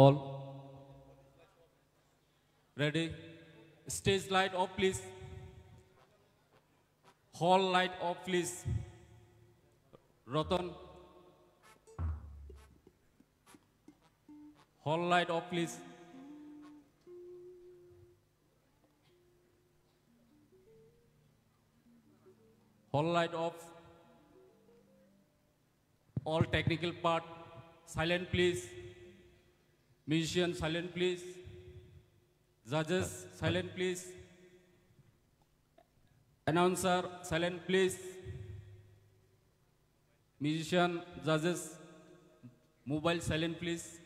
All ready? Stage light off, please. Hall light off, please. Rotan, hall light off, please. Hall light off. All technical part, silent, please. Musician, silent, please. Judges, silent, please. Announcer, silent, please. Musician, judges, mobile, silent, please.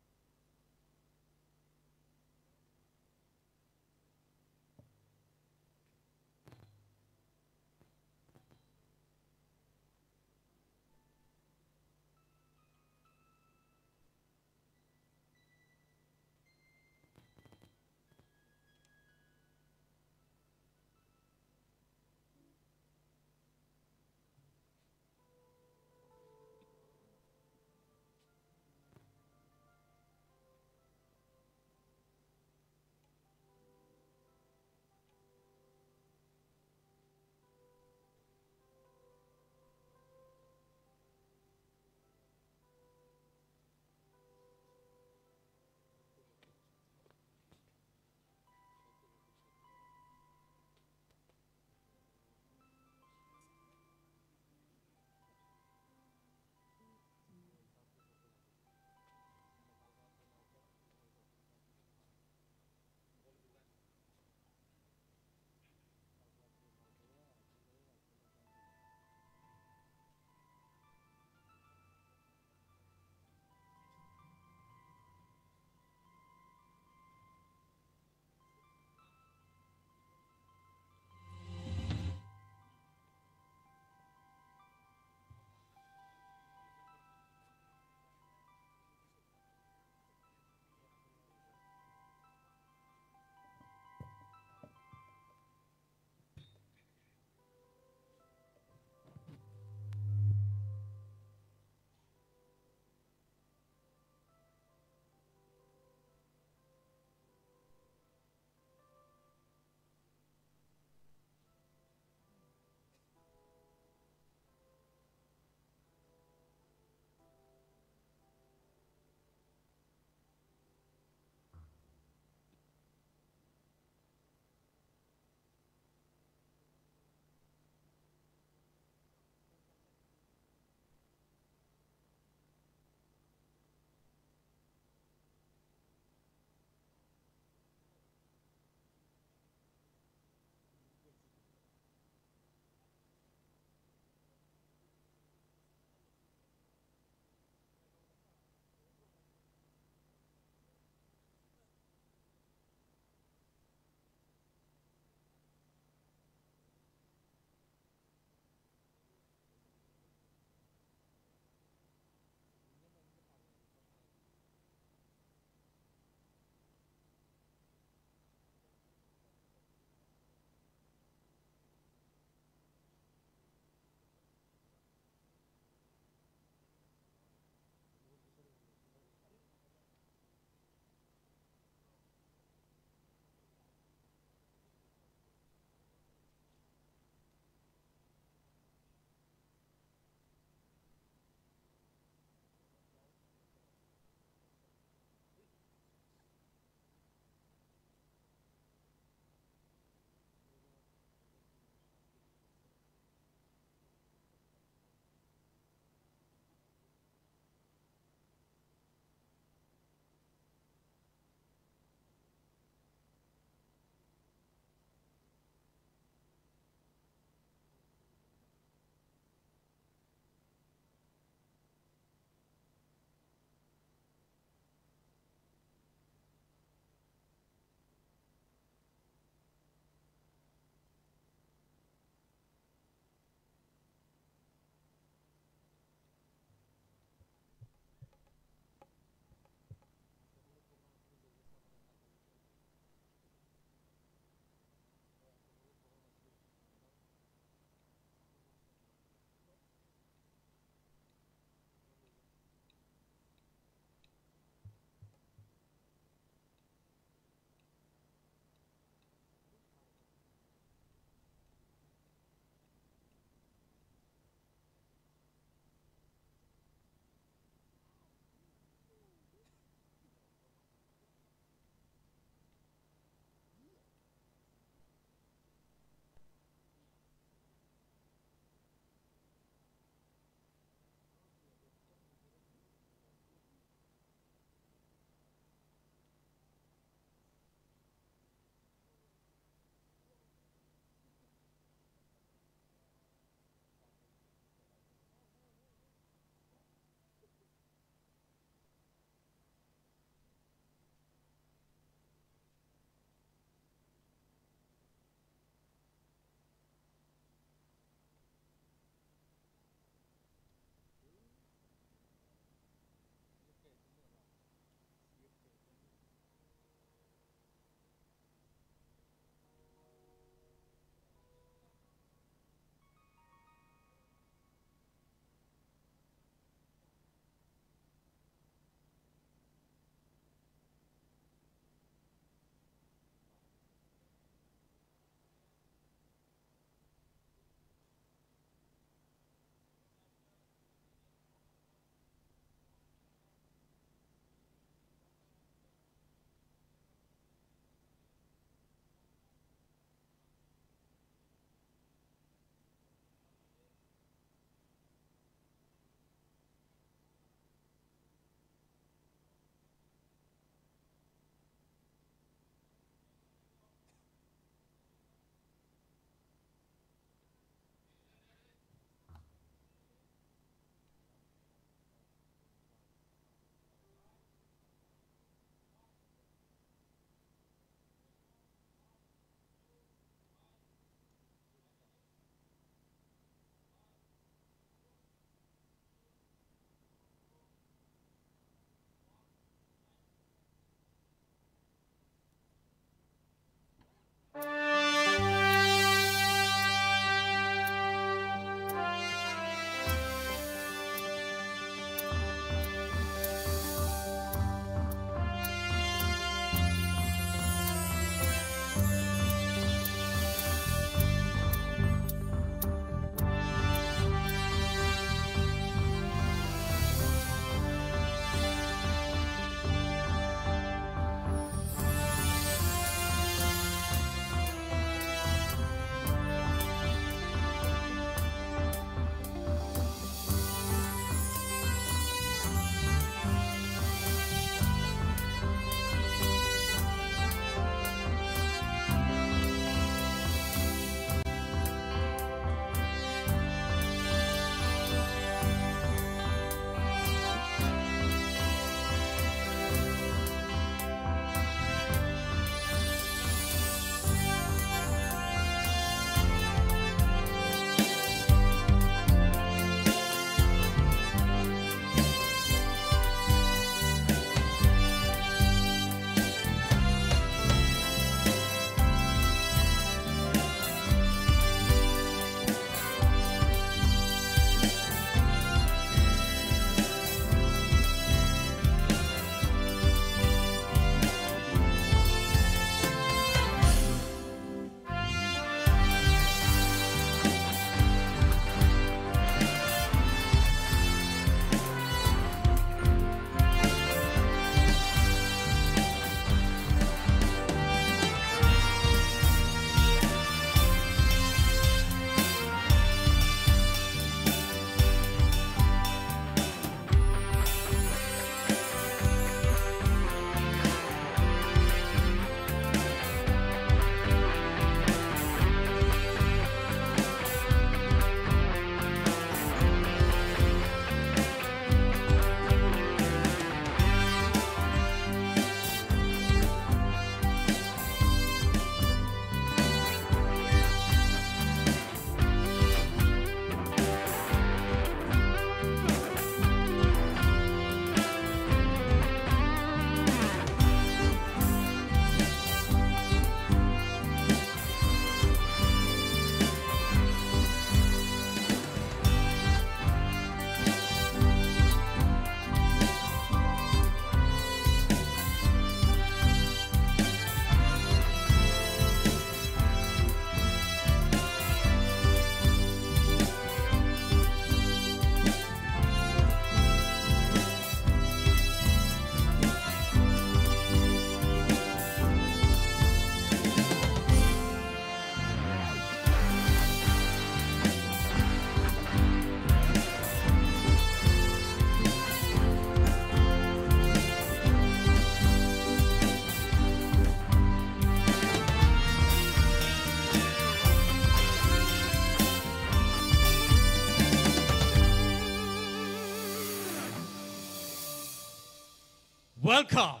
welcome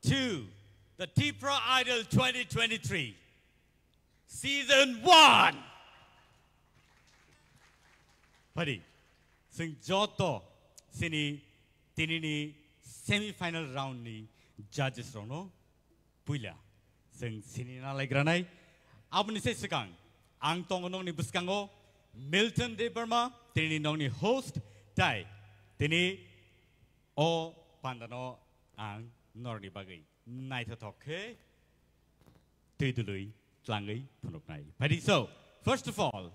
to the T-Pro Idol 2023 Season 1. Padi, sing joto sini tinini semi-final round ni judges rono puila sing sini na lagranai abni se sekang ang tongonong ni buskango Milton De Burma tinini nong ni host tai tini o pandano ang norni bagai nai thoke tidului tlangai punok nai padi. So first of all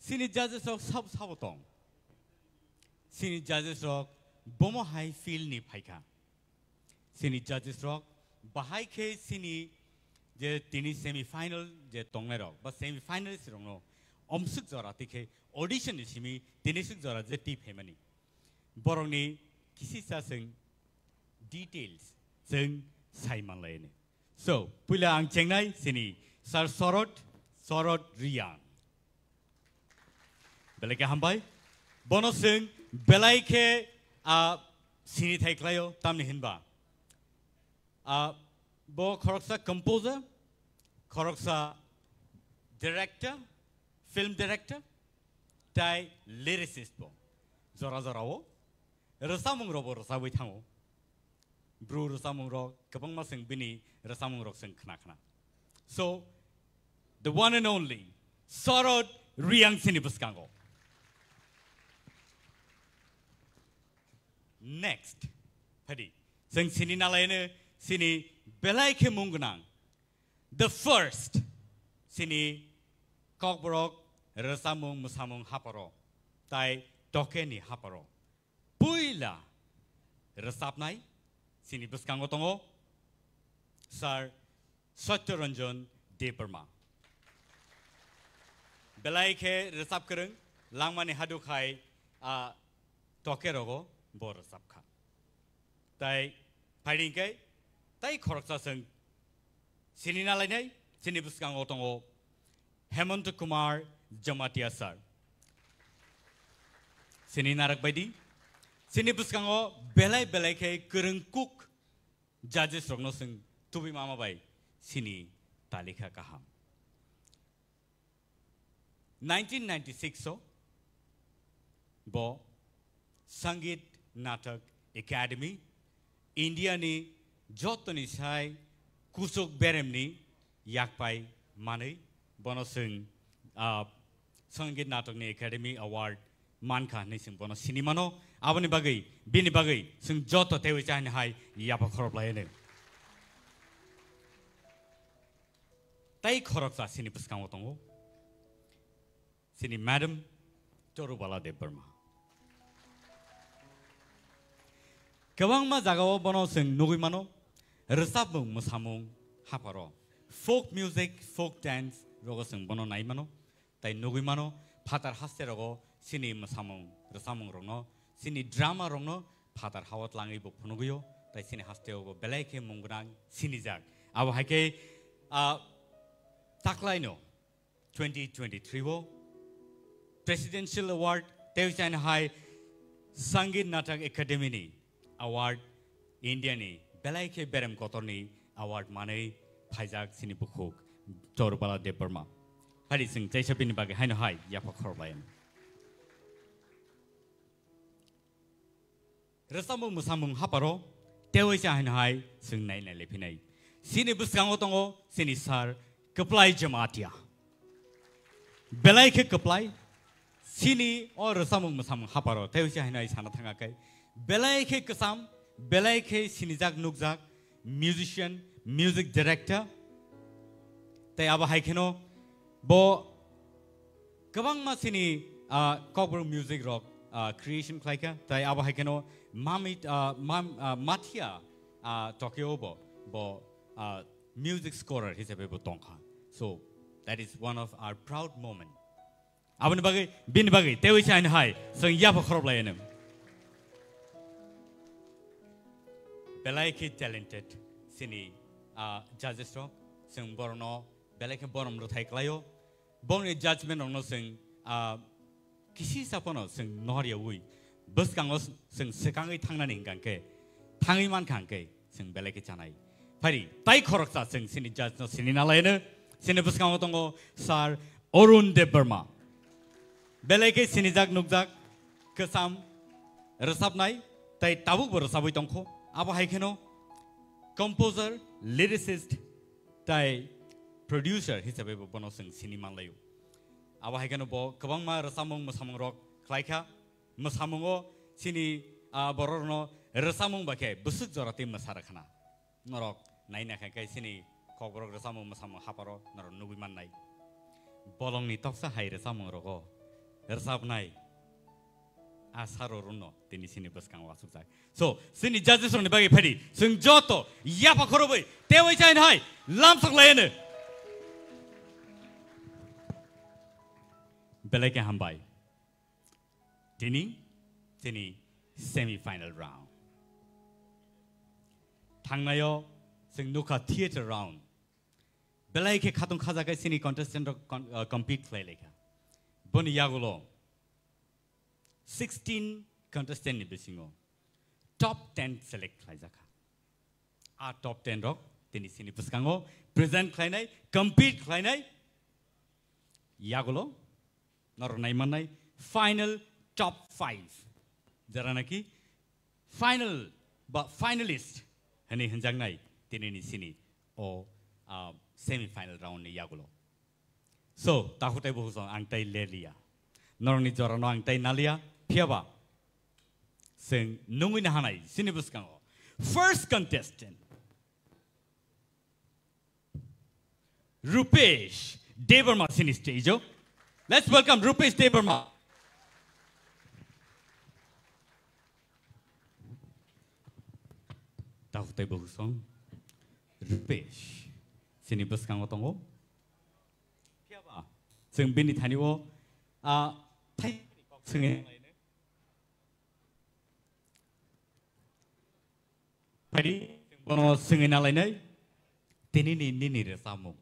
sini judges of sab sabotong sini judges of bomo high feel ni phaika sini judges rock bahai ke sini je tini semi final je tongnai rok ba semi finalist rong no omsuk jora tikhe audition ni simi tini suk jora je ti phemani borong ni kisi sa sing details sing saiman laine. So pula ang chengnai sini Sir Sorot Riang belai ke hambai bono sing belai ke sini thai klayo tamni hinba bo khoroksa composer khoroksa director film director tai lyricist bo zora wo rasamung ro bo rasawai thango bru rasamung ro kabang ma sing bini rasamung ro sing khna khna. So the one and only Sorot Riang sini buskango. Next, padi, sing sini nalaine sini belai ke munggunang. The first, sini kokborok rasamung musamung haparo, tai tokeni haparo. Puila rasapnai sini buskango tongo, Sir Satyaranjan De Burma. Belai ke rasap kereng, langmani hadukai tokerogo. Bor sabka. Tai fighting kai, tai khoroksa sing sini nalai nai sini buskang otongo Hemant Kumar Jamatia sir. Sini narak baidi sini buskango belai kai kereng cook judges rongno sing tubi mama bai sini talika kaham. 1996 so bo Sangit Natak Academy India ni jotoni sai kusuk berem ni yakpai manai bono sing Sangit Natak ni Academy Award manka ni sing bono cinema no abani bagai bini bagai sing joto tewi chan hai yapa khorop laine tai khorok sa sini puskang otongo sini Madam Torubala De Burma. Kawang ma jagao bono sing nugui mano resabung musamung haparo folk music folk dance rogo sing bono nai mano tai nugui mano phatar haste rogo sini musamung resamung rongno sini drama rongno phatar hawat langai bo phunuguyo tai sini haste ogo belai ke mungrang sini jak abo haike taklaino 2023 wo presidential award Tevchan High Sangit Natak Academy ni award India ni belai ke berem kotor ni award manai phaijak sini bukhuk Torubala De Burma hari sing jaisa bini bagai haino hai yapa khorlayan resamung musamung haparo tewaisa haino hai sing nai nai lepinai sini buskang otongo sini sar keplai jamatia belai ke keplai sini or resamung musamung haparo tewaisa haino hai sana thanga kai belai ke kesam belai ke sinijak nukjak musician music director tai aba haikeno bo kabang ma sini cover music rock creation klaika tai aba haikeno mamit matia Tokyo bo music scorer hisabe bo tongkha. So that is one of our proud moment abani bagai bin bagai tewi chain hai sang yapa khorop layenem belai ke talented sini judges rock sing borno belai ke borom ro thai klayo bong judgment ono sing kisi sapono sing noria ui bus kangos sing sekangai thangna ning kangke थाङैमान खांखै जों बेलायखै जानाय फारि ताइ खरकसा जों सिनि जाज न सिनि नालायनो सिनि बुसखाङाव दङ सार अरुण देब बर्मा बेलायखै सिनि जाग नुकजाक गोसाम रोजाबनाय ताइ ताबुकबो रोजाबै दंख आबो हायखेनो कम्पोजार लिरिसिस्ट ताइ प्रड्यूसर हिसाबै बनो जों सिनि मानलायो आबो हायखेनो ब गोबां मा रोजामं मोसामं रक खालायखा मोसामंओ सिनि बर'नो रोजामं बाखे बुसुक जराते मोसारखाना नरक नायना खाय सिनि खगरक रोजामं मोसामं हापारो नर नुबि माननाय बलंनि तक्सा हाय रोजामं रगो रोजाबनाय आसारो रुनो तिनि सिनि बसखां वासुक जाय सो सिनि जजेस रनि बागे फारि जों जतो याफा खरबै तेवै जायन हाय लामसक लायनो बेलायके हामबाय तिनि तिनि सेमीफाइनल राउंड थांनायो जों नुखा थिएटर राउंड बेलायके खातुं खाजाखै सिनि कन्टेस्टेन्ट कम्पिट खालायलेखा बनि यागुलो 16 contestant ni bisingo top 10 select खालायजाखा आ top 10 रक तिनि सिनि पुसखाङो प्रेजेन्ट खालायनाय कम्पिट खालायनाय यागुलो नरनाय माननाय फाइनल टॉप 5 जरानाखि फाइनल बा फाइनलिस्ट हने हंजांनाय तिनि सिनि ओ सेमी फाइनल राउंड नि यागुलो सो ताहुताय बहुसो आंताय लेलिया नरनि जरानो आंताय नालिया फियाबा जों नङैनो हानाय सिनि बुसखाङो फर्स्ट कन्टेस्टेंट रुपेश देबर्मा सिनि स्टेजो लेट्स वेलकम रुपेश देबर्मा ताहुताय बहुसं रुपेश सिनि बुसखाङो दङ फियाबा जों बेनि थानियो थाइ सोङै फारि बनो सोङै नालायनाय तिनि निनि रोजामो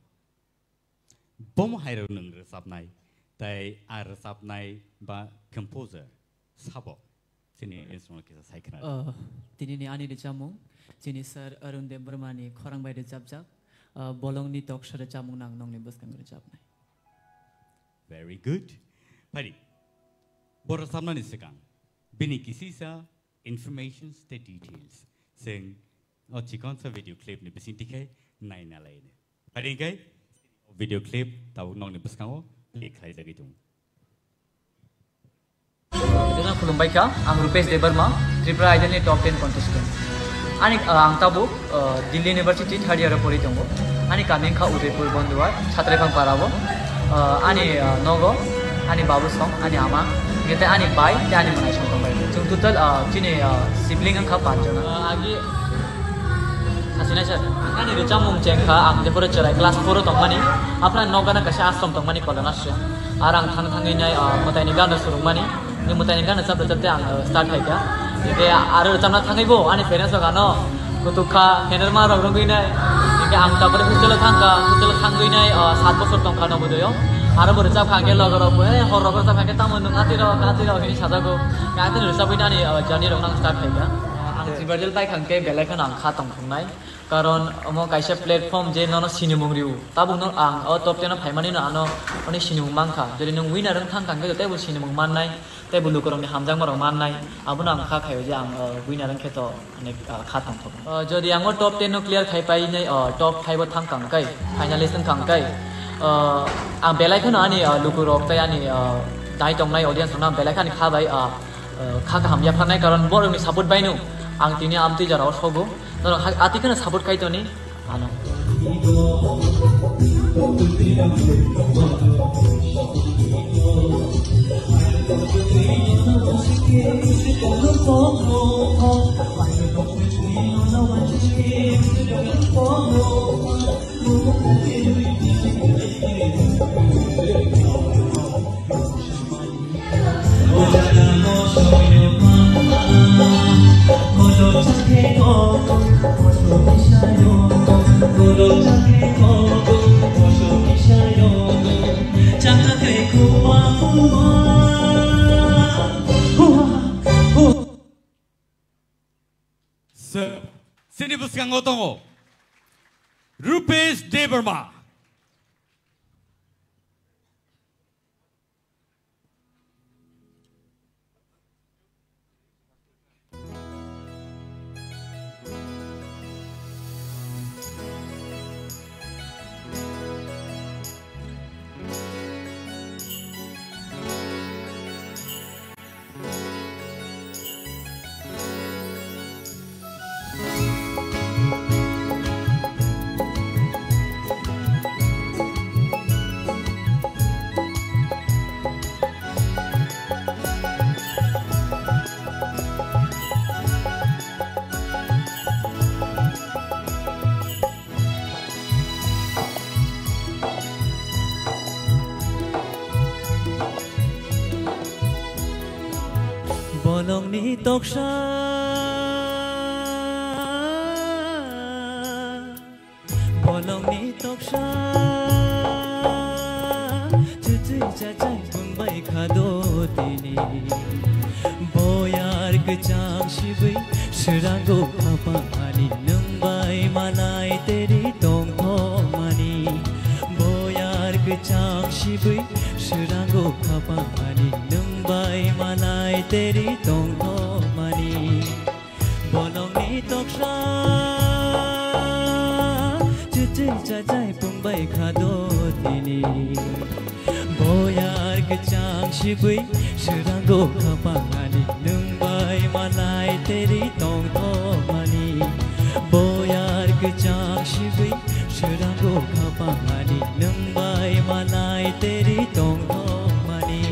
बम हायरो नों रोजाबनाय ताइ आ रोजाबनाय बा कम्पोजार साबो सिनि इन्स्ट्रुमेन्ट के साइखना तिनि आनि रोजामो जिनि सर अरुण देब बर्मानि खरां बाय रोजाबजाब बलंनि तक्सर रोजामो नां नंनि बसखां रोजाबनाय very good फारि बर सामनानि सिगां बिनि किसिसा informations the details जों चिकन सा भिडियो क्लिप नि बिसिंतिखाय नायना लायनो फारिखाय भिडियो क्लिप ताव नंनि बसखाङो प्ले खालायजागै दं जों खुलुमबायखा आं रुपेश देबर्मा त्रिपुरा आइडलनि टॉप 10 कन्टेस्टेंट आनि आं ताबु दिल्ली यूनिवर्सिटी थर्ड इयर परि दङ आनि कामिंखा उदयपुर बन्दुवा छात्रफां पाराबो आनि नगो आनि बाबु सं आनि आमा गेते आनि बाय ते आनि मनाय सं बाय जों टोटल तिनि सिबलिंग अंखा 5 जना आगि हासिना सर आनि रोजामुं जेंखा आं जेफोर चराय क्लास 4 दंमानि आपना नगाना कसे आश्रम दंमानि कलनासो आर आं थां थाङैनाय मतायनि गानो सुरुमानि नि मतायनि गानो जाबते आं स्टार्ट हायगा इके आरो रोजामना थाङैबो आनि पेरेन्ट्स गानो गथुखा हेनरमा रंगैनाय इके आं तापर हस्टेल थांगैनाय 7 बोसोर दंखा नबोदयो आरो रोजाब खांगे लगरबो हर रोजाब खांगे तामो नङातिरो हिनि साजागो गाते रोजाबैनानि जर्नी रंनां स्टार्ट हायगा आं जिबारजेल बाय खांगे बेलायखन आं खा दंखुंनाय कारण अमो कायसे प्लेटफॉर्म जे ननो सिनेमुं रिउ ताबु न आं टॉप 10 फाइमानि न आनो अनि सिनेमुं मांखा जरि नों विनार थां खांगे तेबु सिनेमुं माननाय तेबु लुकरंनि हामजां मरं माननाय आबुन आं खा खायो जे आं विनार खेतो अनेक खा दंख जरि आं टॉप 10 नो क्लियर खाइ पाइ नै टॉप 5 थां खांकै फाइनलिस्ट खांकै आं बेलायखन आनि लुकुरक ताय आनि दाइ दंनाय ऑडियन्स ना बेलायखन खाबाय खा हामया फानाय कारण बरनि सपोर्ट बायनु आं तिनि आमति जराव सगो तर आतिखन सपोर्ट खाइतोनि आनो bskango tongo Rupesh Debarma. Bolong ni toksha Bolong ni toksha Cuci cacai pembai kado tini Boyar kecang shibai Seranggo apa ani Nembai malai teri tong tong mani Boyar kecang shibai Seranggo apa ani Nembai malai teri tong tong mani Bolong ni toksha Cuci cacai pembai kado tini Boyar kecang shibai Seranggo kapang ani Nembai malai teri tong tong mani Boyar kecang shibai Seranggo kapang ani Nembai malai teri tong tong mani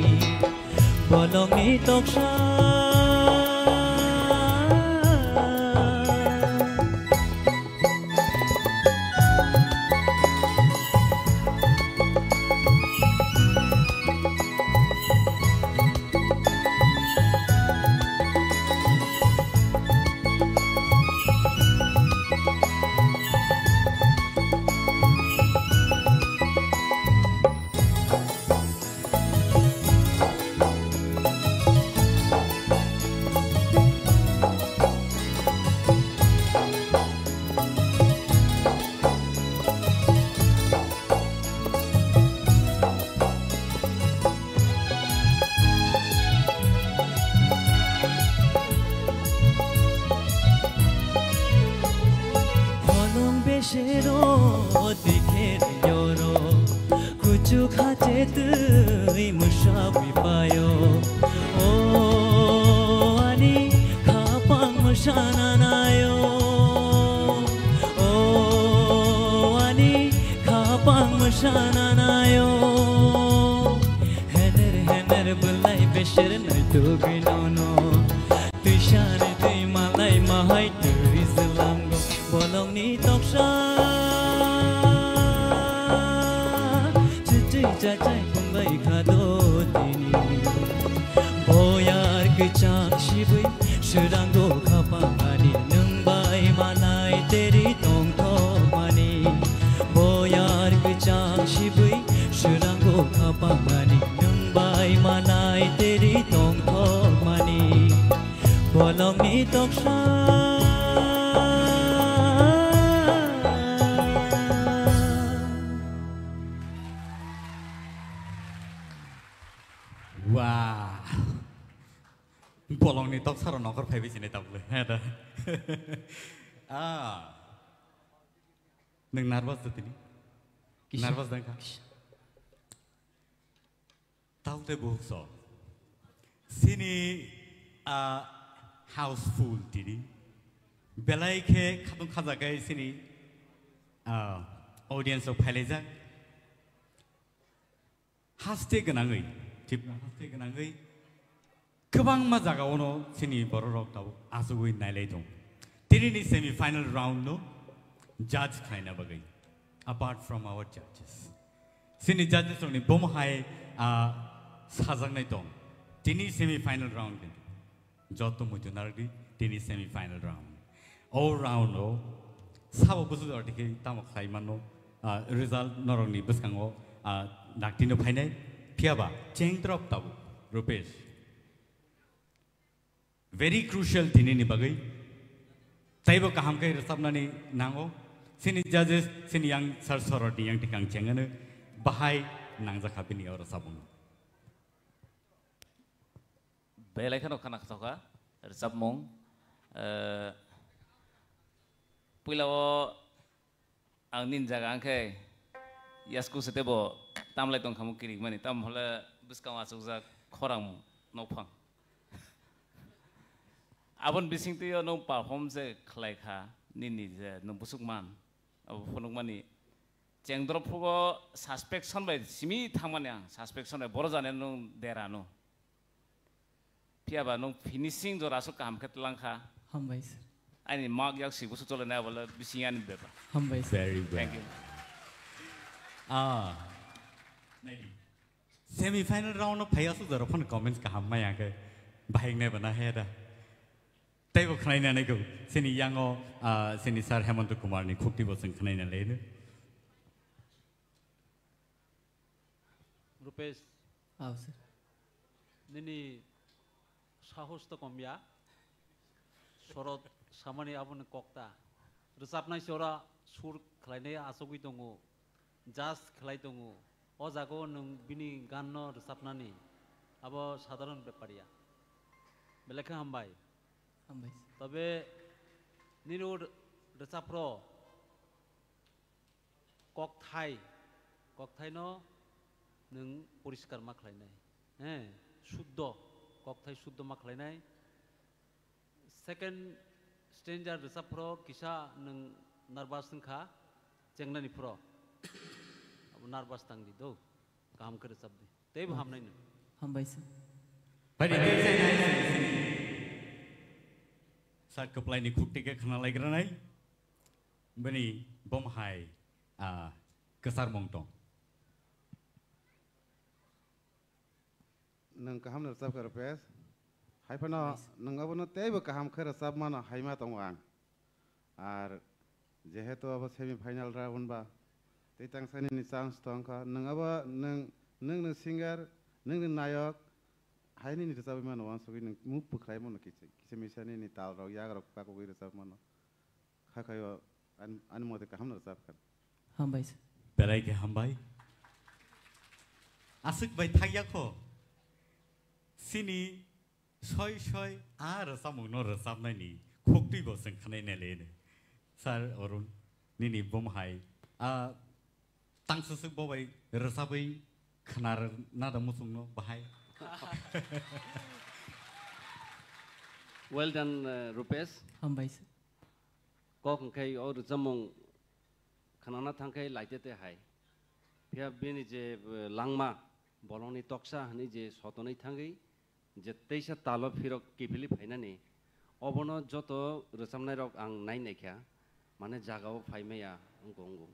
Bolong ni toksha Shero dikher yoro kuchu khache tui mushawi payo o ani khapang mushana nayo o ani khapang mushana nayo hener bulai besher na doginono tushane tui malai mahai tui islamgo bolong ni toksha Cuci cacai pembai kado tini Boyar kecang shibai Seranggo kapang ani Nembai malai teri tong tong mani Boyar kecang shibai Seranggo kapang ani Nembai malai teri tong tong mani Bolong ni toksha Wow. Bolong ni tok saro nokor phai bisine tabule. Hada. Ah. Nang nervous tini. Nervous dang ka. Taute bohso. Sini house full tini. Belai ke khatung khaja gai sini audience of phaileja. Haste ganangai. Haste ganangai. Kebang majaga ono sini borok tau asugui nailai dong. Tini ni semi-final round no judge kaina bagai. Apart from our judges, sini judges oni bom hai sajang nai dong. Tini semi-final round ke. Joto muju nardi tini semi-final round. All round no sabo busu artike tamak khai mano result norong ni buskango daktino phainai piaba cheng drop tabu Rupesh. Very crucial tini ni bagai taibo kaham ke resapnani nango sini judges sini yang sar sorodi yang tikang cengane bahai nangjakha bini ora sabung belai kan okana soka resap mong pulau ang ninja angke yasku setebo tamlai tong kamu kiri mani tam hola biskang asuk za khorang nopang abon bising tu yo no perform je khlai kha nini je no busuk man abo phonok mani cengdrop phugo suspension bai simi thangmani ang suspension bai boro jane no dera no piaba no finishing jo rasu kam khetlang kha Hambai sir. ani mark yak si busu chole na bola bisingan beba Hambai sir. very well thank you semi final round no phaya su zaro phone comments kaham ma yang ke bahing ne bana he da taibo khnai na ne ko sini yango sini sir Hemant Kumar ni khukti bo sing khnai na le ne Rupesh Aw sir. nini sahos to komya sorot samani abun kokta resapnai sora sur khlainai asogui tongo jas khlai tongo o jago nung bini ganno resapnani abo sadharon beparia belekha hambai Hambai sir. তবে নিরুর রেসাপ্র ককথাই ন নং পরিষ্কার মাখলাইনাই হ্যাঁ শুদ্ধ ককথাই শুদ্ধ মাখলাইনাই second stranger রেসাপ্র কিসা নং nervous নখা চেংনানি প্র nervous তাংদি দো কাম করে সাবদি তেই হামনাই ন Hambai sir. bari sar keplai ni khukti ke khna lai granai bani bom hai kesar mongtong nang kaham nar sab kar pes hai pano nang abono teibo kaham khar sab mana haima tongwang ar jehetu abo semi final round ba teitang sani ni chance tongka nang abo nang singer nang nayak hai ni sab mana wan sogi nang mu pukhai mono kiche misani ni tal rok yag rok ka ko gi sab mana khakayo an mote kaham nar sab kar Hambai sir. belai ke hambai asuk bai thagya kho sini soi ar samung no rasam nai ni khukti bo sing khnai ne le ne sar orun nini bom hai tang su bo bai rasabai khnar na da musung no bahai well done Rupesh Hambai sir. kok kai or jamong khanana thangkai laite te hai pia bini je langma boloni toksa hani je sotonai thangai je teisa talo phirok kipili phainani obono joto rosamnai rok ang nai naikha mane jagao phaimaya ongong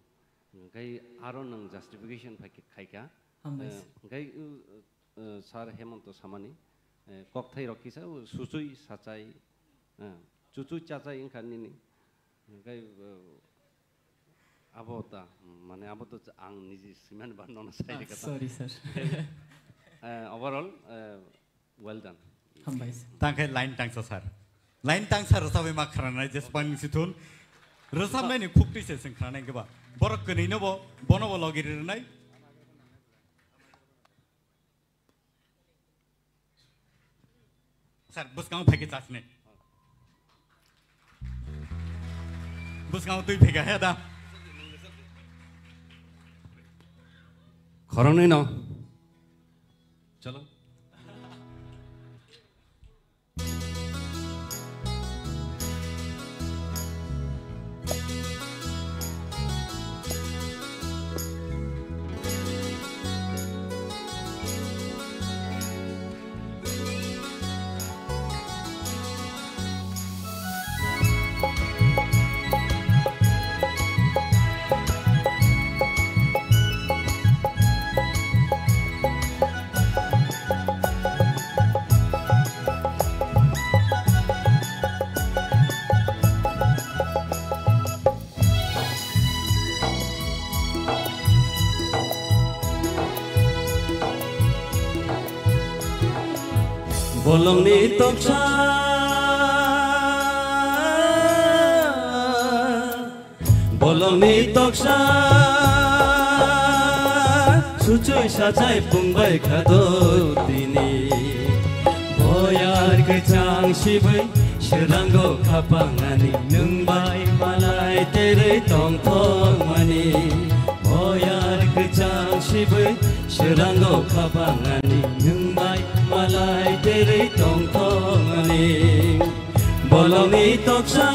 kai aro nang justification khaika Hambai sir. kai sar Hemant samani kok thai rokisa susui sachai chuchu chachai ingkhan ni kai abota mane aboto ang niji siman ba nona sai kata Sorry sir. overall well done Hambai sir. tangkai line tang sar line tang sar rasabai ma khrana je spang situn rasam nai ni khukti se sing khrana ke ba borok ke ni no bo bono bo logir nai sar buskang pheke chasne buskang tui pheka he da khorang nai no chalo bolong ni toksa bolongni toksa sucui sajai pungbai khado tini boyar kecang sibai serango kapangani nungbai malai tere tong tong mani boyar kecang sibai serango kapangani nungbai malai tere tong tong mani bolongni toksa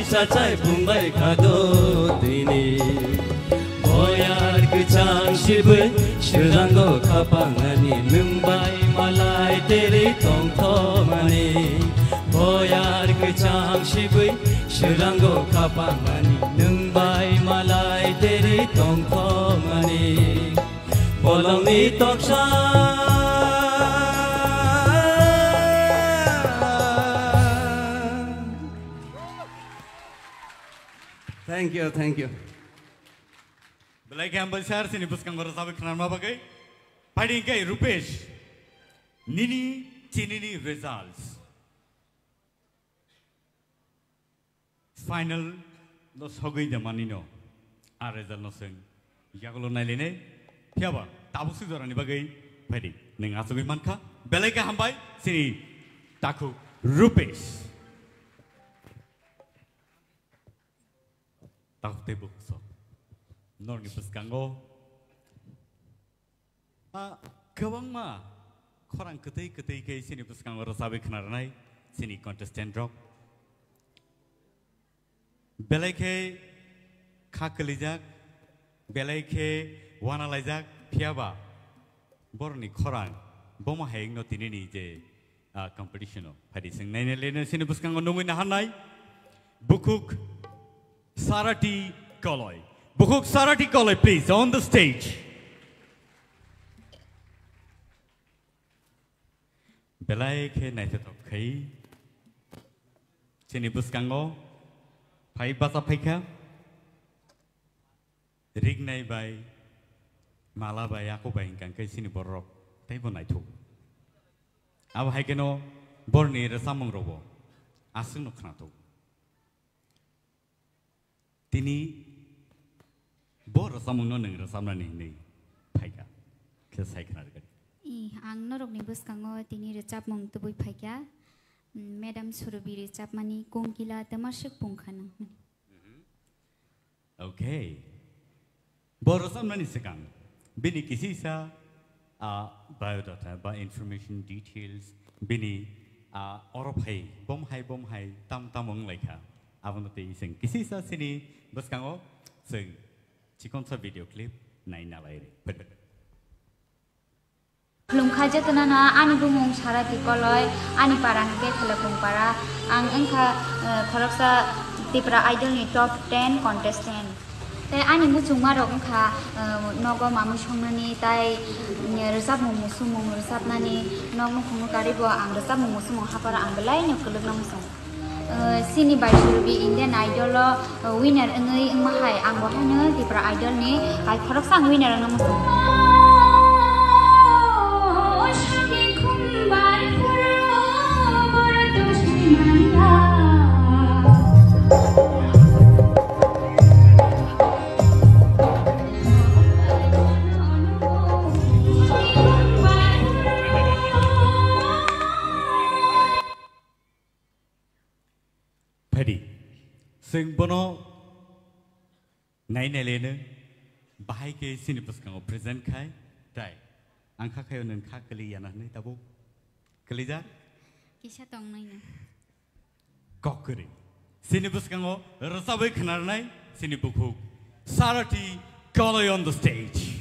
Sajai pungbai khado tini boyar kecang sibai serango kapangani nungbai malai tere tong thomani boyar kecang sibai serango kapangani nungbai malai tere tong thomani bolongni toksa Thank you. Belai gambar besar sini buskan gora sahabat kenal apa kai? Padi kai Rupesh. Nini Chinini results. Final lo sogai jamani no. A result no seng. Ya kalau naik lene, siapa? Tahu sih orang ni bagai padi. Nengar sogai manka. Belai ka hambai sini taku Rupesh. Tahu tebuk so. Nor ni peskango. Kawang ma. Korang ketai ke sini peskango rasabe kenaranai sini contestant drop. Belai ke kakelijak, belai ke wana lajak piaba. Borni korang boma heng no tini ni je competition no. Padi sing nai nai sini peskango nunggu nahanai. Bukuk Sarati Koloi. Bukuk Sarati Koloi, please, on the stage. Belai ke naik tetap kai. Sini buskango. Pai basa pai ka. Rig nai bai. Mala bai aku bai ingkang kai sini borok. Tai bon naik tu. Awa hai keno borni resamong robo. Asung no kena tu. Tini bor rasamung no neng rasamna ni phaika kesai kana gari ang norok ni buskango tini recap mong tubui phaika madam surubi recap mani kongkila tamasuk pungkhana okay bor rasamna ni sekang bini kisi sa biodata ba information details bini orop hai bom hai tam tamong laika abang tu iseng kisi sa sini buskango seng cikon sa video clip nai nalai re Belum kaja tenana ani bumung Sarati Koloi ani parang ke telepon para ang engka koroksa tipra idol ni top 10 contestant te ani muchung marok engka nogo mamu shongmani tai resap mu musumong resap nani nogo khung kari bo ang resap mu musumong hapara ang belai no keluk nang song sini by Surubi Indian Idol winner ngai mahai ang bo hane tipra idol ni kai koroksa winner nang musung Paddy, sing bono nine elena, bahai ke sinipus kang present kai, dai, angka kayo nang kakali yana ni tabu, kalija, Kisah tong nai. kokeri, sinipus kang rasabe kanar nai, sinipuk Sarati Kaloy on the stage.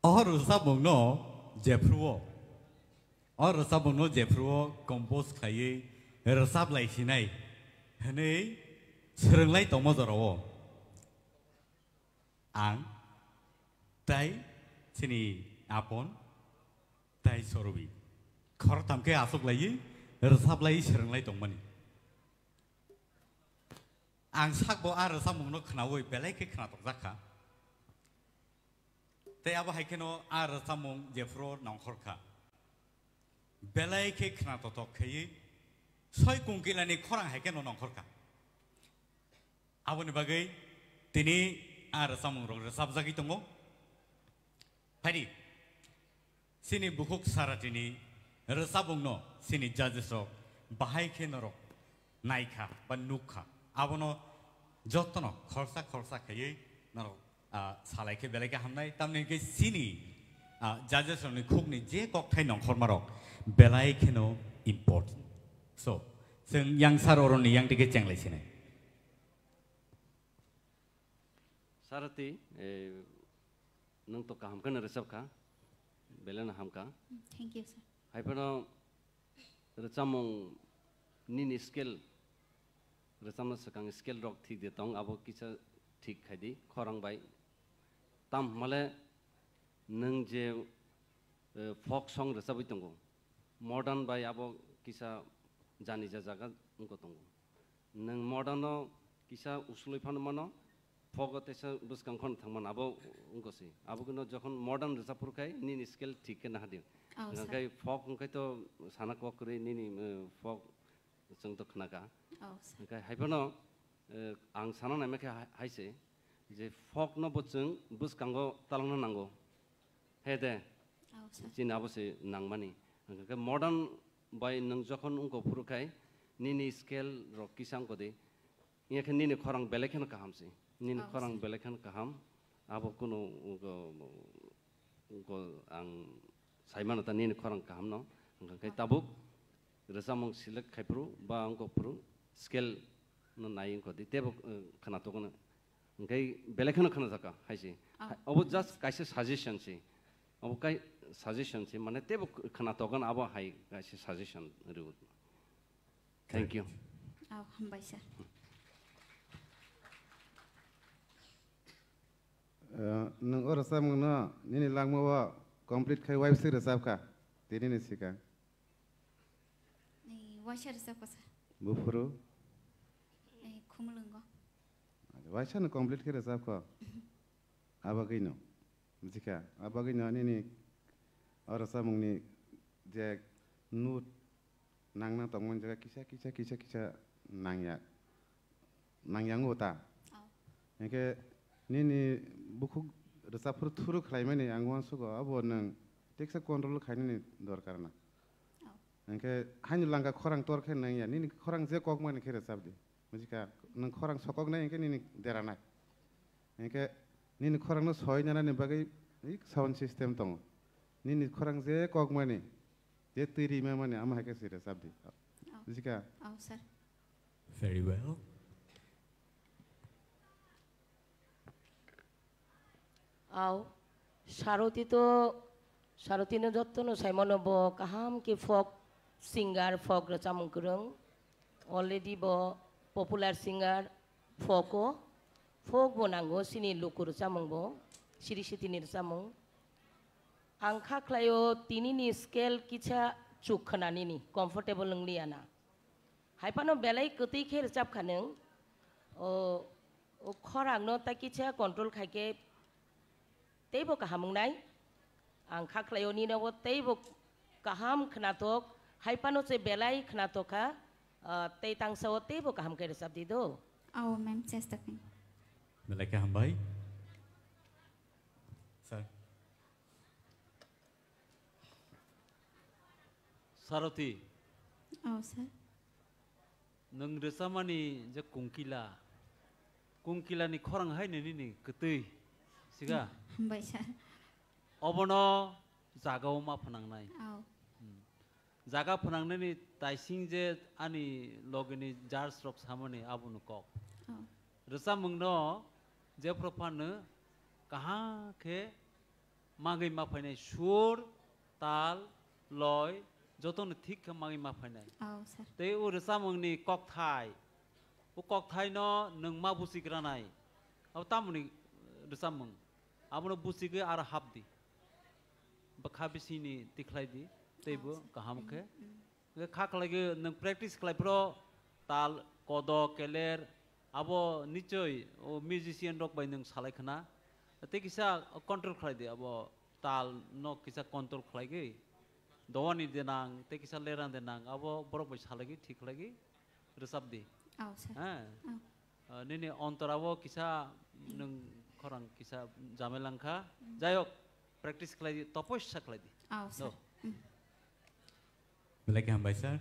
और रसाबों no जेफ्रुओ और रसाबों no जेफ्रुओ compose खाये रसाब लाइसिनाई हने सरंगलाई तमजराओ आं ताई सिनी आपन ताई सरोबी खर तामके आसुक लाइये रसाब लाई सरंगलाई तमनी आं साकबो आ रसाबों नो खनावोई बेलाय के खनातक जाखा ते अब हाइकेनो आर सामुं जेफ्रो नंखरखा बेलाय के खना तो खयै सय कुंकिलानि खरां हाइकेनो नंखरखा आबनि बागै तिनि आर सामुं रग साबजागि दङ फाइदि सिनि बुकुक सारातिनि रसाबुंनो सिनि जाजेस बाहाय के नरक नायखा बा नुखा आबनो जतन खरसा खरसा खयै नरक सालाय के बेलाय के हमनाय तामने के सिनी जजेस नि खुगनि जे ककथाय नंखरमारक बेलाय के नो इम्पोर्टेंट सो जों यांसार अरनि यांटिके चेंगलायसिने सारथी नों तो काम करने रसबका बेलन हमका थैंक यू सर हाइपनो रचामों निनी स्केल रचामो सकांग स्केल रॉक ठीक देता हूँ अब किसा ठीक खादी खरंग बाई तम मले नंग जे folk song rosabai tongo modern bai abo kisa jani jaga ungko tongo nang modern no kisa usloi phan mano folk tesa buskang khon thangman abo ungko si abo kuno jokhon modern rosapur kai ni scale thik na hadio kai folk kai to sana ko kore ni folk jeng to khnaka kai haibano ang sana na meke haise je folk no bochung buskango talangna nango hede chin abose nangmani kai modern by nang jokhon ungko purukai nini scale ro kisang ko de yakhen nini khorang belekhen kaham se nini khorang belekhen kaham abo kuno ungko ang saimana ta nini khorang kaham no kai tabuk resamong silek khaipru ba ungko puru scale no nai ko de tebo khana to kono kai belekhen khana jaka haise abo just kaise suggestion se abo kai suggestion se mane tebo khana to gan abo hai kaise suggestion ru thank you hambai sir nang ora sam ngna nini langma wa complete khai wife sir sab ka tini ni sika ni washer sab ka sir bufuru khumlungo washer no complete khai sab ka abagino jika abagino nini ora sam ngni je nut nangna tongmon jaga kisa nangya ngota engke nini buku resapur thuru khlaimani angwan sugo abo nang teksa control khaini dorkar na engke hainu langa khorang tor khe nang ya nini khorang je kok mani khe resabdi mujika nang khorang sokok na engke nini derana engke nini khorang no soi nana ni bagai sound system tong nini khorang je kok mani je tiri me mani ama hake sire sabdi mujika sir very well Au Saroti no jotto no saimono bo kaham ki folk singer folk racamung kurung already bo popular singer folk bo nango sini lukur racamung bo siri sitini racamung angkha klayo tini ni scale kicha chukhanani ni comfortable ngliana haipano belai keti khe racap khaneng o khorang no ta kicha control khaike teibo kaham nai ang khaklayo ni no teibo kaham khnatok haipano che belai khnatoka tei tangsa teibo kaham ke resap di do ma'am chesta king Malaka hambai sir Saroti sir nang resamani je kungkila ni khorang hai ni ketui siga hambai sir obono jagao ma phanangnai jaga phanangnani taising je ani logini jars rok samani abunu kok resamungno je propanu kaha ke magai ma phainai sur tal loy joton thik magai ma phainai sir tei u resamungni kok thai no nang ma busigranai au tamuni resamung abono busige ar habdi bakhabisini tiklaidi teibo kahamke khaklage nang practice khlaipro tal kodo keler abo nichoi o musician rok bai nang salai khana te kisa control khlaidi abo tal no kisa control khlaige dawani denang te kisa leran denang abo borok bai salagi thik lagi resabdi sir nini ontorabo kisa nang khorang kisa jamelangkha jayok practice khlaidi topos khlaidi sir Malaka hambai sir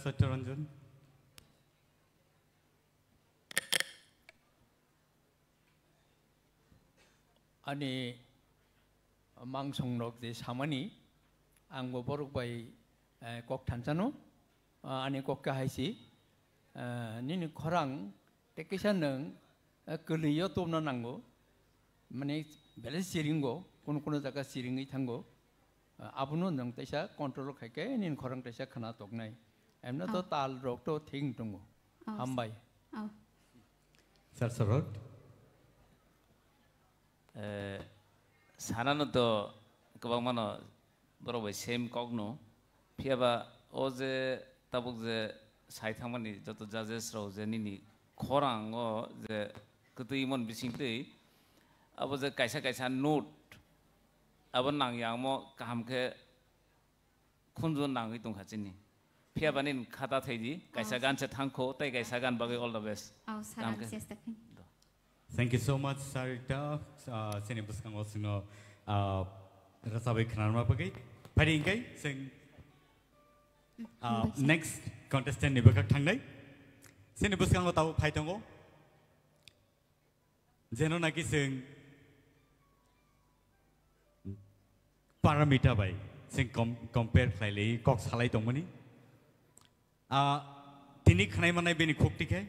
Satyaranjan ani mangsongrok je samani angbo borok bai kok thansano ani kok ka haisi nini khorang tekisa nang keliyo tomna nango mane bele siringo kono jaga siringi thango abuno nang taisa control khaike nin khorang taisa khana toknai emna to tal rok to thing tongo hambai sir Sarot 사나는 또 그방 만어 boro bai same kok no phiaba o je tabuk je sai thangmani joto judges ro je nini khorang o je kutui mon bisingtei abo je kaisa note abo nang yang mo kaham ke khunjun nangui tong khachini phiaba nin khata thaidi kaisa gan che thangkho tai kaisa gan bagai all the best Thank you so much, Sarita. Sini buskang osino rasabai khanarma bagai. Pari ingai sing next contestant ni bakak thangnai. Sini buskang tahu phai tongo. Jeno naki sing parameter bai sing compare khlailei kok salai tongmani. Tini khanai manai bini khokti kai.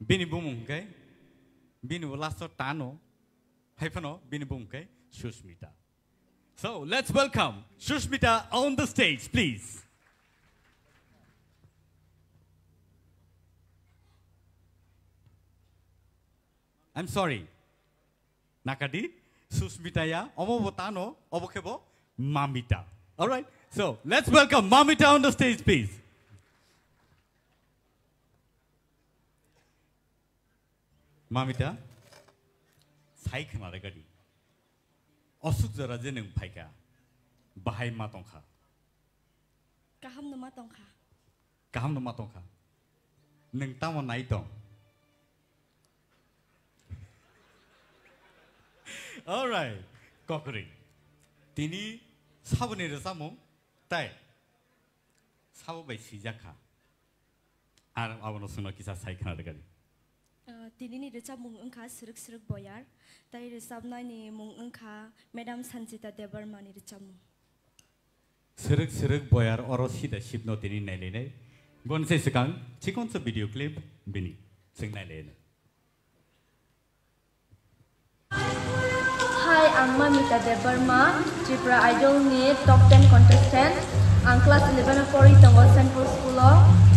Bini bumung kai. Bini lasto tano. Haifano bini bumung kai. Shushmita. So let's welcome Shushmita on the stage, please. I'm sorry. Nakadi, Shushmita ya, omo botano, obokebo, Mamita. All right. So let's welcome Mamita on the stage, please. Mamita, sai khana gadi. Osuk jara je nung phaika. Bahai matongkha. Kaham no matongkha. Kaham no matongkha. Nung tamo nai tong. All right. Kokori. Tini sabuni resamo tai. Sabu bai sijakha. Ar abono suno kisa sai khana gadi. Tini ni recap mung engkha seruk boyar, tai recap nai ni mung engkha Madam Sanjita Debarma ni recap mung. Seruk boyar oro sida shipno tini nai lene. Gon se sekang chikon sa video clip bini sing nai lene. Hi, I'm Mamita Debarma, Tripura Idol ni top 10 contestant. Ang class 11 pori tongo Central School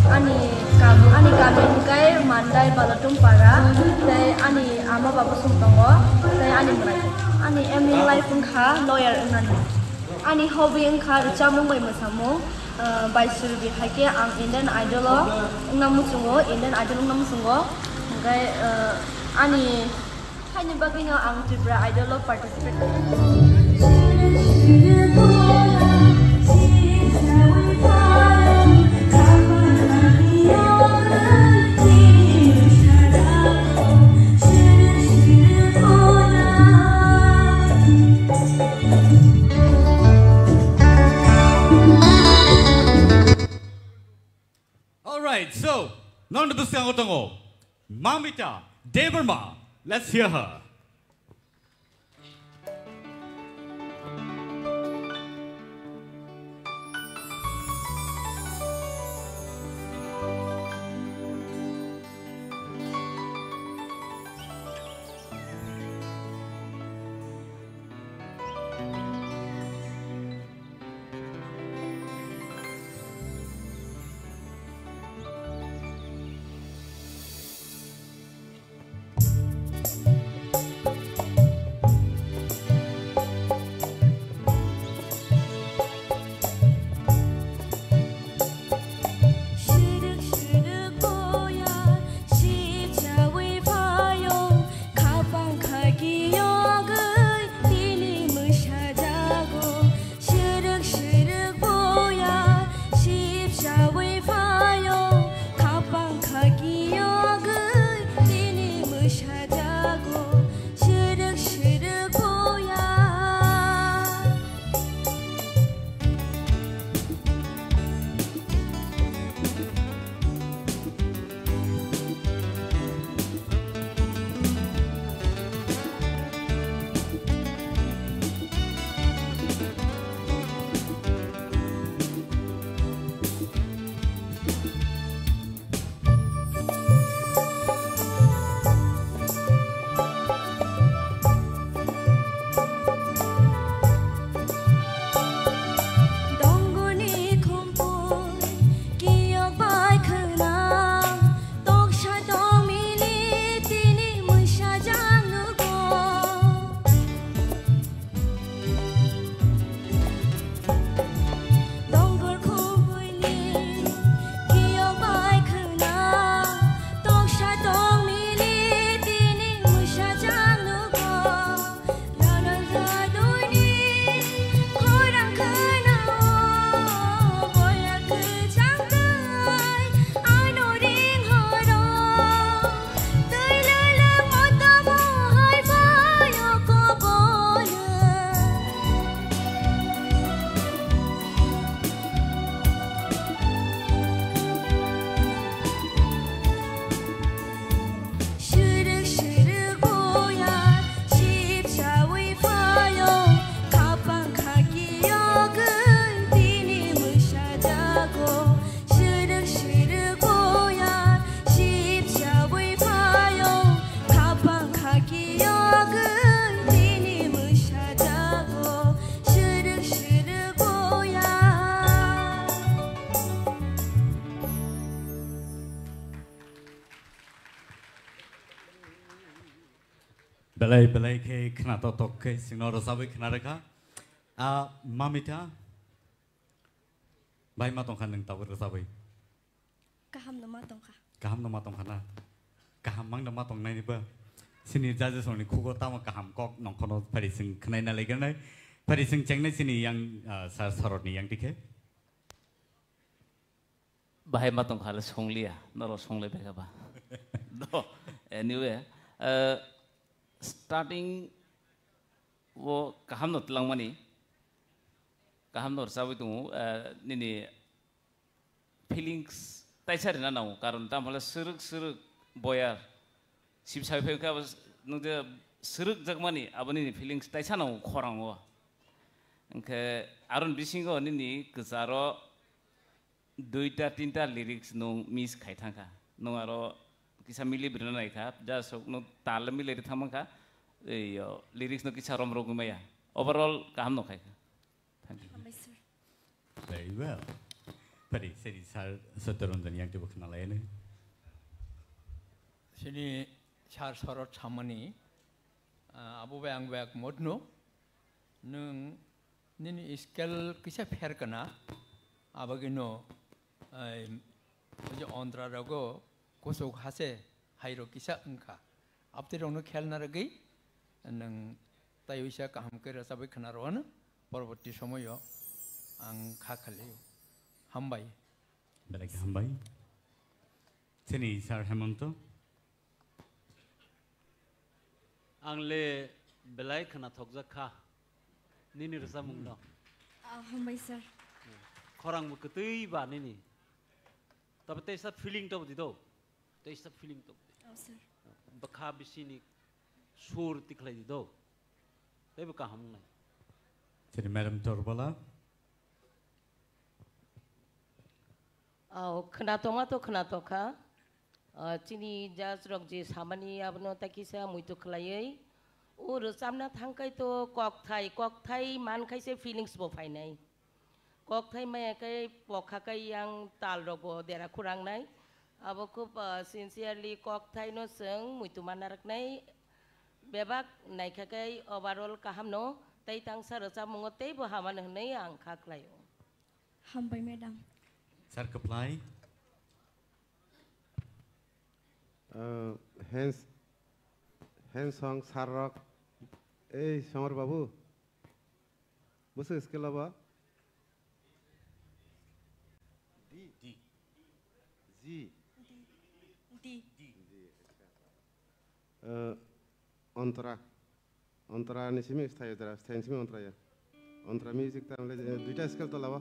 ani kami kai mandai balatum para tai ani ama babu sum tongo tai ani mulai ani aiming life engkha lawyer engani ani hobby engkha recamung bai masamu bai surbi haike ang Indian Idol ngamu sungo Indian Idol ngamu sungo kai ani hani baginga ang Tripura Idol participate Alright, so, non de busang otongo, Mamita Debarma, let's hear her. belai ke kena totok ke singno rosabai kena reka mamita bai matong kan neng tahu rosabai kaham nama tongka kaham nama tong kana kaham mang nama tong nai ni ba sini jaje soni kugo tama kaham kok nong kono pari sing kenai na lagi nai pari sing ceng nai sini yang sar sarot ni yang dike bahai matong khala songlia noro songle beka ba do anyway starting wo kaham not lang mani kaham nor sawi tu nini feelings tai sari na nau karon tam hala suruk boyar sip sai phe ka nung de suruk jagmani abani feelings tai sa nau khorang wo angke aron bisingo nini kezaro duita tinta lyrics nung miss khai thangka nung aro kisa mili birna nai kha ja sok no tal mili ri thamangka ei lyrics no kisa rom rogumaya overall kaham no khai thank you very well pari seri sar sotorondan yang tibuk na lain sini char sorot chamani abu bayang bayak modno nung nini scale kisa fair kana abagino जो ऑन्ड्रा रगो कोसो खासे हाइरो किसा उनका अब ते रोनो खेल ना रगई नंग तायुषा का हम कर सब खना रोन परवर्ती समय आं खाखले हमबाई बले के हमबाई सेनी सर हेमंत आंले बेलाय खना थकजा खा निनि रसा मुंगनो हमबाई सर खरांग मुकतै बा निनि तब तेसा फीलिंग तो दिदो तेसा फीलिंग तो सर बखा बिसिनी सुर तिखलाई दिदो तेबो का हम नै सेनी मैडम तोरबला खोना तो खा चिनी जाज रक जे सामानी आबनो ताकिसा मुइतो खलायै ओ रोसामना थांकाय तो कक थाई मान खाइसे फीलिंग्स बो फाइनाय kok thai mai kai pokha kai yang tal rogo dera kurang nai abo খুব sincerely kok thai no seng muitu manarak nai bebak nai khakai overall kaham no tai tang sarasa mungotei bo haman hnei ang khaklayo hambai madam sir apply hands song sarok ei samar babu busu skill ba Antara ni simi stay udara stay simi antara music ta amle duita scale to laba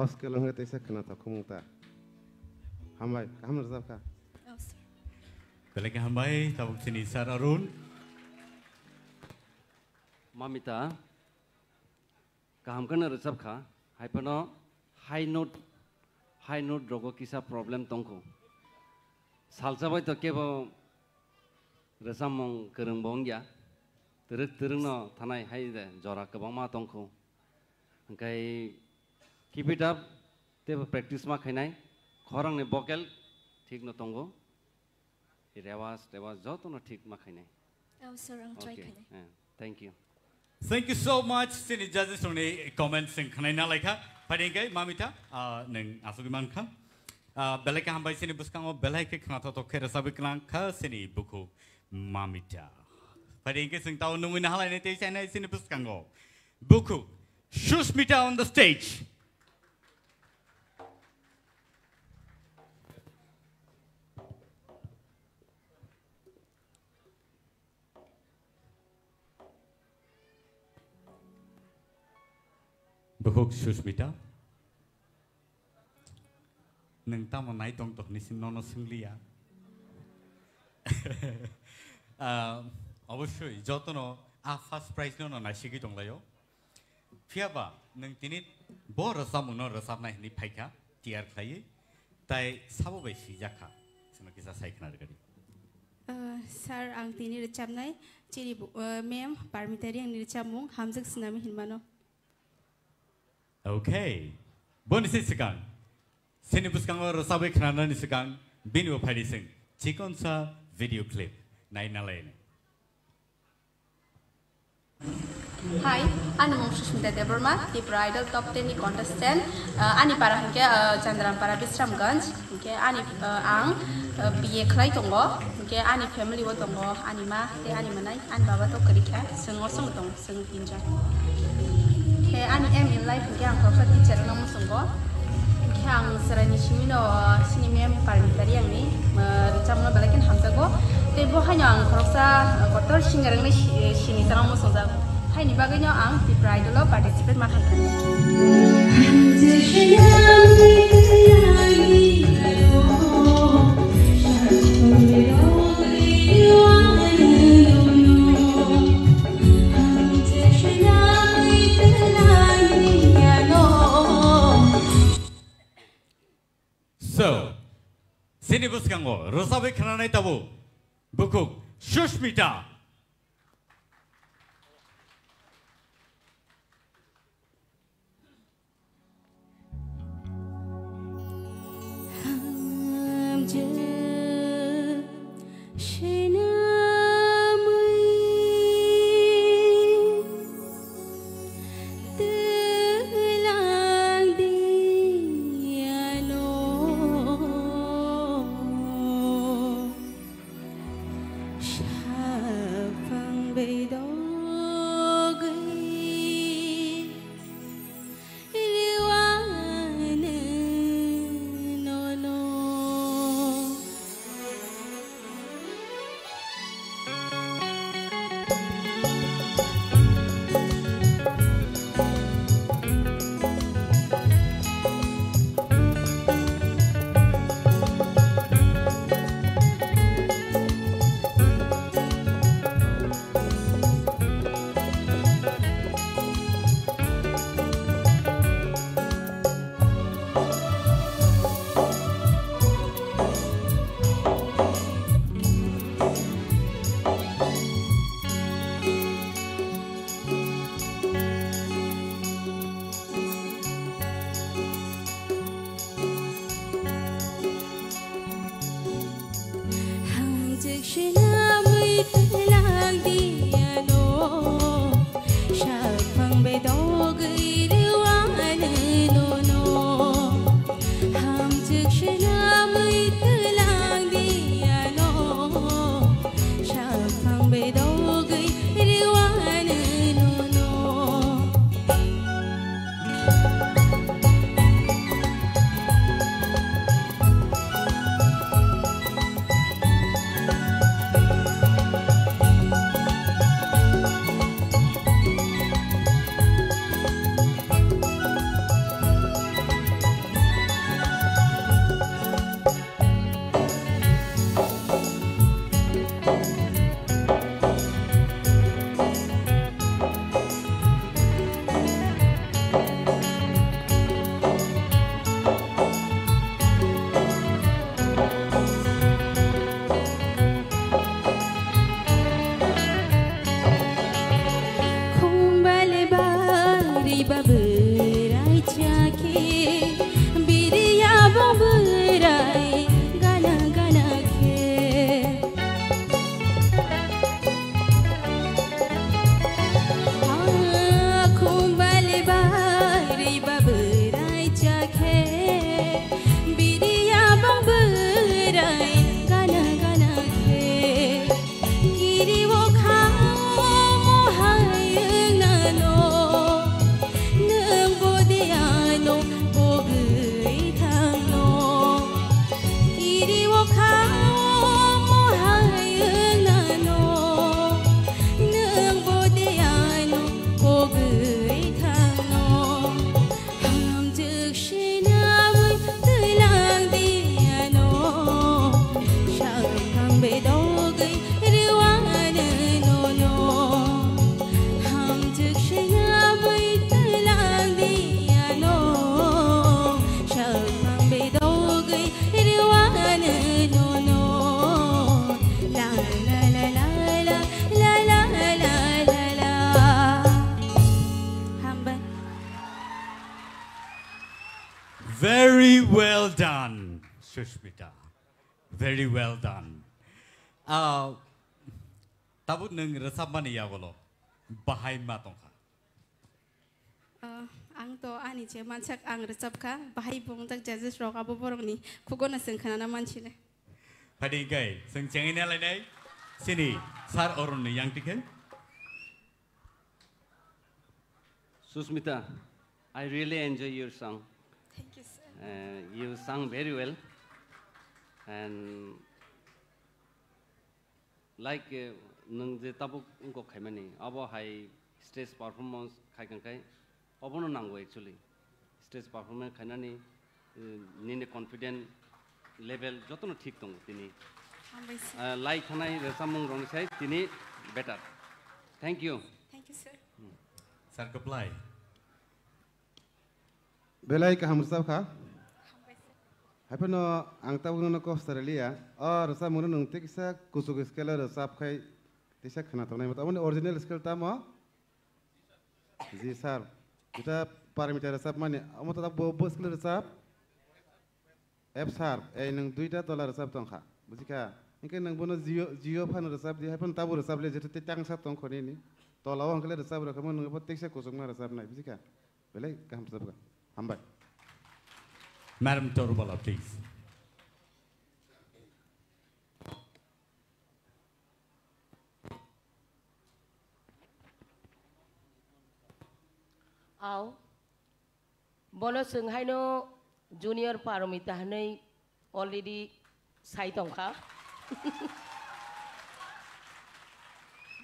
Oskel nggak tesa kena tak kumungta. Hambai, kamu resap kah? Balik hambai, tabuk sini sar Arun. Mamita, kaham kena resap kah? Hai pano high note rogo kisa problem tongko. Salsa boy to kebo resam mong kereng bong ya. tereng tanai hai de jora kebangma tongko. Angkai keep it up, te practice ma khainai. Khorang ne vocal ठीक न तंगो रेवाज जो तो न ठीक मा खाइने thank you so much sini judges oni comments sing khanai na laika paringai mamita neng asugi manka belai ka hambai sini buskango belai ke khana to khera sabiklang kha sini buku mamita paringai sing tau nungui na halai ne te chana sini buskango buku Shushmita on the stage. Buku Shushmita, neng tamu naik tong tok nisin nono singlia. Obviously, jotono first prize nono nasigi tong layo. Fiaba, neng tinit bo rasam uno rasam naik ni paika tiar kaya, tai sabo besi jaka. Seno kisah saya kenal kali. Sir, ang tini recap naik, ciri mem parmiteri yang recap mung hamzak senami hilmano. Okay. Bonus sekarang. Sini buskan orang sahabat kerana ni sekarang binu pada sing. Cikon sa video clip. Naik nalain. Hi, anu mung Shushmita Debarma, Tripura Idol Top 10 ni contestant. Ani para hingga Chandrampara Bisramganj. Hingga ani ang BA kelai tunggu. Hingga ani family wo tunggu. Ani ma, te ani manai, ani baba tu kerja. Sengor seng tunggu, seng tinja. Ani in life yang profesor teacher namun sungguh yang serani simino sini mem parmiteri yang ni recap mula balakin hamzago tebo hanya ang profesor kotor singer ni sini namun sungguh hai ni bagainya ang di pride lo participate makan So, sini buskan go. Rosabe kerana itu buku Shushmita. Shushmita. Very well done. Tabu nung resab mana ya golo? Bahai matongka. Ang to ani je manchak ang resab ka bahai bung tak judges rok abo borong ni kugona sengkana na manchile. Padi gai seng cengin ala nai sini sar orun ni yang tiken. Susmita, I really enjoy your song. Thank you, sir. You sang very well, and like nung je tabuk unko khaimani abo high stage performance khaikan kai abono nango actually stage performance khainani nine confident level jotono thik tong tini like khanai resamung rong sai tini better. Thank you. Thank you, sir. Sir Kaplai. Belai ka hamsab kha. Haipano ang tabu no ko Australia or sa munu nung tiksa kusuk skela resap khai tisa khana to nai mata amone original skill ta ma ji sir kita parameter resap mane amota ta bo skill resap f sharp ei nung duita tola resap tong kha bujika ingke nung bono geo fan resap di haipon tabu resap le jete tang sa tong khoni ni tola wang kele resap ra khamon nung tiksa kusuk na resap nai bujika belai ka hamsab ka hambai. Madam Torubala, please. Aw, bono senghay no junior paramita hanay already sai tongka.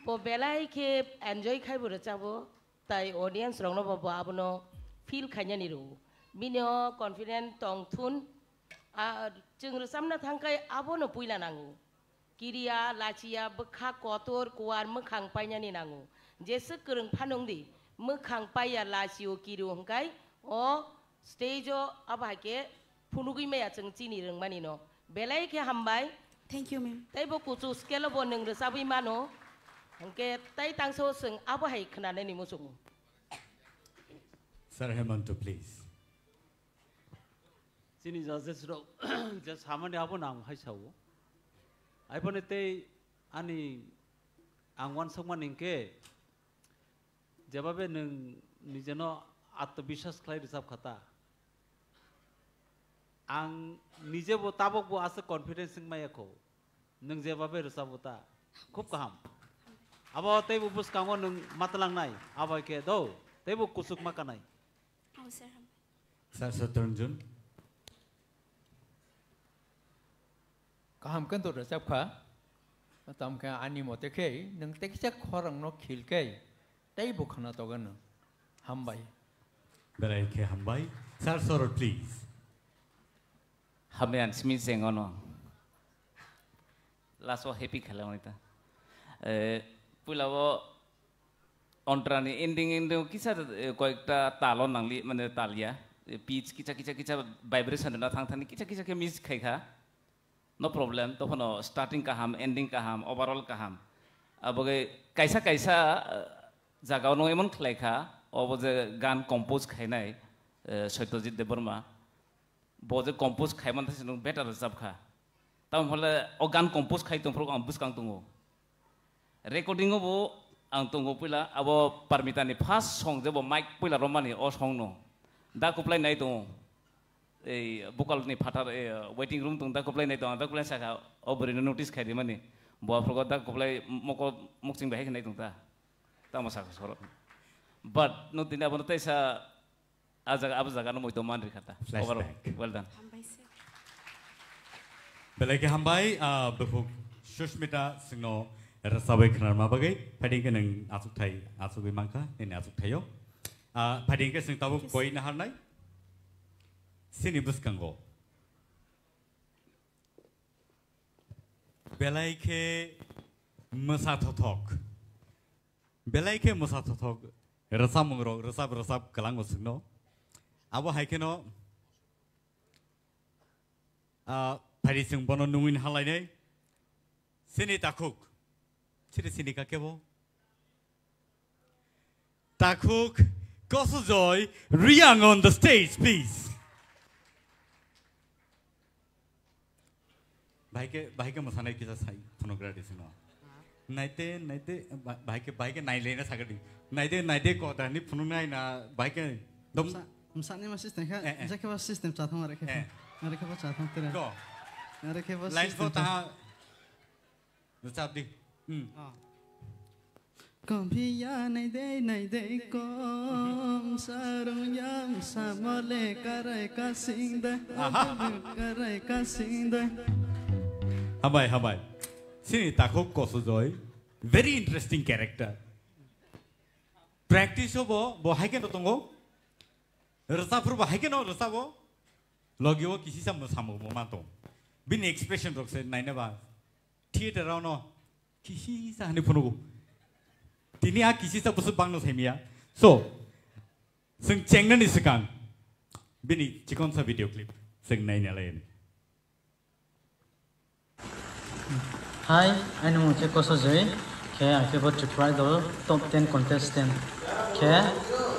Po belai ke enjoy khai bura chabo, tai audience rong no babo abono feel khanya niru. Bino confident tong thun jeng resam na thangkai abo no puila nangu kiria lachia bekha kotor kuar mekhang painya ni nangu jese kereng phanong di mekhang paya lachio kiru hangkai o stage o abake phunugui meya jeng chini reng mani no belai ke hambai. Thank you, ma'am. Tai bo kuchu scale bo neng resabi mano hangke tai tangso seng abo hai khnane ni musung. Sir Hemanto, please. Sini judges ro just hamani abo nang hai sawo. Aipone te ani angwan songman ingke jababe nung nijeno atmabishwas khlai resap khata. Ang nije bo tabok bo ase confidence singmaya ko nung jababe resap bota khub kaham. Abo te bu bus kango nung matlang nai abo ke do te bu kusuk makanai. Oh, sir. Sir Saturjun. Kaham kan tu resep kah, tam kah ani mote kei, neng teksak korang no khil kei, tay bukan atau kan, hambai. Belai ke hambai. Sir Sorot, please. Hambai ansmi sengono. Laso happy khala wanita. Pulawo ontrani ending kisah koekta talon nangli mana talia, pitch kita vibration na thang thani kita ke miss khai kha. No problem, तो फनो starting का हम, ending का हम, overall का हम. अब अगर कैसा जगह नो एमन खलाई खा, और वो गान compose खाई ना है, शैतोजित देवरमा, वो compose खाई मन था सिर्फ better सब खा. तब हमले और गान compose खाई तुम प्रोग्राम बुस कांग तुंगो. Recording वो आंग तुंगो पिला, अब वो परमिता ने first song जब वो mic पिला रोमानी और song नो, दा कुपलाई नहीं तुंगो. Bukal ni patar waiting room tung tak kuplai nai tung tak kuplai saka oberi notice khai di mani buat program tak kuplai moko moksing bahik nai tung ta masak sorot but no tina bono tai sa azaga no moito man rikata overall well done. Belai ke hambai befuk Shushmita singno rasabai khanar ma bagai pading ke nang asuk thai asuk bimangka ini asuk thayo pading ke sing tabu koi nahar nai sini buskango. Belai ke musatotok. Belai ke musatotok. Rasamungro, rasab kalango singno. Abo haikeno. Pari sing bono nungin halai nei. Sini takuk. Sini kakebo. Takuk. Kosujoy Riang on the stage, please. भाई के मसाने किसा Sai phonography सुनो नाइते भाई के नाइ लेना सागरी नाइते को था नहीं फोनो नाइ ना भाई के दम मसाने में सिस्टम क्या जैसे वो सिस्टम चाहता हूँ अरे क्या चाहता हूँ तेरा अरे क्या वो लाइन फो तहाँ दी कभी या नहीं दे कम सारों याम सामले करे का सिंदे हमाय sini takut koso joy very interesting character practice bo haike no tongo rasa pur bo haike no rasa bo logio kisi sam samu momato bin expression rok se naina ba theater ra no kisi sa hani phunugo tini a kisi sa busu bang no semia so sing chengna ni sekang bini chikon sa video clip sing naina lain. Hi, I'm Mungke Kosojoy. I'm about to try the top 10 contestant.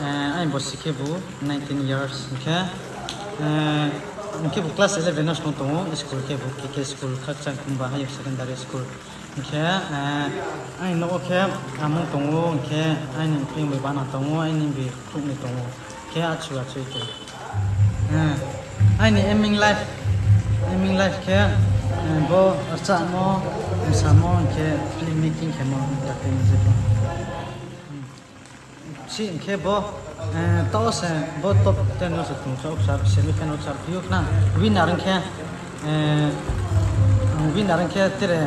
I'm Bosikebu, 19 years. I'm class 11 na school school KK school Khachang Kumba Higher Secondary School. I know I'm tongo. I'm playing with Bana tongo. I'm be cooking tongo. Achu. I'm aiming life. Bo arsa mo samo ke filmmaking ke mo entertainment ko si ke bo to se bo top 10 no se tum so sar semi final sar piok na winner ke tere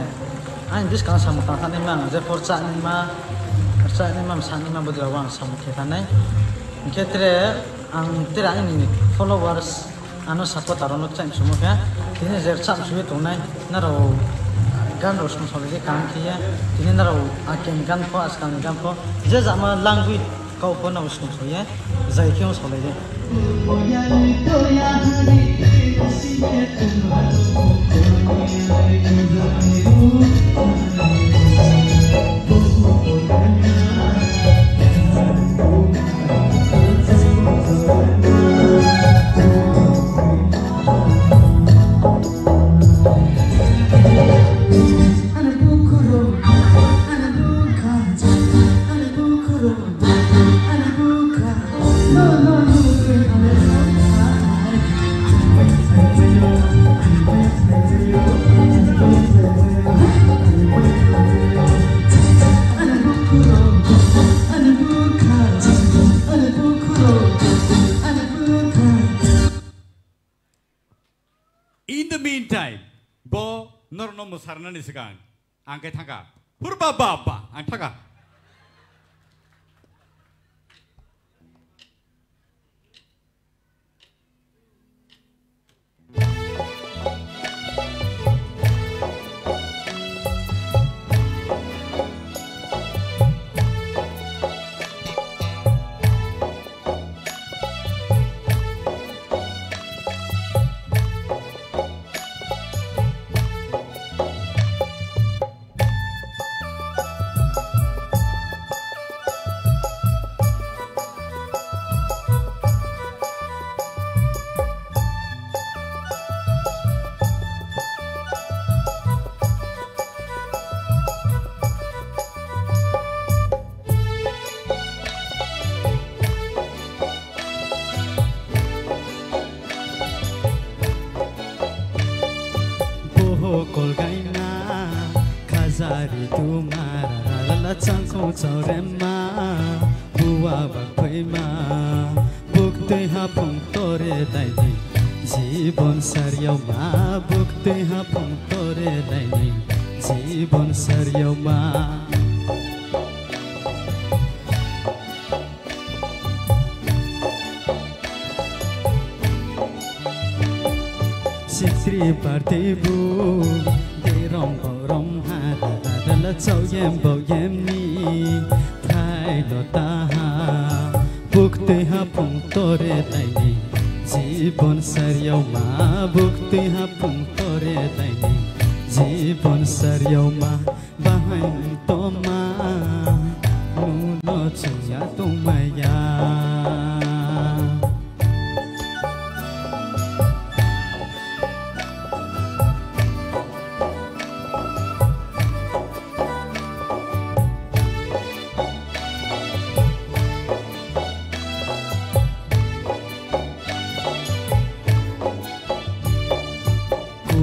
an dis kan samo ta ne ma je forza ne ma san ma bodra wan samo ke ta nai ke tere ang tere ani followers ano support arono chain sumo ke tini zer cham suwe to nai naro gan ros mo sole kan kiya tini naro aken gan po askan gan po je jama language kau po na usum so ye zai kyo sole de In the meantime, bo norno musarna ni sekarang, angke thangka, purba baba, angka. Zari tu mara la chang ko chorema buwa ba khoima bukte ha phung tore dai ni jibon saryau ma bukte ha phung tore dai ni jibon saryau ma Sitri partibu rom ha la chau yem bao yem ni thai lo ta ha bukte ha phung tore dai ni jibon saryau ma bukte ha phung tore dai ni jibon saryau ma bahain to ma nu no chuya tu maya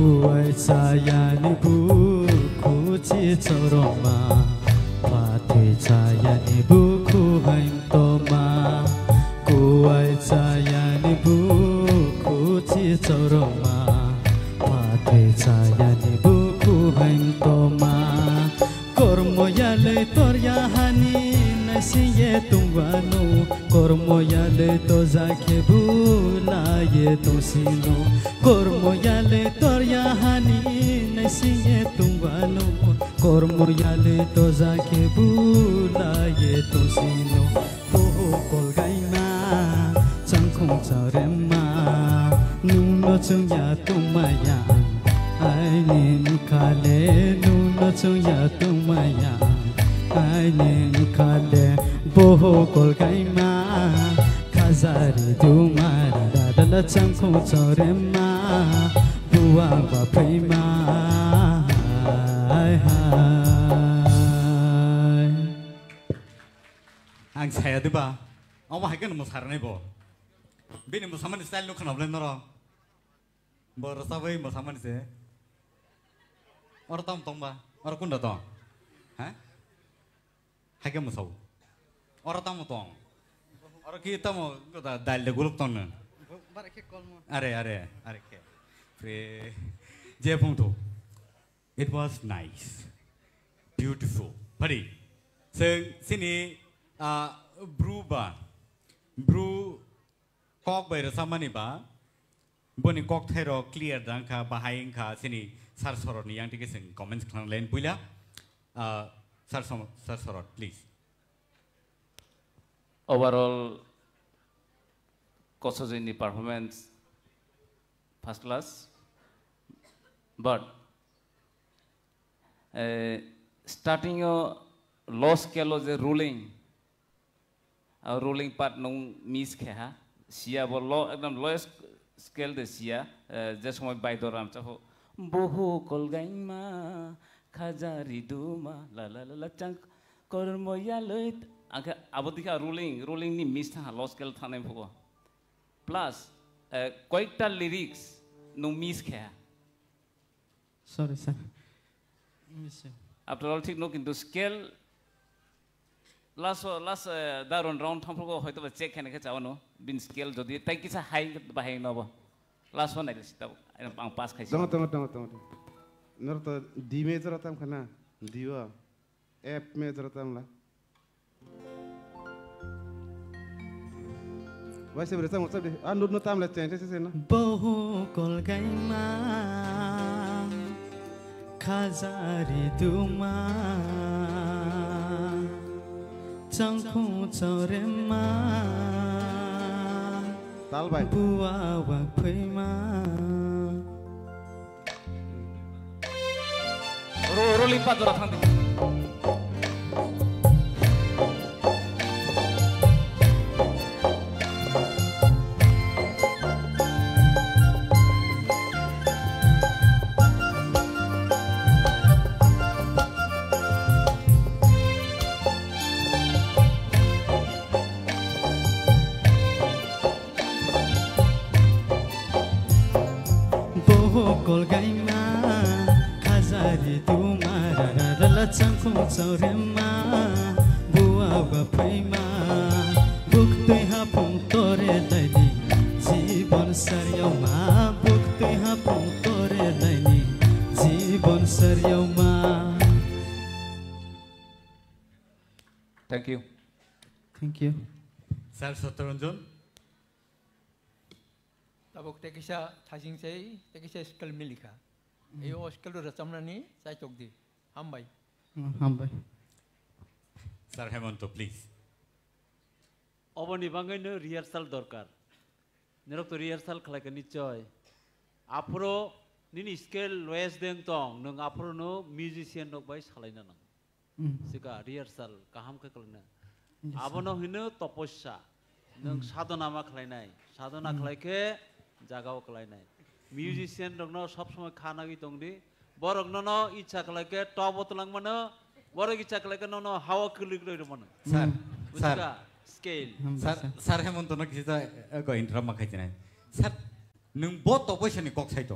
구할 자야니 부쿠치 저러마 파티 자야니 부쿠하임 또마 구할 자야니 부쿠치 저러마 파티 자야니 부쿠하임 또마 kormoyale toryahani nasiye tungwano kormoyale to zakhe bulaye to sino kormoyale toryahani nasiye tungwano kormoyale to zakhe bulaye to sino poho kolgaima changkhong charema nuno chungya tumaya ainin khale nuno chungya tumaya ainin khale boho kolgaima khazari dumara dadala changkhong chorema buwa wa prema hai ang saya diba awa hagen mo sarne bo bini mo saman style no khanab len noro bor sabai mo saman se or tom tomba or kunda to ha hagen mo sau or tom tong or ki tom goda dal de gulup ton are ke pre je phung to it was nice beautiful pari sini brew kok by rasamani ba boni kok thero clear dang kha bahai kha sini sar sorot ni yang tike sing comments khang len puila sar sorot please overall Kosojini performance first class but starting your low scale of the ruling part nung miss kha sia bo low ekdam lowest scale de sia just my by doram chaho bohu kolgaima khajari duma la la la chang kormoya loit aga abodika ruling ni miss tha low scale thane phugo plus koikta lyrics nung miss kha sorry sir miss after all thik no kintu scale last daron round tham phugo hoyto check khane kha chawano bin scale jodi tai kisa high bahai no bo last one like tab ang pass khai tong nor to d major tam khana diwa f major tam la waise bre tam sab de anu no tam la chen se na boho kolgaima khazari duma changkhong chorema tal bai buwa wa phaima rolling pa dora thang kolgaima khazari tumara rala changkhong chorema buwa wa phaima buktui hapung tore laini jibon saryoma buktui hapung tore laini jibon saryoma thank you sir Satranjan tabok tekisa thasing sei tekisa skill milika eyo skill ro chamnani sai chokdi hambai sir Hemanto please oboni bangai no rehearsal dorkar nerok to rehearsal khalai ka nichoy apro nini skill loes deng tong nung apro no musician nok bai salai na nang sika rehearsal kaham ka kalna abono hino toposya nung sadhana ma khalai nai sadhana khalai ke জাগাও কলাই নাই musician রংন সব সময় খানাগি তংদি বরক নন ইচ্ছা কলাকে top তলাং মানে বরক ইচ্ছা কলাকে নন হাওয়া কলিক রই মানে স্যার স্কেল স্যার হেমন্ত ন কিসা গো ইন্টারাম মাখাইতে নাই স্যার নং বত অবশ্যই কক সাইতো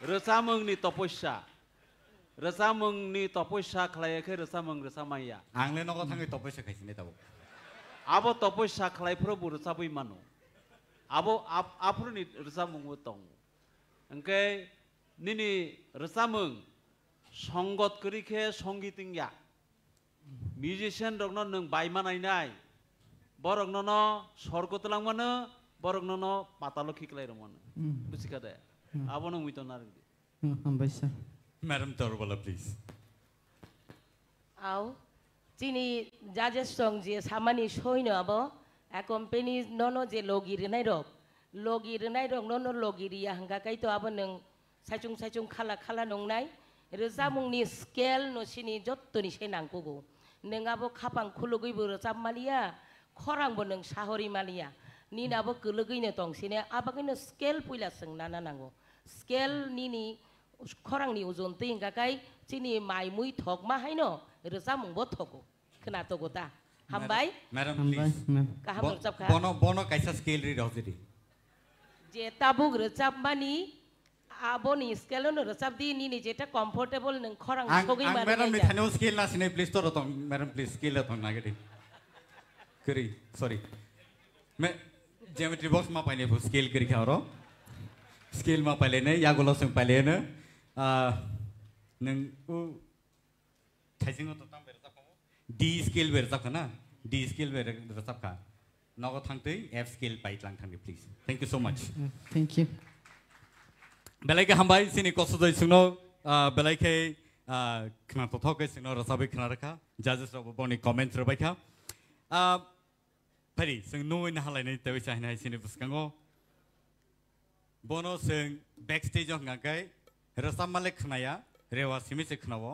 रोजामोंनि तपस्या रोजामोंनि तपस्या खालायाखै रोजामों रोजामाया आंले नगो थाङै तपस्या खायसिने दाबो आबो तपस्या खालायफ्राबो रोजाबै मानो आबो आफोरनि रोजामोंबो दं ओंखाय निनि रोजामों संगत करिखे संगीतिंया मिउजिशियान रगनो नों बायमानायनाय बरगनो स्वर्गतलांमानो बरगनो पातालो खिकलायरमानो बुजिखादे आबो नों मितो नारंदि हामबाय सार मैडम तोरबला प्लीज आव चिनी जाजेस सं जे सामानि सयनो आबो एकम्पेनी ननो जे लगिरनाय रग ननो लगिरिया हंगाकाय तो आबो नों साइचुं खाला खाला नंनाय रोजामुंनि स्केल नसिनि जत्तनि से नांगौ नोंआबो खापां खुलुगैबो रोजाब मालिया खरांबो नों साहरि मालिया निनाबो गोलगैनो दंसिने आबागैनो स्केल फैला सोंना नांगौ स्केल निनि खरांनि उजन तैंगाकाय चिनि माइमुइ थक मा हायनो रोजामुंबो थको खोनातगो दा हामबाय मैडम प्लीज गाहाम रोजाबखा बनो कैसा स्केल रि रहजरि जे ताबुग रोजाब मानि आबोनि स्केल नो रोजाब दी निनि जेटा कंफर्टेबल नों खरां सगै माने मैडम नि थानो स्केल नासिने प्लीज तो रतम मैडम प्लीज स्केल रतम नागेदि करी सॉरी मैं ज्योमेट्री बॉक्स मा पाइने फो स्केल करी खारो स्केल मा पाइले ने यागोलो सं पाइले ने नों उ थाइजिंग तो ताम बेर जाखो डी स्केल बेर जाखो ना डी स्केल बेर जाखा नगो थांतै एफ स्केल पाइट लां थांदि please thank you so much thank you बेलाइके हामबाय सिनि कसुदै सुनो बेलाइके खना तो थकै सुनो रसाबै खना रखा जजेस रबो बनि कमेन्ट्स रबायखा फरि जों नोइन हालायनाय तबै चाहनाय सिनि बुसकांगो बनो जों बैक स्टेज हंगाकाय रसाब माले खनाया रेवा सिमिसे खनावो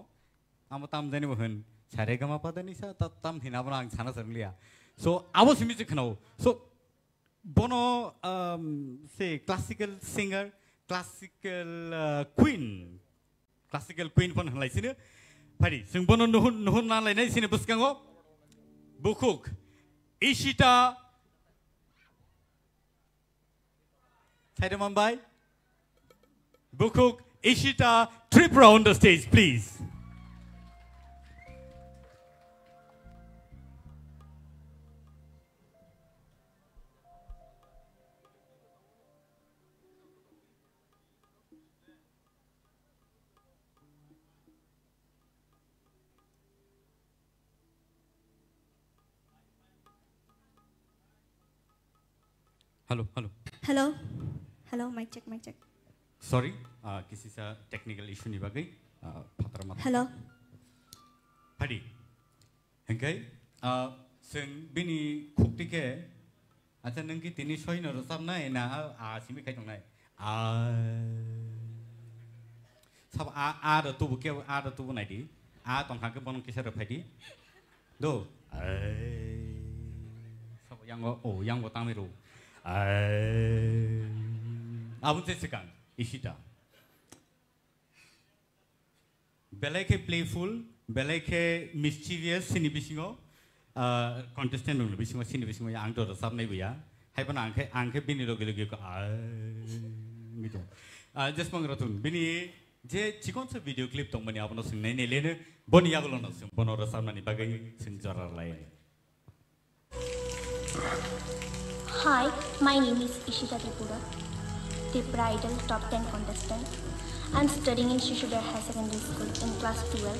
आमो ताम जानिबो होन सारे गमा पादानि सा ताम हिनाबो आं साना सरलिया सो आबो सिमिसे खनावो सो बनो से classical singer classical queen pon halaisine phari जों बनो नुहुन नालायनाय सिने बुसकांगो बुकुक Ishita Thaidamanbai Bukuk Ishita Tripura on the stage please Hello, mic check. Sorry, किसी सा technical issue नहीं बाकी पत्र मत Hello. Padi हंगे जों बिनि खुक्ति के अच्छा नंगी तिनी सोई न रसाब ना ना सिमी खाई तंगनाय सब रतुबु के रतुबु नायदि तंखा के बनों किसे रफायदि दो सब यांगो तामिरो Abun sekan Ishita Belake playful Belake mischievous sini bisingo contestant nung bisingo sini bisingo yang angdo rasab nai buya hai pan angke bini lo gelo gelo gitu just mangratun bini je cikon se video clip tong mani abono sing nai lene boni yagolo no sing bono rasab nani bagai sing jarar lai Hi, my name is Ishita Tripura, Tripura Idol Top 10 contestant. I'm studying in Shishuder High Secondary School in class 12.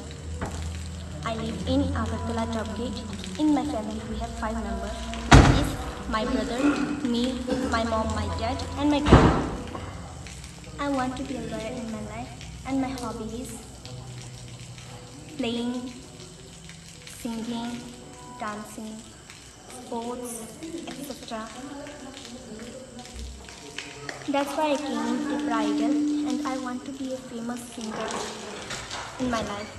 I live in Agartala Top Gate. In my family, we have 5 members. Is my brother, me, my mom, my dad, and my grandma. I want to be a lawyer in my life, and my hobby is playing, singing, dancing, sports, etc. That's why I came into Bridal, and I want to be a famous singer in my life.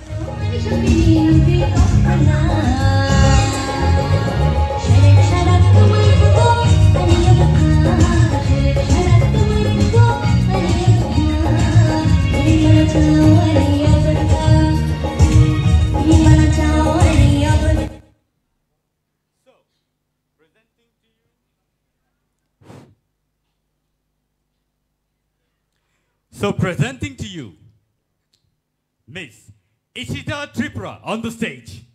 So presenting to you, Miss Ishita Tripura on the stage.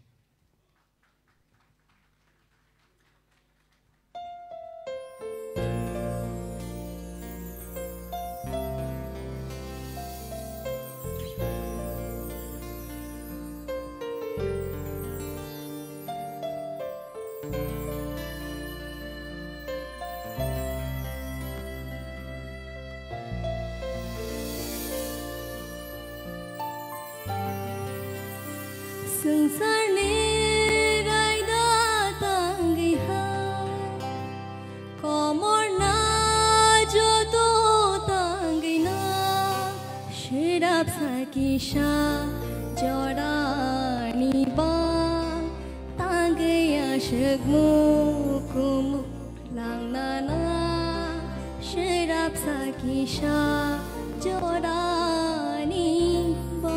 संसारले राइदा तांगी हा कमरना जोतो तांगी ना शिराब साकिशा जोड़ानी बा तांगी आशगमु कुमु langna na शिराब साकिशा जोड़ानी बा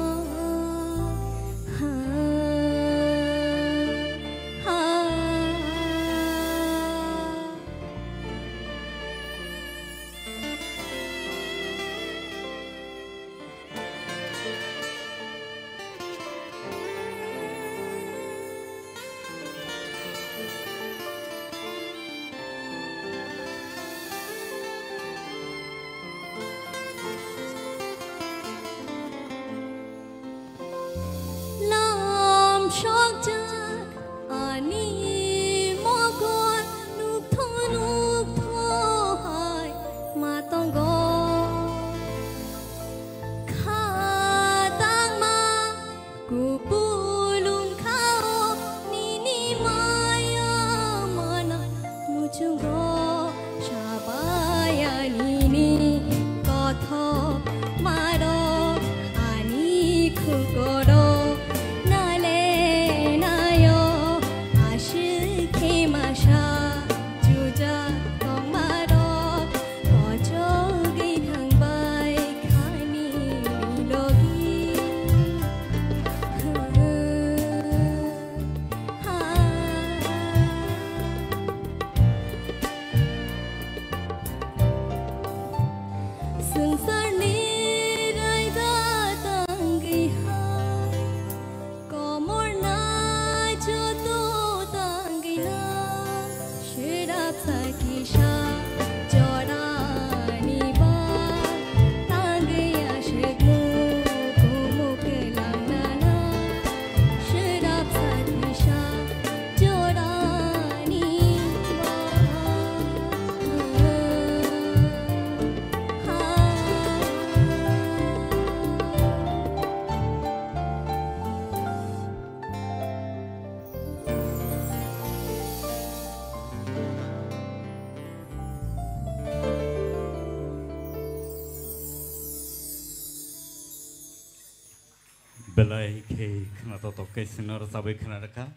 Belai ke kena toto ke sinor sabai kena reka.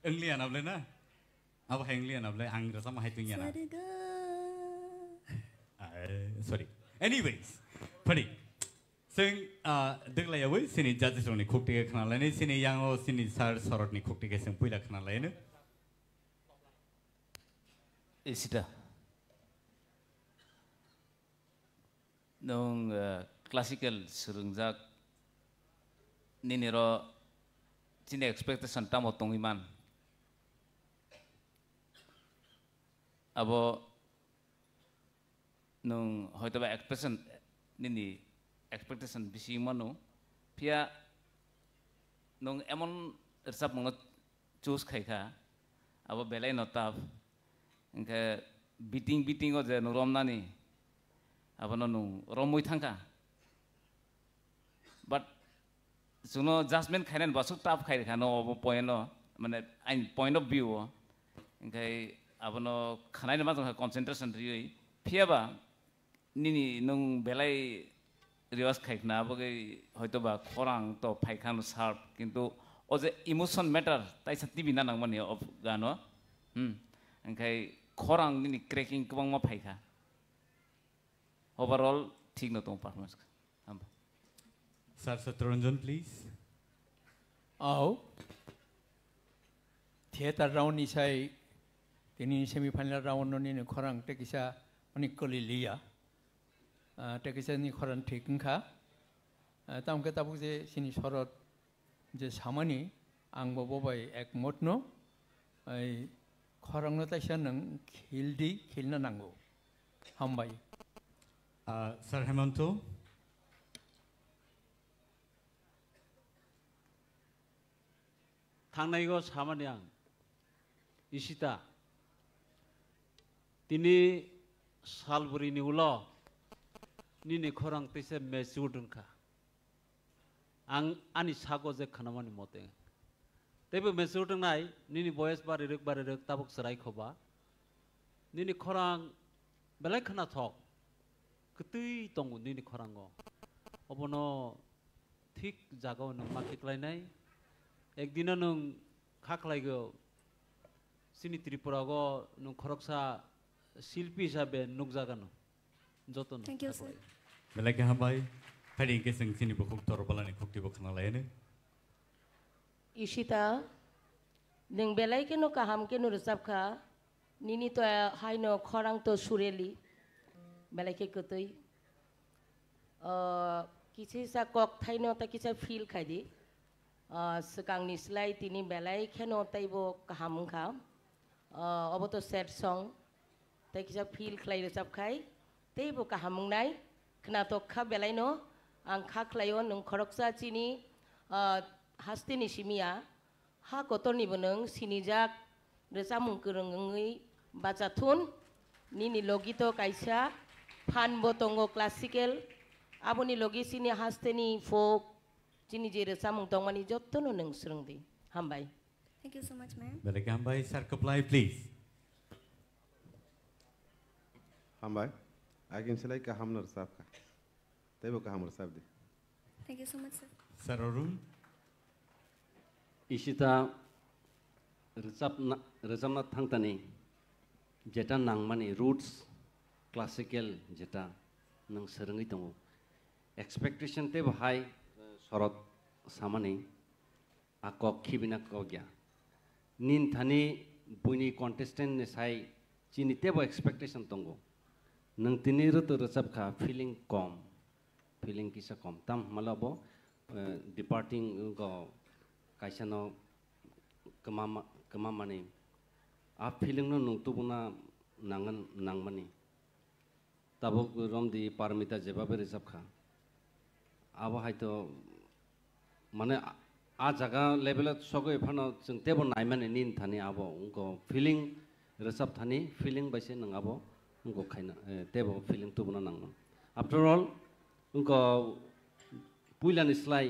English apa na? Apa English apa? Anggur sama hai tunya na. Sorry. Anyways, padi. Sing dek laya wei sini judges ni khukti ke kena lain. Sini yang o sini sar sorot ni khukti ke sing puila kena lain. Ishita. Nong classical serungjak nini ro cini expectation tamu tongiman. Abo nong hoito ba expectation nini expectation bisi mano pia nong emon ersap mongot choose khaika abo belai notab engke beating aja nurom nani apa nonu romui thangka but suno judgment khainan basuk tap khai khano point no mane point of view engke apa no khanai ma jong concentration ri phiaba nini nung belai riwas khaikna bogai hoito ba khorang to phaikhan sharp kintu oje emotion matter tai sati bina nangmani of gano engkai khorang nini cracking kubang ma phaika overall thik na tong performance Sir Satranjan please. Ao theatre round निसाय दिनै semifinal राउंडनि खरां टेकिसा माने कलिलिया टेकिसानि खरां ठेकनखा तामके Tabuk जे सिनि सरत जे सामानि आंबो बबाय एकमत न खरांनो ताइसा नों खिलदि खिलनो नांगौ हामबाय सर हेमंत थांनायगो सामानि आं इसिता तिनि सालबुरिनि उलो निनि खरां तैसे मेचुरदोंखा आं आनि सागो जे खानामानि मते तेबो मेचुरदोंनाय निनि बयस बारिरक ताबुक सराय खोबा निनि खरां बेलाय खाना थक कतै दंगो निनि खरांगो अबनो ठीक जागाव नों माखिख्लायनाय एकदिन नों खाख्लायगो सिनि त्रिपुरागो नों खरकसा शिल्पी हिसाबै नुकजागोन जतन थैंक यू सर बेलाय हामबाय फाइडिं के जों सिनि बखुक तरबलानि खुक्तिबो खानालायनो इशिता नों बेलाय के नो काहाम के नो रसाबखा निनि तो हाइनो खरां तो सुरेली बेलाय के कतै किसिसा कक थाइनो ता किसा फील खायदि सकांनि स्लाइ तिनि बेलाय खेनो ताइबो काहामखा अब तो सैड सॉन्ग ताइ किसा फील खलाय रसाबखाय ताइबो काहामनाय खोनातखा बेलायनो आं खाख्लायो नों खरकसा चिनि हास्तिनि सिमिया हा कतरनिबो नों सिनिजाक रोजामुं गोरोङै बाजाथुन निनि लगितो कायसा फानबो दंगो क्लासिकेल आबोनि लगी सिनि हास्तिनि फोक चिनि जे रोजामुं दं मानि जत्तनो नों सोलोंदि हामबाय thank you so much ma'am बेलाय हामबाय सर कप्लाय प्लीज हामबाय आगिन सिलाय काहाम नरसाब का तेबो काहाम नरसाब दे thank you so much sir sir Arun इसिता रोजाबना थांतानि जेटा नांमानि रूट्स क्लासिकेल जेटा नों सोलोङै दङ एक्सपेक्टेशन तेबो हाई शरत सामानि आकक खिबिना कग्या निन थानि बुनि कन्टेस्टेंट ने साइ चिनि तेबो एक्सपेक्टेशन दंगो नों तिनि रुत रोजाबखा फीलिंग कम फीलिंग किसा कम ताम मालाबो डिपार्टिंग गो कायसानो कमा माने आ फीलिंग नो नुंतुबुना नांगन नांमानि ताबो रमदि पारमिता जेबाबे रोजाबखा आबो हायतो माने आ जगह लेवल सगो एफानो जों तेबो नायमाने निन थानि आबो उनको फीलिंग रोजाब थानि फीलिंग बायसे नङाबो उनको खायना तेबो फीलिंग तुबुना नांगन आफ्टर ऑल उनको पुइलानि स्लाइ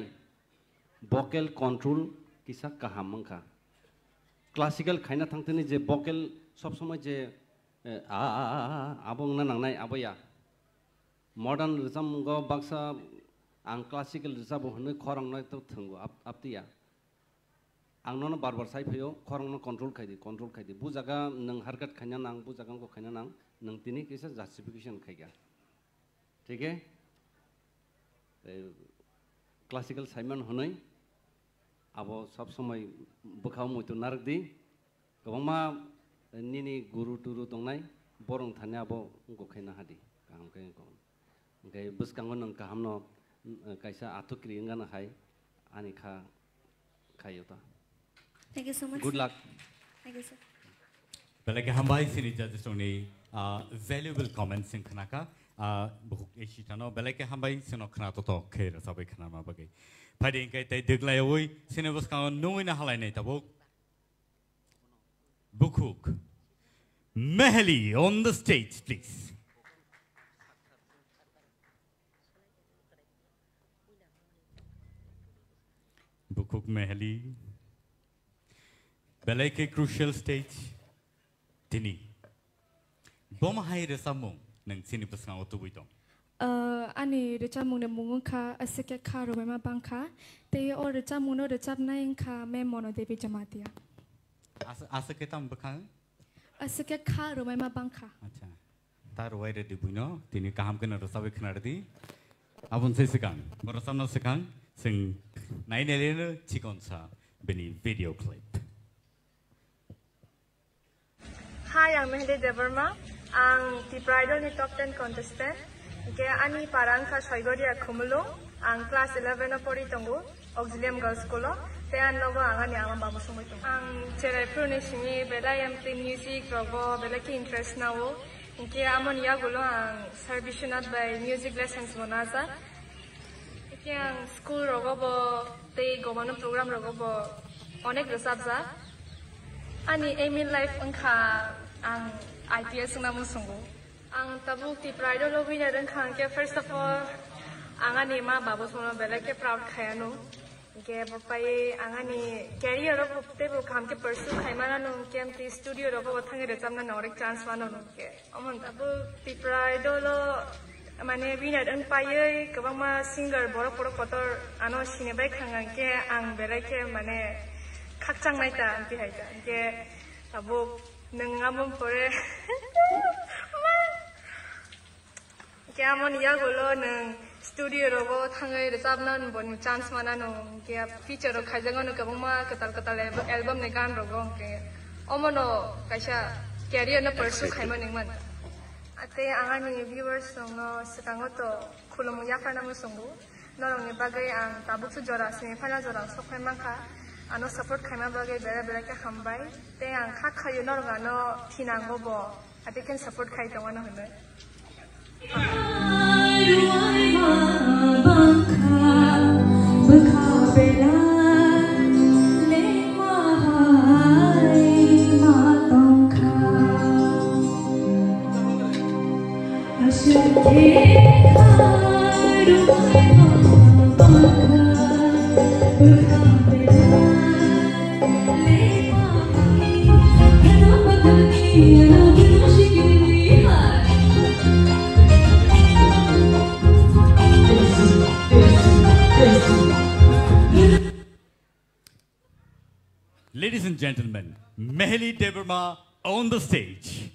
वोकल कंट्रोल किसा काहाम मंखा क्लासिकल खायना थांतनि जे वोकल सब समय जे आबो ना नांनाय आबया मॉडर्न रोजामगो बाक्सा आं क्लासिकल रोजाबो होनो खरंनाय तो थंगो आपतिया आंनो बार बार साइफयो खरंनो कंट्रोल खायदि बु जागा नों हारकत खायना नां बु जागा को खायना नां नों तिनि किसा जस्टिफिकेशन खायगा ठीक है क्लासिकल साइमन होनै आबो सब समय बखाव मयतो नारगदि गोबांमा निनि गुरु टुरु दंनाय बरं थाने आबो गखायना हादि गाहाम ओंखाय बसकांगो नों गाहामनो कायसा आथुक्रि इंगाना हाय आनि खायोता thank you so much good luck thank you sir बेलाय हामबाय सिनि जजेसनि वैल्यूएबल कमेंट्स सिं खनाका बहुक एसिटानो बेलाय हामबाय सिनो खनातो तो खेर सबै खनामा बगै फाइडिं काय तै देगलायवै सिने बसकांगो नोंइना हालायनाय Tabo बुकुक Mehli on the stage, please. Bukuk Mehli. Belai ke crucial stage. Tini. Bom hai resamung nang sini pasang auto buitong. Ani recamung ne mungun ka asake ka ro mema bangka te or recamung no recap naing ka me mono devi jamatia. Asake tam bakang. Asake ka ro mema bangka. अच्छा तार वायरे दिबुनो तिनी काम कन रसाबे खनारदि आबुन से सिकां रसामना सिकां सिं नाइनेलेनो चिकनसा बेनि video clip Hi, I'm Mehdi Debarma. I'm the Bridal Top 10 contestant. Ani parangka Soigoria Kumulu. I'm class 11 of Poritongo, Auxilium Girls School. They are no Angani Amabamusumito. I'm Cherepunishi, Belayam play music, Rogo, Belaki interest now. Amon Yagulo and servitionat by music lessons Monaza. School Rogobo, they go on a program Rogobo, Onek the Sabza. Ani Emil life Unka and IPS Namusungo. Ang tabuk ti pride lo winner dan kanke first of all angani ma babos mono belake proud khayano ke papai angani career ro te bo kam ke pursue khaimana no ke am ti studio ro bo thangi re chamna norek chance mano no ke amon tabuk ti pride lo mane winner dan paye ke bang ma singer boro boro kotor ano sine bai khangan ke ang belake mane khakchang nai ta anti haita ke tabuk nengamon pore Kaya mo niya gulo ng studio rogo thangay resab na bon chance mana no kaya feature ro khajango no kabong ma katal album ne gan rogo ke omono kaisa career na pursue khaima ningman ate angani viewers no sekango to khulum ya kana mo songu norong ni bagay ang tabuk su jora semi final jora so khaima kha ano support khaima bagay bera ka khambay te ang kha khayo norong ano thinango bo ate ken support khai tawano hone Ladies and gentlemen, Mehli Debarma on the stage.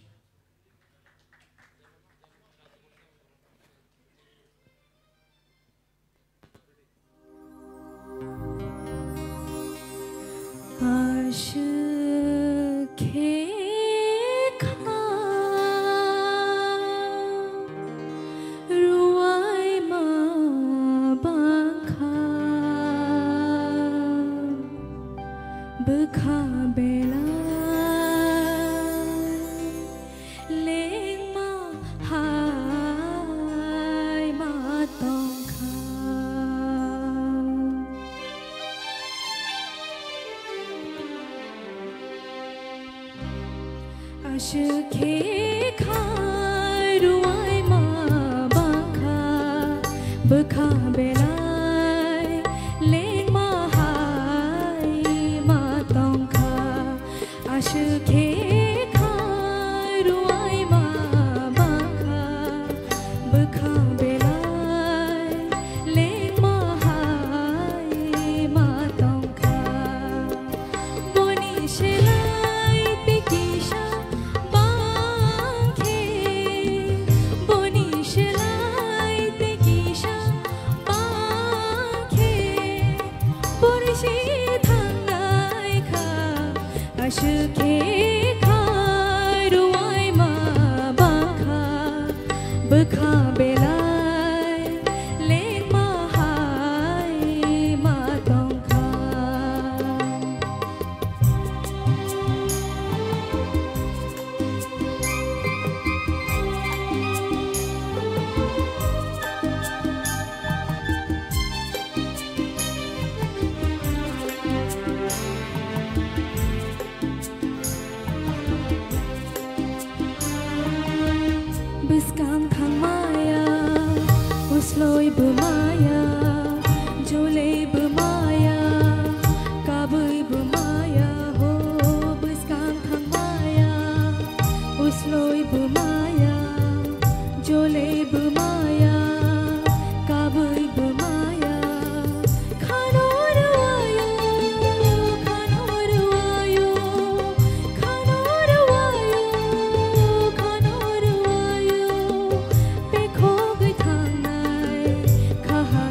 Kaha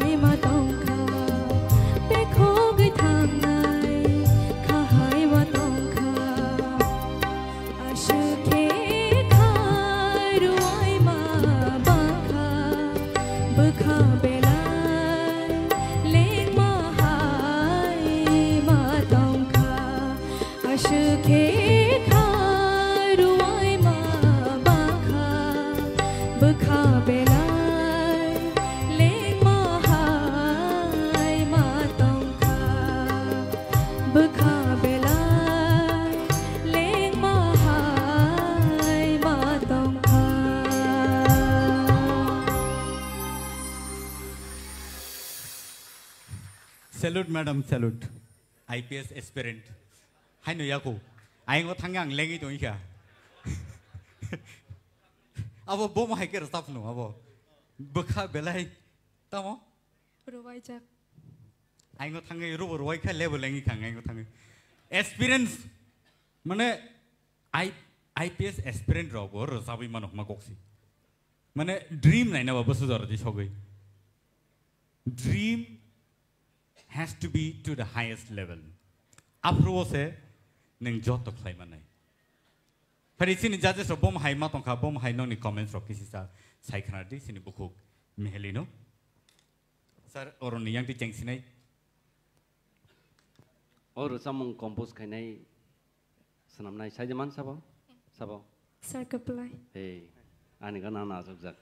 Salute, madam, salute. IPS aspirant. Hai no yaku. Ai ngo thangang lengi to ika. Abo bom hai ker stop no abo. Bekha belai. Tamo? Ruwai jak. Ai ngo thangai ro roi kha level lengi khang ai ngo thangai. Experience. Mane IPS aspirant ro bo ro sabi manok ma koksi. Mane dream nai na ba basu jara di sogai. Dream has to be to the highest level. Approval se neng jot to play manai. Pari sini judges ro bom hai ma tongkha bom hai no ni comments ro kisi sa sai khana di sini buku mehelino. Sir oron ni yang ti cheng sinai. Or samung compose khainai sanam nai sai jaman sabo sabo. Sir apply. Hey, ani kana na subject.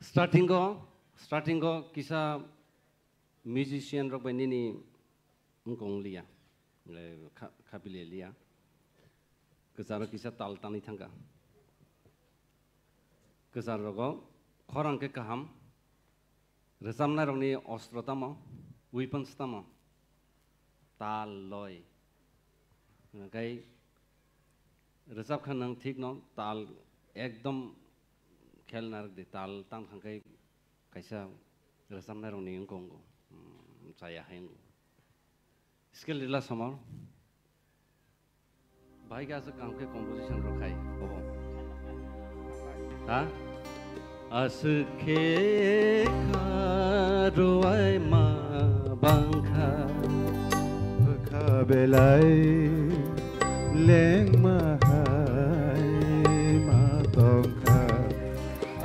Starting go kisa musician rok bani ni ngong liya le kapile liya kesaro kisa tal tani thanga kesaro go khorang ke kaham resamna rok ni ostro tamo weapons tamo tal loy kai resap khanang thik no tal ekdom खेलना रख दे ताल तांग खांगे कैसा रसम ना रोनी उनको साया है उनको इसके लिए ला समार भाई क्या ऐसा काम के कंपोजिशन रखाई हो हाँ असखे खारुआई मा बंखा खाबेलाई लेंग महाई मा तोंखा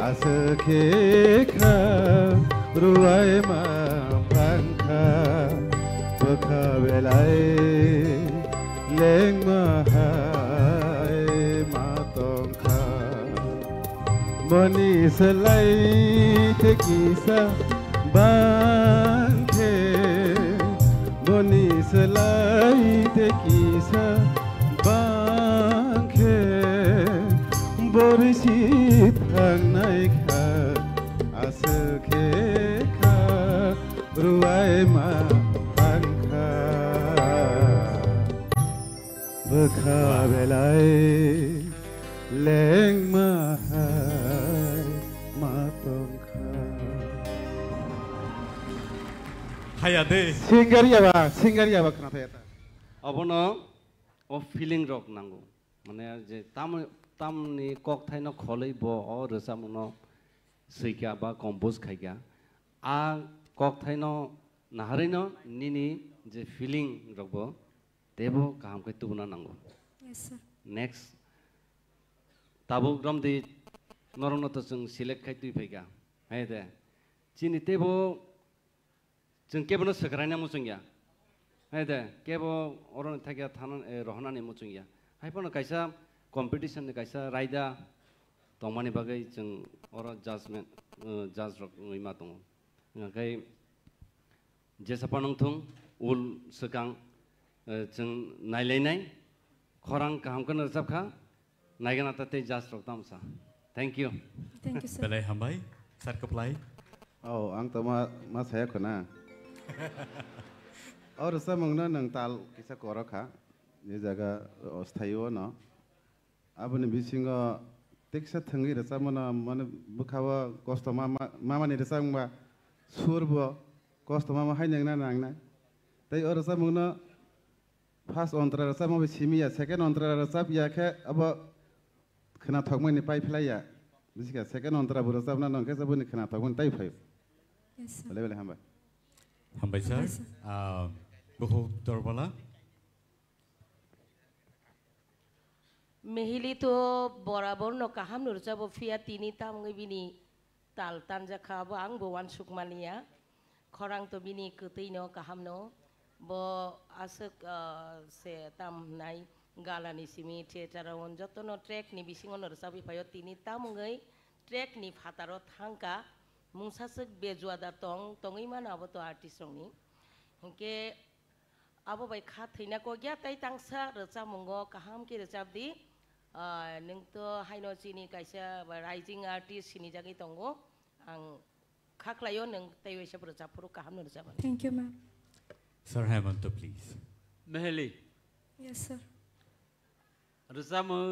Asake kha ruai ma bangkha bakha belai leng ma hai ma tongkha moni selai te kisa bangkhe moni selai te kisa bangkhe borisi thang kha asake kha ruai ma bangkha bakha belai leng ma hai ma tongkha hayade singaria ba kana thayata abono of feeling rock nango mane je tam ni kok thai no kholei bo or resam no seikya ba compose khaikya a kok thai no nahari no nini je feeling rokbo debo kaham kai tubuna nango. Yes sir. Next tabu gram di norong no to jeng select khai tui phaikya hai de chini tebo jeng kebono sakrana mo chungya hai de kebo oron thakya thanan rohna ni mo chungya hai pono kaisa competition ni kaisa raida tongmani bagai jeng oro judgment judge rok ngima tong ngakai jesa panong thung ul sekang jeng naileinai khorang kaham kan rajab kha naigana tate judge rok tamsa thank you sir belai hambai sar kaplai oh ang to ma saya khona और समंग ना नंग ताल किसा कोरा खा ये जगह अस्थायी हो ना अब ने बिसिंग टेक्सा थंगी रसा मना मन बुखावा कष्ट मामा ने रसा बा सुरब कष्ट मामा हाय नंग ना नंग ना तै और समंग ना फर्स्ट अंतरा रसा मबे सिमिया सेकंड अंतरा रसा बिया के अब खना थगमै ने पाइ फ्लाइया बिसिका सेकंड अंतरा बुरसा ना नंग के सब ने खना थगमै ताइ फाइ Yes sir. लेवल हम hambai sir buku torbala Mehili to borabor no kaham nur jabo fia tini tam bini tal tanja khaba ang bo wan sukmania khorang to bini kutei no kaham no bo asuk se tam nai galani simi theater on joto no track ni bisingo no sabi payo tini tam ngai track ni phataro thangka mungsasuk bejuada tongi mana abo to artist rongni hingke abo bai kha theina ko gya tai tangsa recha mungo kaham ki rechap di nung to haino chini kaisa rising artist sini jagi tongo ang खाख्लायो नों तैवेसे रोजाबफोरखौ गाहाम रोजाबा Thank you, ma'am. Sir Hemanto, please. Meheli. Yes, sir. रोजाबमों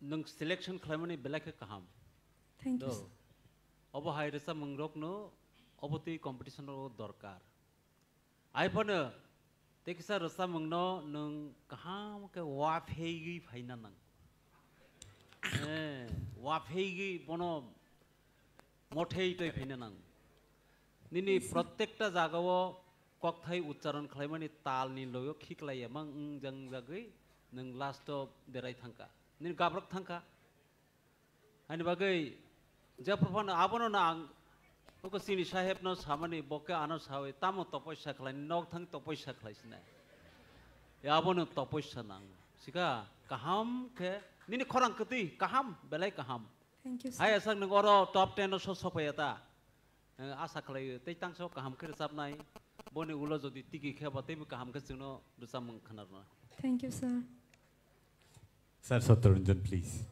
नों selection खालामनानै बेलाइखौ गाहाम Thank you, sir. अब हाय रोजाबमों रखनो अब ती competition रो दरकार आइफोनो तेकिसा रोजाबमों नों गाहाम के वाफेगी फाइना नंग वाफेगी बनो मोठे तो फाइना नंग निनी प्रत्येकटा जागाओ कक्थाई उच्चारण खालामनानै तालनि लोगो खिक्लायो मां जं जागै नों लास्टआव देराय थांका नों गाब्रब थांका आंनि बागै जाफोरफानो आबनो ना आं ओको सिनि साहेब न सामानि बके आनो सावे तामो तपस्या खालाय नक थां तपस्या खालायसिना आबनो तपस्या नां सिका गाहाम के निनि खरां कति गाहाम बेलाय गाहाम Thank you, sir. हाय आसां नों अरो टप 10 सो सफायता आशा खालायो तै तांसो गाहाम के रोजाबनाय बने उलो जदि टिकि खेबा तैबो गाहाम के जोंनो रोजाबमों खोनारना Thank you, sir. Sir Satyaranjan, please.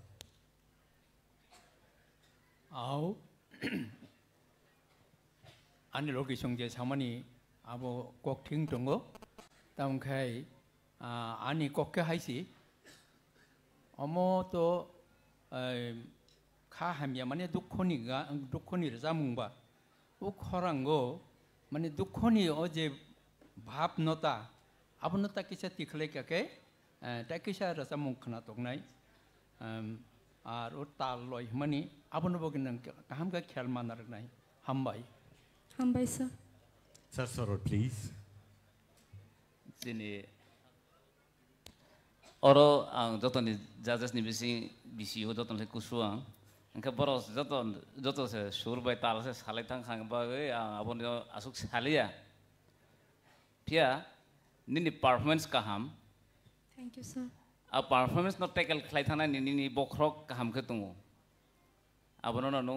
Ao ani logi songje samani abo kok thing tongo tamkhai ani kokke haisi omo to kha hamya mane dukhoni jamungba uk khorango mane dukhoni oje bhab nota abnota kisa tikhle kake takisa rasamung khna tognai আর ও তাল লয় মানে আপন বগিন কাহাম কা খেয়াল মানার নাই হামবাই হামবাই sir Sir Sorot, please. Sini oro ang joton ni judges ni bisi ho joton le kusuang angka boros joton se sur bai tal se salai thang khang ba abon asuk salia pia nini performance kaham. Thank you, sir. A performance not tackle klaithana ni bokrok kaham ke tungu abono no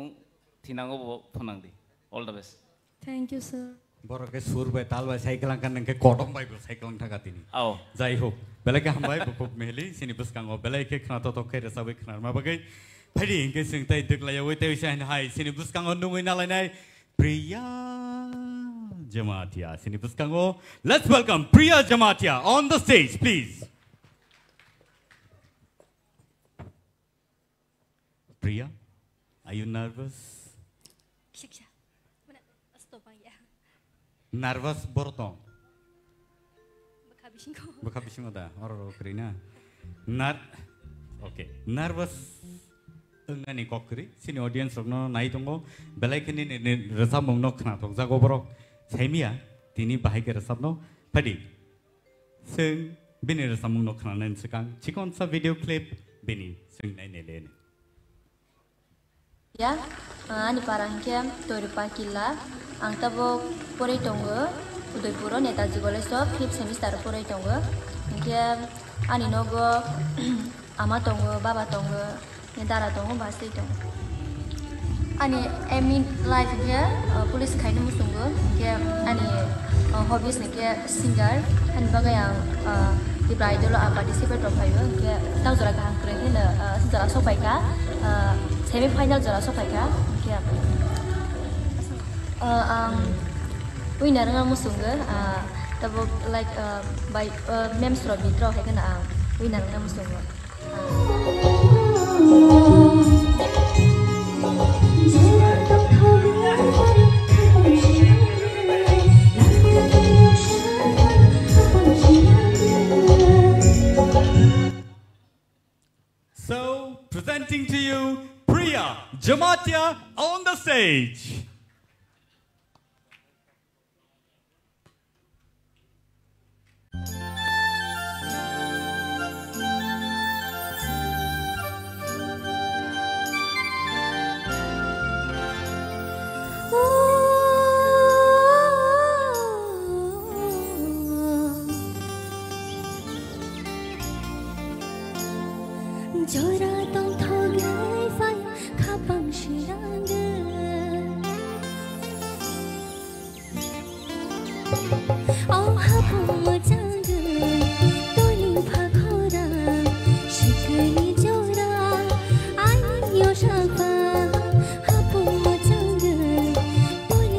thinango phonangdi all the best. Thank you, sir. Borok ke sur bai tal bai cycle kan nang ke kodom bai bo cycle thaka tini ao jai ho belai ke hambai bo mehli sini buskango belai ke khna to khe resabai khna ma bagai phari ke sing tai dik lai oi tai sai hai sini buskango nungoi na lai nai Priya Jamatia sini buskango. Let's welcome Priya Jamatia on the stage, please. Priya, are you nervous? Nervous bortong. Bekabising ada, orang kerina. Okay, nervous. Engani kokri, sini audience rokno nai tongo. Belai kini ni resam mongno kena tong jago borok. Saimia, tini bahai ke resam no. Padi, seng bini resam mongno kena nen sekang. Cikon sa video clip bini seng nai nelen. Ya, ani parangke Torupa Killa, ang tabo porai tongo, Udaipuro Netaji College of 5th semester porai tongo. Angke ani nogo ama tongo, baba tongo, nedara tongo, basti tongo. Ani emi life ke police kainu musungo, angke ani hobbies nike singer, ani bagayang di bridal participate rokayo, angke tau jora kahang kurengin jora sopaika. Semi final jara sopaika kia winner nga musunga tabo like by mem strobi draw hai kana winner nga musunga So, presenting to you Priya Jamatia on the stage. Jora tong thogai phai khapang shirang oh hapu jang toling phakora shikri jora ai yo shapa hapu jang toling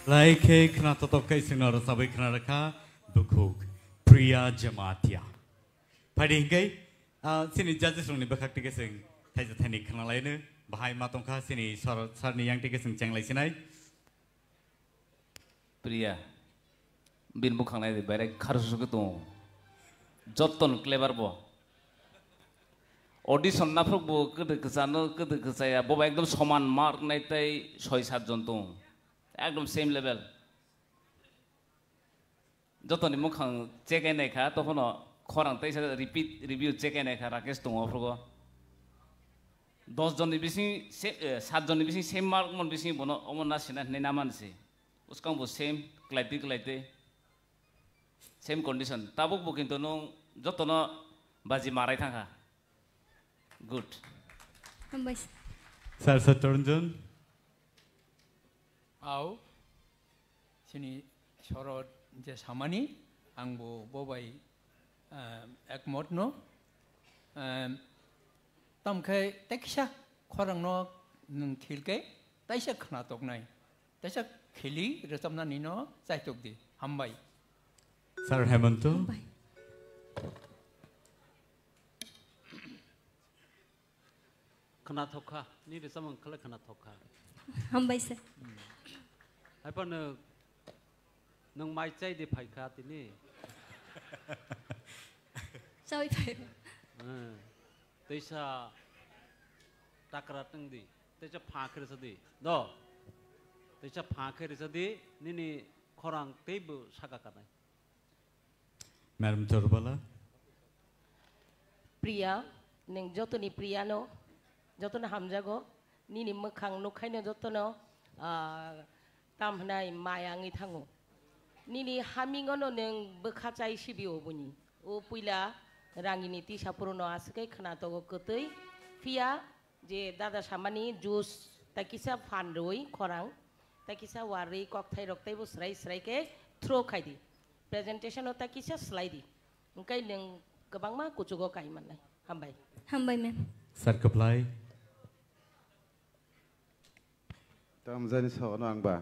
Laike kena tutup kai sinar sabai kena raka bukuk Priya Jamatia. Pada hinggai sini judges rong ni bakak tiga sing thai thani kena lain bahai matong kah sini sar ni yang tiga sing ceng lai sinai. Priya, bin bukang lai bayar kharus tu, joton clever bo. Audition na prok bo kede kesaya bo ekdom soman mark nai tai 6-7 জন tu. একদম same level যতনি মুখাং check এনে খা তখন খরাং তাইসা repeat review check এনে খা রাকেশ দङ ফ্রগো 10 জনनि बिसिं 7 জনनि बिसिं सेम मार्क मन बिसिं बनो अमन नासिना नै नामानसि उसकां बो सेम क्लाइते सेम कंडीशन ताबुक बो किन्तु नो जतन बाजी माराय थांखा good sir Satranjan Au, sini sorot je samani, angbo bobai ekmot no, tam kai teksha korang no nung thilke, taisa khna tok nai, taisa khili resam na nino sai tok di, hambai. Sir Hemanto. Khna thokha, ni resam khla khna thokha. Hambai sir. Apa nung mai cai di phai kha tini Sao vậy? Taisa takrat nang di taisa phakre sadi do taisa phakre sadi nini khorang teibu saka kanai Madam Torbala. Priya neng jotoni Priya no jotona hamjago nini mokhang nukhaino jotono tamhnai mayangi thango nini hamingono neng bokhachai sibiyo buni o puila rangini tisa purono askai khana togo kotoi fia je dada samani juice takisa phandoi khorang takisa wari kokthai roktai bo srai ke throw khaidi presentation o takisa slide di engkai neng gobangma kuchugo kai manai hambai ma'am Sir Kaplai. Tamzani so nang ba.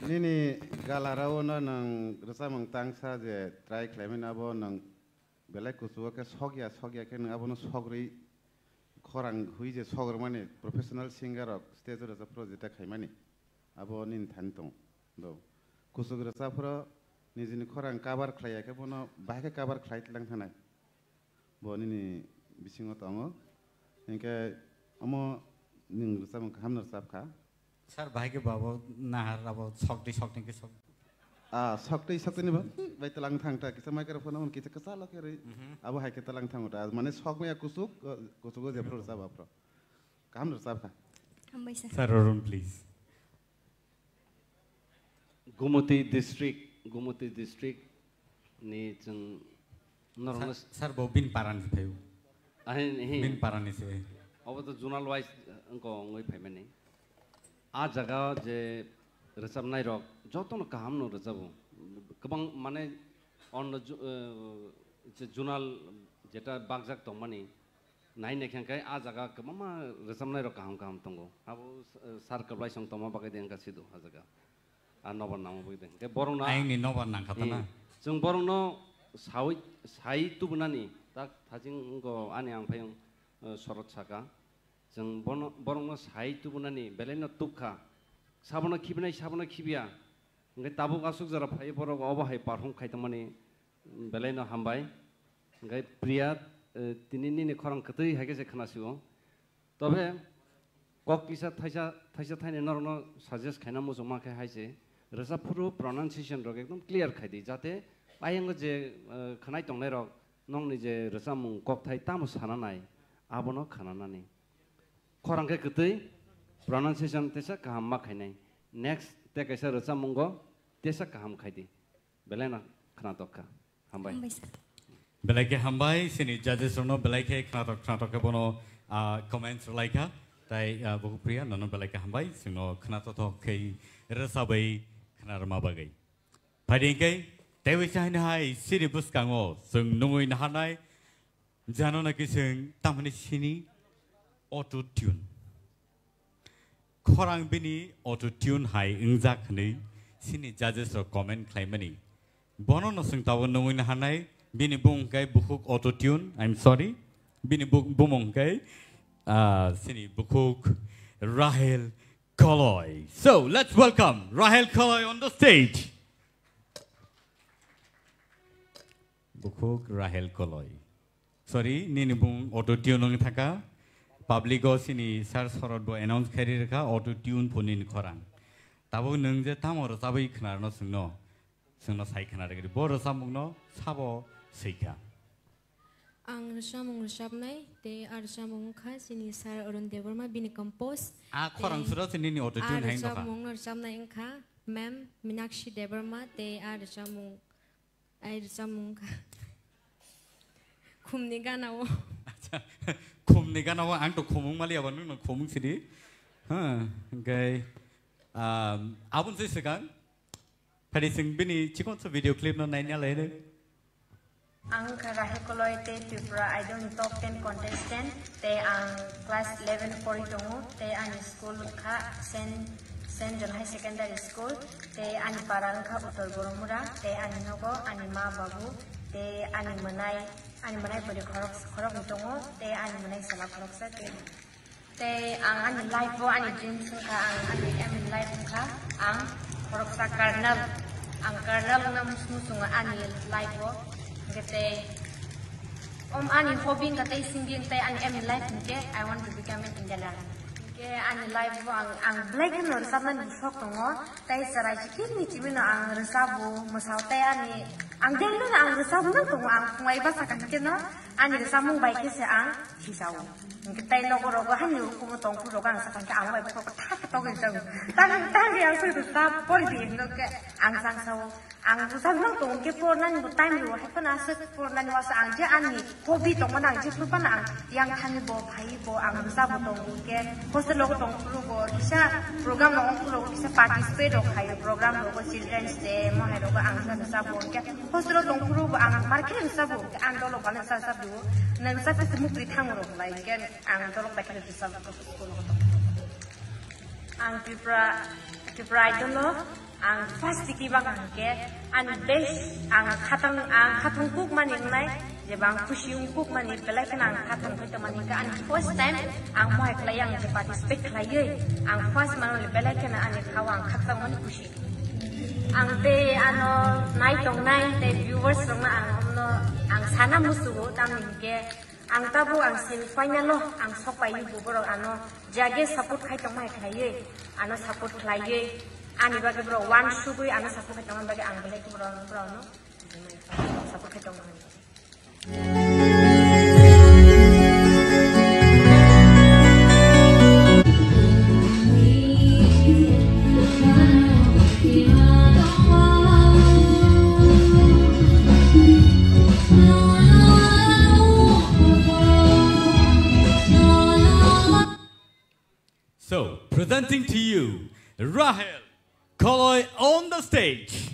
Nini galarao na nang rasa mang tangsa je try claiming abo nang belai kusuwa ke sogya ke nang abo no sogri khorang hui je sogr mane professional singer of stage rasa project khaimani abo nin thantong do kusug rasa pro nijini khorang cover khlaya ke bono bahke cover khlait lang thanai bo nini bisingo tongo inke amo ning rasa mang hamnar sap kha Sir bahai ke babo nahar abo sokti ke sok. Sakti ni ba bai talang thang ta kisa microphone on kisa kasala ke re abo hai ke talang thang uta mane sok me kusuk je pro sa bapro kam sab kha hambai sir Sir Arun please. Gumati district ni jeng Norong sar bo bin paran pheu. Bin paran ni se. Abo to zonal wise angko ngoi phai mani. A jaga je resab nai rok jotono kaham no resabu. Kabang mane on je zonal jeta bagjak tongmani nai nekhang kai a jaga kabama resab nai rok kaham tongo. Abo sar kablai song toma bagai deng ka sidu a jaga. A noban namo bagai deng. Ke borong na aing ni noban nang khatana. Jeng borong no sai tu bunani tak thajing go ani ang phayong sorot saka jeng borong no sai tu bunani beleno tukha sabona khibnai sabona khibia ngai tabu asuk jara phai borong oba hai parhum khaitamani beleno hambai ngai priya tinini ni khorang khatui hage je khanasibo tobe kok kisa thaisa thaine norno suggest khaina mo joma khai haise rasa puru pronunciation rok ekdom clear khai di jate ayang je khanai tongnai rok nongni je resamung kok thai tamu sananai abono khananani khorang ke kutui pronunciation tesa kaham ma khainai next te kaisa resamung go tesa kaham khaidi belena khana tokka hambai belai ke hambai sini judges rono belai ke khana tokka bono comments laika tai bohu priya nono belai ke hambai sino khana tokka ke resabai khana rama bagai padingkai Dewi Chahai City Buskango, Sung Nui Nahanai, Janona Kissing, Tamani Sini, auto tune. Korang Bini, auto tune high in Zakni, Sini judges or comment claimani. Bono no Sung Tower Nui Nahanai, Bini Bunkai Bukuk auto tune, I'm sorry, Bini Bumonkai, Sini Bukuk, Rahel Koloy. So let's welcome Rahel Koloy on the stage. Bukuk Rahel Koloy. Sorry, nini bung auto tune nong thaka. Public go sini sar sorot bo announce kari reka auto tune punin korang. Tabo nung je tamor sabai khnar no sungno sai khnar gari bo rasamung no sabo seika. Ang rasamung rasabnai te rasamung kha sini sar Arun Debarma bini compose. Korang sura sini ni auto tune hang doka. Rasamung rasabnai kha ma'am Minakshi Debarma te rasamung ai rasamung kha khumni ganawo. Khumni ganawo ang to khumung mali abanu no khumung sidi. Okay. Abun se sekan. Padi sing bini chikon sa video clip no nainya lene. Ang Rahel Koloy te Tripura Idol top 10 contestant te ang class 11 pori tongo te ang school kha Saint John High Secondary School te ani parang kha Uttar Boromura te ani nogo ani ma babu te ani manai pori khorok tongo te ani manai sala khorok sa te ang ani life bo ani dreams kha ang ani aim life kha ang khorok sa karnal ang karnal na musunga ani life bo gete ani hobby kate singing te ani aim life ke I want to become an engineer ke ani life bo ang black no sabna ni sok tongo tai sarai chikin ni chimino ang resabu masau te ani ang dengno ang resabu no tongo ang ngai ba sakan ke no ani resamu bai ke se ang hisau ngke tai no goro go hanu kumu tong pu ro gang sakan ke ang bai ko ta to ge jang tan ge ang su sa pol di no ke ang sang sau ang resabu no tong ke por nan bu time ro ha na se por nan wa sa ang je ani hobby tong manang je pu pa na ang yang han bo bhai bo ang resabu tong ke hostel lo tong pu go isa program no pu isa participate ro khai program ro go children's day mo ha ro go ang sa bo ke hostel lo tong pu go ang market sa bo ang do lo ban sa bu na sa se mu pri thang ro lai ke ang do lo pa ke sa ko school go ang Tripura Idol lo ang first tiki ba kan ke an best ang khatang kuk mani nai je bang kusiung kuk mani pelai kan ang khatang ko mani ka an first time ang moi klayang je participate klaye ang first man le pelai kan an khawang khatang mani kusi ang te ano nai tong nai te viewers tong na ang sana musu tam ke ang tabu ang sin final lo ang sopai bu bro ano jage support khai tong mai klaye ano support klaye ani bagi bro one sugui ana support khai tong bagi ang bele bro no support khai tong Oh Presenting to you Rahel Koloy on the stage.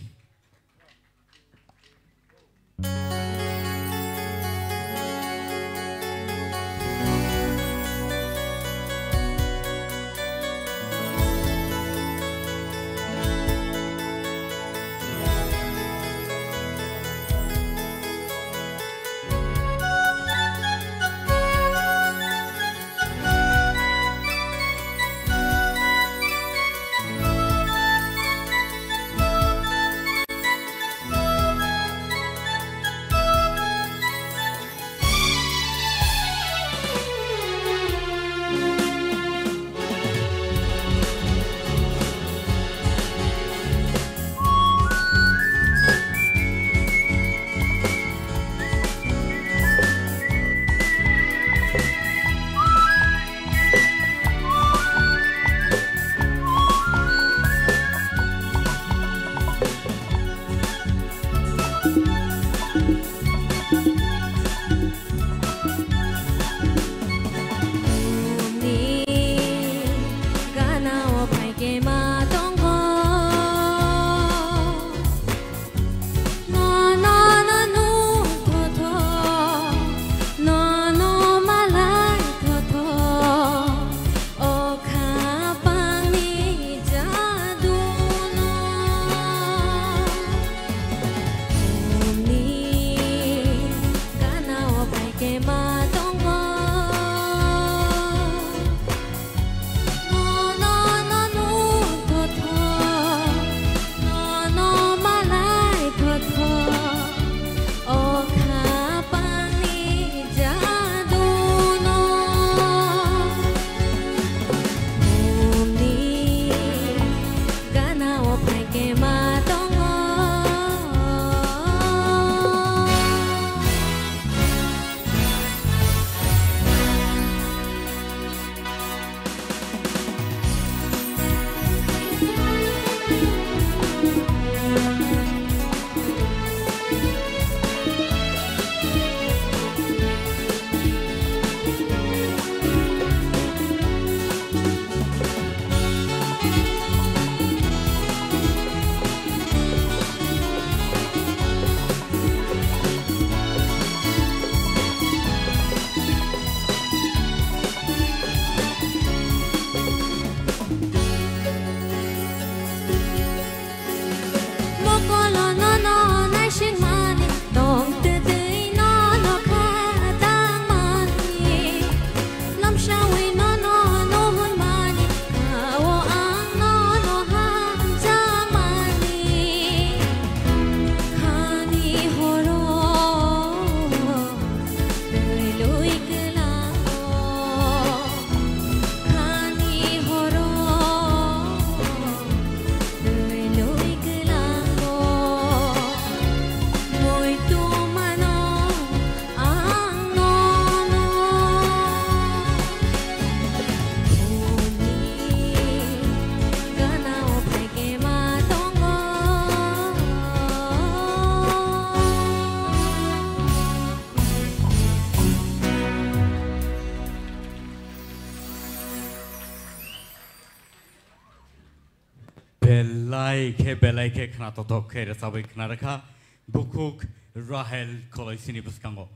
Belai ke khana totok ke sabai khana rakha bukuk Rahel Koloy sini buskango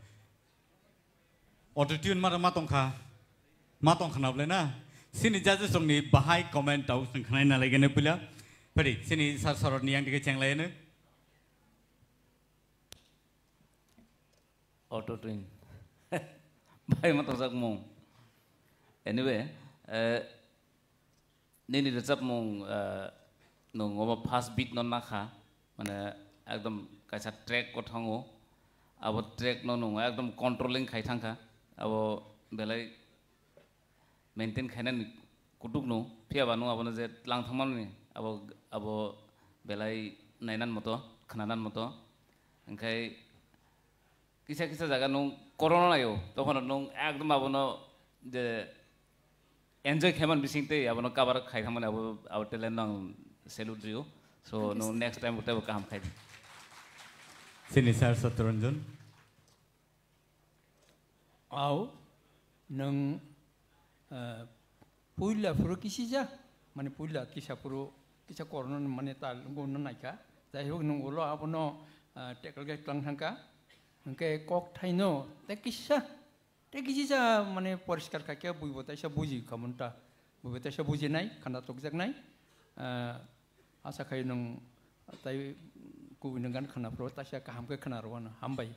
autotune mara matong khana blena sini judges song ni bahai comment tau sing khana na lagi ne pula pari sini sar saror ni yang dige cheng lai ne autotune bahai matong sak mong anyway nini recap mong nung ngoma fast beat non nakha mane ekdom kaisa track ko thango abo track no nung ekdom controlling khai thangka abo belai maintain khainan kutuk no phia banu abo je lang thangman ni abo belai nainan moto khananan moto engkai kisa jaga nung corona yo tokhon nung ekdom abo no je enjoy khaiman bisingte abo no kabar khai thangman abo talent nang salute you. So no next time whatever come khai. Sini sir Satranjan. Ao nang puila puro kisija mane puila kisah puro kisah corona mane tal ngono naika jai hok nong ulo abono tekal ke klang thangka engke kok thaino te kisah mane poriskar kakya buibo taisa buji kamunta buibo taisa buji nai khanda tokjak nai asa khai nong tai ku dengan khana pro taisa kaham ke khana rwana hambai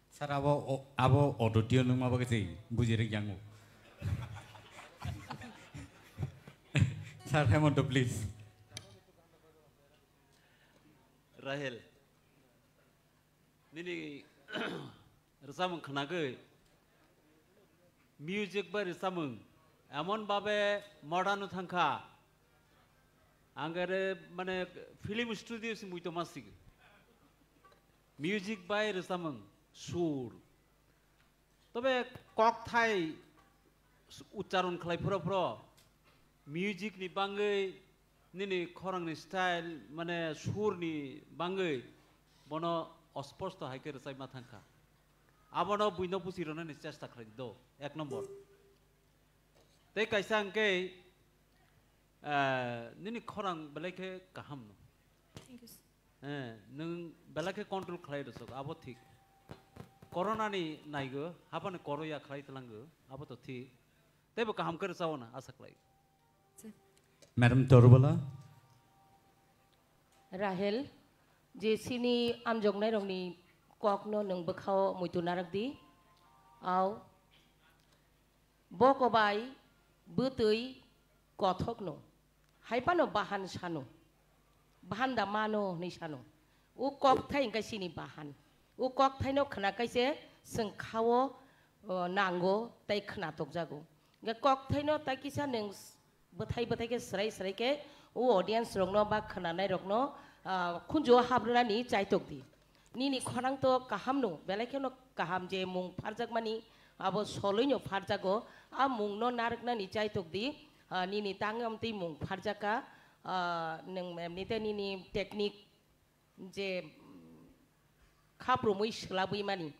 sar abo audio nung maba ke buji rek jangu sir Hemonto please Rahel nini resamung khnage music ba resamung emon babe modern thangka angare mane film studio si muito masig music by resamung sur tobe kok thai ucharon khlai pro music ni bangai nini khorang ni style mane sur ni bangai bono osposto haike resai mathangka abono buino pusirona ni chesta khlai do ek number te kaisang ke nini khorang belake kaham no thank you nung belake control khlai do sok abo thik corona ni naigo hapane koroya khlai tlango abo to thik tebo kaham kar sawana asa khlai Madam Torbala Rahel je sini amjong nai rong ni kok no nang bakhao muitu narak di au boko bai butui kothok no haipano bahan sano bahan da mano ni sano u kok thai ngai sini bahan u kok thai no khana kaise seng khawo nango tai khana tok jago ga kok thai no tai kisa neng bathai ke serai ke o audience rong no ba khana nai rok no khunjo habruna ni chai tok di ni khorang to kaham no belake no kaham je mung pharjak mani abo soloi no pharjago a mung no narak na ni chai tok di ni tangam ti mung pharjaka neng ni te ni technique je khapromui slabui mani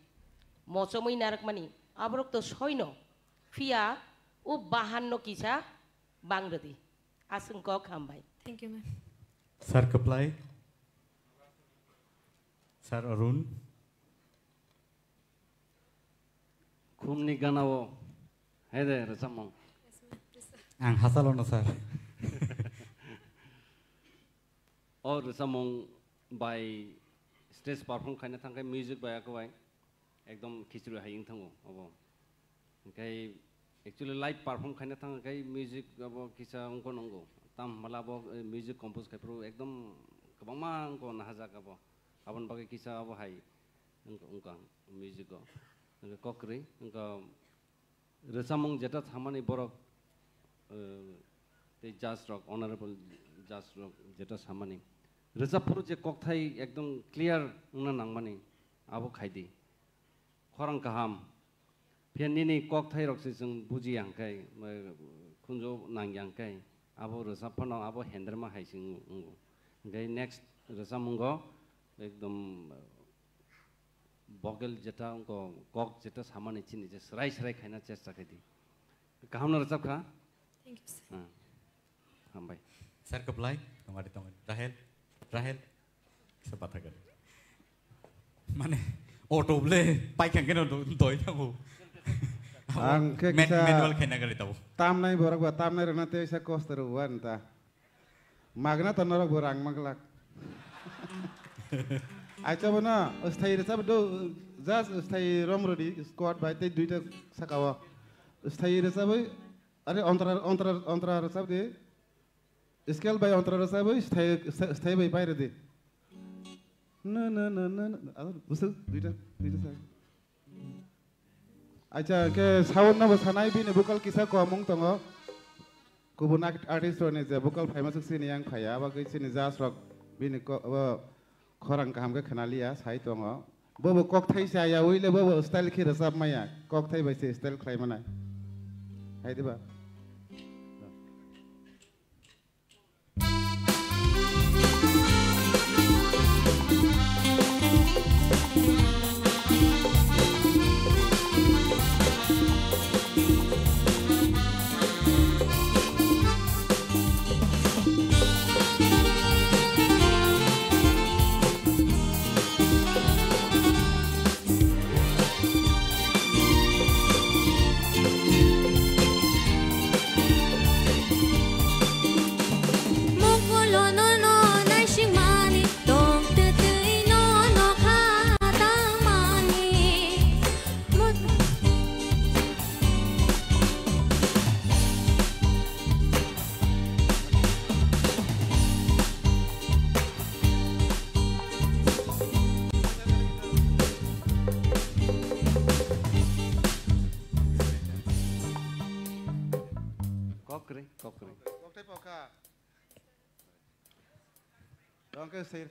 mocomui narak mani abrok to soino fia o bahan no kisa Bangradi, asing kok hambai. Thank you, ma'am. Sir Kaplai, Sir Arun. Kumni ganawo, hede resamong. Ang hasalono sir. Or resamong by stage perform khaina thangkai music by ako by, ekdom khichuru haying thango, abo. Kai actually live perform khaina thang kai music abo kisa ongko nongo tam mala abo music compose kai pro ekdom kabangma ongko nahaja abo abon bagai kisa abo hai ongka music go kokri ongka resamong jeta thamani borok te jazz rock honorable jazz rock jeta samani rezapur je kok thai ekdom clear ungna nangmani abo khaidi khorang kaham Pian ini kok thai rok sing buji yang kai kunjo nang yang kai abo rasa pano abo henderma hai sing gai next rasa mungo ekdom bogel jeta ko kok jeta samane chini je serai khaina chesta kai di kaham na rasa kha thank you sir hambai sir Kaplai tomari Rahel sepat agar mane auto ble pai kan kena doi thamu Ang manual kena kali tahu. Tam nai borak buat tam nai rena te isa kos teruan ta. Magna tanor borang maglak. Acha bana usthai resa do jas usthai romrodi squad by te duita sakawa. Usthai resa boy are ontra resa de scale by ontra resa boy usthai by paire de. Na ado usul duita sa. Acha ke sound na basanai bini vocal kisa ko among tongo kubun artist one je vocal famous sini yang khaya ba ke sini jazz rock bini ko khorang kaham ke khanalia sai tongo bo kok thai sa ya uile bo style ki rasab maya kok thai ba se style khai mana hai diba Kokri. Koktai poka. Danke sehr.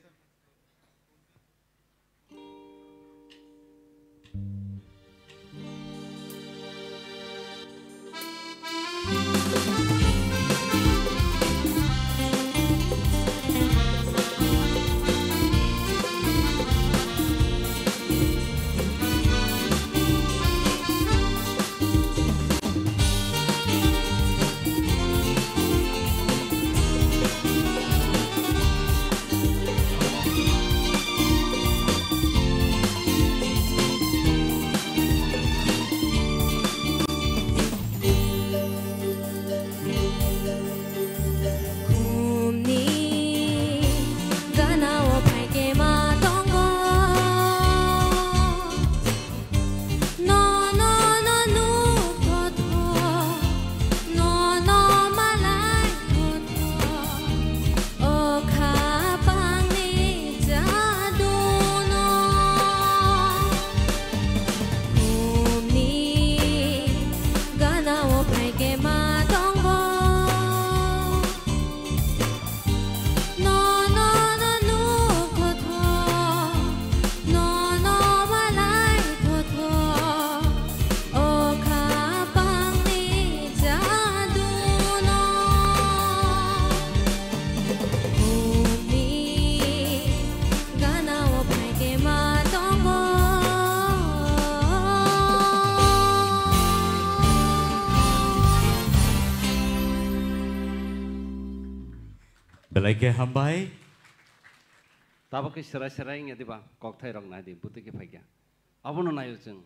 Belai hambai. Tapi ke serai-serai ini tiba koktai rong nadi butuh ke pagi. Apa nu naik jeng?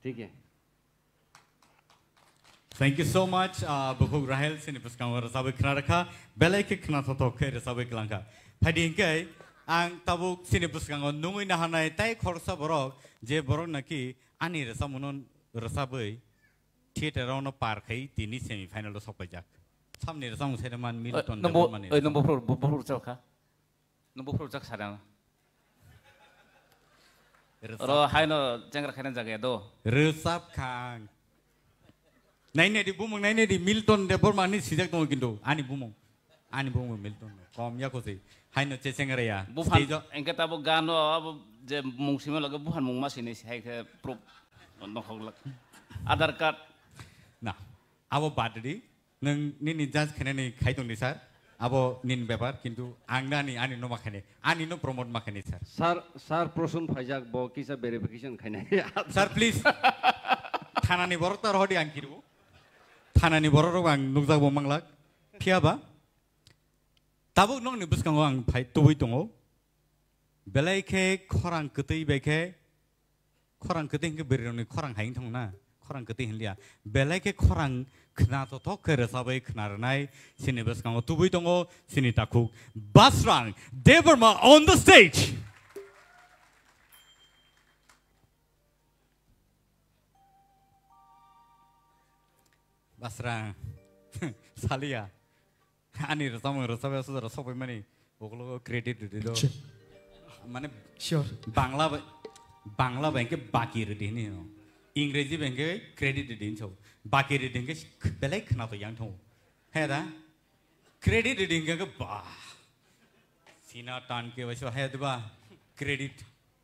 Tiga. Thank you so much. Buku Rahel sini pas kamu rasabai kena raka. Belai ke kena totok ke rasabai kelangka. Padi ingkai ang tabuk sini pas kamu nungui nahanai tai korsa borok je borok naki ani rasamunon rasabai theater orang parkai tini semi final lo sopajak. Samne rasam saya man Milton. Nombor cak kah? Nombor cak sadang. Ro hai no jengker kena jaga itu. Resap kang. Naine di bumung naine di Milton depor mani sijak tunggu kintu. Ani bumung Milton. Kom ya kosi. Hai no cecengere ya. Bukan. Engkau tahu gano apa je mungsima lagi bukan mung mas ini sih. Hai ke proof nongkol. Aadhaar card. Nah, apa badri? Neng ni judge kena ni kaitung ni sir. Abo nin bebar, kintu angda ni ani no makane, ani no promote makane sir. Sir prosun pajak bo kisa verification kena. Sir please. Thana ni borok tar hodi angkiru. Thana ni borok ang nukjak bo manglak. Pia ba? Tabuk nong ni buskang ang pai tubui tungo. Belai ke korang ketei beke. Korang ketei ke beri ni korang haing tong na. Korang ketei hindia. Belai ke korang kena to tok ke rasabai kena renai. Sini buskang tubui tungo. Sini takuk. Basrang Debarma on the stage. Basrang. Salia. Ani rasabai sudah rasabai mani. Boklo credit itu. Mana sure. Bangla bangke baki ready ni. Ingresi bangke credit ready so. Baki ready ke belai kena to yang thong. Hai dah. Credit ready ke bah. Sina tan ke wajah hai tu bah. Credit.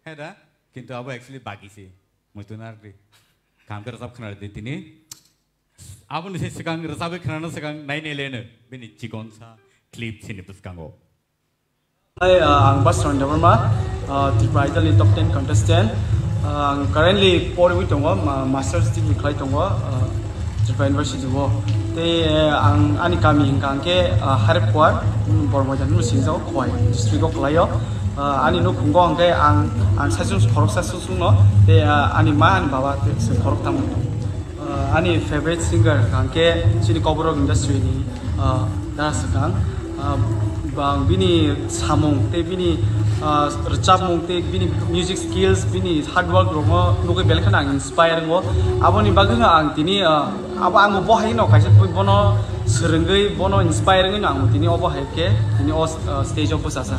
Hai dah. Kintu abu actually baki sih. Mutunar ni. Kam kerja sab kena ready ni. Abu ni sekarang rasabai kena sekarang naik nilai bini cikonsa clip sini puskango. Hi, I'm Basrang Debarma, Tripura Idol top 10 contestant. Currently, pori tongo master's degree klai tongo Tripura University wo. Te ani kami hingkang ke Haripur, Bormojan nu sinjau khoi district of Klayo. Ani nu kungong ke ang sasus korok sasus no. Te ani ma ani bawa te se korok tamu. Ani favorite singer kangke sini cover industry ni darasakang. Bang bini samung te bini recap mung te bini music skills bini hard work rongo nuke belkan ang inspire ngo abo ni bagenga ang tini abo ang bo hai no kaise bono serenggai bono inspire ngi ang tini obo hai ke tini o stage obo sasa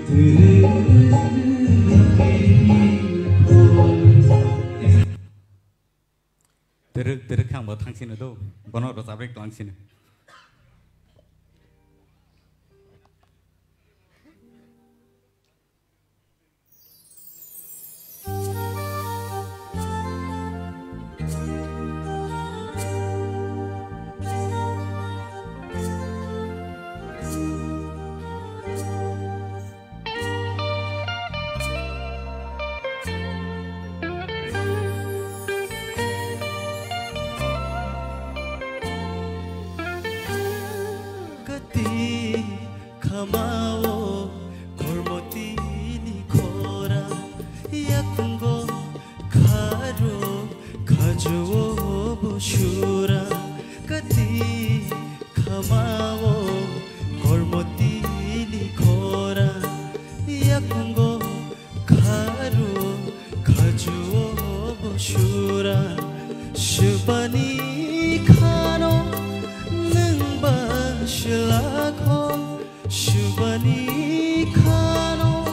Thank you. Terus kamu tangsin itu, bono rozabek tangsin. Kamao kormoti ni kora yakungo karo kajo boshura kati kamao kormoti ni kora yakungo karo kajo boshura shubani khano nangba shilakho Shubani khano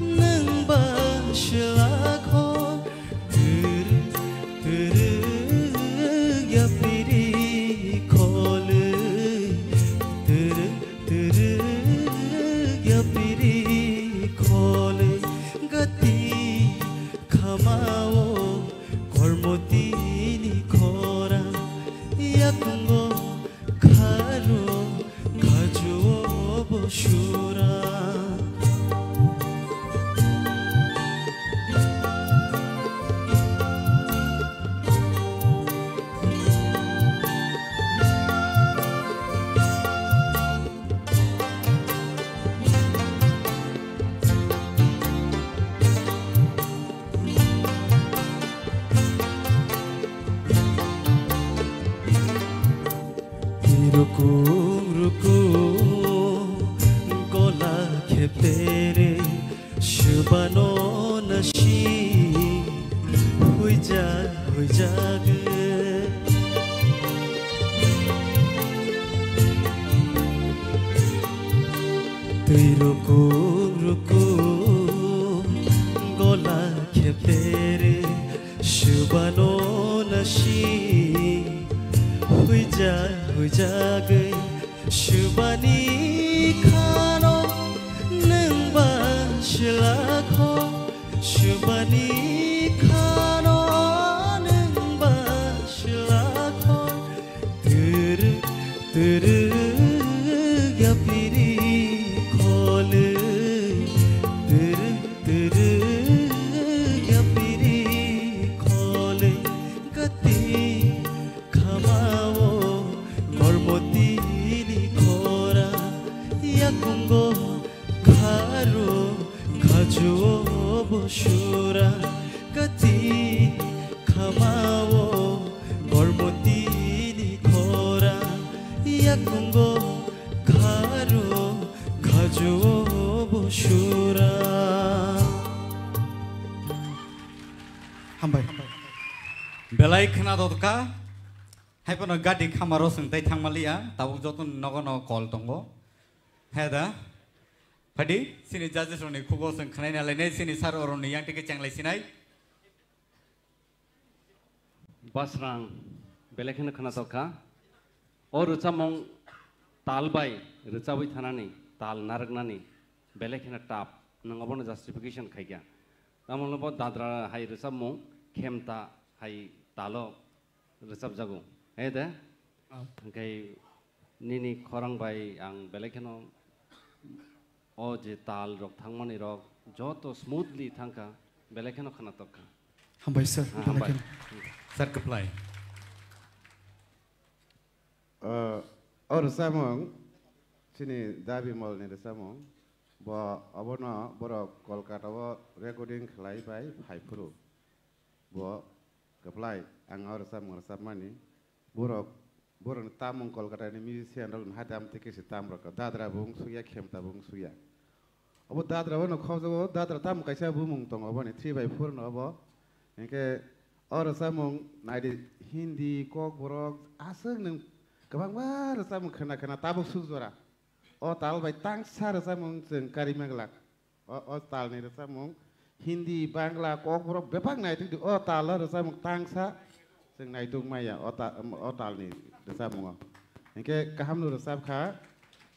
nang ba shlakho tir ya piri khole tir ya piri khole gati khamao kormoti ni khora yakungo kharo khajo Shura ruku Pere shubano nashi hui jag tui ruku gola ke pere shubano nashi hui jag shubani khano Shilakho shubani khano nangba shilakho tir ya piri khole tir ya piri khole gati khamao kormoti ni khora yakungo kharo khajo boshura gati khamao kormoti ni khora yakungo kharo khajo boshura Hambai belai khana dodka haipono gadi khamaro sungtai thangmalia tabuk jotun nogono call tongo heda Padi, sini judges roni kugo sing khnai na lene sini sar oroni yang tike changlai sinai. Basrang belekhin khana toka or ruchamong talbai ruchawi thanani tal naragnani belekhin tap nangabon justification khaigya tamon bo dadra hai ruchamong khemta hai talo ruchap jago ede kai nini khorang bai ang belekhino O je tal rok thangmani rok joto smoothly thangka belekheno khana tokka Hambai sir hambai sir apply or samong sini dabi mol ni samong bo abono boro Kolkata bo recording khlai bai phaipuru bo apply ang or samong samani boro tamong Kolkata ni musician rok hadam tike si tam rok dadra bung suya khemta bung suya abo dadra wono khawjo dadra tam kaisa bumung tong abo ni 3/4 no abo enke or samong naidi Hindi kok borok aseng nang kabang war samong khana tabuk sujora o tal bai tang sar samong jeng kari meglak o tal ni rasa mong Hindi Bangla ko pura bepang nai tu o tal la rasa mong tangsa sing nai tung maya o tal ni rasa mong engke kaham nu rasa kha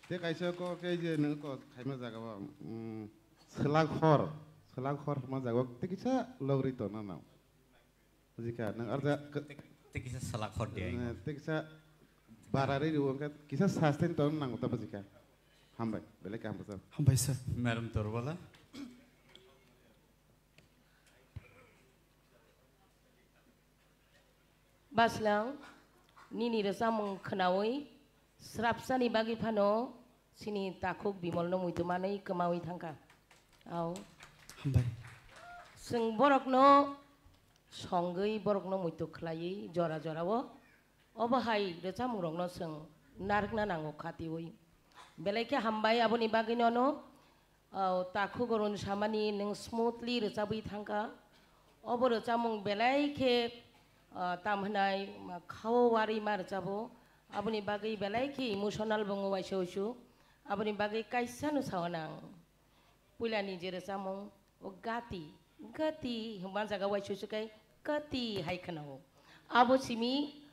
te kaisa ko ke je nang ko khaima jaga ba selang khor ma jaga te kisa logri to na na jika nang arja te kisa selang khor dia te kisa barari ruang ka kisa sustain to nang ta jika hambai bele kam sir hambai sir madam torwala Baslang nini rasa mong kanawi serapsani bagi pano sini takuk bimol no muitu manai kemawi tangka au hambai sing borok no songgei borok no muitu khlai jora jora wo obahai rasa mong rong no sing narik na nango khati oi beleke hambai aboni bagi no takuk gorun samani neng smoothly rasa bui tangka obo rasa mong beleke tamhanai khawari mar jabo aboni bagai belai ki emotional bongo waisho aboni bagai kaisanu sawanang pulani jere samong o gati humban jaga waisho kai gati hai khanao abo simi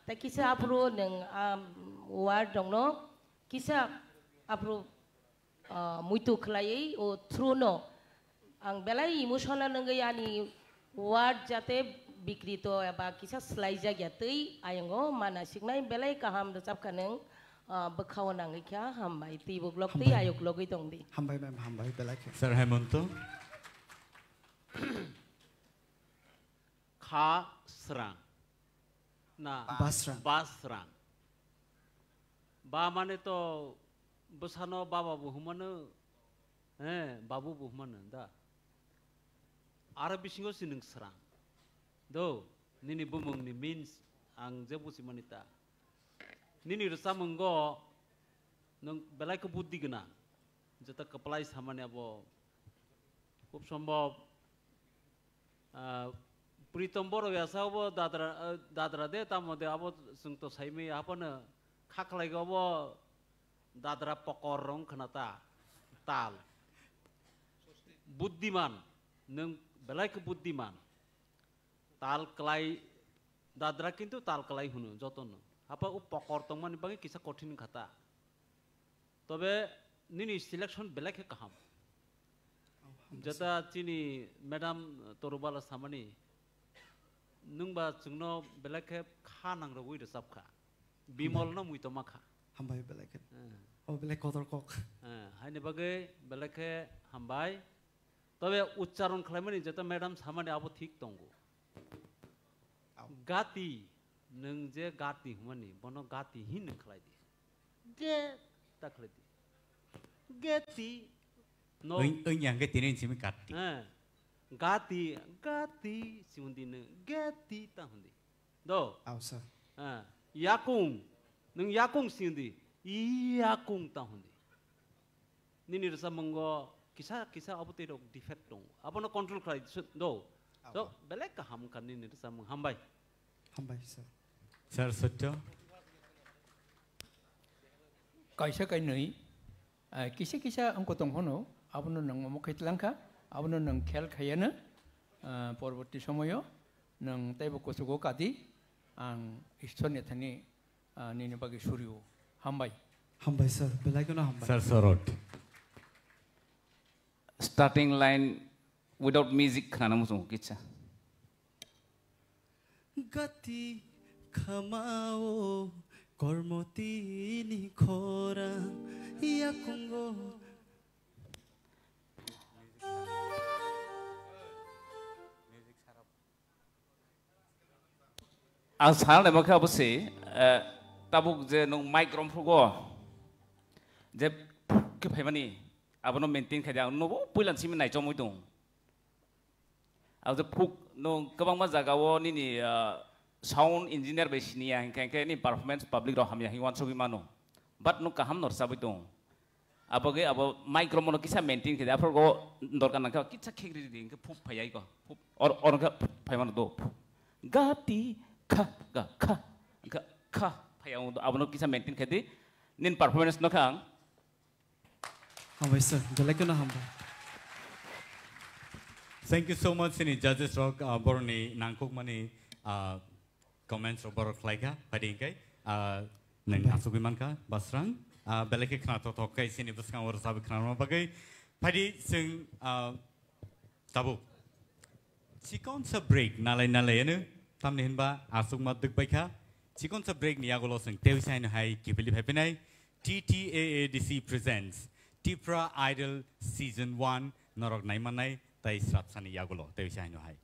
takisa apro neng ward dongno kisa apro muitu khlai o throno ang belai emotional ngai ani ward jate bikrito aba kisa slaiza gyatei ayango manasik nai belai kaham recap kaneng bekhawanang ikya hambai ti bublok ti ayok logoi tongdi hambai ma'am hambai belai sir Hemonto kha srang na basrang ba mane to besano baba buhumane babu buhumane da ara bisingo sineng srang do nini bumung ni means ang jebu si manita nini rasa menggo nong belai ke buddhi gena jeta kepalai samane abo খুব সম্ভব pritom boro biasa abo dadra de tamode abo sungto saimi apana khaklai go abo dadra pokorong khnata tal buddhiman neng belai ke buddhiman tal kelai dadra kintu tal kelai hunu jotono apa u pokor tongman bangi kisa kothin khata tobe nini selection belai ke kaham jata chini madam torubala samani nungba chungno belai ke kha nang ro wi sab kha bimol no mui to makha hambai belai ke o belai kotor kok haine bagai belai ke hambai tobe uchcharon khlaimani jata madam samani abo thik tongo gati nung je gati humani bono gati hin khlai di ge ta khlai di geti no yang ke tinin simi gati gati siundi ne geti ta hundi do ausa yakung nung yakung siundi yakung ta hundi nini rasa monggo kisa abute dok defect dong abono control khlai do so belai ka ham kan nini rasa mong hambai sir sir Satya kaisa kai nui kisa angko tong hono abono nang mokai tlangka abono nang khel khayana porborti somoyo nang taibo kosugo kati ang ishone thani nini bagi suryo hambai sir belai kono hambai sir Sorot starting line without music khana musung kicha gati khamao kormoti ni khora yakungo ang sal le makha bose tabuk je nong microm phugo je ke phaimani abono maintain khaja no puilan simi nai chomoi dong au je phuk nong kabang ma jaga wo ni sound engineer be sinia hingke ni performance public ro hamya hingwan sogi mano but no kaham nor sabai dong aboge abo microm no kisa maintain khaja apro go dorkan na ka kitsa khegri ding ke phuk phayai ko phuk or ka phaiman do gati kha phayang abono kisa maintain khadi nin performance no khang hambai sir belai kono hambai Thank you so much sini judges rock borni nangkuk mani comments borok laika padingkai neng asuk imanka basrang beleke khana to kai sini buskang or sabi khana bagai padi sing tabu chikon sa break nalai anu tamni hinba asuk maduk baika chikon sa break niagolo sing tewsai no hai kibili bhapenai TTAADC presents Tipra Idol Season 1 Norok Naimanai Tai Srapsani Yagulo Tewsai no hai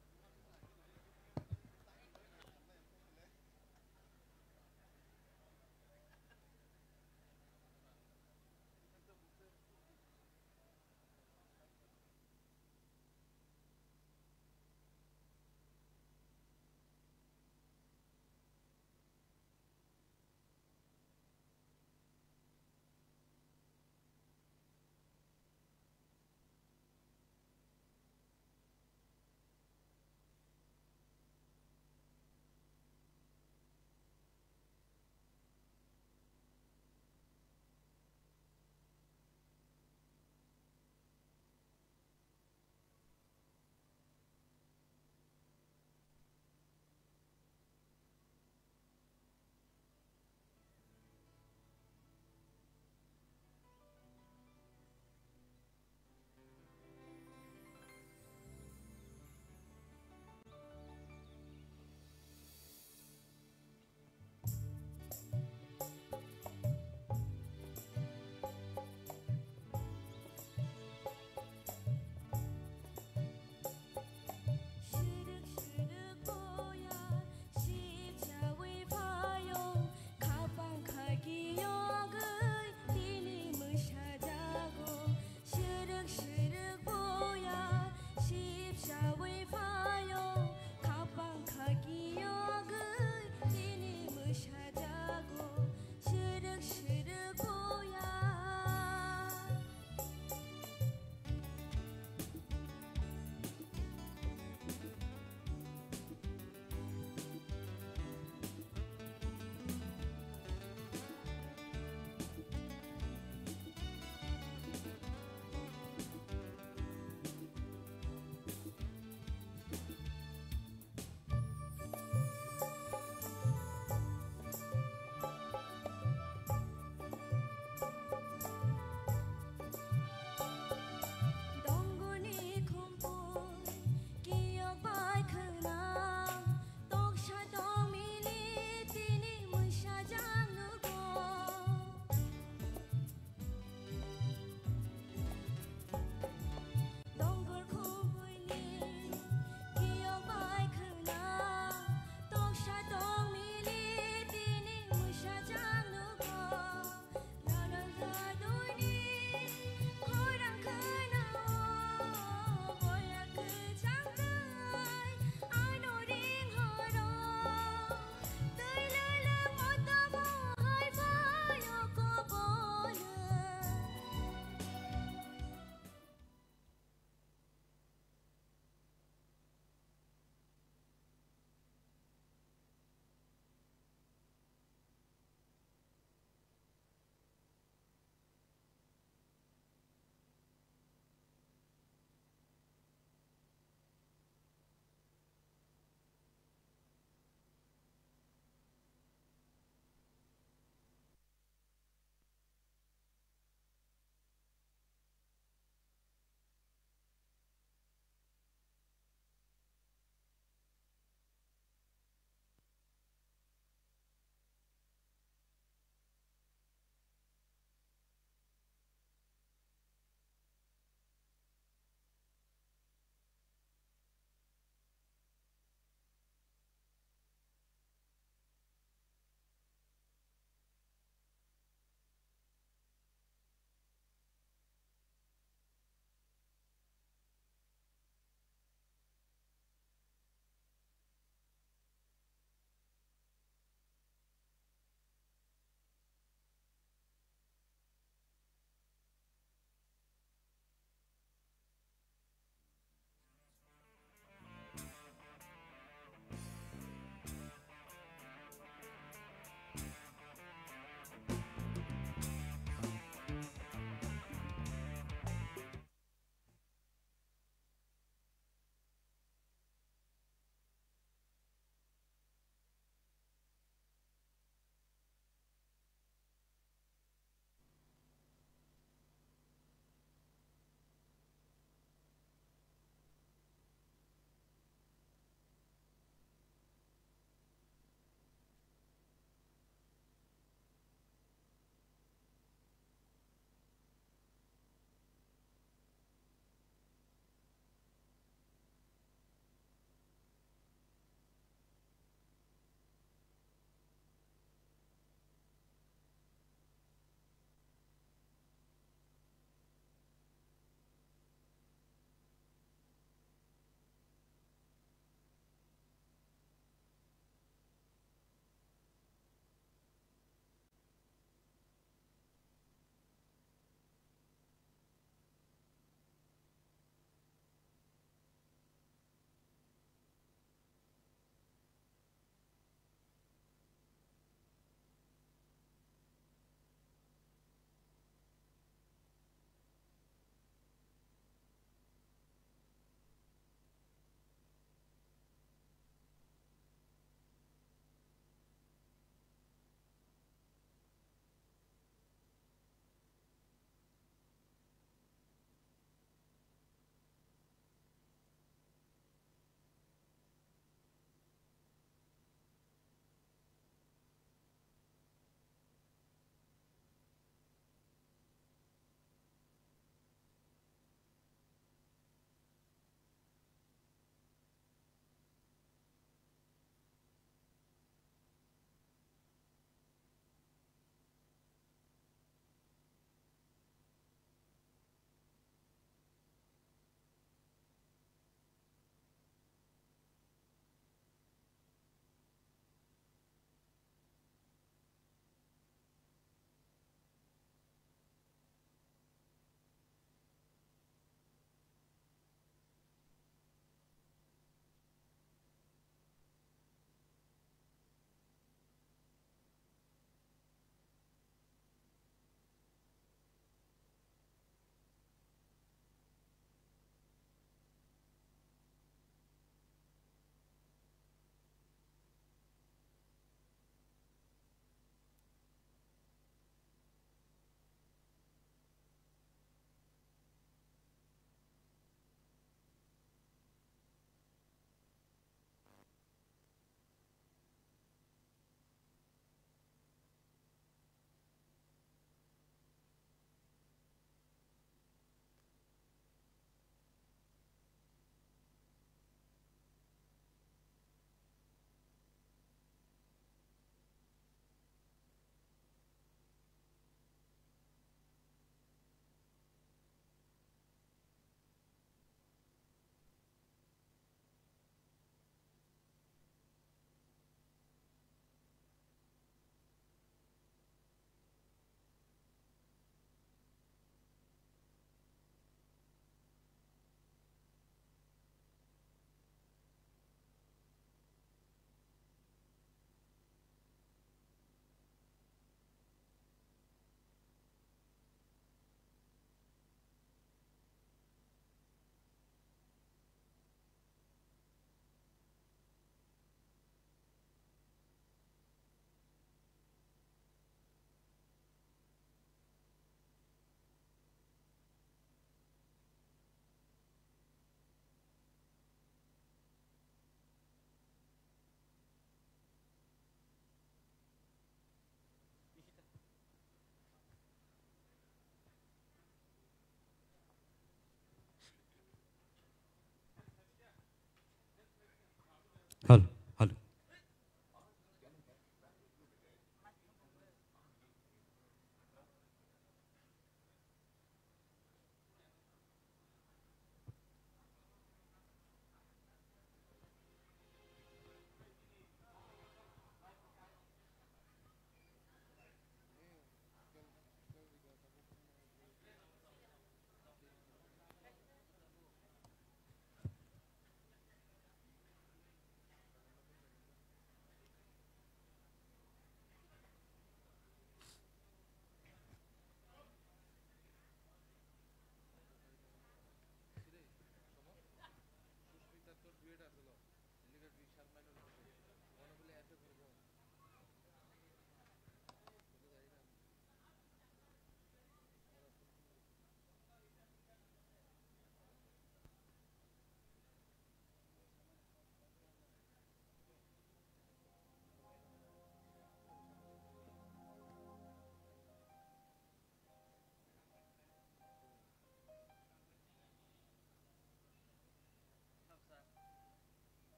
Hello, hello.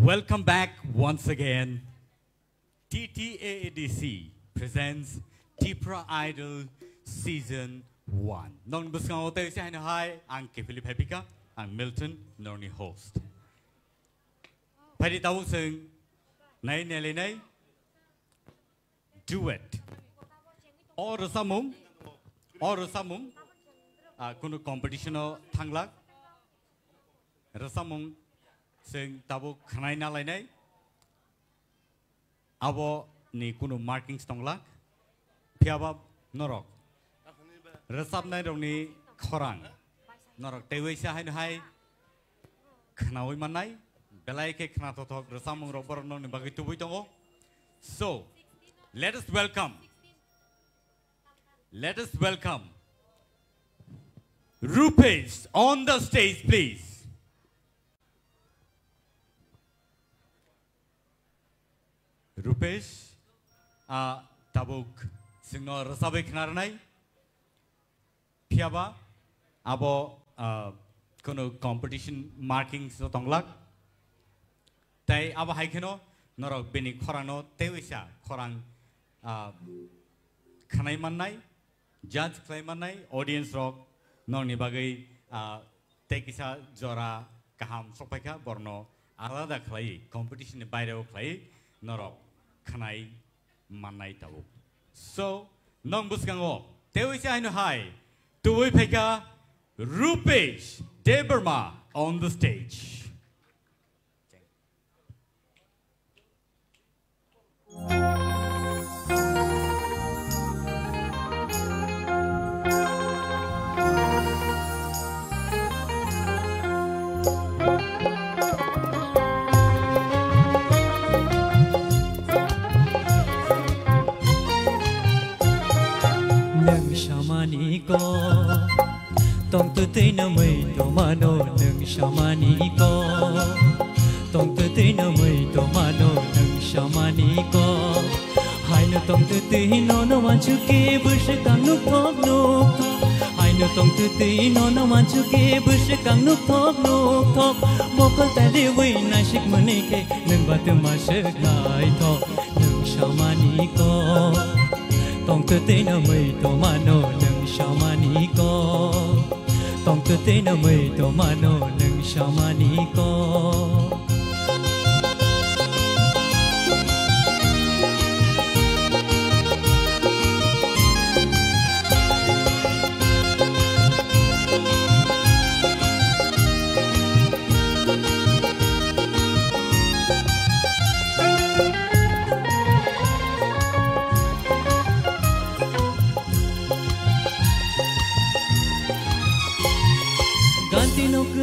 Welcome back once again. TTAADC presents Tipra Idol Season 1. Non buscang hotel si hai ang Philip Hepika, ang Milton Norni host. Pwede tawag sing nay nelinay duet. Or samung kuno competition o thanglak. Rasamung sing tabo khanai na lainai abo ni kuno markings tonglak phiaba norok rasab nai rongni khorang norok tewaisa hai khnawai manai belai ke khna tothok rasamung robor nong ni bagi tubui tongo. So let us welcome Rupesh on the stage, please. Rupesh, tabuk singno rasabe khnarnai phiaba abo kono competition marking so tonglak tai abo haikeno norok beni khorano tewisa khorang khanai mannai judge khlai mannai audience rok noni bagai tekisa jora kaham sopaika borno alada khlai competition baireo khlai norok khanai manai tabu. So nong buskango tewisa hainu hai tuwi pheka Rupesh Debarma on the stage. Shamani ko tong tu tei na mai to mano nang shamani ko tong tu tei na mai to mano nang shamani ko hai no tong tu tei no no wan chu ke bus kang nu phok nu hai no tong tu tei no no wan chu ke bus kang nu phok nu thok mokal ta le wei na shik mane ke nang bat ma se ngai tho nang shamani ko tong tu tei na mai to mano nang shamani ko tong tu tei na mai to mano nang shamani ko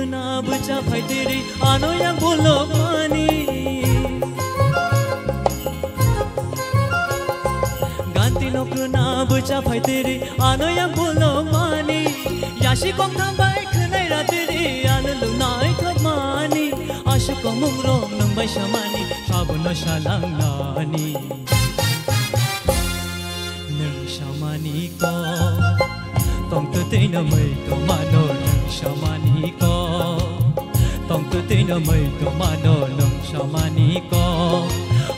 kena bercapai diri ano yang bolong mani ganti no kena bercapai diri ano yang bolong mani yashi kong tambai kenai ratiri ano lunai thop mani ashu kong mungrong nang bai shamani sabun shalang nani nang shamani ko tong tu te na mai to mano nang shamani ko tong tu te na mai to mano nang shamani ko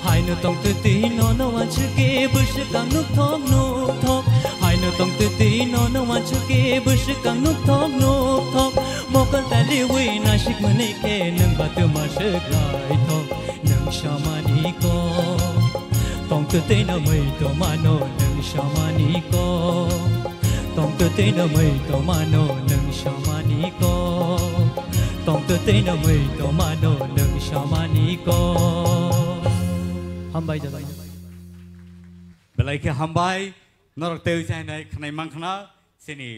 hai no tong tu te no no wan chu ke bus kang nuk thok hai no tong tu te no no wan chu ke bus kang nuk thok mokal ta le we na shik mane ke nang ba tu ma shik lai thok nang shamani ko tong tu te na mai to mano nang shamani ko tong tu te na mai to mano nang shamani ko tong tu te na mai to mano nang shamani ko hambai ja belai ke hambai norok teu sai nai khnai mang khna sini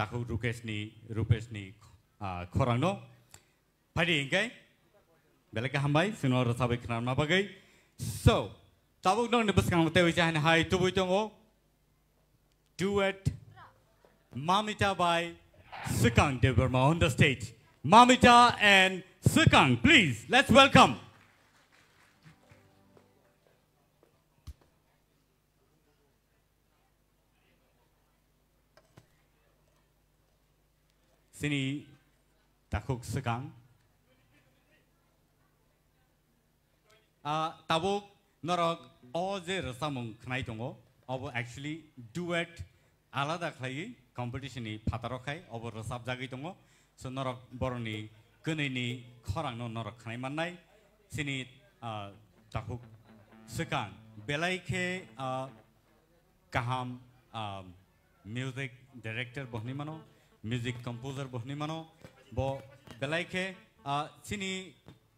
taku rupesh ni khorang no phadi ingkai belai ke hambai sino ro sabai khna ma bagai so tabuk nong ne baskang teu sai nai hai tubui tongo duet Mamita by Sukang Debarma on the stage. Mamita and Sukang, please, let's welcome. Sini Takuk Sukang. Tabuk Norok Oze Rasamung Knaitongo, or actually duet Alada Clay competition ni Patarokai over Rasab Jagitongo, so Norok Boroni, Kunini, Korang no Norok Kaimanai, Sini Takuk Sukang, Belaike Kaham music director Bohnimano, music composer Bohnimano, Bo Belaike Sini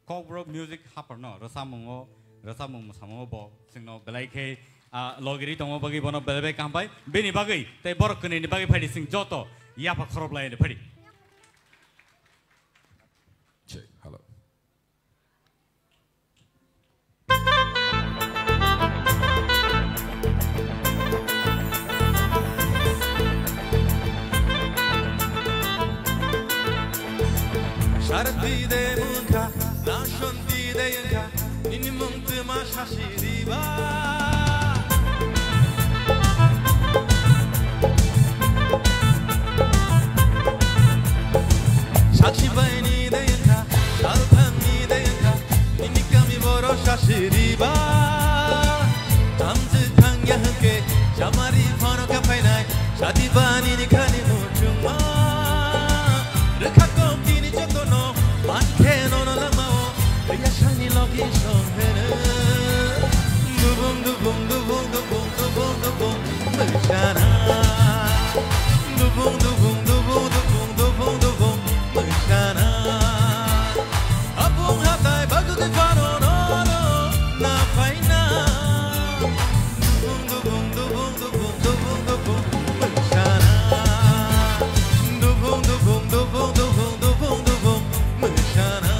Cobro music happer no, Rasamungo, Rasamung Samo Bo, Sino Belaike. Logiri tongo bagi bono belebe kampai bini bagi te borok kene ni bagi phadi sing joto ya pa khorob lai ne phadi check hello sharti de munka na shonti de yanka nini muntu ma shashiri ba Sachi baini de yanka, shalthani de yanka, nini kami boro shashiri ba. Tamzi thangya hanke, jamari phano ka painai, shadi bani ni khani muchuma. Rekha komti ni jotono, manke no no lamao, ya shani logi shongene. Dubung dubung dubung dubung dubung dubung, meshana. Dubung dubung dubung dubung dubung dubung. Meshana, abung hatai bagu de faro no na faina. Dubung dubung dubung dubung dubung dubung meshana. Dubung dubung dubung dubung dubung dubung meshana.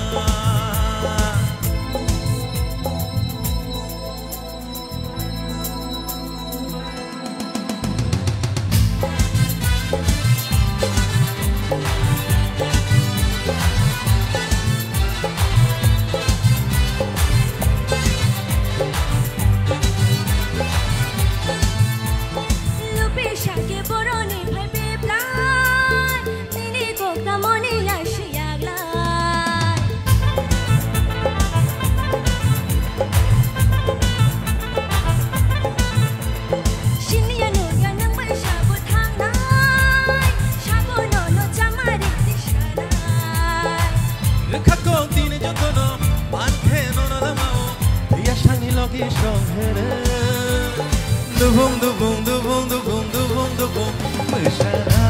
Dubung dubung dubung dubung dubung dubung meshana.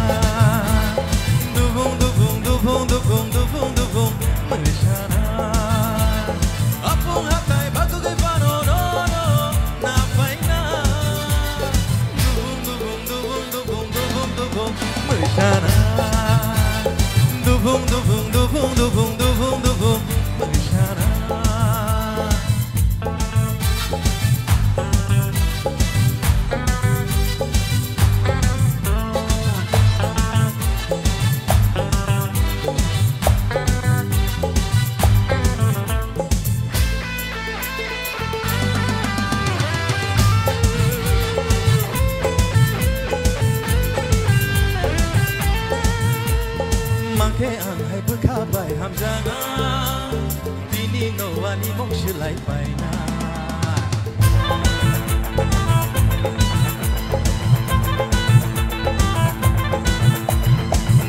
Dubung dubung dubung dubung dubung dubung meshana. Apung hatai bagu de fano no na faina. Dubung dubung dubung dubung dubung dubung meshana. 두붕 두붕 두붕 두붕 두붕 두붕 머샤나 Mangke ang hai berkabai hamzana Dini noani mong silai paina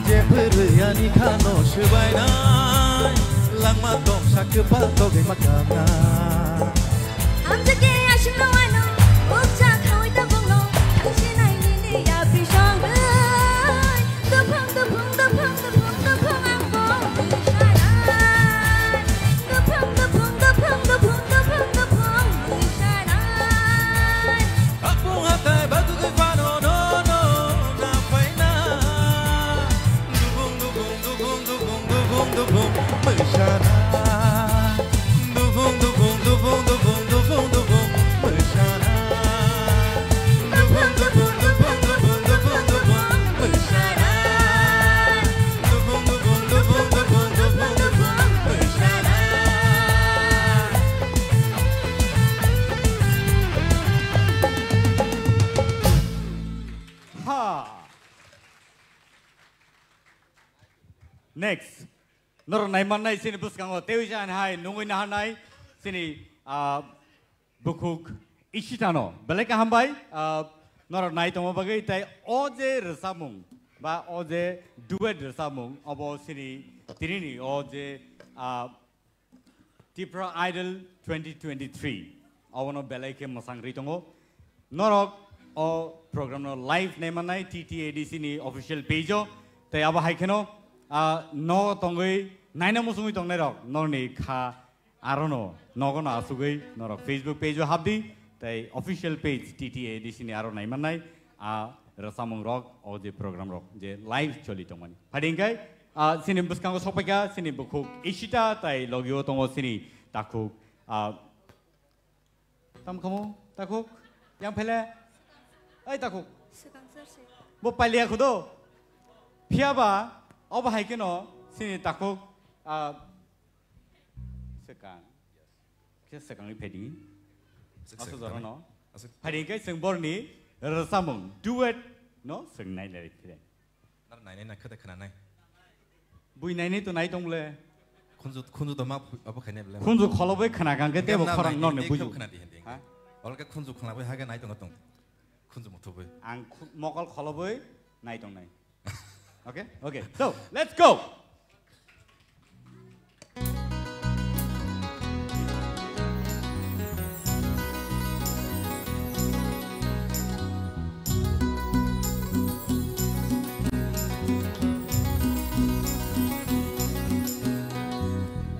Jeperuyani kano shibaina Langma dong sakepal toge makana Amjake ashino ano Ukja kawai tabungo Kanshinai nini ya pishangai Dupang dupang dupang dupang dupang ambong Isharai Dupang dupang dupang dupang dupang dupang Isharai Apung hatai batu ke fano no no na paina Dubung dubung dubung dubung dubung dubung Meshana Dubung dubung dubung dubung dubung dubung Meshana Dubung dubung dubung dubung dubung dubung Meshana Dubung dubung dubung dubung dubung dubung Meshana Ha. Next. Nor nai man nai sini bus kango tewi jan hai nungui na nai sini bukuk ishitano. Belai kaham bai nor nai tomo bagai tai oje resamung ba oje duet resamung abo sini tirini oje Tripura Idol 2023. Awono belai ke masang ritongo. Norok o program no live nai man nai TTADC ni official page o tai aba hai keno no tongoi naina musungui tongnai rok norni kha arono nogono asugoi norok Facebook page o habdi tai official page TTADC ni aro nai manai rasamung rok o je program rok je live choli tongmani padingkai sini buskango sopeka sini bukuk ishita tai logio tongo sini takuk tam kamu takuk yang pele ai takuk bo palia khudo phiaba oba haikeno sini takuk sekang ke sekang ni pedi asu zorano pedi kai sengborni rasamung duet no seng nai le pede nar nai nai khada khana nai bui nai ni to nai tongle khunju to ma abo khane bele khunju kholobai khana gang ke te bo khorang non ne buju ha olga khunju khalabai haga nai tong tong khunju mothobai ang mokol kholobai nai tong nai okay okay so let's go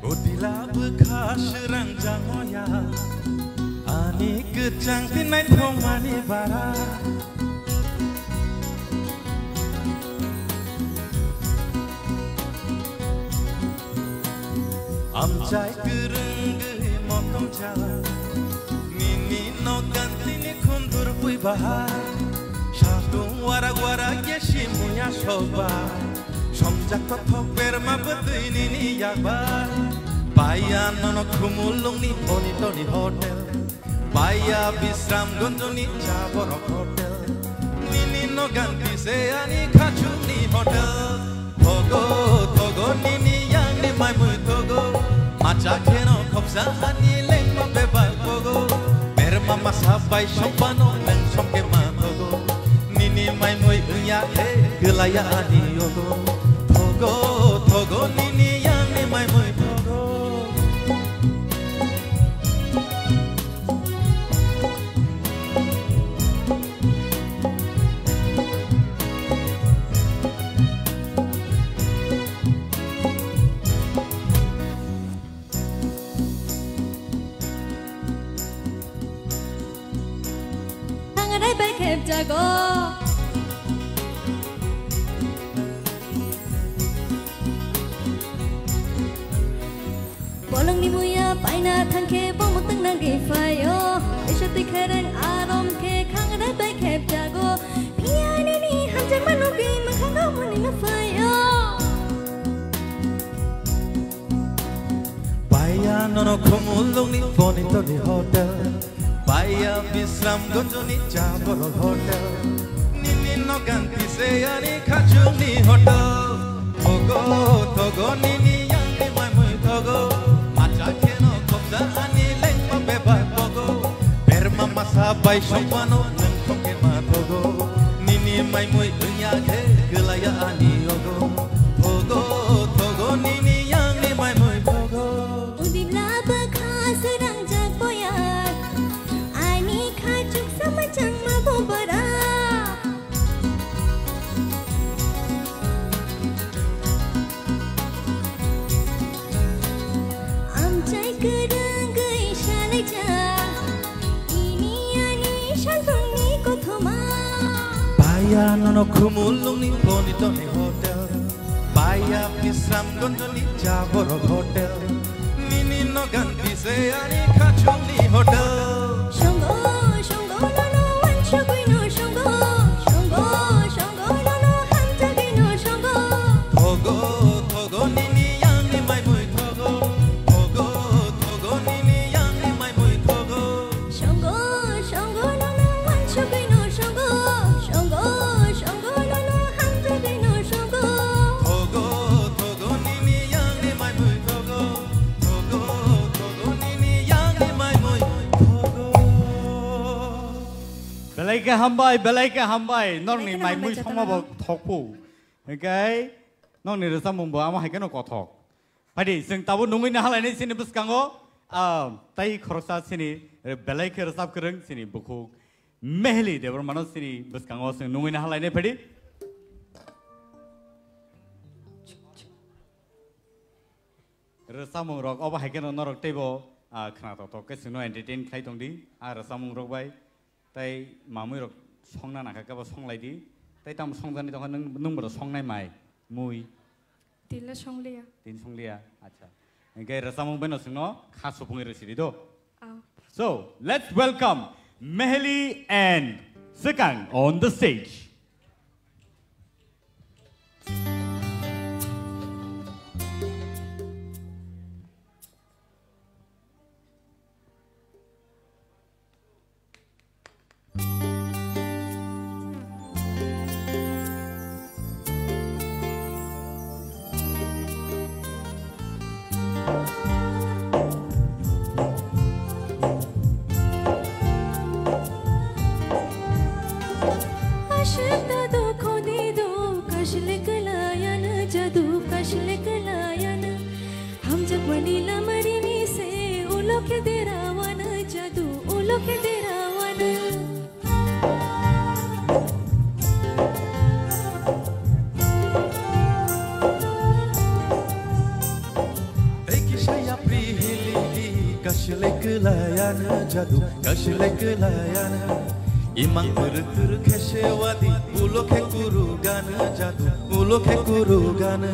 Odila bekhasrang jangoya ani gejang tinai thongmani bara amjai gereng ge motong jalan nini no gantini khundur pui bahar shadung wara yeshimunya soba somjak thok berma bedui nini yakbar Baya nono kumulung ni bonito ni hotel Baya bisram gonjo ni jaborok hotel Nini no ganti se ani kachu ni hotel Togo nini yang ni mai mui togo Macha keno kopsa ani leng ma beba togo Mer mama sabai sompano leng somke ma togo Nini mai mui unya he gelaya ani yogo Togo nini yang ni mai mui togo Jago ni muya paina thangke bomutang nangi fayo Ishati kherang arom ke khangda bai khep jago Piani ni hanjang manugi makhanga muni na fayo Baya nono kumulung ni bonito ni hotel Baya Bisram Gonjo ni Jaboro hotel Nini no ganti se ani kachung ni hotel Togo togo nini yang ni mai mui togo Macha keno kopsa ani leng pa beba togo Perma masa bai shopano nang toke ma togo Nini mai mui dunya ke gelaya ani ogo Togo togo nini yang ni mai mui togo Udip laba kha sedang jag boyar Ani kha juk sama chang ma bobara Am chai kerang gai shalai ja Ini ani shalung ni kothoma Baya nono kumulung ni bonito ni hotel Baya Bisram Gonjo ni Jaboro hotel Nini no ganti se ani kachung ni hotel Shongo shongo no no wan shogui no shongo Shongo shongo no no han jagi no shongo Togo togo nini yang ni mai mui togo Togo togo nini yang ni mai mui togo Shongo shongo no no wan shogui no shongo Shongo shongo no no han jagi no shongo Togo togo nini yang ni mai mui togo Togo togo nini yang ni mai mui Belaika hambai nong ni mai mui thong ma bo thok pu okay nong ni rasa mung bo ama hai keno ko thok padi sing tabu nungui na halai ni sini buskango tai khorsa sini belaika rasap kereng sini buku mehli debar mano sini buskango sing nungui na halai ni padi rasa mung rok oba hai keno norok tebo khana to ke sino entertain khai tong di rasa mung rok bai tai mamui rok songna na ka ba songlai di tai tam songjani tong nung bro songnai mai mui Tila Shonglia. tin songlia acha engai rasamung beno sino kha supungi resiri do Ah. so let's welcome Mehli and Sekang on the stage. Jadu kashlek layana imang tur kheshewadi ulokhe kuru gana jadu ulokhe kuru gana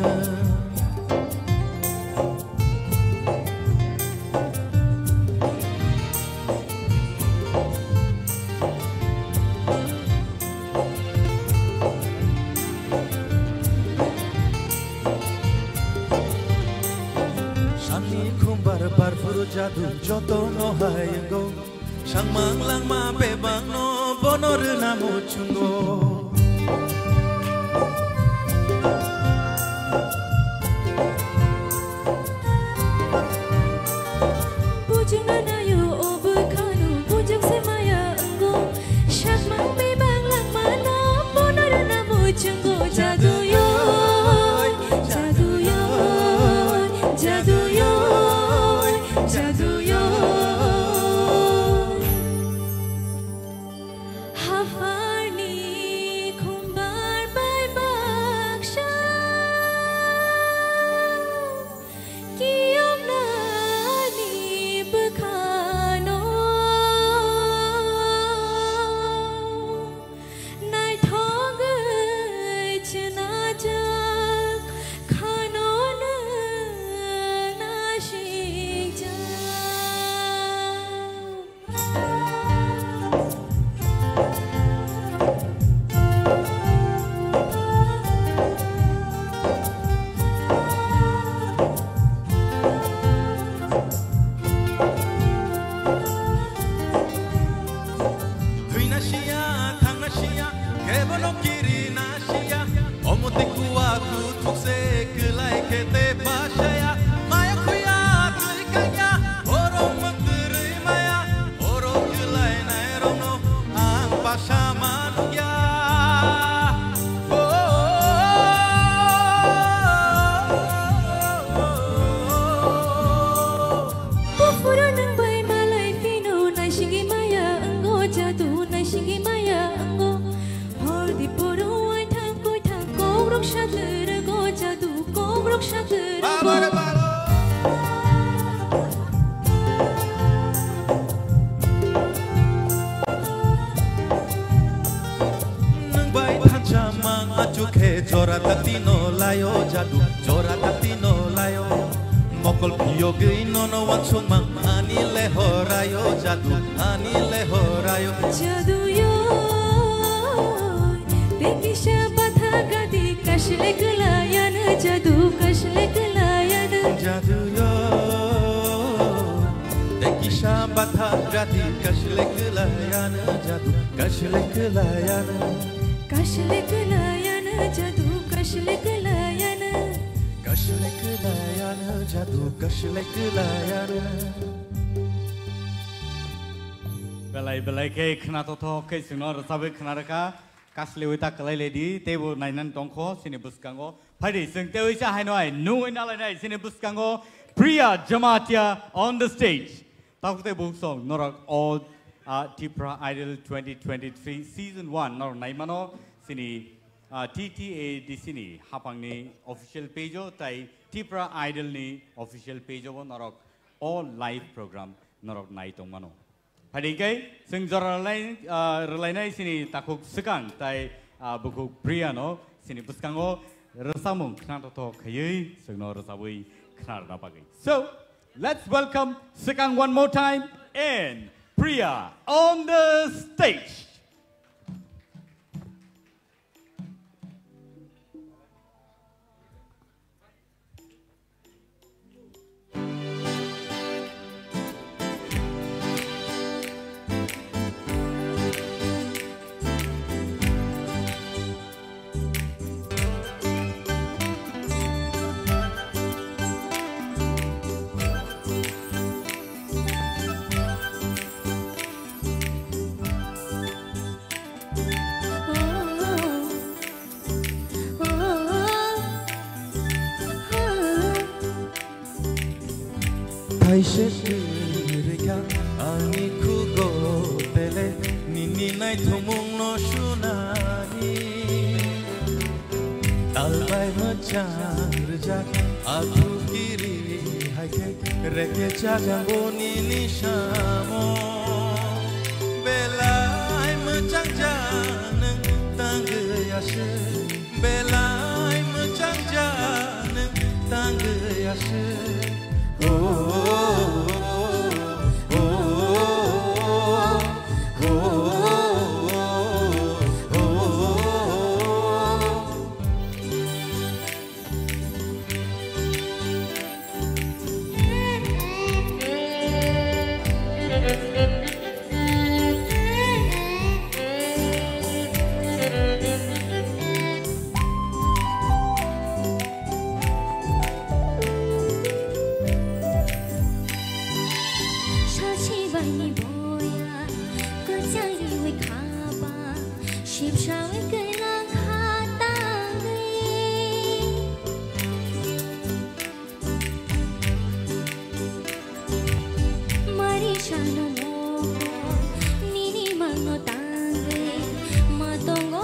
Shani khumbar barfuru jadu joto no hayengo Shangmang lang ma bebang no bonor na mochungo Bujung na yo obu kanu bujung se maya enggo Shangmang bebang lang ma no bonor na mochungo jadu yo jadu yo jadu yo jadu yo Hafarni Debono kiri nashia Omote kuwa kutukse Kulai kete bashaya Maya kuya tuikanya Oro maturi maya Oro kulai nairono Ang pasha manuya Jora tatino layo jadu jora tatino layo mokol piyo gino no wansung mang ani lehorayo jadu yo dekisha batha gadi kashle kalayan jadu yo dekisha batha gadi kashle kalayan jadu kashle kalayan jadu kashle kalayan jadu kashle kalayan belai ke khna to ke sino rasabe khna raka kasle wita kalai ledi tebo nainan tongkho sini buskango phari sing tewi cha hainoi nu inala nai sini buskango Priya Jamatia on the stage takute book song norak all Tipra Idol 2023 season 1 nor naimano sini TTA di sini hapang ni official page tai Tipra Idol ni official page norok all live program norok nai tong mano hari kai sing jora relai nai sini takuk sekang tai buku Priya no sini buskango rasamung khna to khayei sing no rasabui khna na pagai. So let's welcome Sekang one more time and Priya on the stage. Aisha ani kugo tele nini nai thumung no shunani talbai machar jak atu kiri haike reke chagango nini shamo belai machang jan tang yashe belai machang jan tang yashe Don't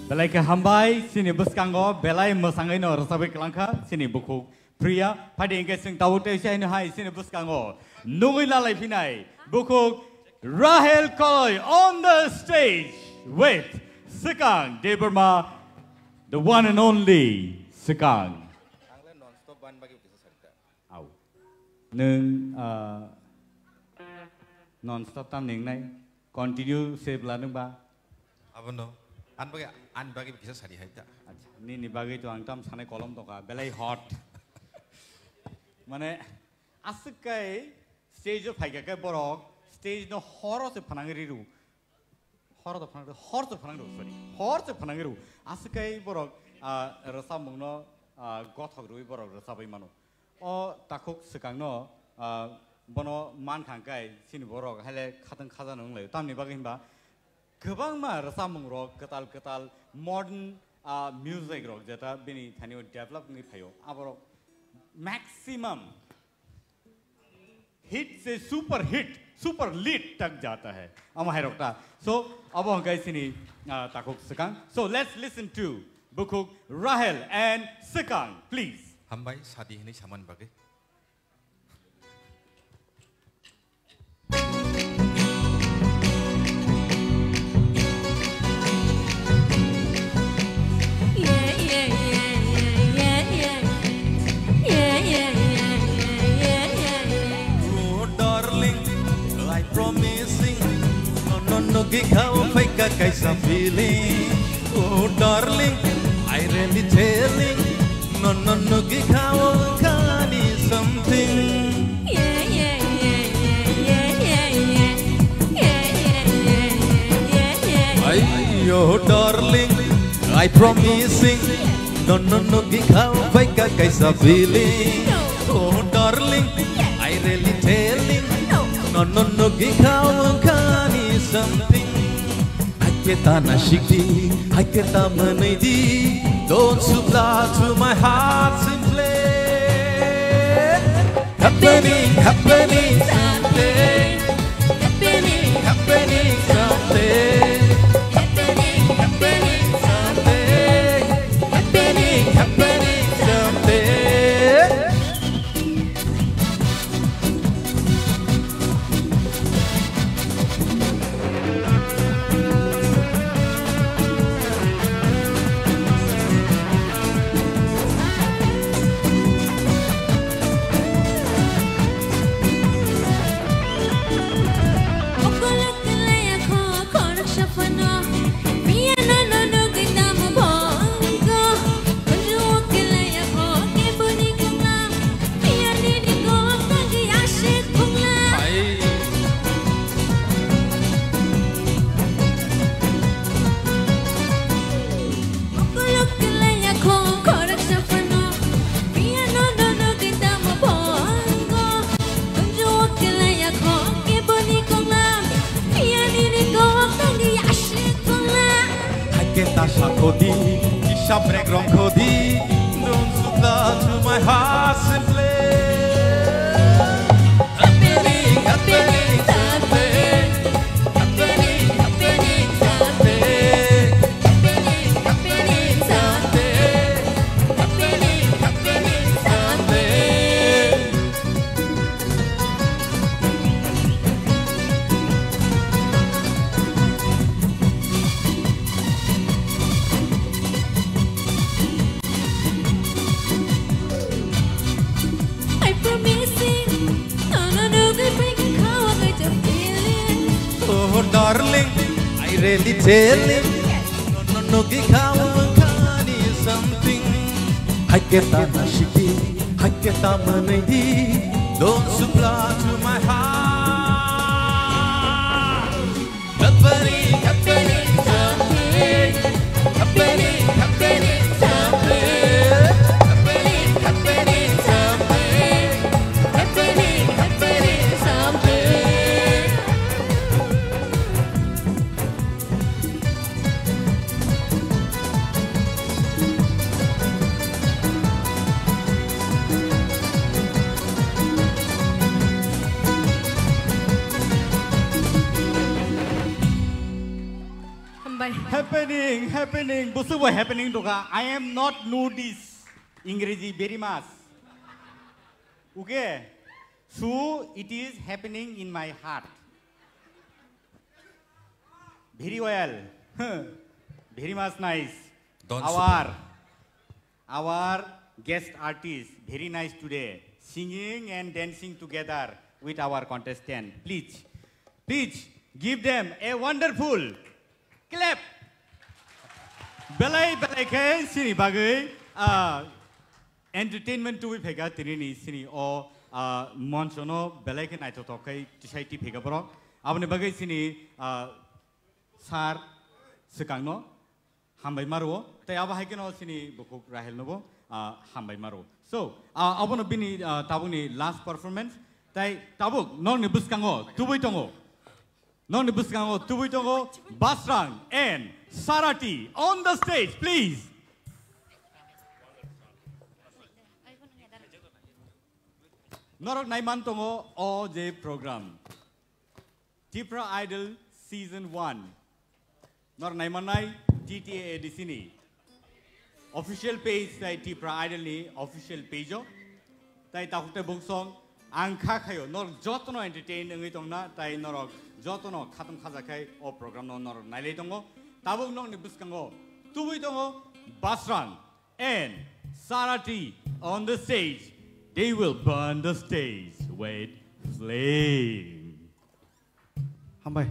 Belai ke hambai sini buskango belai mesangai no rasabai kelangka sini buku pria pada ingke sing tahu te sini hai sini buskango nungui lalai pinai buku Rahel Koloy on the stage with Sekang Deberma, the one and only Sekang. Au, nung non-stop tam ning nai continue save la nung ba. Apa no? An bagi kisah sehari hari tak. Ni bagi tu angtam sana kolom toka belai hot. Mana asik kai stage of high kai borok stage no horror se panangiriru. Horror se panangiru. Asik kai borok rasa mungno gothok rui borok rasa bai mano. O takuk sekang no bono man kangkai sini borok hele khatang khazan nong leu. Tam ni bagi himba. Kebang ma rasa mengrok ketal modern music rock jata bini thani develop ngi phayo aborok maximum hit se super lit tak jata hai ama hai rokta so abo hangai sini takuk Sekang. So let's listen to Bukuk Rahel and Sekang, please. Hambai sadi ini saman bagai. Kau fake kaisa feeling, oh darling, I really telling, no kau kani something. Ayo darling, I promising, no kau fake kaisa feeling, oh darling, I really telling, no kau kani something. Kita nashiki, kita menidi. Don't supply to my heart simply. Happening someday. Happening someday. Happening someday. Happening someday. Kodi, kisah bregrong kodi, don't supply to my heart simply. Happening someday. Happening someday. Happening someday. Happening someday. Darling, I really telling, no kau kani something. I get that nashiki, I get that menidi. Don't supply to my heart. Happening someday. Happening someday. Happening someday. Happening someday. Hambai. Happening. Busu boy happening doka. I am not know this English very much. Okay. So it is happening in my heart. Very well. Very much nice. Our guest artist, very nice today. Singing and dancing together with our contestant. Please give them a wonderful clap. Belai ke sini bagai entertainment tu pega tini sini o monsono belai ke naito tokai tisai ti pega bro. Abne bagai sini sar sekangno hambai maru. Tai aba hai ke no sini buku rahel nobo hambai maru. So abono bini tabuni last performance. Tai tabuk non ni buskango tubui tongo. Non Buskango, Tubuitongo, Basrang, and Sarati on the stage, please. Norok Naimantongo all-day program. Tipra Idol Season 1. Norok Naimanai TTA di sini. Official page tai Tipra Idol ni official page o. Tai takute bongsong angka kayo. Norok jotono entertain ngi tongna tai norok jotono khatam khajakai o program no nor nailei tongo tabuk nong ni buskango tubui tongo Basran and Sarati on the stage. They will burn the stage with flame. Hambai.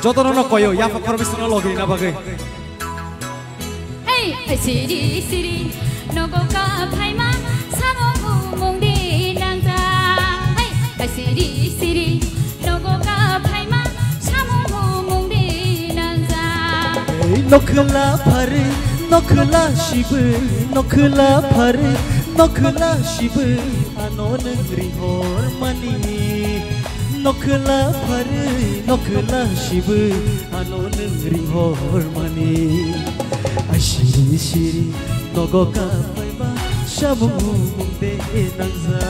Jotono no koyo ya permission logi na bagai. Hey, siri nogo ka phaima samo mungdi nangja. Hey, siri nogo ka phaima samo mungdi nangja. Nokla shibu anon rihor mani. Nokla shibu anon rihor mani. Shiri nogo ka paiba shamu mungde nangza.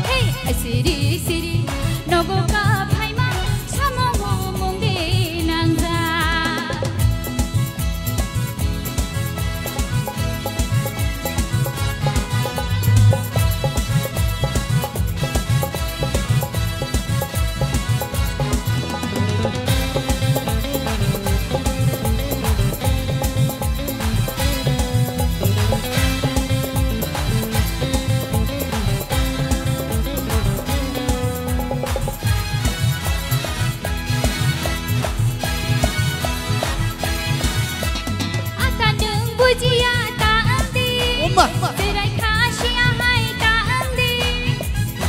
Hey, siri nogo ka phaima shamu mungde nangza.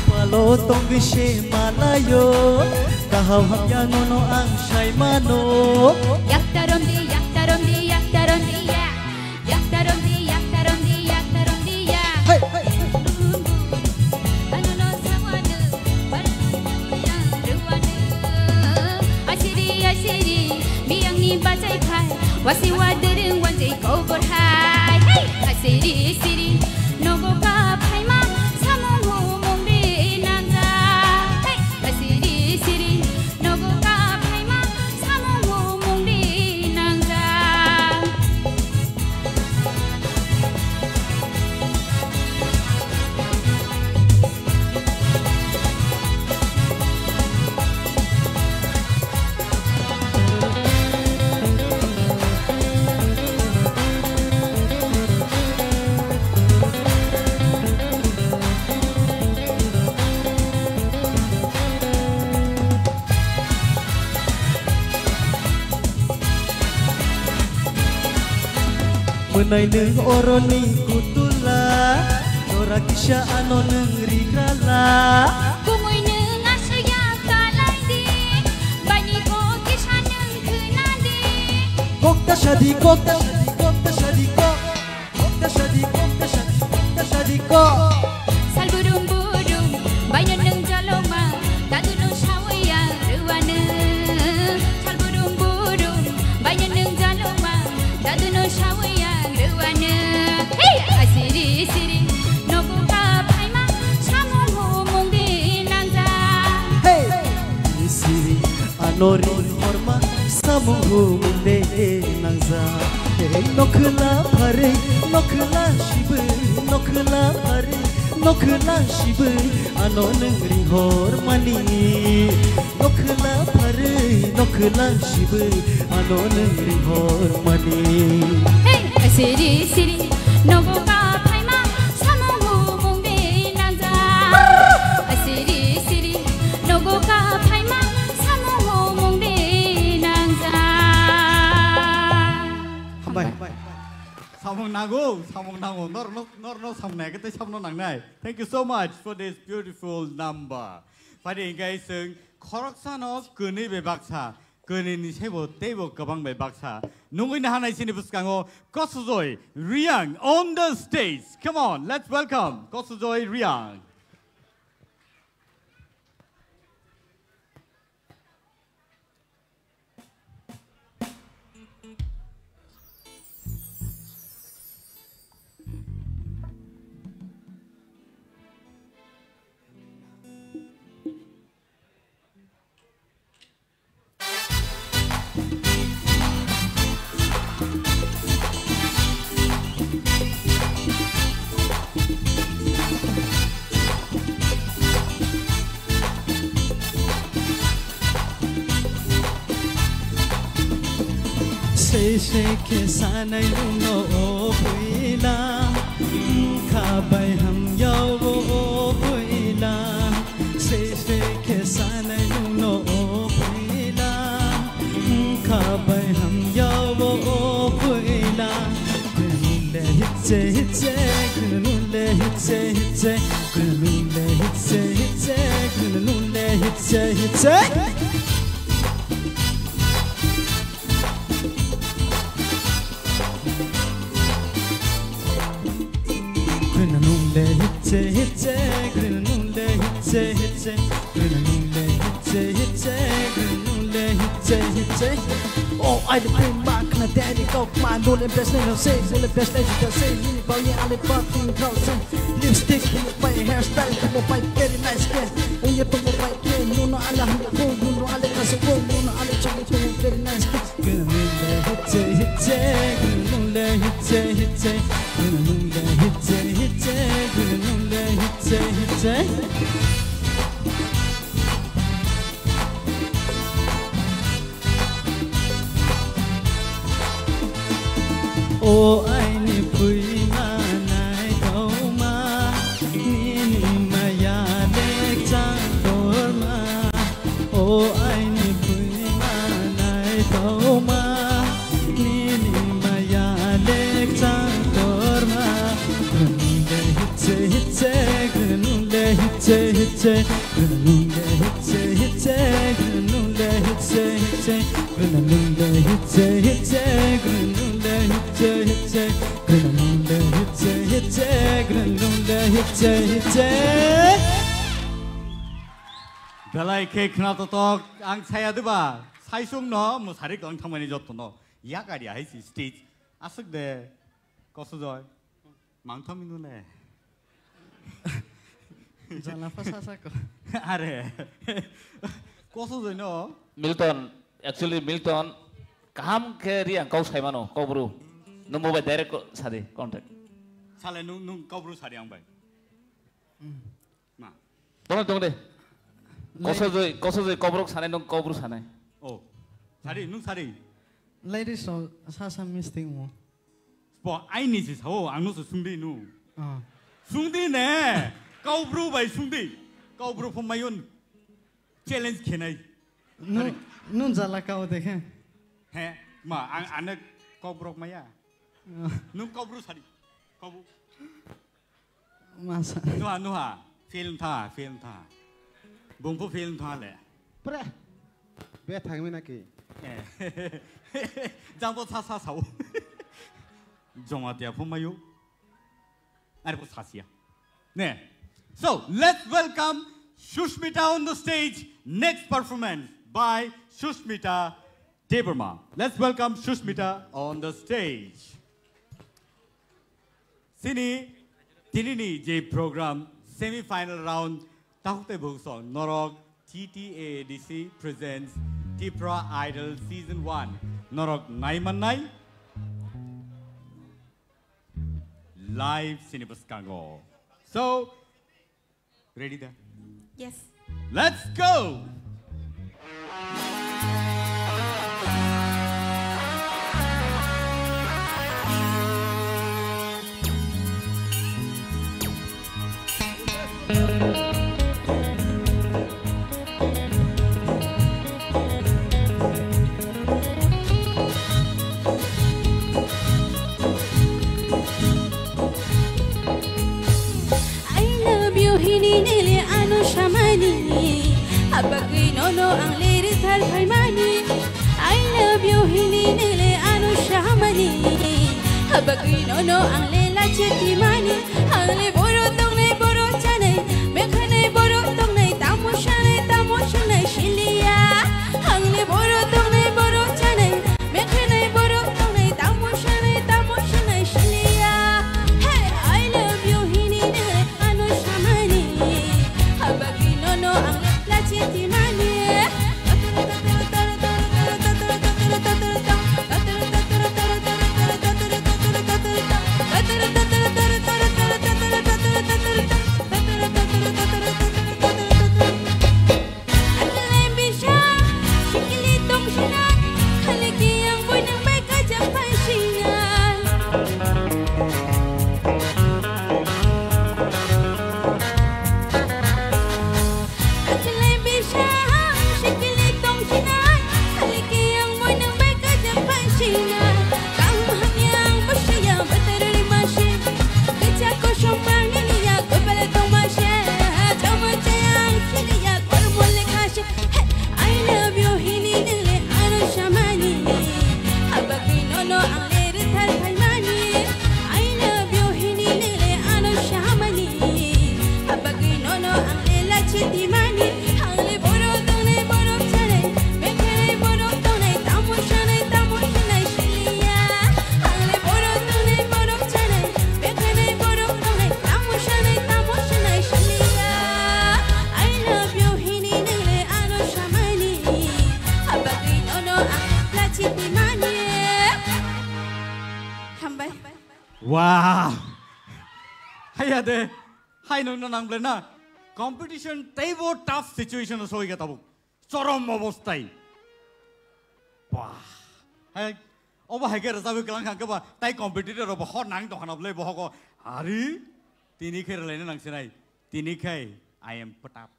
Palo tong she malayo kahau hamya nono ang shai mano. Yaktarom di ya. Hey. Anono sawanu asiri biang ni bacai khai wasi wadereng wanjai kau berhai. Hey, asiri nogo ka phaima samu mungde nangja. Hey, asiri nogo ka phaima samu mungde nangja. Menai neng oroni kutula Nora kisha ano neng rigala Kumoy neng asya kalay di Bani ko kisha neng kunadi Kokta shadi ko 살부름 부름 바이는 잘로마 다두는 샤워야 르와는 살부름 부름 바이는 잘로마 다두는 샤워야 르와는 아시리 시리 노부가 파이마 사무호 몽디 난자 Siri anori horma samuhu munde nangza nokla phare nokla shibu nokla phare nokla shibu anonri hormani nokla phare nokla shibu anonri hormani Siri siri 노부가 파이마 사무호 몽디 난자 Siri siri 노부가 파이마 사무호 몽디 난자 한발 사몽 나고 너너 삼내 그때 삼노 낭나이. Thank you so much for this beautiful number. 바리 인가이승 코락산어 그니 베박사 그니 세보 대보 거방 베박사 농구인 하나 있으니 부스강호 고수조이 리앙 on the stage. Come on, let's welcome 고수조이 리앙. se ke sanai no puila khabai ham yau wo puila se ke sanai no puila khabai ham yau wo puila kunule hitse hitse kunule hitse hitse kunule hitse hitse kunule hitse hitse Hitze, hitze, grüne Nunde, hitze, hitze, grüne Nunde, hitze, hitze, grüne Nunde, hitze, hitze. Oh, I the bring back na daddy go my no le best name say, so le best name to say, you boy yeah, I fucking go say. Lipstick, my hairstyle, come on, very nice skin. And you come on, yeah, no no ala hum go, no ala kasi go, no ala chali very nice skin. Grüne Nunde, hitze, hitze, grüne Nunde, hitze, hitze, grüne Nunde, hitze, hitze, grüne Nunde, hitze, hitze. Oh, I need pui ma nai thau ma ni ma ya lek chang dor ma. Oh, I need pui ma nai thau ma ni ma ya lek chang dor ma. Grununde hitse hitse, grununde hitse hitse, grununde hitse hitse, grununde hitse hitse, grununde hitse hitse, grununde hitse hitse, grununde hitse hitse, grununde hitse hitse. 별라이 케이크 나토톡 앙차야드바 사이송 너 무사리 깡탕만이 줬도 너 야가리 아이시 스테이트 아쓱데 거스조이 망탐이 누네 Jangan pasal ko. 아래 거스조이 너 Milton, actually Milton, kaham ke riang kau sai mano, kau bro, nomor by direct sade contact. 살에 눈 거부로 사리 양발 마 Tunggu tunggu deh. Kosojoy kobrok sana nung kobrok sana. 오 사리 눈 사리 Ladies so sasa misting mo. 뭐 아이니지 사오 앙노스 숭디 누 Ah. 숭디네 거부로 바이 숭디 거부로 폼마이온 챌린지 캐나이 Nun jala kau dekhe. 해마 안에 거부로 마야 눈 거부로 사리 거부 Masa. 누하 필름 타 봉포 필름 타래 Pre. Be thangmi naki. 장보 사사사오 정화대야 폼마요 Are po sasia. Ne. So let's welcome Shushmita on the stage. Next performance by Shushmita Debarma. Let's welcome Shushmita on the stage. Sini tinini je program semi-final round tahute bhuksong Norok TTADC presents Tipra Idol Season 1. Norok Naimanai live Cinebus Kango. So ready there? Yes. Let's go. Abaginono ang lirit halmani. I love you hininili ano shamani. Abaginono ang lela chitimani. Ang liburo tong nay boro chanay. Mekhanay boro tong nay tamo shanay shilia. Ang liburo tong nay boro chanay. Mekhanay boro tong nay tamo shanay shilia. Hey, I love you hininili ano shamani. Abaginono ang Wow! Haya de, hai nung nang blena. Competition taibo tough situation o soi gata bu. Chorom obostai. Wah! Hai, oba hai kera sabi kelang hang keba. Tai competitor oba hot nang to hanap le boh ko. Hari, tini kera lain nang sinai. Tini kai, I am petap.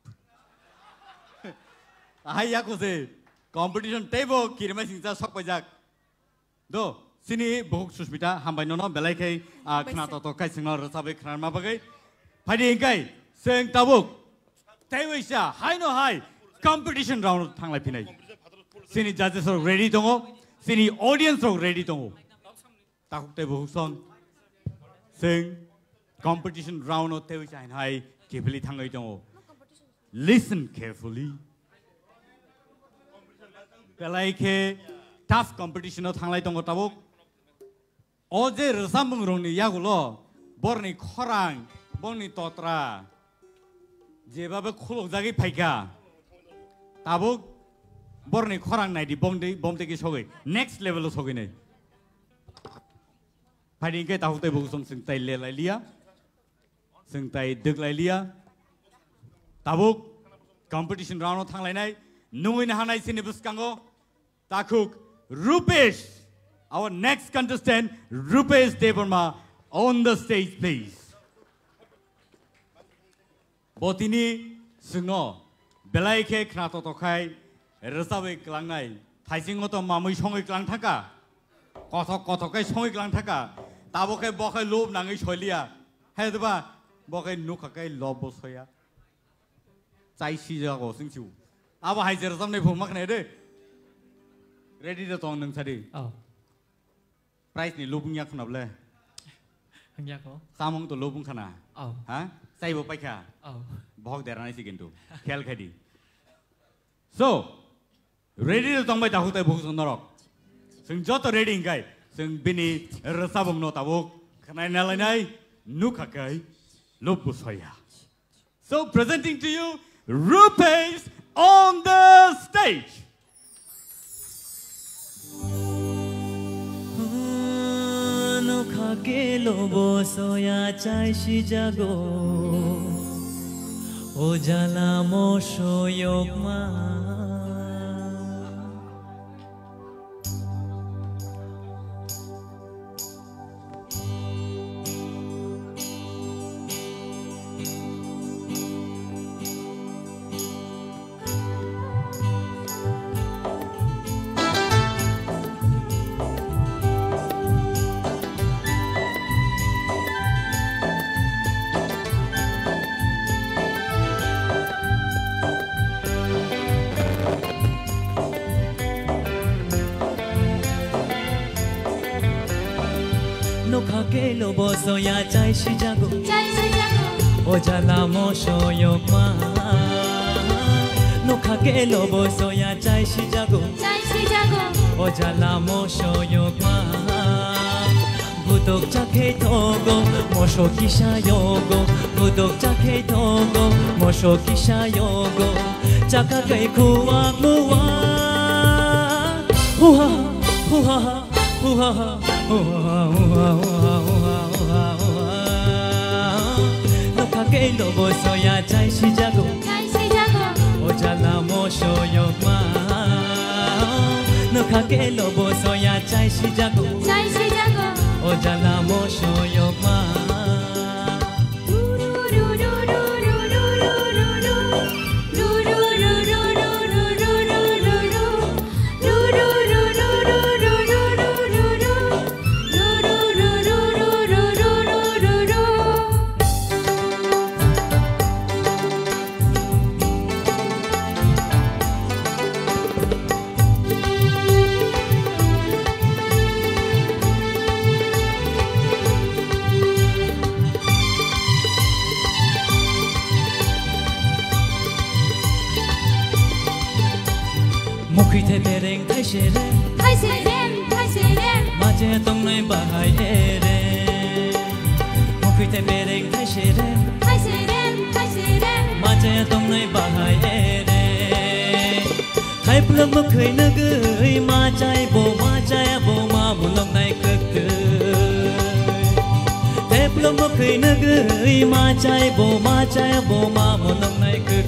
Hai ya ko se. Competition taibo kirma singsa sok pajak. Do. Sini bohuk Shushmita hambai nono belai kai khna to kai singno rasabe khna ma bagai phadi kai seng tabuk taiwisa hai no hai competition round thanglai pinai sini judges are ready dongo sini audience are ready dongo takuk te bohuk song seng competition round o taiwisa hai carefully thangai dongo listen carefully belai ke tough competition o thanglai dongo tabuk Oje resambung rongni yagulo borni khorang borni totra jebabe khulok jagi phaika tabuk borni khorang nai di bomde ki sogai next level o sogai nei phadi ke tahute bu song sing tai le lai lia sing tai duk lai lia tabuk competition round o thanglai nai nungin hanai sini buskango takuk Rupesh. Our next contestant, Rupesh Debarma, on the stage, please. Botini Sungo, Belaike Knato Tokai, Resawe Klangai, Taisingoto Mamui Songi Klantaka, Kotokai Songi Klantaka, Taboke Boka Lob Nangish Holia, Hedba, Boke Nukakai Lobosoya, Sai Shija or Singsu. Our Heiser Sunday for Maknede. Ready to turn them today. Price ni lubung yak nable. hanya ko samong to lobung khana ha sai bo paikha bhok deranai si kintu khel khadi so ready to tongbai dahu tai bhuk norok sing joto ready ngai sing bini rasabong no tabuk khanai nalanai nukhakai lobu soya. So presenting to you Rupesh on the stage. Khake lobo soya chai shi jago o jala mo soyok ma khake lobo soya chai shi jago o jala mo soyok ma no khake lobo soya chai shi jago o jala mo soyok ma budok chake togo mosho kisha yogo budok chake togo mosho kisha yogo chaka kai khuwa khuwa huha huha huha huha no khake lobo soya chai shi jago o jala mo soyok ma no khake lobo soya chai shi jago o jala mo soyok ma Mukhite bereng thai serem maje tong nai bahai ere Mukhite bereng thai serem maje tong nai bahai ere Thai pulang mukhui nagai ma chai bo ma bulong nai kak Thai pulang mukhui nagai ma chai bo ma bulong nai kak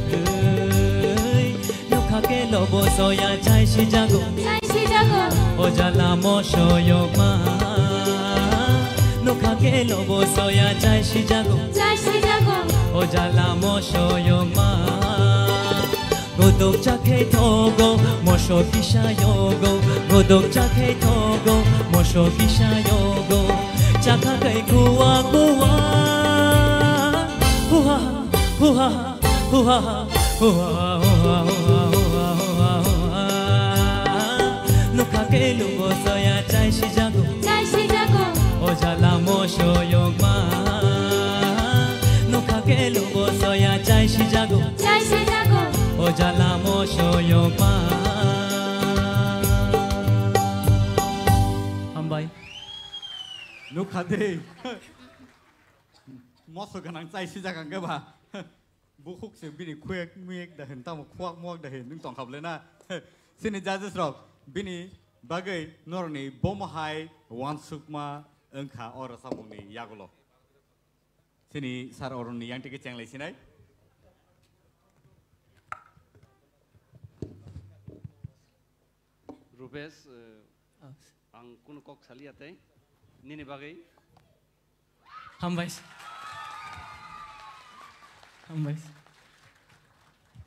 khake lobo soya chai shi jago o jala mo soyok ma no khake lobo soya chai shi jago o jala mo soyok ma godok chake togo mosho kisha yogo godok chake togo mosho kisha yogo chaka kai kuwa kuwa huha huha huha huha no khake lobo soya chai shi jago o jala mo soyok ma no khake lobo soya chai shi jago o jala mo soyok ma hambai no khade mo so ganang chai shi jagang ga ba bukhuk se bini khwek miek da hen tam khwak mok da hen ning tong khap le na sini judges rok bini bagai norni bomahai wansukma engkha or samungni yagolo sini sar oroni yang tike cheng lai sinai Rupesh ang kun kok saliate nini bagai hambai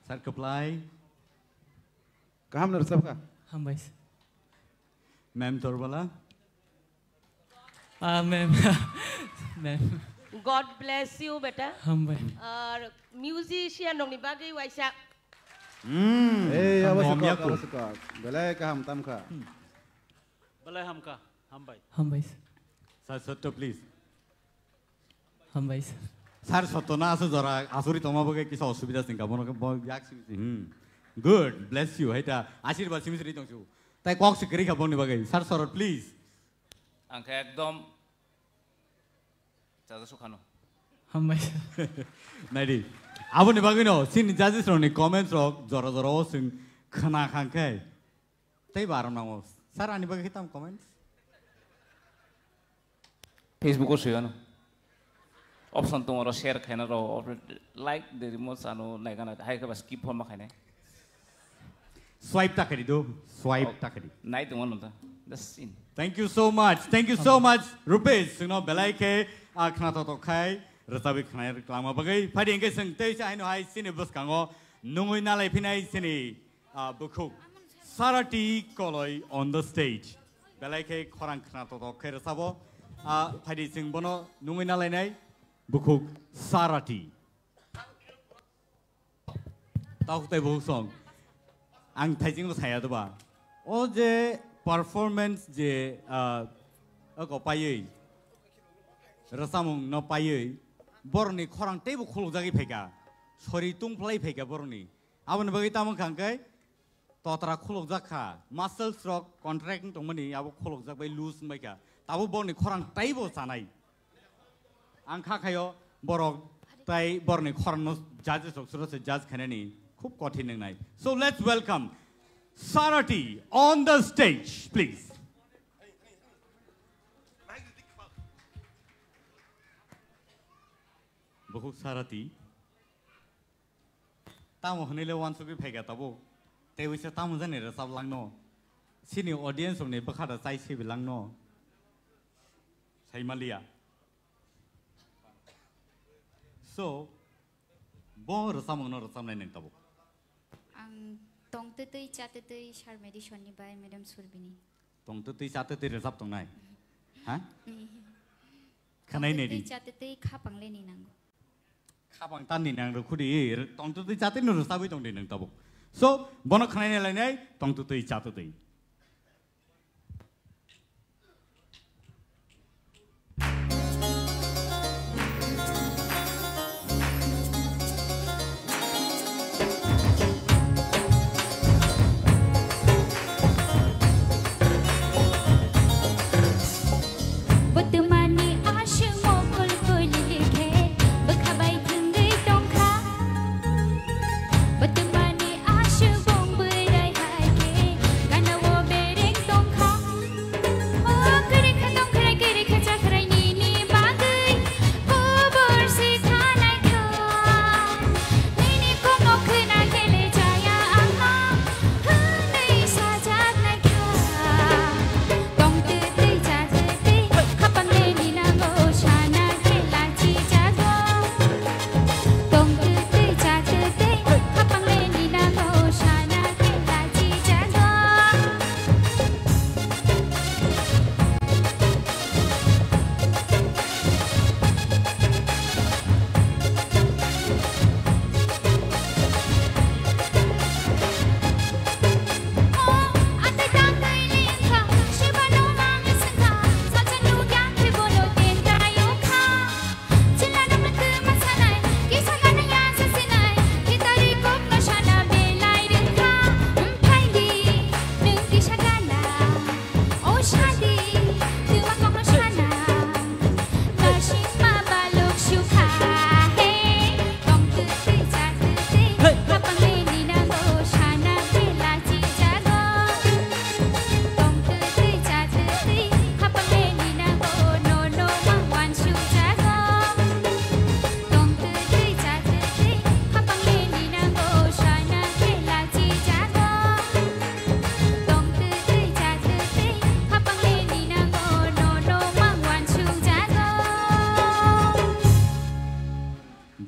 sar keplai kaham nar sabka hambai ma'am तोरबला ma'am God bless you beta hambai musician dong ni bagai waisa आवश्यक belai kaham tamka belai hamka hambai hambai sir please हामबाय सार सतना आसो जरा आसुरी तमाबगे किसा असुबिदा सिंगा बनो याक सिमि गुड ब्लेस यू हैता आशीर्वाद सिमि सरि दंसु ताइ कक सिकरि खाबनि बगे सार सरत प्लीज आंखा एकदम जाजा सुखानो हामबाय नाइदि आबनि बगे न सिन जाजिस रनि कमेन्ट्स रक जरा जरा सिं खना खांखाय तै बारम नांगो सार आनि बगे हिताम कमेन्ट्स फेसबुक सुयानो ऑप्शन तुम्हारा शेयर खाना रहो लाइक दे रिमोट सानो नाइकाना हाई का बस कीप फॉर्म खाने स्वाइप टाकरी दो स्वाइप टाकरी नाइट तुम्हारा NOTA that's in thank you so much Rupesh सुनो बेलाई के आखना तो खाई रसाबी खाना क्लामा बगै फाड़ी इंगे संग तै से आइनो हाई सिने बस कांगो नुंगै नालाय फिनाय सिने बुखु साराटी कलय ऑन द स्टेज बेलाई के खरां खाना तो खे रसाबो फाड़ी सिंग बनो नुंगै नालाय नाय Bukuk Sarati. Tahu tay buku song. Ang thajing lo saya tu ba. O je performance je aku payai. Rasamung no payai. Borni korang tay buku lo jagi peka. Sorry tung play peka borni. Awan bagi tamu kangkai. Totra kulok zakha. Muscle stroke contracting tu mani. Awu kulok zak bay loose mereka. Tahu borni korang tay bu sanai. आंखा खायो बरक ताई बरनि खरनो जजेस सुरसे जज खानेनि खूब कठिन नंनाय so let's welcome Sarati on the stage please बहुत साराटी तामो हनेले वानसुगि फैगा तबो तेविसे तामो जाने रसाब लांनो सिनि ऑडियंस हमने बखादा साइसे बिलांनो साइमालिया So, bon resam ono resam lain yang tahu. Ang tong tetei catetei shar medicine ni by Madam Surbini. Tong tetei catetei resap tong nai, hah? Kanai ni di. Catetei kapang leni nanggo. Kapang tan ni nang rukudi, tong tetei catetei nu resabi tong di nang tahu. So, bono kanai ni lain nai, tong tetei catetei.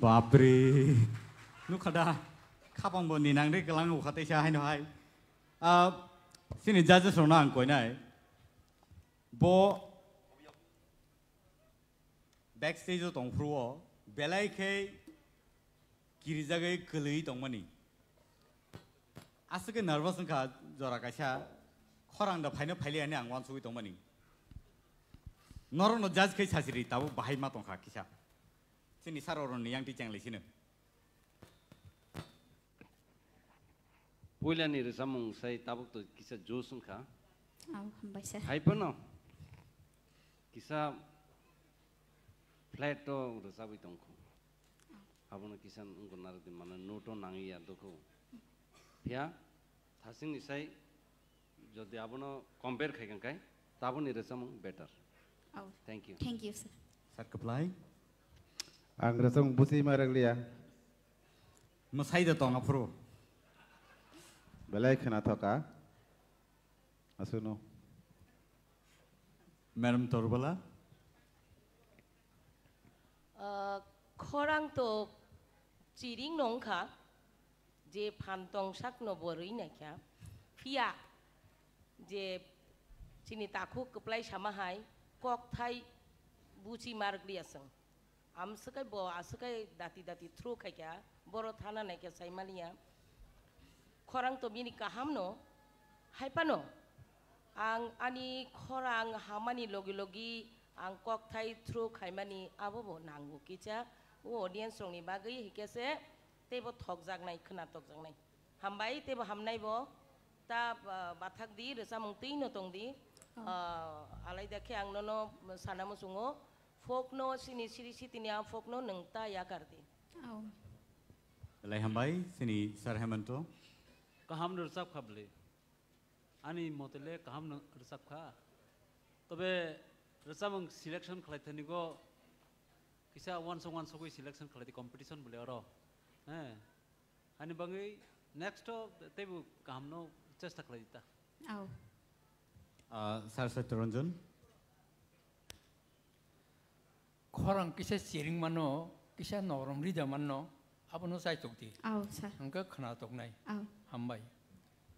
Babre, nu kada kapang bon ni nang dek kelang ukate sya hai no hai. Sini judges rona ang koi nai. Bo backstage tong pruo belai ke kiri jagai kelui tong mani. Asake nervous ngka jora kasya khorang da phaino phaili ani ang wan sui tong mani. Noro no judge ke chasiri tabu bahai ma tong kha kisha. sini saroron yang di channel sini. Puila ni resamung saya tabuk tu kisah Josun ka. Hambai sir. Hai pernah kisah flat to resabi tongku. Abang kisah ungkul narati mana noto nangi ya toko. Ya, thasing isai jadi abang compare kai kai, tabun ni resamung better. Thank you. Thank you sir. Sat keplai. Ang resamung busi maraglia. Masai dah tong apro. Belai kena thoka. Asuno. Madam Torbala. Korang to ciring nongka, je pantong sak no bori na kya, pia, je sini taku keplai sama hai, kok thai buci marg liaseng. Am sekai bo asekai dati through kaya, boro thana na kya sai malia. Korang to bini kaham no, hai pano. Ang ani korang hamani logi ang kok thai through kaimani abo bo nangu kicha o audience rong ni bagai hikese tebo thok jak nai khna tok jak nai hambai tebo hamnai bo ta bathak di resa mungti no tong di alai dakhe ang no sanamu sungo folk no sini siri sitini ang folk no nengta ya karti Belai hambai sini Sir Hemanto. Kaham resap khable. Ani motele kaham resap kha. Tobe resamung selection khalai thani go kisa one song koi selection khalai di competition bole aro. Ani bangai next to tebu kaham no chesta khalai dita. Sir Satyaranjan. Korang kisah sharing mano, kisah norom rida mano, apa no saya tok di. Sir. Angka kena tok nai. Hambai.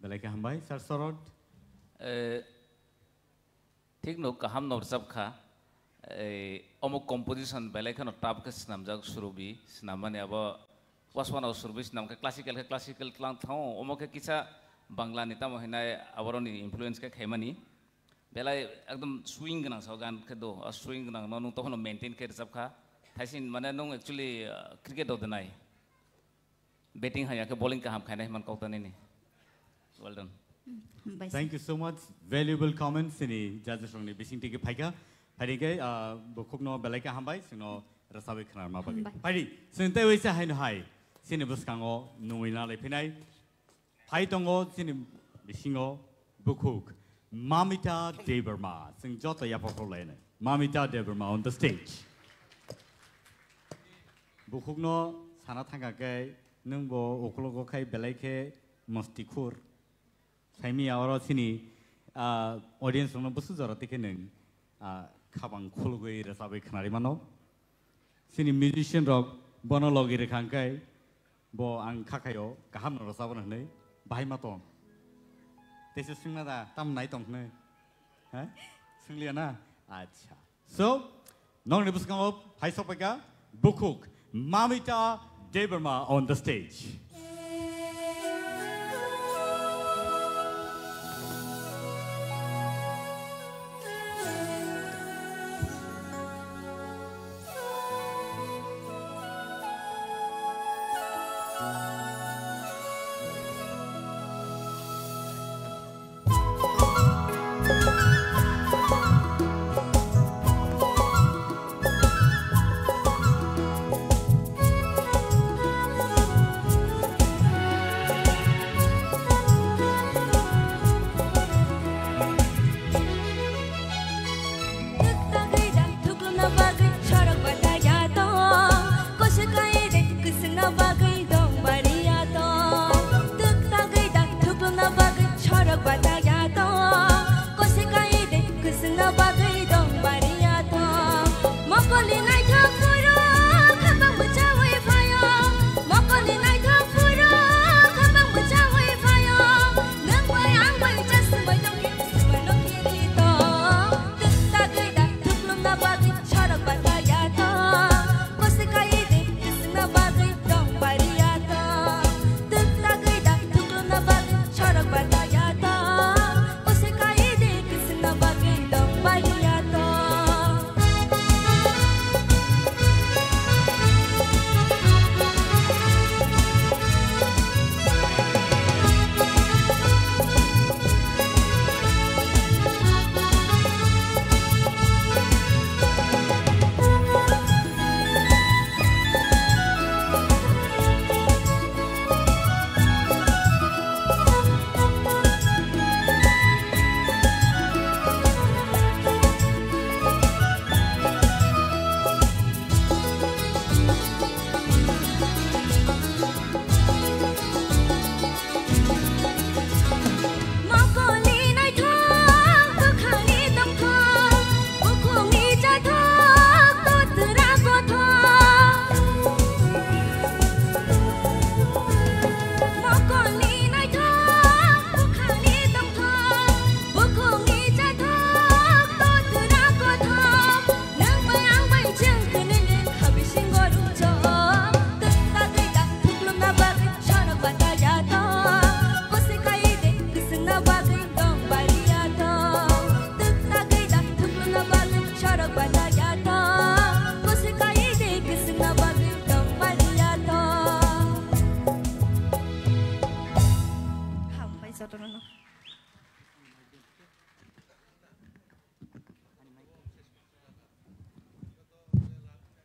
Belai ke hambai Sir Sorod. ठीक no कहम no सब खा अमुक composition बेले खनो top के स्नाम जाग शुरू भी स्नामा ने अब वासवाना शुरू भी स्नाम के क्लासिकल क्लांग था अमुक के किसा बांग्ला नेता महिना आवरोनी इन्फ्लुएंस के खेमनी बेला एकदम स्विंग ना सौगान के दो स्विंग ना नो तो हनो मेंटेन के सब खा थाइसिन माने नो एक्चुअली क्रिकेट होते नाई बैटिंग है या के बॉलिंग का हम खाने मन कौता नहीं well done. Thank you so much. Valuable comments ini judges rong ni bising tiki paika. Hari ke bukuk no belai ke hambai sino rasawi kenar ma bagi. Hari sentai wisa hai no hai sini buskango nuina le pinai. Hai tongo sini bisingo bukuk Mamita Deberma sing jota ya pokolene. Mamita Deberma on the stage. Bukuk no sana thanga ke nung bo okologo kai belai ke mastikur. Kami awal sini audience orang bersujud orang tiken kabang khulgoi rasabai kenari mano. Sini musician rock bono logi rekangkai bo ang kakayo kaham rasaban hne bahai matong. Tesi singna da tam nai tong hne. Singlia na. Acha. So nong nebuskango hai sopeka bukuk Mamita Deberma on the stage.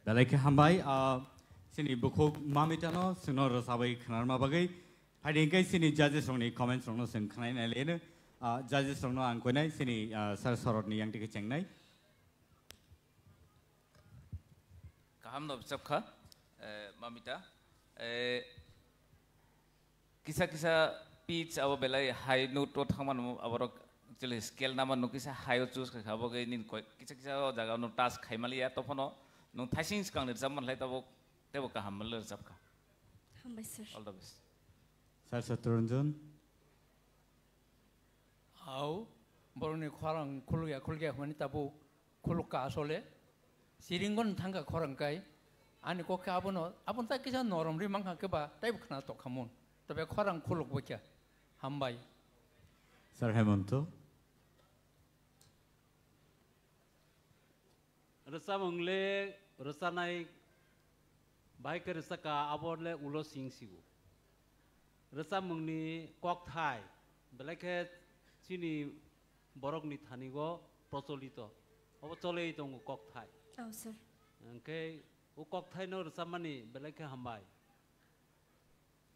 Dalai ke hambai sini buku mamitano sino rosabai khanar ma bagai. Hari ini sini judges rongni comments rongno sing khanai na lene. Judges rongno angkoi nai sini sar sorot ni yang dikeceng nai. Kaham no bcapkha mamita kisah pitch abo belai high note to thaman aborok actually scale naman no kisah high choose ka khabo ge nin kisah jaga no task khaimali ya to phono no thasing skang ni zaman lai tabo tebo kaham mal bcapkha hambai sir all the best Sir Satranjan au boroni kharang khulge honi tabu khuluka asole siringon thanga khorang kai ani ko ka abono abon ta kisa norom ri mangha ke ba tai bukhna to khamun tobe khorang khuluk bokya hambai Sir Hemanto rasa mungle rasa nai bai ke rasa ka aborle ulo sing sigu rasa mungni kok thai belake chini borok ni thani go procholito obo chole tong kok thai oh sir okay o kok thai no rasa mani belake hambai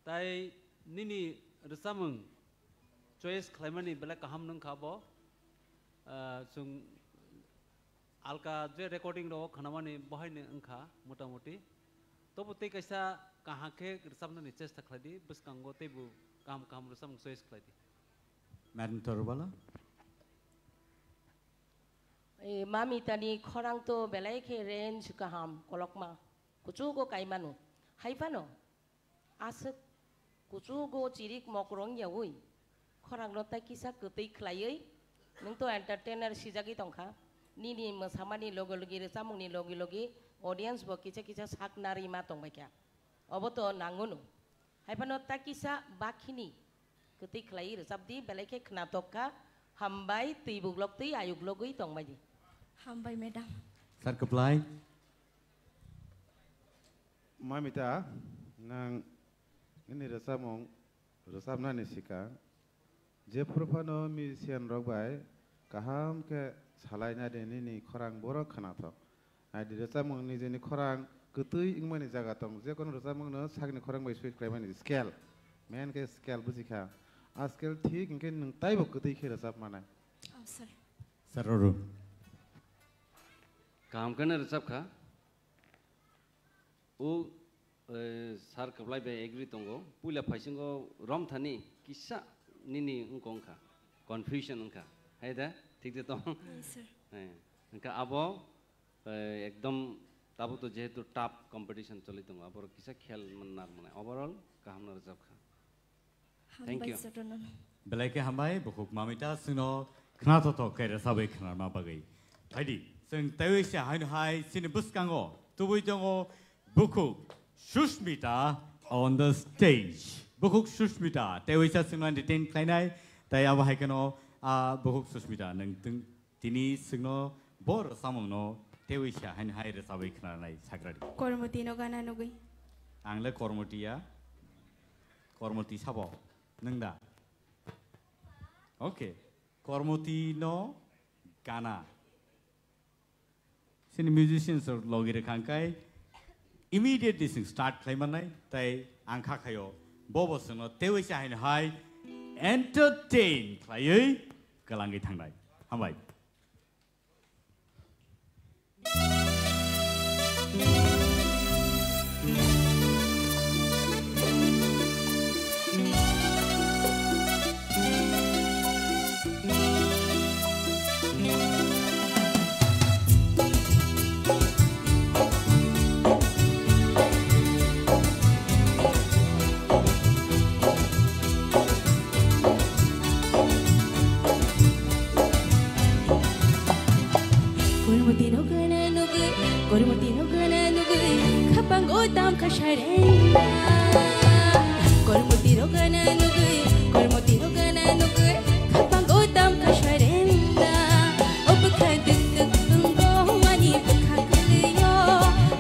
tai nini rasa mung choice khlaimani belak kaham nang khabo sung alka je recording ro khanamani bahai ne angkha motamoti tobo te kaisa kaha ke resam ni chesta khladi bus kango tebu kam resam choice khladi Madam Torbala mami tani khorang to belai ke range kaham kolokma kuchu go kaimanu haipano asuk kuchu go chirik mokrong yawi khorang lo ta kisa kutai khlaioi nung to entertainer sijagi tongkha nini mosamani logo logi resamung ni logi audience bo kicha sak nari ma tongbai kya oboto nangunu haipano ta kisa bakhini kutai khlai resabdi belai ke khnatokka hambai tibuglok ti ayuglogui tongbai hambai madam Sir Kaplai Mamita nang ini resamong resam nani sika je purpano musician rok bai kaham ke salai na deni ni khorang borok khana tho ai di resamong ni jeni khorang kutui ingmani jaga tong je kono resamong no sagni khorang bai sweet kraimani scale main ke scale bujikha a scale thik inke nung taibo kutui khe resap mana oh sir Sir Roru काम करने रचप खा वो सार कपलाई बे agree तंगो पुला फाइसिंगो रम थानी किस्सा निनी उनको खा confusion उनका है दा ठीक है तो उनका अब एकदम ताबो तो जेहेतु टॉप कंपटीशन चली तंगो अब किस्सा खेल मन्नार मने ओवरऑल काम न रचप खा thank you belai ke hambai bukuk mamita sino khna to ke sabai khna ma bagai haidi sing tawi se hain hai sini buskango tubui jongo bukuk Sushmita on the stage bukuk Sushmita tawi se sino entertain khlainai tai aba hai kano bukuk Sushmita nang tini sino bor samong no tawi se hain hai re sabai khna nai sagradi kormoti no gana nugui angle kormotia kormoti sabo nangda okay kormoti no gana sini musicians or logire kangkai immediately sing start klaimanai tai angkha khayo bobo sino tewi sa hain hai entertain klayei kalangi thangnai hambai Kormoti no gana nugui kapang otam kasharenda Kormoti no gana nugui kapang otam kasharenda Obkha duk tungo wani bukha kliyo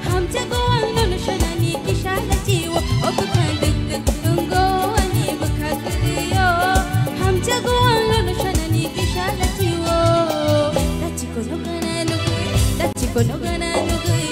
ham jago angno shanani kishala jiwo Obkha duk tungo wani bukha kliyo ham jago angno shanani kishala jiwo Dachiko no gana nugui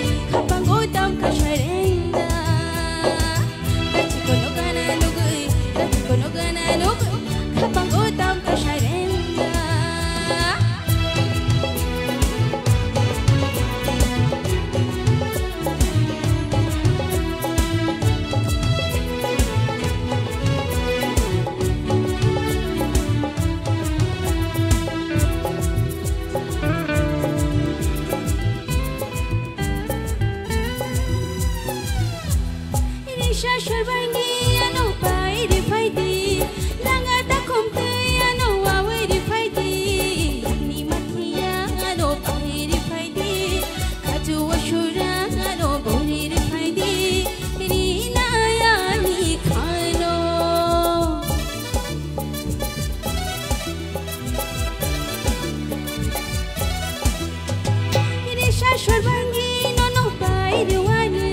shorbangi no no bai riwani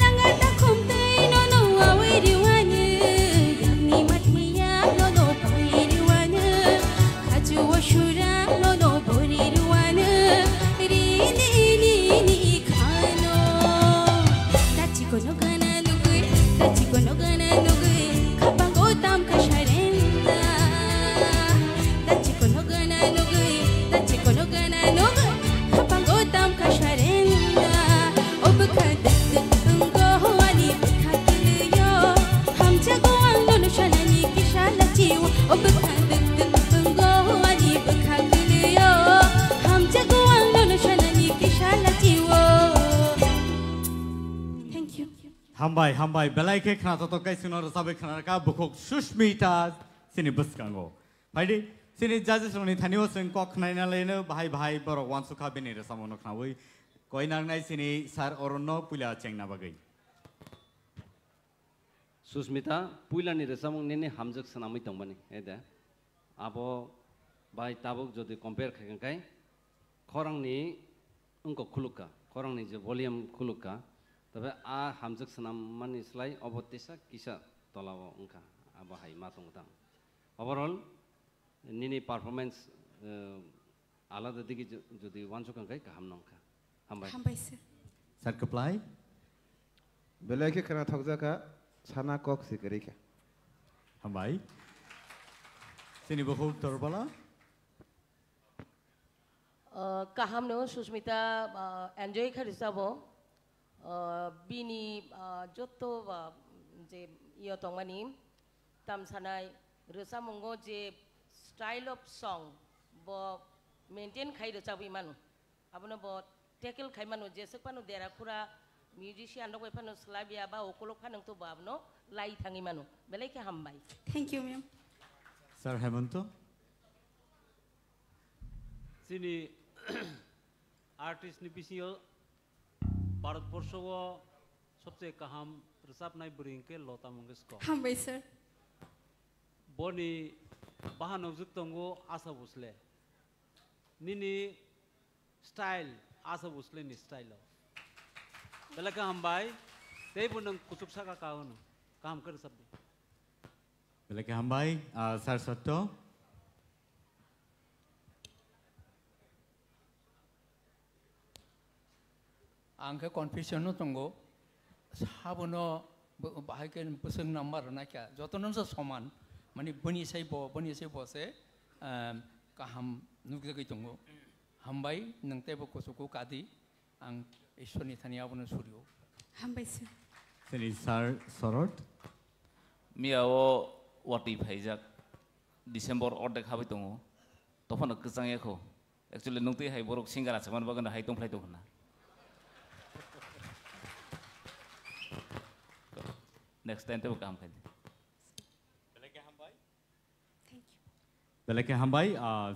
langa ta khomtai no no awe riwani ni mathiya no no bai riwani khaju washura no no bori riwani ri ni khano tachi ko no gana lugui tachi ko no gana lugui khapango tam ka sharenda tachi ko no gana lugui tachi ko no gana lugui khapango tam ka sharenda ob khadat ungo wali khatliyo ham jago angno no shalani kishala jiwa ob khadat ungo wali khatliyo ham jago angno no shalani kishala jiwa. Thank you. Hambai belai ke khana to kai suno sabe khana ka bukhok Sushmita sini buskango bhaidi sini judges roni thanio sing ko khnai na lene bhai borok wan sukha bini re samono khnawai koi nang nai sini sar oronno pula chengna bagai Susmita puila ni re samong nene hamjak sanamai tongbani eda abo bai tabuk jodi compare khakan kai khorang ni unko khuluka khorang ni je volume khuluka tabe a hamjak sanam mani slai obotesa kisa tolawo unka abo hai matong tam overall nini performance alada digi jodi wansukan kai kaham nongka hambai sir apply belai ke khana thokja ka sana kok sikari ka hambai sini bukhok torbala kaham no Susmita enjoy kharisabo bini joto je iyo tongmani tam sanai resamongo je style of song bo maintain khai resabi manu abono bo tackle khai manu je sekpanu dera khura musician rok panu slavia ba okolok phanang to babno lai thangi manu belai ke hambai. Thank you ma'am. Sir Hemanto sini artist ni bisio Bharatvarsha সবচেয়ে কাহাম রসাবনাই বুরিংকে Lata Mangeshkar হামবাই sir বনি বাহানো যুক্তঙ্গো আশা ভোসলে নিনি style আশা ভোসলে নি style বেলাকে হামবাই তেই বুনং কুচুক সাকা কাহনো কাম করে সব বেলাকে হামবাই sir সত্য आंखो confusion दंगो साबनो बाहायके बोसों number नायखा जतनसो समान माने बनिसाय बसे गाहाम नुगै दंगो हामबाय नोंतेबो कसुको कादि आं ईश्वरनि थानियावनो सुरियो हामबाय सर सनि सार सरत मियाओ वाटि फाइजाक डिसेम्बर अर्धेक हाबाय दङ तफानो गोजांयाखौ एक्चुअली नोंते हाय बरक सिंगारा समान बागन हाय दंफ्लाय दंना next time tebo kam khadi belake hambai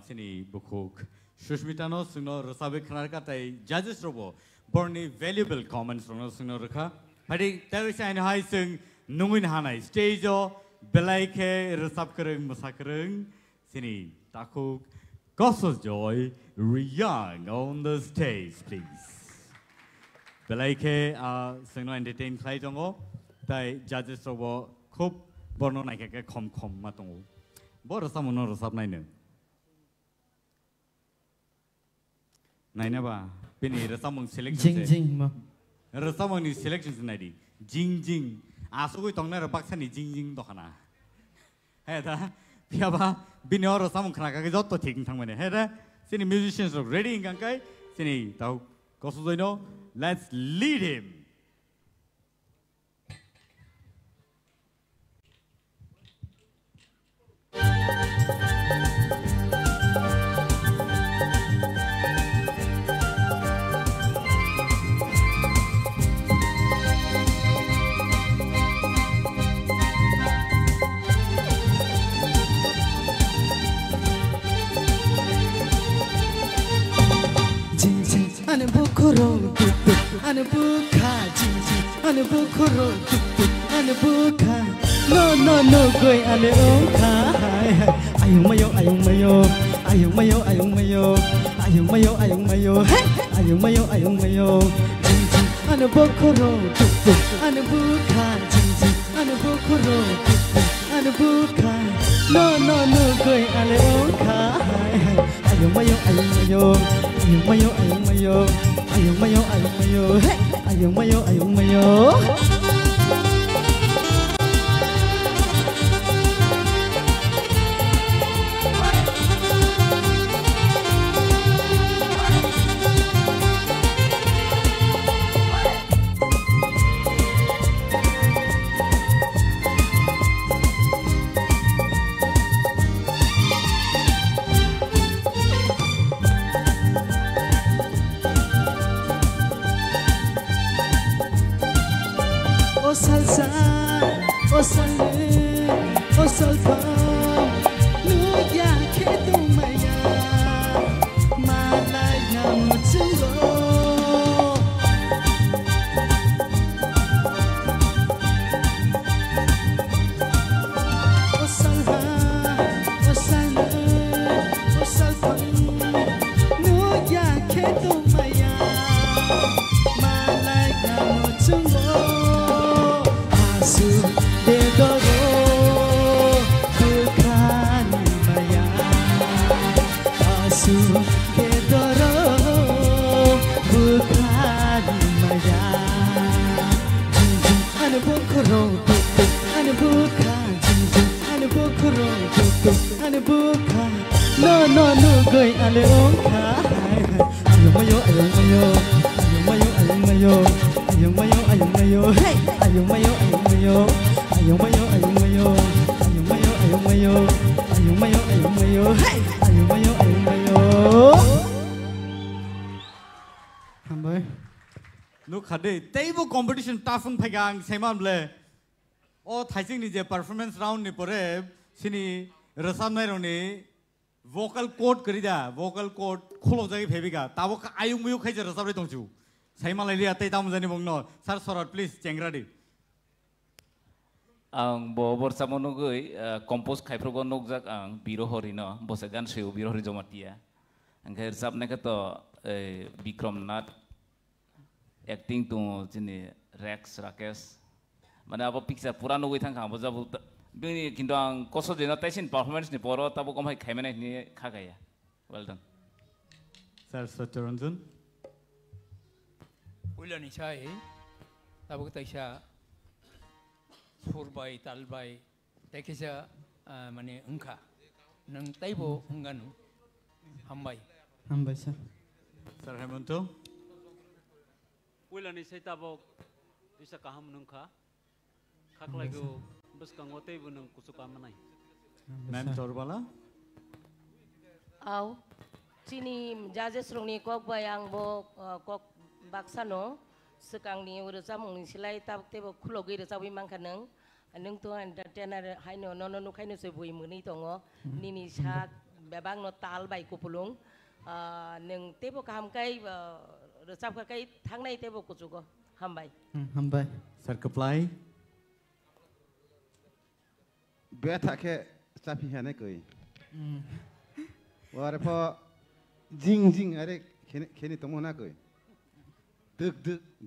sini bukhok Sushmita no sungno rosabe khnar ka tai judges robo borni valuable comments rono sungno rakha hadi tawi sai hai sung nungin hanai stage o belake rosab kreng musakreng sini takuk gosos joy Riyang on the stage please belake sungno entertain khai dongo তাই জাজেস রব খুব বর্ণনা নাইকে খম মাতং বড় সামনো রসাব নাইনো নাইনাবা বিনি রসামং selection জিং मा রসামংনি selection নাইদি জিং আসুগৈ তংনা বাক্সানি জিং দখানা হে দা পিয়াবা বিনি রসামং খানাকে যত ঠিক থাংমানে হে দা সিনি মিউজিশিয়ানস রেডি ইংকাই সিনি তাও কসু জইনো let's lead him ane bukuro tutu ane buka jinji ane bukuro tutu ane buka no goi ane oka ayung mayo ayung mayo hey ayung mayo jing jing anu bokoro tuk tuk anu buka jing jing anu bokoro tuk tuk anu buka no koi ale onka ayung mayo hey ayung mayo O salsa nuya ke tumaya malaya mutungo O salsa nuya ke tumaya malaya mutungo asu de doro bukan maya asu de doro bukan maya jinjing anu bokoro tuk anu bukan jinjing anu bokoro tuk anu bukan no goi ale onka ayung mayo hey ayung mayo hey ayung mayo Hambai Nu khade teibo competition tafung phagang seman ble o thaising ni je performance round ni pore sini rasam nai roni vocal code kari da vocal code kholo jagi phebiga tabo ayung muyu khai je rasam re tongchu seman lai lia tei tam jani bongno sir sorot please chengradi ang bo borsa monogoi compose khaifrogo nogjak ang birohori no bosa gan seu birohori jomatia ang khair sapne ka to Bikram Nath acting to jini Rex Rakesh mane abo picture pura nogoi thang khang bojabu bini kintu ang koso jena taisin performance ni poro tabo komai khaimane ni khagaya well done sir Satyaranjan Ulani chai tabo taisa surbai talbai tekisa mane ungka nang taibo unganu hambai sir Sir Hemanto Ulani sai tabo isa kaham nungkha khaklaigo bas kangote bunung kusuka manai Ma'am Torbala Au chini judges rongni kok bayang bo kok baksano sekangni urusam silai tab tebo khulogi resawi mangkaneng nung to entertainer haino no khaino se bui muni tongo nini sak bebang no tal bai kupulung nung tebo kaham kai resap kai thangnai tebo kuchugo hambai Sir Kaplai Beta ke sapi hane koi ware pho jing are kheni tomona koi duk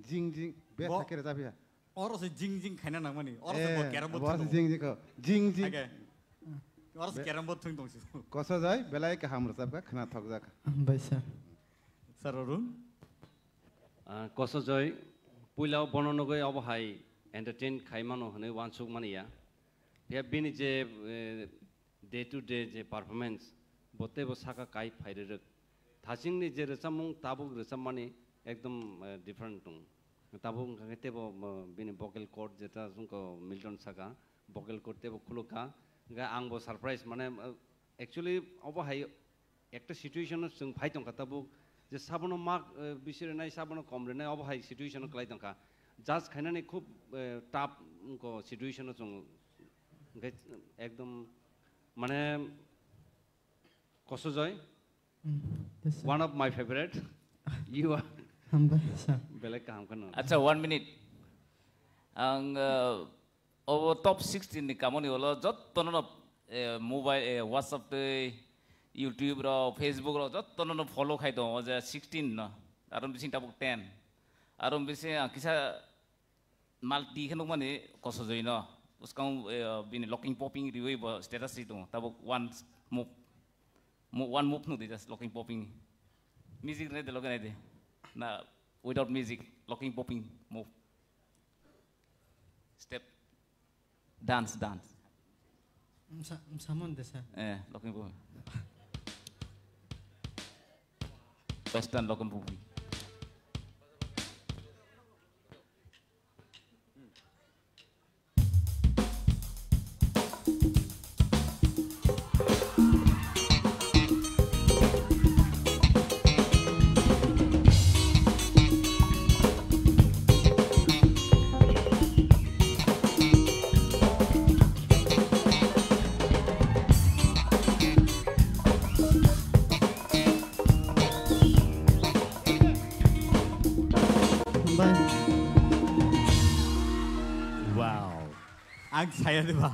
jing beta ke sapi ha oro se jing khaina nangmani oro se bo carom board oro jing ko jing oro se carom board thung tongsi kosa jai belai ka hamro sab ka khana thok jak Sir Arun kosa jai puilao bonono goi abo hai entertain khaimano hne wansuk mania ya bini je day to day je performance bote bo saka kai phaire thasing ni je resamung tabuk resamani ekdom different tung tabuk ngate bo bini vocal cord jeta sungko Milton Saka vocal cord te bo khuluka ga angbo surprise mane actually abo hai একটা situation जों ভাই তংকা tabuk je sabono mark bisire nai sabono komre nai abo hai situation klai tangka জাজ খাইনানি খুব tough को situation जों একদম মানে কষ্ট জয় one of my favorite you are বেলেগ কাম করন আচ্ছা 1 মিনিট আং ও top 16 ni kamoni holo jottono mobile WhatsApp te YouTube रो Facebook रो जत न फॉलो खाइ दो अझ 16 न आरो बिसिं ताबुक 10 आरो बिसिं किसा माल दिखनो माने कसो जइ न उसका बिनि लॉकिंग पॉपिंग रिवे ब स्टेटस रि दो ताबुक one move नु they just locking popping music ने दे लगे दे ना without music locking popping move step dance Someone this locking popping western locking popping saya deh bah,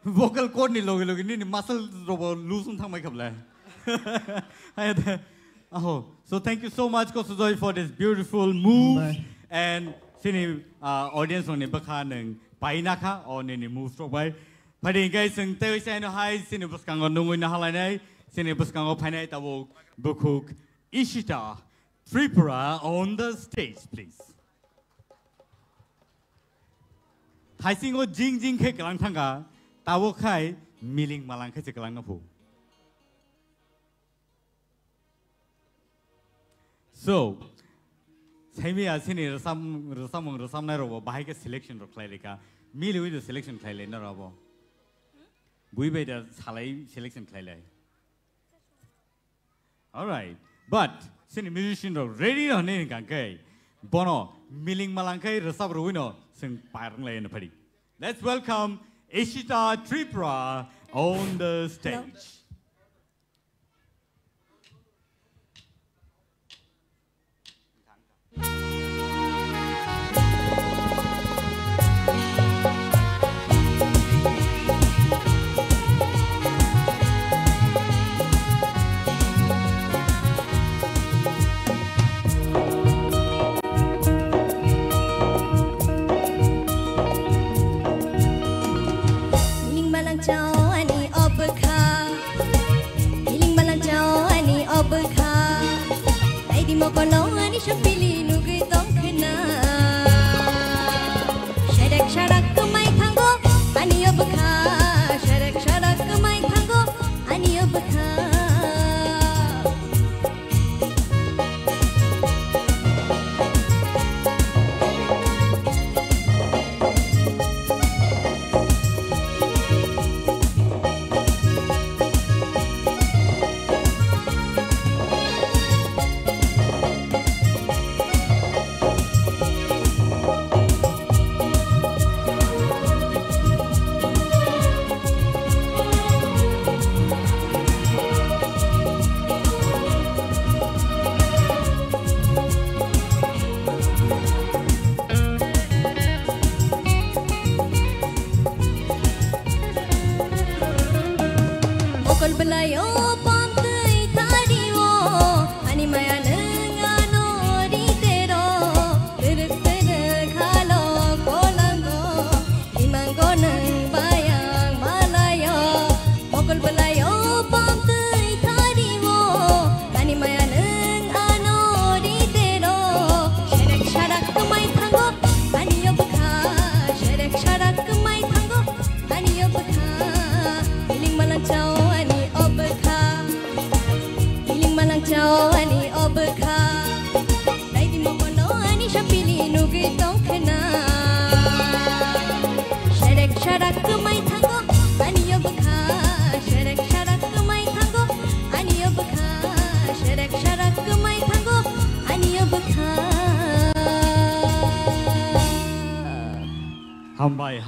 vocal cord ni logi ni muscle robo loosen thang mai kabla. So thank you so much Kosujoy for this beautiful move and sini audience ni bakha neng paina kha or ni move stroke by. Padi guys sing tewi say no hi sini buskango nungui na halai nai sini buskango painai tabo bukuk Ishita Tripura on the stage please. Hai singo jing ke kelang tangga, tawo kai miling malang ke kelang napu. So, saya mi asini resam nai robo bahai ke selection ro klai leka, mili wido selection klai le na robo. Bui beda salai selection klai le. Alright, but sini musician ro ready ro ne kai. Bono miling malang kai resab ro wino. Let's welcome Ishita Tripura on the stage.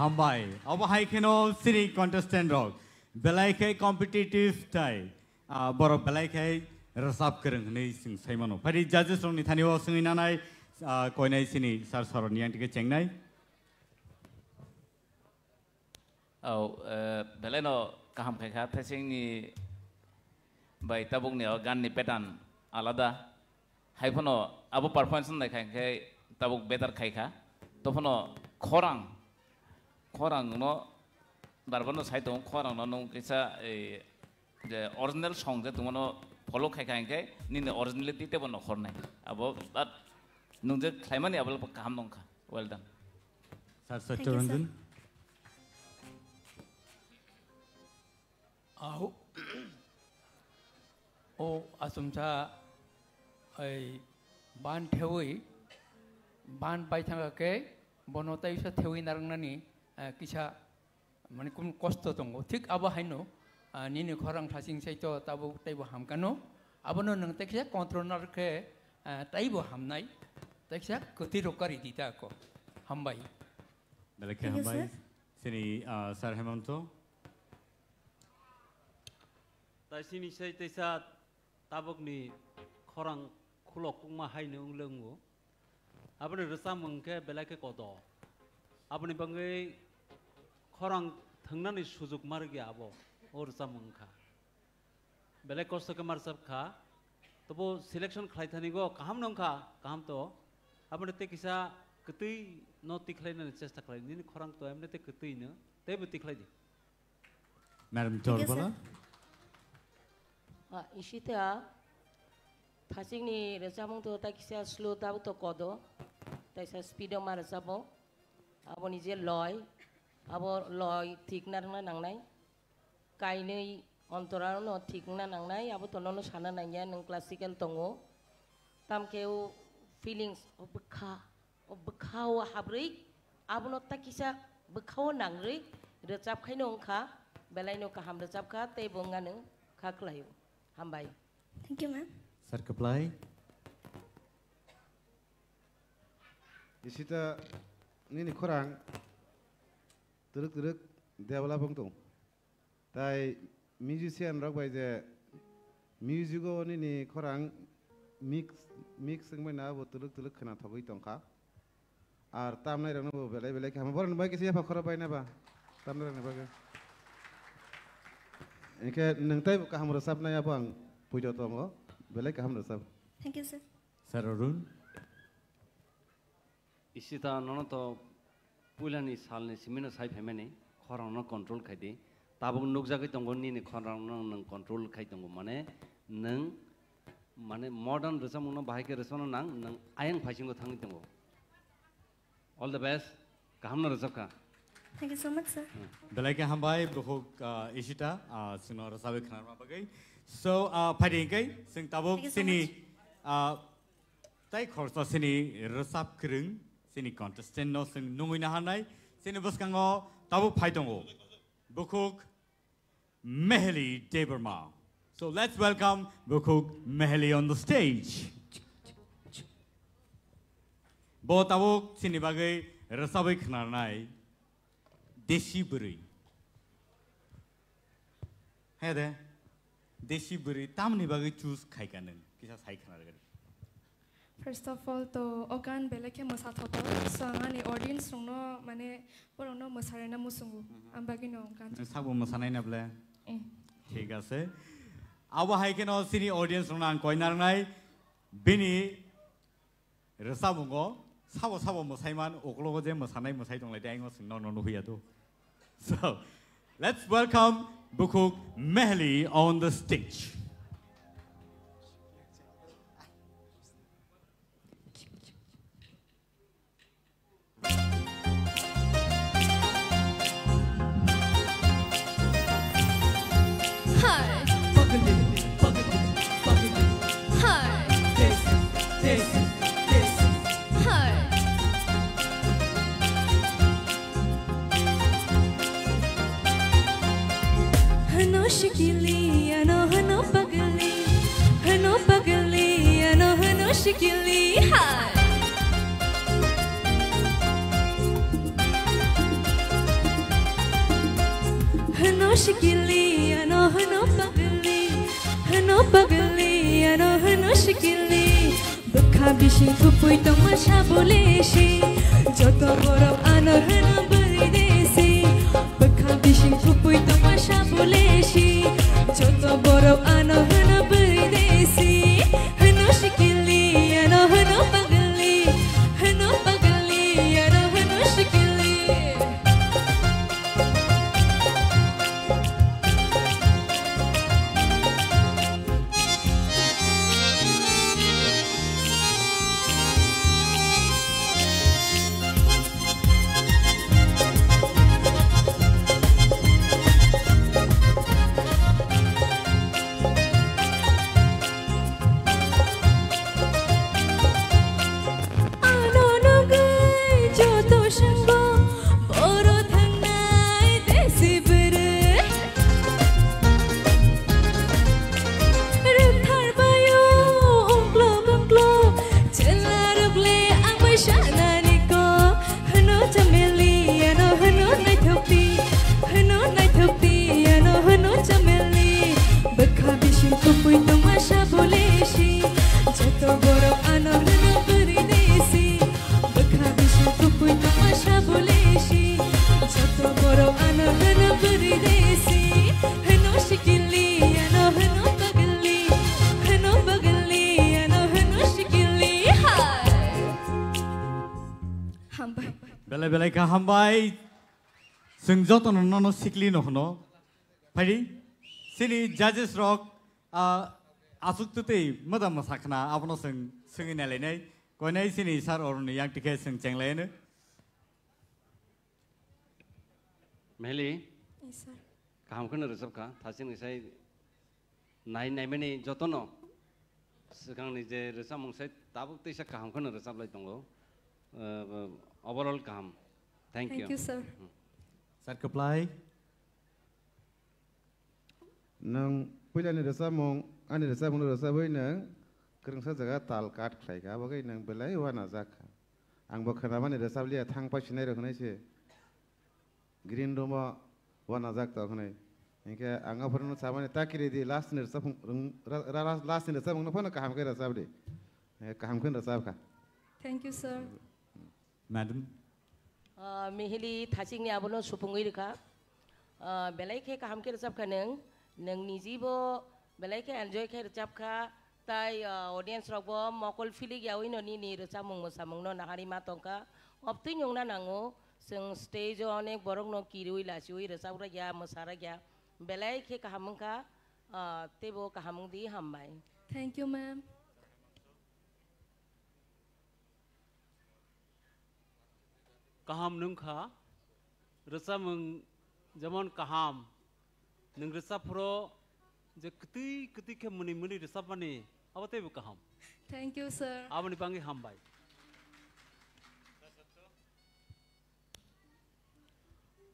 Hambai. Aba hai keno city contestant rog. Belai kai competitive tai. Boro belai kai rasap kereng nei sing saimano. Pari judges rong ni thani wo sing inanai koi nai sini sar sar niang tike chengnai. Belai no kaham kai kha thasing ni बाय ताबुकनि गाननि pattern आलादा हाइफनो आबो performance नायखाय Tabuk बेटार खायखा तफनो खरां no बारबनो side दं खरां no किसा जे original song जे तुमनो follow खायखाय निने originality तेबो नखरनाय आबो बाट नोंजे खायमानि आबो गाहाम दंखा वेल डन सर सत्यरंजन आओ ओ असुमसा बान थेवई बान बायथांगाके बनोताइसा थेवई नारंनानि किसा माने कुन कष्ट दंगो थिक आबो हाइनो निनि खरां थासिं साइतो ताबो ताइबो हामकानो आबनो नों तेखिसा कंट्रोलर के ताइबो हामनाय तेखिसा कति रोकारी दिताको हामबाय बेलेके हामबाय सिनि सर हेमंत तासिनि साइतैसा ताबकनि खरां खुलक कुमा हाइनो उलंगो आपने रसा मंके बेलाके कोदो आपने बंगे खरां थंगनानि सुजुग मार गया आबो और रसा मंखा बेले कष्ट के मार सब खा तो वो सिलेक्शन खाइथानी गो काम नंखा काम तो आपने ते किसा कतई न तिखलाइनो चेष्टा खालाय नि खरां तो हमने ते कतई न तेबो तिखलाय दि मैडम तोरबला इसिता थासिंनि रजामं तो ताकिसा स्लो दाव तो कोदो ताइसा स्पीड मार जाबो आबोनि जे लय आबो लय ठीक नारना नांनाय काइनै अंतरानो ठीक ना नांनाय आबो तननो साना नांया नों क्लासिकल दंगो तामकेउ फिलिंग्स बखाव हाब्रै आबोनो ताकिसा बखाव नांरै रजाब खायनो ओंखा बेलायनो काहाम रजाबखा ते बंगानो खाख्लायो हामबाय थैंक यू मैम सर कप्लाई इसिता निनि खरां तुरुक देवला बंतो ताई म्यूजिशियन रक बाय जे म्यूजिको निनि खरां मिक्स संबायना बो तुरुक खोना थगै तंखा आर तामनाय रनो बो बेले हम बरन बाय किसे फा खरा बायना बा तामनाय रनो बागे इनके नंगताय काहाम रसाबनाया बो आं पुजो तंगो बेले काहाम रसाब thank you sir sir Arun इसिता ननो तो पुलानि सालनि सिमिनो साइ फेमेनि खरांनो कंट्रोल खायदि ताबुक नुकजागै दंगो निनि खरांनो नों कंट्रोल खाय दंगो माने मॉडर्न रसामुनो बाहायके रसनो नां नों आयं फाइसिंगो थांनि दंगो ऑल द बेस्ट गाहामनो रसाबका thank you so much sir बेलाके हामबाय बहुक इसिता सिनो रसाबे खनारमा बगै सो फाइदिंकै जों ताबुक सिनि ताइ खरसा सिनि रसाब krung sini contestant no sing nungui na hanai sini buskango tabu phaitongo Bukuk Meheli Deberma. So let's welcome Bukuk Meheli on the stage. Bo tabuk sini bagai rasabai khnarnai deshi buri. Hede deshi buri tamni bagai choose khaikanen kisa sai khnar gari. First of all, to okan beleke masa thoto so angani audience rongno mane porono masarena musungu ambagino kan sabu masanai na ble ঠিক আছে আবা হাইকেনো সিনি audience রং আং কইনারনাই বিনি রসাবুঙ্গো সাবো সাবো মোসাইমান ওকলোগো যে মোসানাই মোসাই দংলাই দাইঙ্গো সিংনো ননো হুইয়াতো so let's welcome Bukuk Meheli on the stage. Bishing kupui tomasha boleshi joto gorob anor hana bari desi bakha bishing kupui tomasha boleshi joto gorob anor hana boro ano heno buri desi bakha bishi kupui tamasha boleshi joto boro ano heno buri desi heno shikili ano heno bagali ano heno shikili hambai belai ka hambai sing joto no sikli no no phari sini judges rock asuk tute madam masakna apno sing ne lenai koinai sini sar orni yang tike sing chenglene Meli Yes, sir. kaham khana resap ka thasin isai nai meni jotono sekarang ni je resap mong sai tabuk tisa kaham khana resap lai tongo overall kaham thank you Thank you, sir. Sat keplai nang pila ni resap mong ani resap mong resap boy nang kereng sa jaga tal kat khlai ka bagai nang belai wana zakha ang bo khana mani resap lia thang pa sinai rokhnai se green room wana zak ta khnai inke anga phorno sabane takire di last ni resap last ni resap mong no phone kaham ke resap de kaham khun resap ka Thank you, sir. madam Mihili thasing ni abono supungui rika belai ke kaham ke resap kaneng neng nijibo belai ke enjoy ke resap ka tai audience robo mokol filig yawi no ni resap mong mosamong no nakari matongka opti nyong na nango sing stage onek borok no kirui la siwi resap ra ya mosara ya belai ke kaham ka tebo kaham di hambai. Thank you, ma'am. kaham nung kha rasa mung jamon kaham nung rasa pro je keti ke muni rasa mani abate bu kaham Thank you, sir. abani pangi ham bai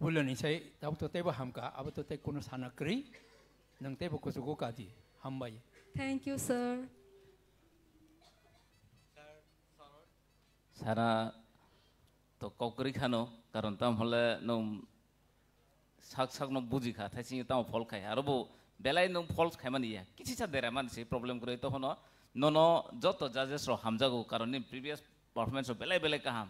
bulan ini saya tahu tu teba hamka abu tu teh kuno sana keri nang teba kusugo kadi hambai Thank you, sir. Sara to kokri khano karon tam hole no sak no buji kha thai tam phol khai arobo belai no phol khai mani ya kichi cha dera man se problem kore to hono no joto judges ro hamjago karon ni previous performance belai kaham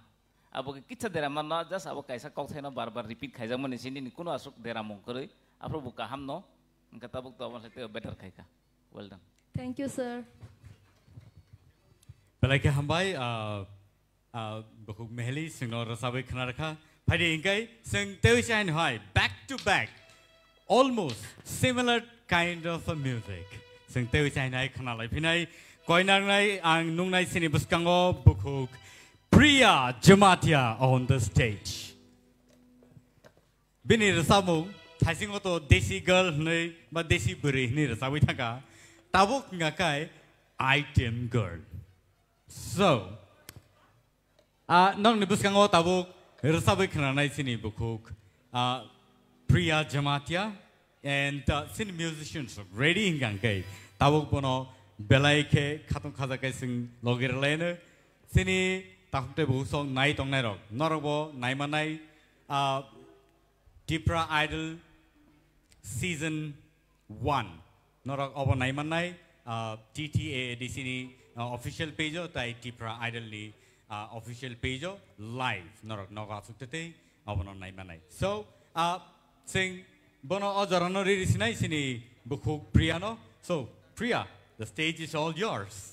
abo kicha dera man na just abo kaisa kok thai no bar repeat khai jang mani sini ni kuno asuk dera mong kore apro bu kaham no ka tabuk to amar sate better khai ka well done Thank you, sir. belai ka hambai Bukuk mehli sing no rasabai khana rakha phadi inkai sing teusain hoi back to back almost similar kind of a music sing teusain hai khana lai phinai koinang nai ang nung nai sini buskango Bukuk Priya Jamatia on the stage bini rasamu thaising to desi girl nei ba desi buri ni rasabai thaka tabuk ngakai item girl so nong ni buskango tabuk resabai khana nai sini Bukuk Priya Jamatia and sini musicians ready ingang kai tabuk bono belai ke khatung khaja kai sing logir lene sini takte bu song nai tong nai rok norobo nai manai Tipra Idol season 1 norok obo nai manai TTA di sini official page tai Tipra Idol ni official page live norok noga sukte abono nai manai so sing bono ojorano ri sinai sini Bukuk Priya no so Priya the stage is all yours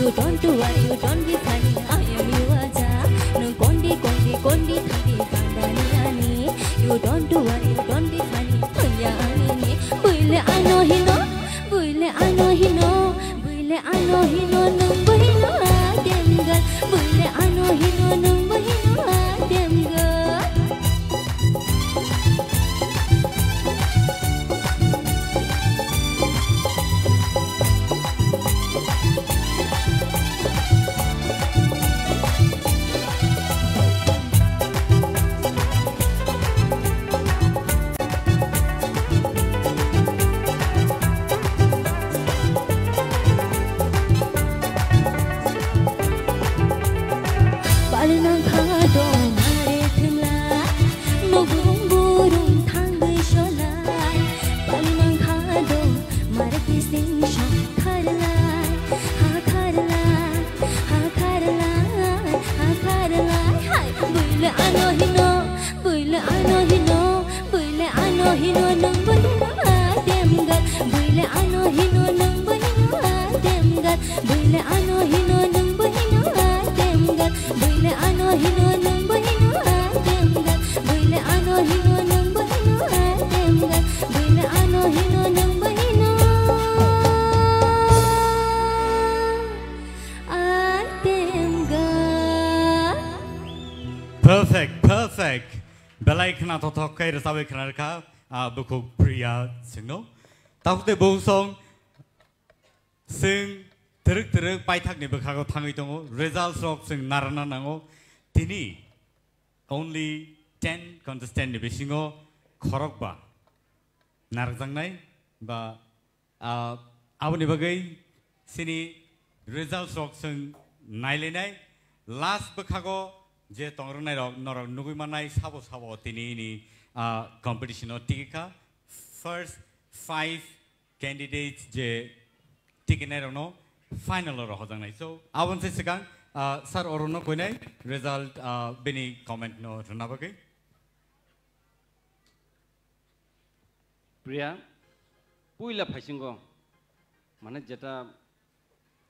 You don't do what you don't be funny. I am you aja. No kondi thandi kandani ani. You don't do ano hino nung bahino ademgal Bule ano hino nung bahino ademgal Perfect. Belai kena totok kai resawe kena reka buku pria singno. Tahu te bau song sing teruk pai thak ni bekago thangai tongo results of sing narana nango tini only 10 contestant ni besingo khorok ba narjang nai ba aboni bagai sini results of sing nailenai last bekago je tongrong nai norok nugui manai sabo tini ni competition o tika first 5 candidates je ticket nai no final ro hodang nai so abon se sekang sir orono koi nai result bini comment no runa bagai Priya puila phaisingo mane jeta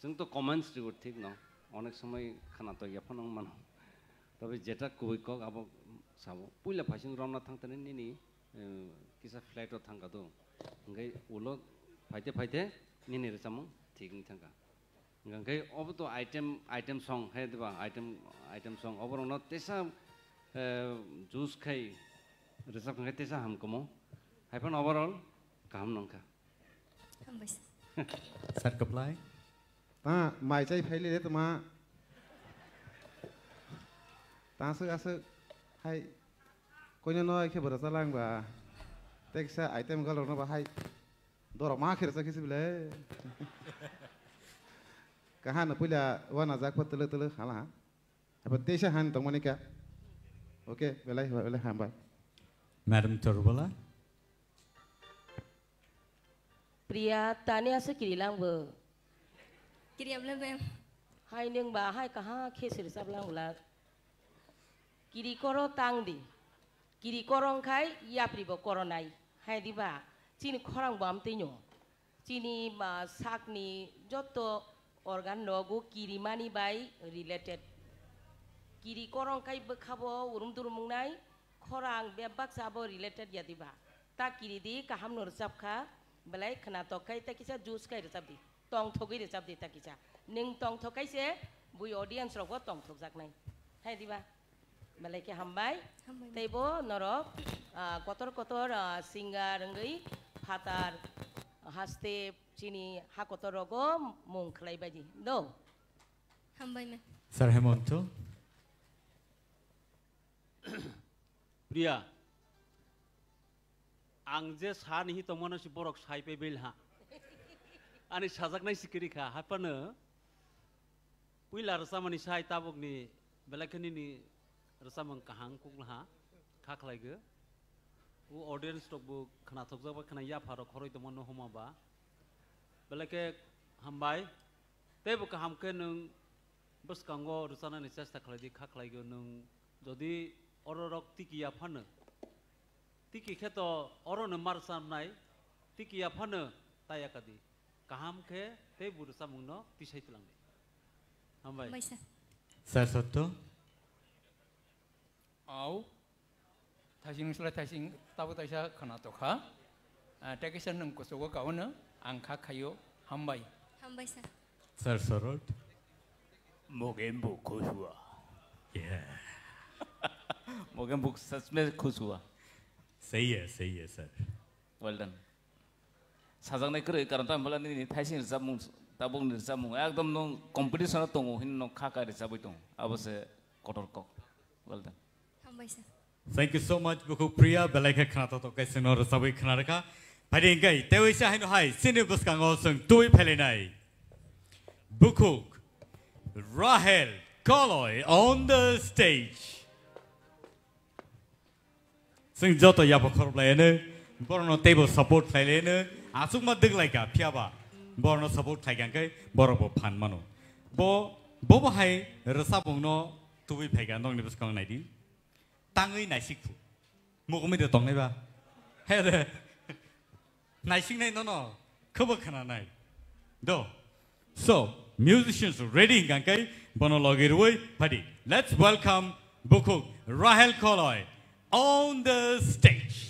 जों तो comments दिगो ठीक न अनेक समय खाना तो याफन मानो तबे जेटा कोई को अब साबो पुइला फासिं रमना थांतने निनि किसा फ्लाइट थांगा तो गई उलो फाइते निनि रसम ठीक नि थांगा गई अब तो आइटम सॉन्ग है दिबा आइटम सॉन्ग ओवर न तेसा जूस खाई रिसर्व खाई तेसा हमको मो हाइफन ओवरऑल काम नंका हम बस सर कप्लाई माइ चाहिँ फाइले रे त मा तासो आसो हाय कोइनो नय के बरसा लांबा टेक्सा आइटम गलो न बाहाय दर मा खेर सके सिबले कहा न पुला वना जाक पतले तले हाला अब तेसा हान त मने का ओके बेला हाम बाय मैडम चरबला प्रिया ताने आसे किरिलांबो किरियाबला मैम हाय नों बा हाय कहा खेसर साबलांगला किरि करो तांगदि किरि करं खाय याप्रिबो करनाय हाय दिबा चिनि खरां बाम तैनो चिनि मा साकनि जत्तो organ logo kiri mani by related kiri korong kai bekabo urum durumungnai khorang bebak sabo related yadiba ta kiri di kaham nur sabkha belai khana to kai ta kisa juice kai resabdi tong thogi resabdi ta kisa ning tong thokai se bui audience rogo tong thok jak nai hai diba belai ke hambai teibo norok kotor singer ngai phatar haste chini hakotor rogo mung khlai baji do hambai me sir hemonto Priya ang je sani hi tomano si borok sai pe bel ha ani sajak nai sikiri kha hapana puila rasamani sai tabok ni belakani ni rasamang kahang kuk ha kha khlaigo u audience tok bu khana thokjak ba khana ya pharo khoroi tomano homa ba belake hambai tebo kaham ke nung bus kango rusana ni chesta khlai di kha khlaigo nung jodi ororok tikiya phano tiki kheto orono marsam nai tikiya phano taya kadi kaham ke te buru samungno tisai tlang hambai sir sotto au thasing sula thasing tabu taisa khana to kha tekison nung ko sogo kauna ang kha khayo hambai sir Sir Sorot. मोगेम्बू खुश हुआ Yeah. मोगेम्बू सच में खुश हुआ सही है sir well done 사장네 그래 कारण ता मलाई नि थाइसिन जामुं ताबुं नि जामुं एकदम नो कम्पिटिसन दङ हिन नो खाकारि जाबै दङ अबसे कटरक well done हामबाय sir Thank you so much buku Priya belai ke khana to kai sinor sabai khana raka phading kai tewi sa haino hai sini buskang osung tui phelenai buku Rahel Koloy on the stage sing joto ya bokhor laine borno table support thailene asuk ma dig laika phiaba borno support thaigang kai borobo phan mano bo hai rasa bungno tui phaiga nong ni buskang nai di Tangai naisik tu, mau kami datang ni ba? Hei, naisik ni no, kau kena nai. Do, so musicians ready kan kai? Bono lagi ruai, padi. Let's welcome buku Rahel Koloy on the stage.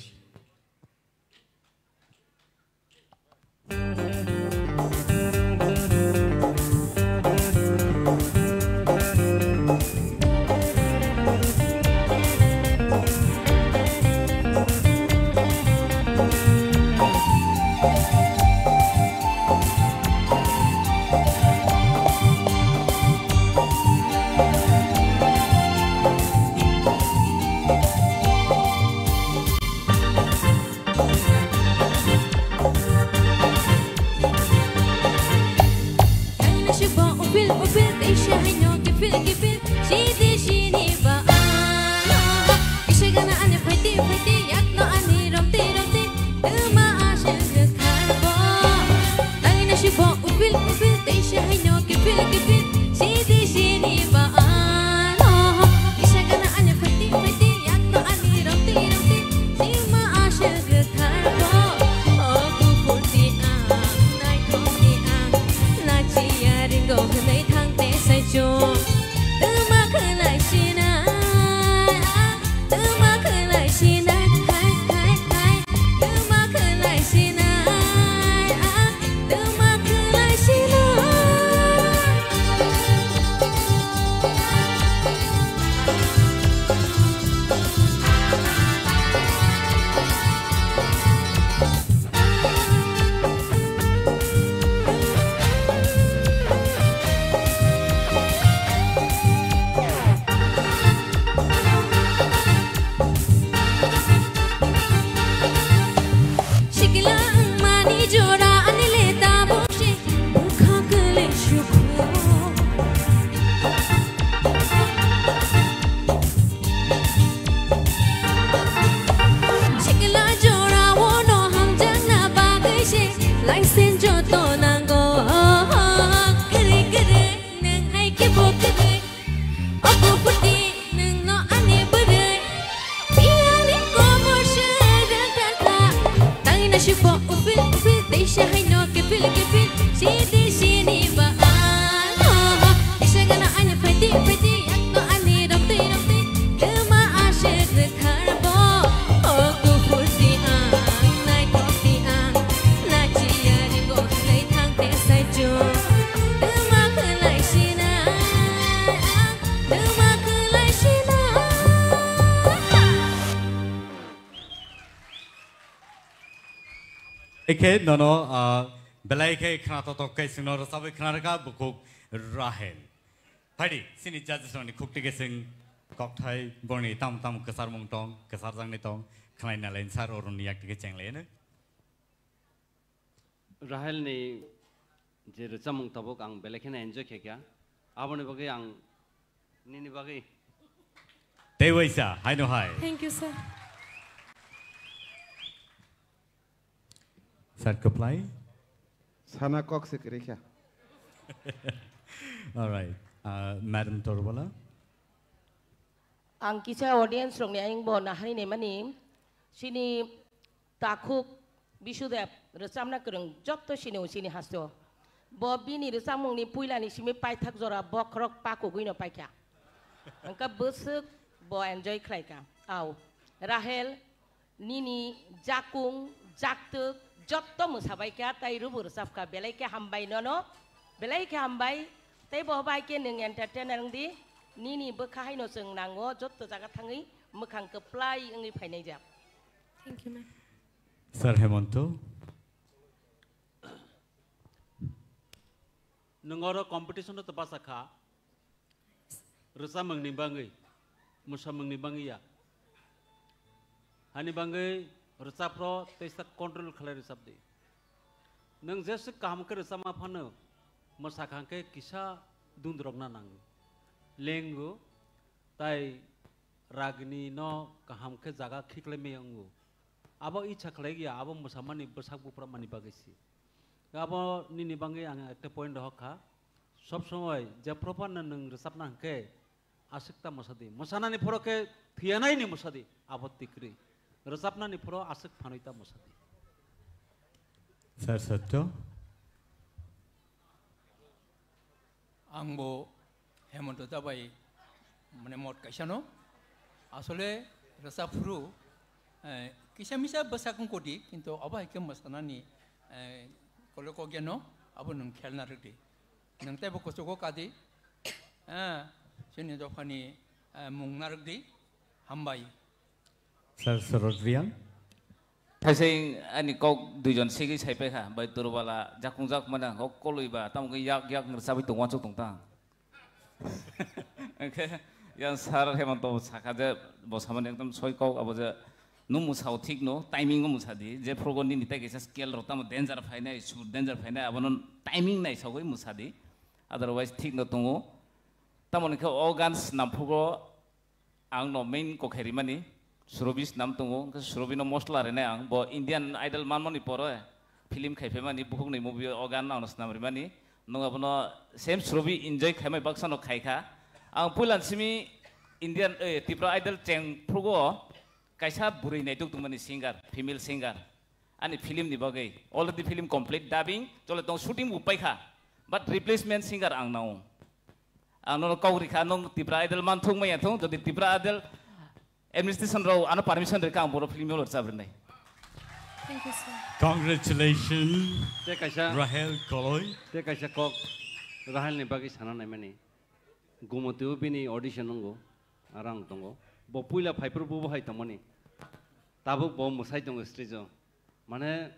Ike nono belai ke khana to kai sinor sabai khana raka buku Rahel. Padi sini judges oni khukti ke sing kokthai borni tam kesar mong tong kesar jang ni tong khlai na lain sar orun yak ke cheng le ne. Rahel ni je recamung tabok ang belai kena enjoy ke kya abone bagai ang nini bagai Dewaisa hai no hai. Thank you sir. Sir comply? Sana kok sekiranya. All right, Madam Torwala. Ang kisah audience rong ni aing bon hari ni mani sini takuk bisudep resamna kereng jotto sini usini hasto. Bobby ni resamung ni puila ni simi pai thak zora bokrok paku guino pai kya. Angka besuk bo enjoy klai ka. Au Rahel Nini Jakung Jaktuk Jotto musabai kya tai rubur safka belai ke hambai nono belai ke hambai tei bo bai ke neng entertainer di nini bekahai no seng nango jot to jaga thangi mekhang keplai ngi phainai jap. Thank you, ma'am. Sir Hemanto. Nengoro competition to pas akha. Rasa mengimbangi, musa mengimbangi ya. Hani bangai rasa pro testa control khalai resap di. Neng jesu kaham ke rasa ma phano, musa khangke kisa dundrogna nang. Lengu, tai ragni no kaham ke jaga khikle meyangu. Abo icha khalai ya, abo musa mani bersak bupra mani bagisi. Abo nini bangai ang ekte point dohka. Sob somoy je proper neng resap nang ke. Asikta musadi, musana ni poro ke thianai ni musadi, abot tikri. Resapna ni poro asik phanoita musadi. Sir Satto. Angbo Hemanto tabai mane mot kaisano. Asole resap furu kisah misa besakung kodi, kinto abai ke musana ni kalau kau geno, abu nung khelna rudi. Nung tebo kosoko kadi. Sini dokani mungnarik di hambai. Sir Rodrian. Thasing ani kok dujon sigi saipe kha bai turbala jakungjak mana kok koloi ba tam yak ngersabi tungwan chu tungta. Okay, yang Sir Hemanto sakaje bosaman ekdom soi kok abaje numu sau thik no timing mu sadi je progon ni ta gesa scale ro tam danger phaina su danger phaina abonon timing nai sagoi mu sadi otherwise thik no tungo tamon ke organs nampugo ang no main ko kheri mani surobis nam tungo ke surobino mosla rene ang bo Indian Idol manmoni poro film khaife mani buhuk nei movie organ na onasnam ri mani no abono same surobi enjoy khaimai baksano khaikha ang pulan simi Indian Tripura Idol cheng phugo kaisa burui nei tuk mani singer female singer ani film ni bagai already film complete dubbing chole tong shooting upai kha but replacement singer ang nau ano kau rika nong Tripura Idol mantung maya thong jadi Tripura Idol administration row ano permission reka ang boro film lo sabrin nai. Thank you, sir. Congratulations. Te kaisa Rahel Koloi. Te kaisa kok Rahel ni bagi sana nai mani. Gumotiu bini audition nunggu arang tongo. Bo puila phaipur bu hai tamani. Tabu bo musai tongo stage jo. Mane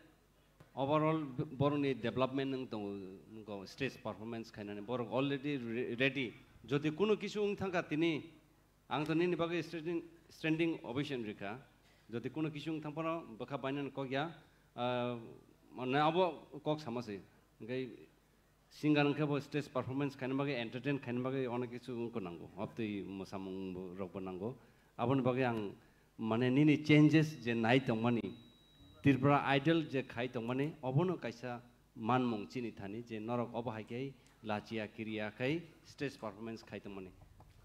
overall boroni development nung tongo stage performance khaina ne bor already ready. Jodi kuno kisu ung thangka tini ang to ni bagi standing ovation rika. Jodi kuno kisu ung thangpano bakha bainan kokya mane abo kok samase. Ngai singer ang kabo stage performance khaina bagi entertain khaina bagi onek kisu ung ko nango. Apti mosamung rok banango. Abon bagi ang mane nini changes je nai tongmani Tripura Idol je khai tongmani abono kaisa manmung chini thani je norok obahai kai lachia kiriya kai stage performance khai tongmani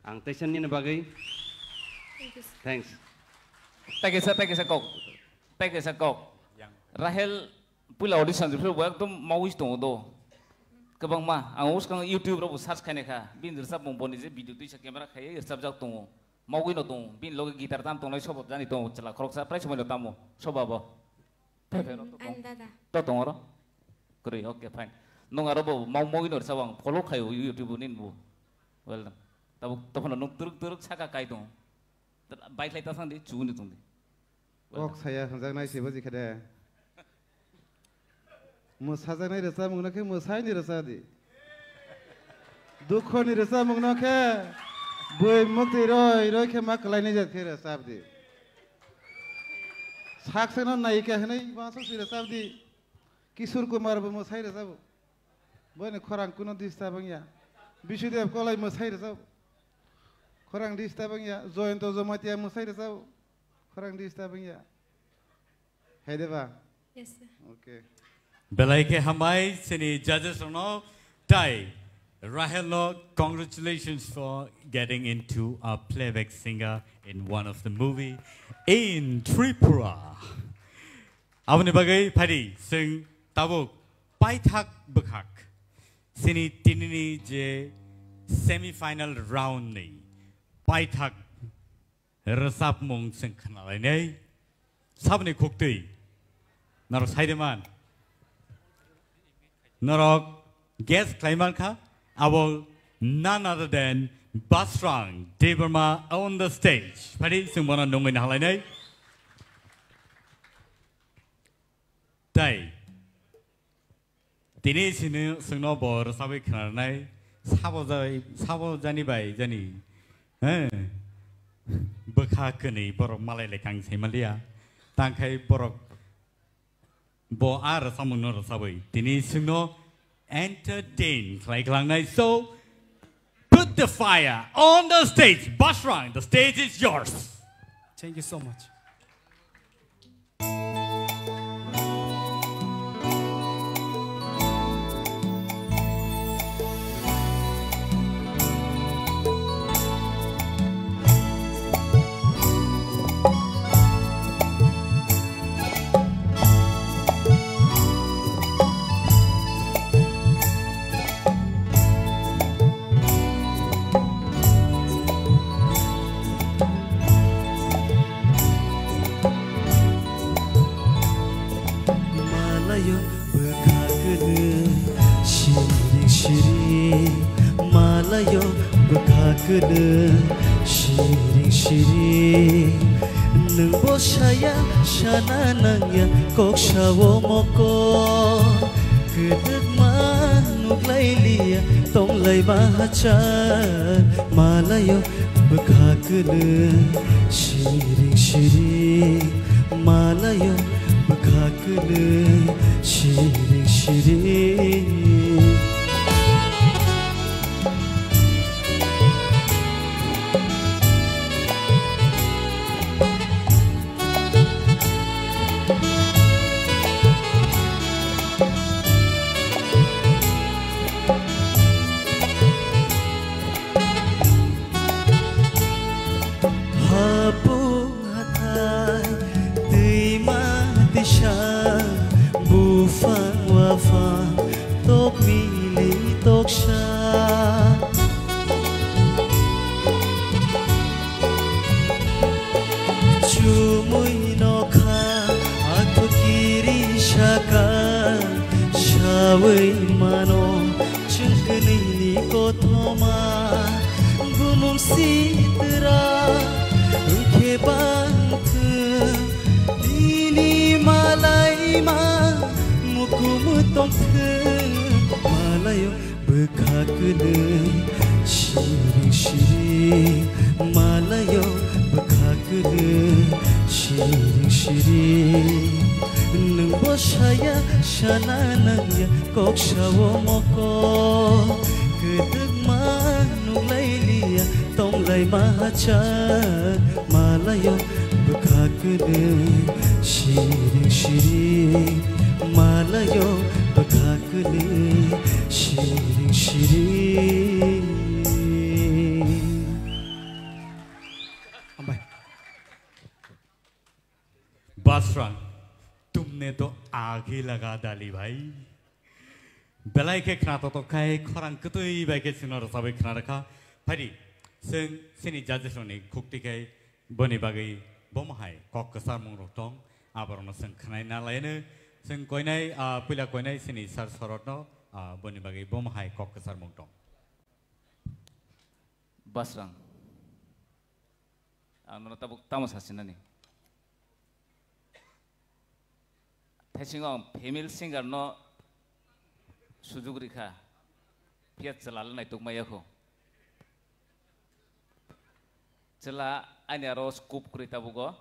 ang taisan ni bagai thanks Thank you kok Rahel pula audition je phu ekdom mawis tong do kabang ma ang us kang YouTube ro search khaine kha bin resap mong boni je video tuisa camera khai resap jak tong mau no tong bin loge gitar tam tong lai sob jani tong chala kroksa price mo tamo sobabo Andada. to tong ro kuri okay fine nong aro bo mau no sawang follow khayo YouTube nin bu well done tabu topon nong turuk saka kai tong bike lai ta sang di chu ni tong di kok saya hanjak nai sebo ji khade musajak nai rasa mungna ke musai ni rasa di dukho ni rasa mungna ke Boy mukti roi ke mak lainnya jat kira sabdi. Saksana naik ke henai masuk sih sabdi. Kisur Kumar bermusai sabu. Boy ne korang kuno dista bang ya. Bisudev kolai musai sabu. Korang dista bang ya. Zoento Zomatia musai sabu. Korang dista bang ya. Hai deva. Yes sir. Okay. Belai ke hamai sini judges no tai. Rahel, congratulations for getting into a playback singer in one of the movie in Tripura. Abani bagai padi sing tabuk paithak bukhak. Sini tinini je semi-final round ni paithak resap mong sing khanalai nei sabni khukti narok saideman narok guest climber ka, our none other than Basrang Debarma on the stage. Pari sumana nungin halai nay. Day. Dini sini sungno bor sabi kena nay. Sabo jani bay jani. Bekha keni borok malai lekang semalia. Tangkai borok bo ar samung no sabi. Dini sungno entertain like lang nay. So put the fire on the stage. Basrang, the stage is yours. Thank you so much. Malayo bekakene shiring shiring nung bosaya shana nangya kok shawo moko kedek manuk lailia tong lai bahachan Malayo bekakene shiring shiring Malayo bekakene shiring shiring Malayo bekakene shiring shiring Malayo bekakene shiring shiring nung bosaya shana nangya kok shawo moko kedek manuk lailia tong lai mahachan Malayo bekakene shiring shiring Malayo bekakene shiring shiring Basrang, तुमने तो आगे लगा डाली भाई बेलाई के खना तो काय खरांग कतई बाई के सिनर सबै खना रखा भाई जों सिनि जाजेसनि खुक्ति के बनि बागै बमहाय कक सार मुं रक्तं आबरन जों खनाय नालायनो जों गयनाय पहिला गयनाय सिनि सार सरतन बनि बागै बमहाय कक सार मुं दं Basrang आंनो Tabuk तामसासिनानि Thaisingo female singer no sujugrika piat celal na ituk mayako cela anya ro scoop kuri tabugo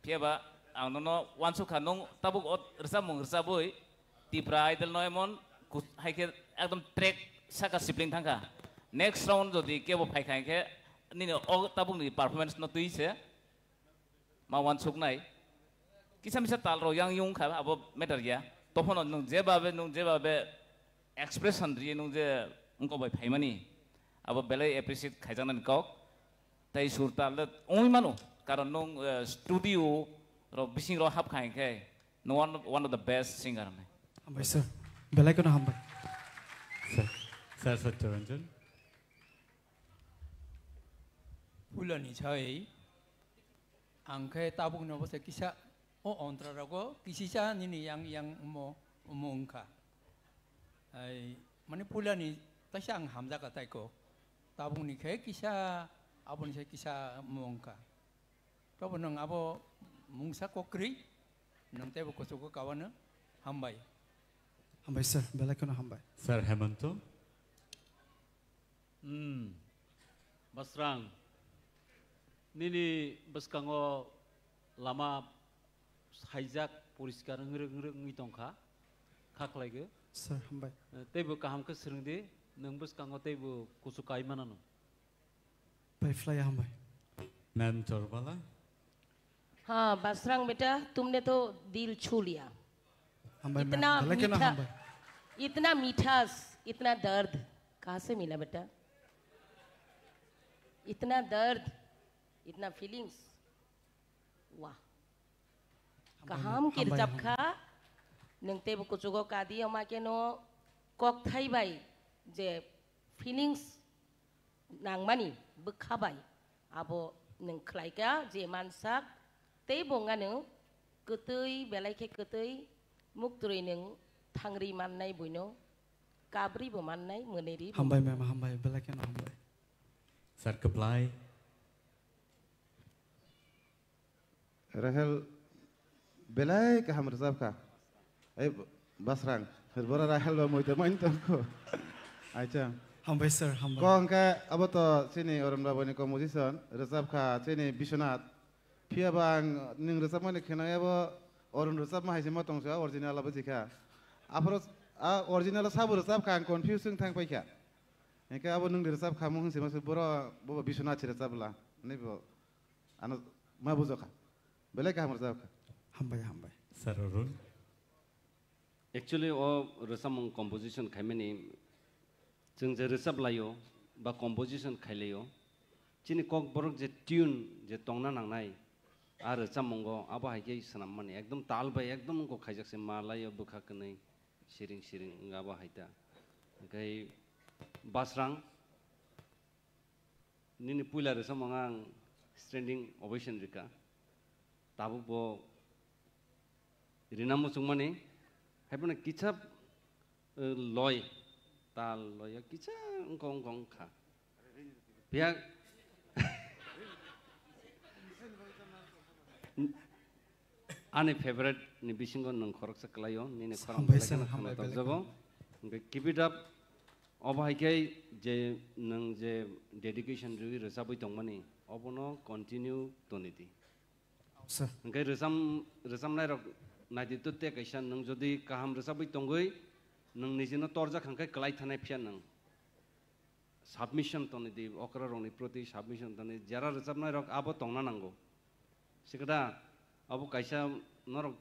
piaba ang no wansu kanong tabuk rsa boy tipra idol no emon haike ekdom track saka sibling thangka next round jodi kebo phaikai ke nini og tabuk ni performance no tuise ma wansuk nai Kisah misal talro yang yung kah abo meter ya, topono nung jebabe expression dia nung je ungko boy paimani, abo belai appreciate kajanan kau, tapi surta le only manu, karena nung studio ro bising ro hap kain ke, one of the best singer me. Ambai sir, belai ko na ambai. Sir Satyaranjan. Bulan ni cai, angkai tabung nopo sekisah. Oh, ontrarago, kisah ni yang mo umungka. Ay माने पुलानि तैसा आं हामजा का ताइको ताबुंनि खे किसा आबुनि से किसा मुंका तब नों आबो मुंसा कोक्री नों तेबो कोसुको कावानो हामबाय sir belakona hambai Sir Hemanto Basrang nini baskango lama haijak poriskar ngreng tongkha khaklaigo sir hambai teibo kaham ke serengde nang baskango teibo kusukai manano by fly hambai Madam Torbala हाँ बसरंग बेटा तुमने तो दिल छू लिया इतना मीठास इतना दर्द कहाँ से मिला बेटा इतना दर्द इतना फीलिंग्स वाह कहाम किरजब खा नंगते बुकुचुगो कादी अमा के नो कॉक थाई बाई जे फीलिंग्स नांगमानी बखा बाई आबो नंग खलाइका जे मानसाक ते बोंगानो कतई बेलाइके कतई मुक्तुरै नों थांग्रि माननाय बयनो काब्रिबो माननाय मोनेरि hambai ma'am hambai belakona hambai Sir Kaplai Rahel belai ka ham resab ka ai basrang herbora Rahel ba moita main tangko acha hambai sir hambai ko angka abato sini orang ba boni composition resab ka sini Bishnath Pia bang ning resab mane khenaya ba orang resab ma haise ma tongsa original ba jika apros original sabu resab ka confusing thang pai kya engka abo ning resab ka mo hse ma se bora bo Bishnath resab la nei bo ana ma buzoka belai ka ham resab ka hambai hambai Sir Arun actually o resam composition khaimeni जों जे रोजाब लायो बा composition खाइलायो चिनि कक बरक जे tune जे तंगना नांनाय आरो जामंगो आबा हाइके सनाम माने एकदम ताल बाय एकदम को खाइजाकसे मालायो बुखा कनै सिरिं सिरिं आबा हाइता ओमफ्राय बासरां निनि पुइला रोजाम आं स्टैंडिंग ओवेशन रिका ताबो बो रिना मुसुं माने हाइबने किछाब लय tal loya kicha ngong kha pia ane favorite ni bisingo nang khorok sa klayo ni ne khorang khana jago keep it up obahikai je nang je dedication ri resaboi tongmani obono continue toniti sir ngai resam nai rok nadi to te kaisa nang jodi kaham resaboi tongoi नों निजेनो तर्जा खांखाय कलाय थानाय फिया नों submission तने दि अकरा रंनि प्रति submission तने जरा रोजाबनाय रक आबो तंगना नांगौ सिकदा आबो कायसा नरक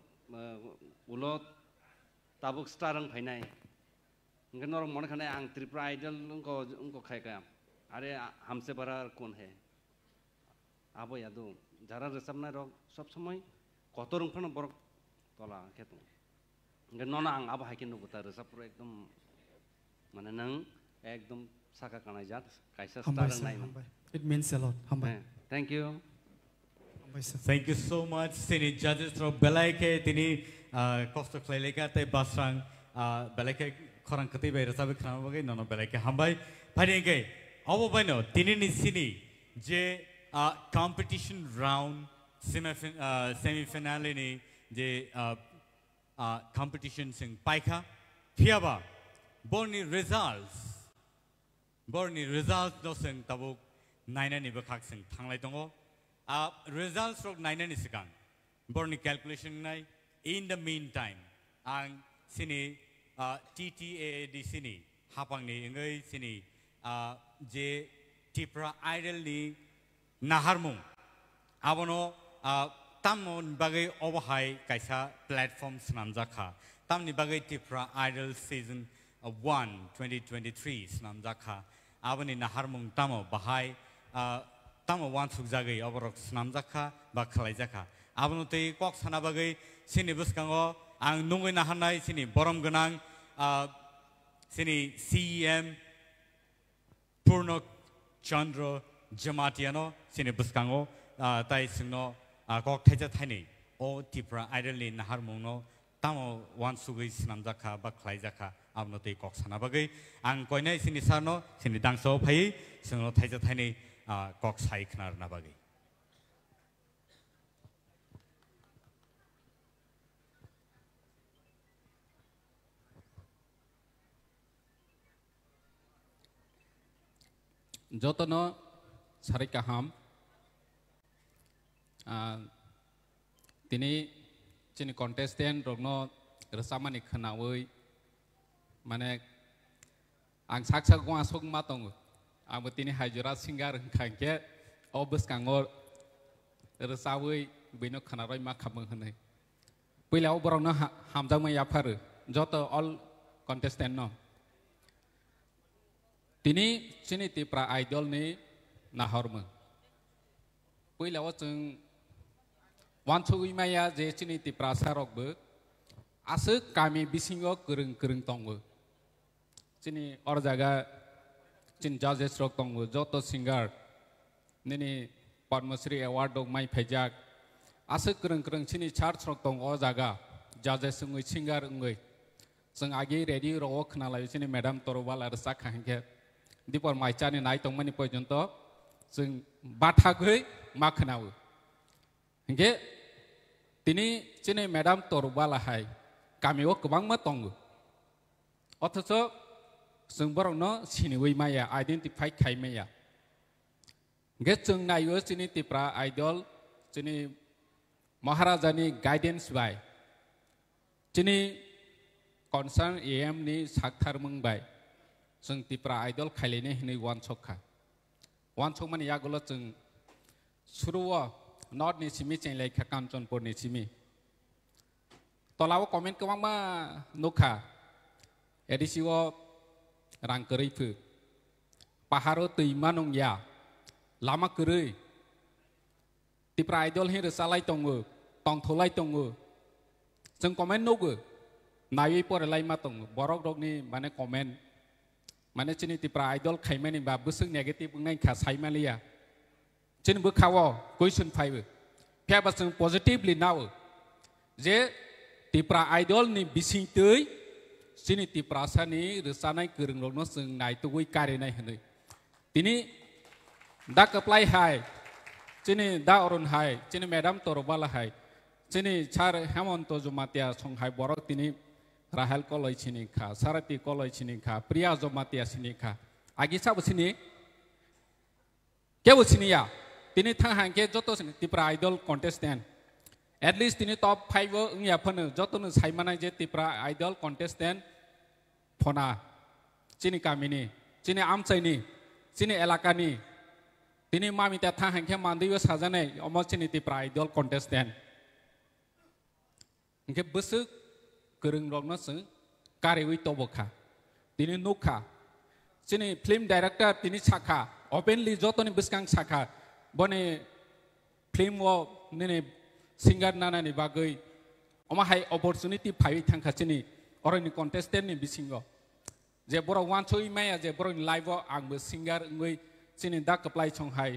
उलो ताबुक स्टारं फाइनाय इनके नरक मन खानाय आं त्रिपुरा आइडल उनको खायका अरे हमसे बड़ा कौन है आबो यादो जरा रोजाबनाय रक सब समय कत रंफानो बरक तला केतु नना आं आबा हाइके नुबुता रोजाबपुर एकदम माने नों एकदम साका कानाय जात कायसा स्टार नाय it means a lot hambai thank you hambai sir thank you so much sini judges ro belaike tini kosto khlaileka te basrang belaike khorang kati bai rosabe khana bagai nono belaike hambai pharinge abo baino tini ni sini je competition round semi finale ni je competition sing paika phiaba borni results no sing tabuk naina ni bakhak sing thanglai tongo results rok naina ni sikang borni calculation nai in the meantime ang sini TTAAD sini hapang ni ngai sini je Tripura Idol ni naharmung abono tamon bagai obahai kaisa platform snamjakha tamni bagai Tripura Idol season 1 2023 snamjakha abani naharmung tamo bahai tamo wan sukjagai oborok snamjakha ba khlaijakha abono tei kok sana bagai sini buskango ang nungoi nahanai sini borom ganang sini CEM Purno Chandra Jamatiano sini buskango tai singno kok theja thaini o Tripura Idol ni naharmung no tamo wan sugui sinam jaka ba khlai jaka amno tei kok sana bagai ang koinai sini sarno sini dangso phai singno thaija thaini kok sai khnar na bagai jotono sari kaham tini chini contestant rogno resamani khanawoi mane ang saksa gwa sok ma tong abo tini hajura singar khangke obus kangor resawoi bino khanaroi ma khamang hanai pila oborong na hamjang ma yapar joto all contestant no tini chini tipra idol ni nahorma pila o chung wan chugui maya je chini tipra sarok bo asuk kami bisingo kereng tongbo chini or jaga chin judges rok tongbo joto singer nini Padmasri award dog mai phejak asuk kereng chini chart rok tong o jaga judges ngui singer ngui sung agi ready ro khna lai chini madam torwal ar sa khangke dipor mai chani nai tong mani porjonto sung batha goi ma khnawo nge tini chini madam torwal hai kamio kubang ma tong othoso sung borong no siniwi maya identify khai maya nge chung nayo chini tipra idol chini maharajani guidance bai chini concern am ni sakthar mung bai sung tipra idol khailene hini wan chok mani yagulo chung suruwa not ni simi chenglai khakam chonpur ni simi tolawo comment kawang ma nukha edisiwo rangkeri phu paharo tuimanung ya lama kerei tipra idol hi resalai tongo tong tholai tongo chung comment nogo nawi por lai ma tongo borok rok ni mane comment mane chini tipra idol khaimani ba busung negative ngai kha saimalia chini bu khawo question 5 phya ba chung positively now je tipra idol ni bising tei chini tipra sani resanai kereng rok no sung nai tugui kare nai hanoi tini da apply hai chini da orun hai chini madam torobala hai chini char hemonto jumatia song hai borok tini rahel koloi chini kha sarati koloi chini kha priya jomatia chini kha agi sab chini kebu chini ya tini thang hangke joto chini tipra idol contestant at least tini top 5 ngya phone joto no saimana je tipra idol contestant phona chini kamini chini amchaini chini elakani tini mami ta thang hangke mandiyo sajane omo chini tipra idol contestant ngke busuk kereng rok no sung karewi tobokha tini nukha chini film director tini sakha openly jotoni biskang sakha bone film wo nene singer nana ni bagai oma hai opportunity phai thangkha chini oroni contestant ni bisingo je boro wan choi maya je boro live ang bo singer ngoi chini dak apply chong hai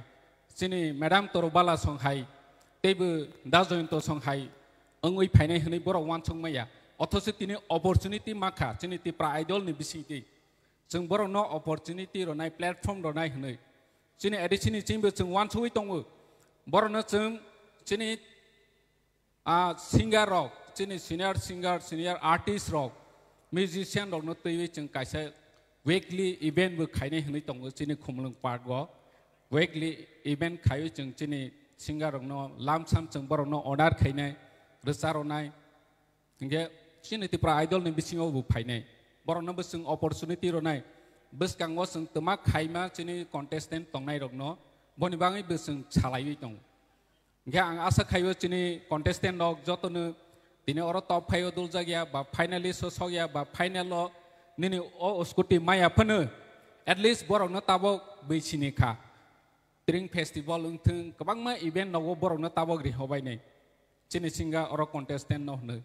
chini madam torobala chong hai tebu da jointo chong hai ngoi phainai hni boro wan chong maya othoso tini opportunity makha chini tipra idol ni bisingti chung boro no opportunity ro nai platform ro nai hnoi chini addition chimbe chung wan chui tongu boro no chung chini singer rock chini senior singer senior artist rock musician rock no tui chung kaisa weekly event bu khainai hnoi tongu chini khumlung park go weekly event khayu chung chini singer rock no lamsam chung boro no order khainai resar ro nai nge chini tipra idol ni bisingo bu phainai borok no busung opportunity ro nai buskang wo sung tuma khaima chini contestant tongnai rok no boni bangai busung chalai tong nge ang asa khayo chini contestant rok jotono tini oro top 5 dul jagya ba finalist so sogya ba final lo nini o scooty maya phane at least borok no tabo beisini kha tring festival ungthung kabang ma event no borok no tabo gri hobai nei chini singa oro contestant no ne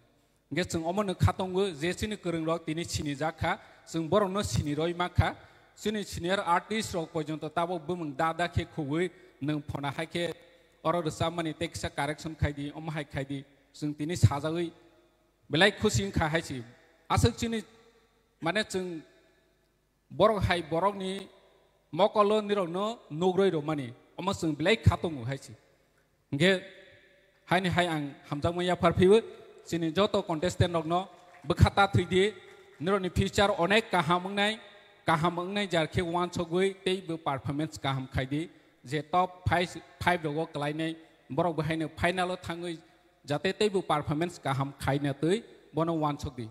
nge chung omon khatong je chini kereng rok tini chini jakha chung borok no chini roi makha chini senior artist rok porjonto tabo bumung dada khe khugui nung phona haike oro rsa mani teksa correction khaidi om hai khaidi chung tini sajagui बेलाय खुसिं खाहायसि आसक चिनि माने जों बरक हाय बरकनि मकल निरनो नग्रय रमानि अमसों बेलाय खातंगु हायसि गे हायनि हाय आं हामजामैया फारफैबो चिनि जत contestant रगनो बखाता थैदि निरनि future अनेक काहामंनाय जारखे वान सगुइ तेबो performance काहाम खायदि जे top 5 रगो क्लाइनाय बरक बहायनो final थाङै जाते तेबो performance काहाम खायनो तै बनो वान सगदि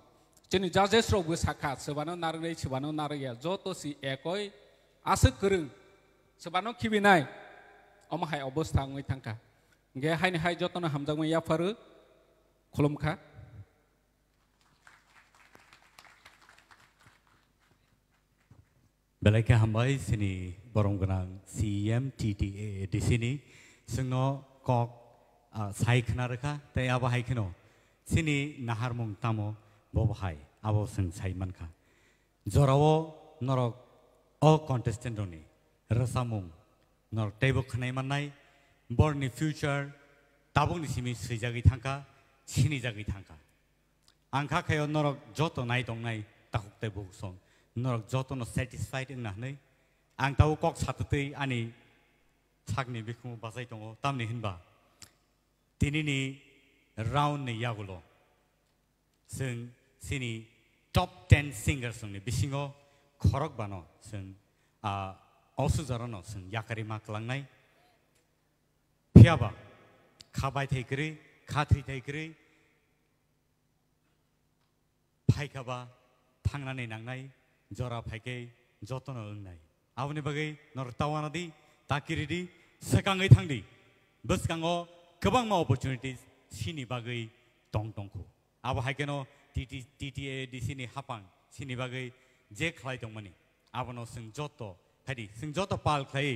चिनि जजेस रगबो साखा सोबानो नारनै सोबानो नारैया जतसि एकय आसो गोरों सोबानो खिबिनाय अमहाय अबस्था आङै थांखा गे हायनि हाय जतनो हामजामैया फारो खुलुमखा बेलायके हामबाय सिनि बरम गोनां CMTTA-ADC-नि जोंनो कक सायखना रखा तै आबा हायखनो सिनि नाहारमुं तामो बबहाय आबो जों सायमानखा जरावो नरक अ कन्टेस्टेन्ट रनि रसामुं नर टेबो खनाय माननाय बरनि फ्यूचर ताबुंनि सिमि सैजागै थांखा सिनि जागै थांखा आंखा खायो नरक जत नाय दंनाय ताहुकते बुसं नरक जतनो सेटिस्फाइड होननानै आं ताव कक साततै आनि सागनि बिखुं बाजाय दङ तामनि होनबा दिनैनि राउन्डनि यागुल' जों सिनि टप 10 सिंगार्सनि बिसिङाव खरक बानो जों असुजारनो जों याकारि मा खालामनाय फियाबा खाबाय थाइग्रि खाथ्रि थाइग्रि फायखाबा थांनानै नांनाय जरा फायके जतन ओंनाय आवनि बागै नरतावानदि ताकिरिदि सेकाङै थांदि बसकाङो गोबां मा अपरचुनिटिस सिनि बागै दंखौ आबो हायकेनो TTA-ADC नि हापां सिनि बागै जे खालाय दंमानि आबनो जों जत फायदि जों जत पाल खाय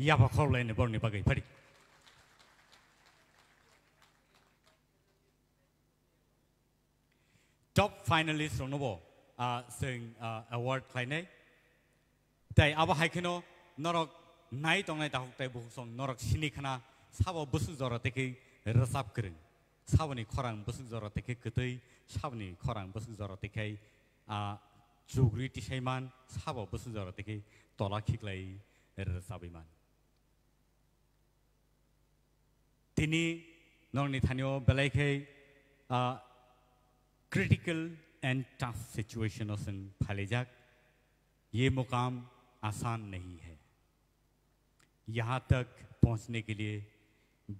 याबा खरलायनो बरनि बागै फायदि टप फाइनलिस्ट रनबो जों अवार्ड खायनाय ताई आबा हायकेनो नरक नाय दंनाय दाहुकताय बुसं नरक सिनि खाना साबो बुसु जरतेकै रसाब गोरों साबनि खरां बुसु जरतेकै गोदै साबनि खरां बुसु जरतेकै जुग्रि तिसायमान साबो बुसु जरतेकै तला खिक्लाय रसाबैमान तिनी नरनि थानियो बेलायकै क्रिटिकल एंड टफ सिचुएशनों से फालेजाक ये मुकाम आसान नहीं है यहाँ तक पहुँचने के लिए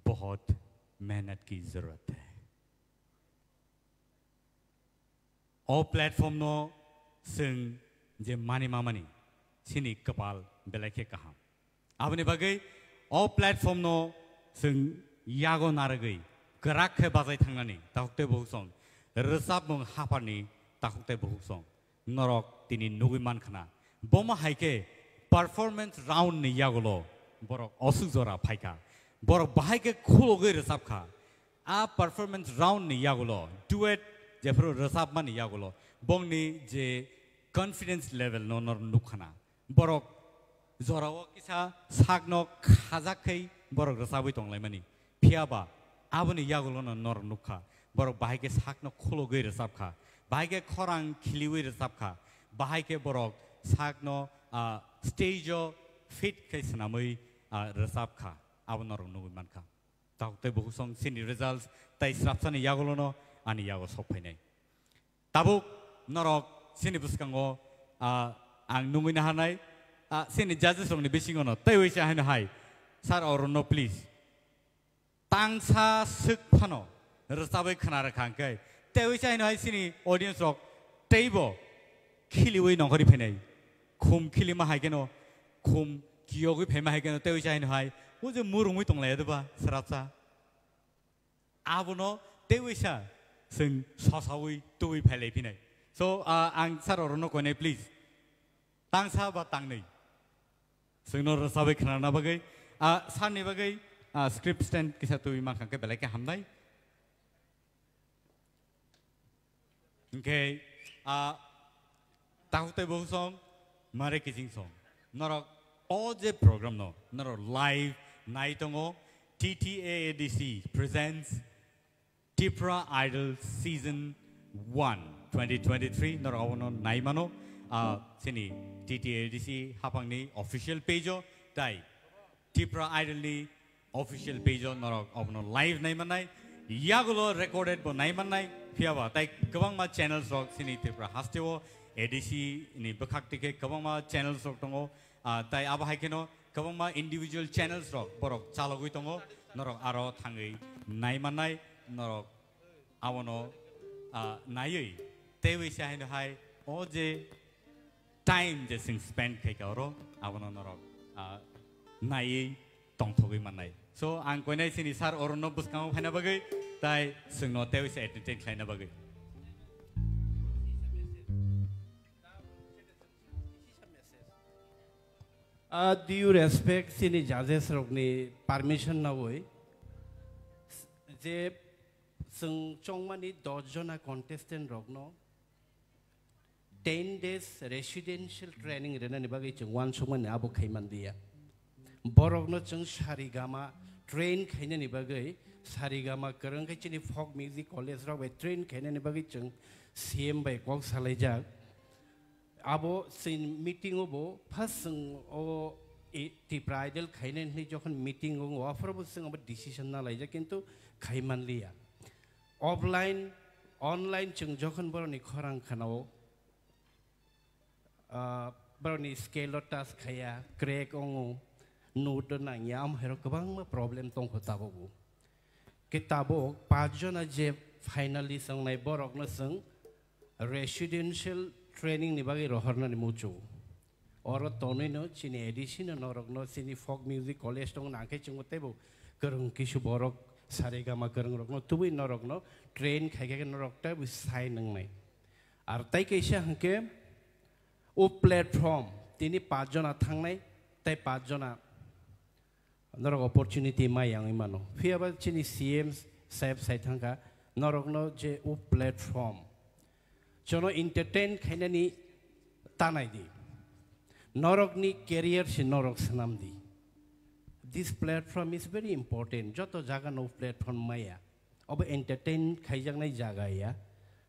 बहुत मेहनत की जरूरत है और प्लेटफॉर्म नो सिंग जे मानी मामानी सिनी कपाल बेलायके कहा आपने बगै और प्लेटफॉर्म नो सिंग यागो नारगै गराक है बाजाय थांनानी ताहुकते बहुसं रसाब मुं हापानी ताहुकते बहुसं नरक तिनी नुगैमान खाना बमा हायके परफॉर्मेंस राउंड नि यागोलो बरक असुजरा फायका बरक बाहायके खुलगै रसाबखा आ परफॉर्मेंस राउंड नि यागोलो डुएट जेफोर रसाब मानि यागोलो बंनि जे कॉन्फिडेंस लेवल नो नर नुखाना बरक जराव किसा सागनो खाजाखै बरक रसाबै दंलाय मानि फियाबा आबनि यागोलो नर नुखा बरक बाहायके सागनो खुलगै रसाबखा बाहायके खरां खिलिवै रसाबखा बाहायके बरक सागनो स्टेजो फिट कैसनामै रसाबखा आबो नर नुगैमानखा ताहुकते बहुसं सिनि रिजल्ट्स ताई स्राबसानि यागोलोनो आनि यागो सफैनाय ताबुक नरक सिनि बुसकांगो आं नुगैनो हानाय सिनि जाजेस रंनि बिसिङावनो तै वैसा हायनो हाय सार अरनो प्लीज तांसा सिक फानो रसाबै खोनार खांकै तै वैसा हायनो हाय सिनि ऑडियंस रक तैबो खिलिवै नंगरि फैनाय खुम खिलिमा हायकेनो खुम कियोगै फैमा हायकेनो तै वैसा हायनो हाय उजे मुरुङै दंलायदोबा सराबसा आबनो तै वैसा जों ससावै तुबै फैलाय फैनाय सो आं सार अरनो कोने प्लीज तांसा बा तांनै जोंनो रसाबै खोनाना बागै सारनि बागै स्क्रिप्ट स्टैंड किसा तुबै माखांके बेलायके हामनाय Okay, ताहुकते बहुसं मारे किजिं सं नरक all the program no नरक live night ongo TTA-ADC presents Tipra Idol season 2023 norok abono naimano sini TTADC hapangni official page tai Tripura Idol ni official page norok abono live naimanai yagulo recorded bo naimanai phiaba tai kabangma channels rok sini Tripura hasteo ADC ni bakhaktike kabangma channels rok tongo tai aba haikeno kabangma individual channels rok borok chalogui tongo norok aro thangai naimanai norok abono nayui tewi sahino hai oje time je sing spend kai kauro abono norok nai tongthogui manai so ang koinai sini sar orono buskang phaina bagai tai singno tewi sa entertain khlaina bagai due respect sini judges rokni permission na woi je sing chongmani 10 jona contestant rokno 10 days residential training rena ni bagai chung wan chongmani abo khaiman dia borokno chung sarigama train khaina ni bagai sarigama karang kai chini folk music college rok be train khaina ni bagai chung CM bai kok salaijak abo sin meeting obo first sing o Tripura Idol khainen ni jokhon meeting o offer bo sing abo decision na laija kintu khaiman liya offline online chung jokhon boroni khorang khanao boroni scale task khaya crack ongo note na yam hero kabang ma problem tong khotabo bu kitabo pajona je finally sang nai borok na sang residential training ni bagi rohorna ni mucu oro toni no chini edition no norok no sini folk music college tong nangke chungote bo kerung kisu borok sarigama kerung rok no tubi norok no train khaike norok ta bu sai nang nai ar tai kaisa hanke o platform tini pajona thangnai tai pajona norok opportunity ma yang imano fiaba chini CM save sai thangka norok no je o platform chono entertain khaina ni tanai di norok ni career si norok sanam di this platform is very important joto jaga no platform maya ob entertain khaijak nai jaga ya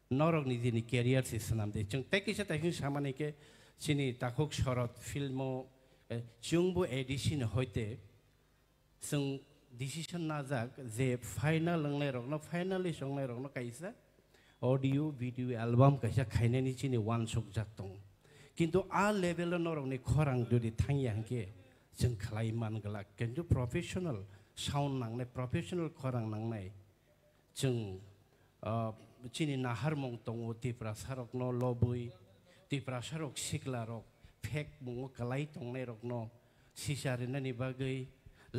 norok ni ni career si sanam di chung tekisa taking samane ke chini takhok sorot filmo chungbu edition hoite sung decision na jak je final langnai rok no finally songnai rok no kaisa audio video album kaisa khaine ni chini one shot jaktong kintu a level norok ni khorang dudi thangyang ke jeng khlai man gala kintu professional sound nangnai professional khorang nangnai jeng chini nahar mong tongo Tripura sarok no lobui Tripura sarok sikla rok phek mong kalai tongnai rok no sisarina ni bagai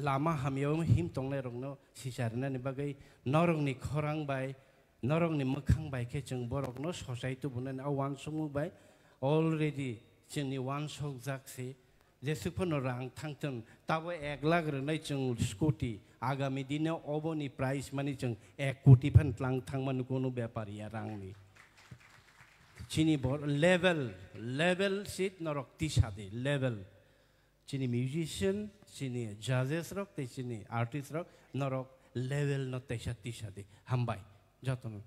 lama hamyo him tongnai rok no sisarina ni bagai norok ni khorang bai norok ni mokhang bai ke chung borok no society bunan a wan sumu bai already chini wan sok jakse je supono rang thangton tabo 1 lakh rnai chung scooty agami dine oboni price mani chung 1 koti phan tlang thangman kono byapariya rang ni chini bor level sit norok ti sade level chini musician chini judges rok te chini artist rok norok level no te ti sade hambai jatno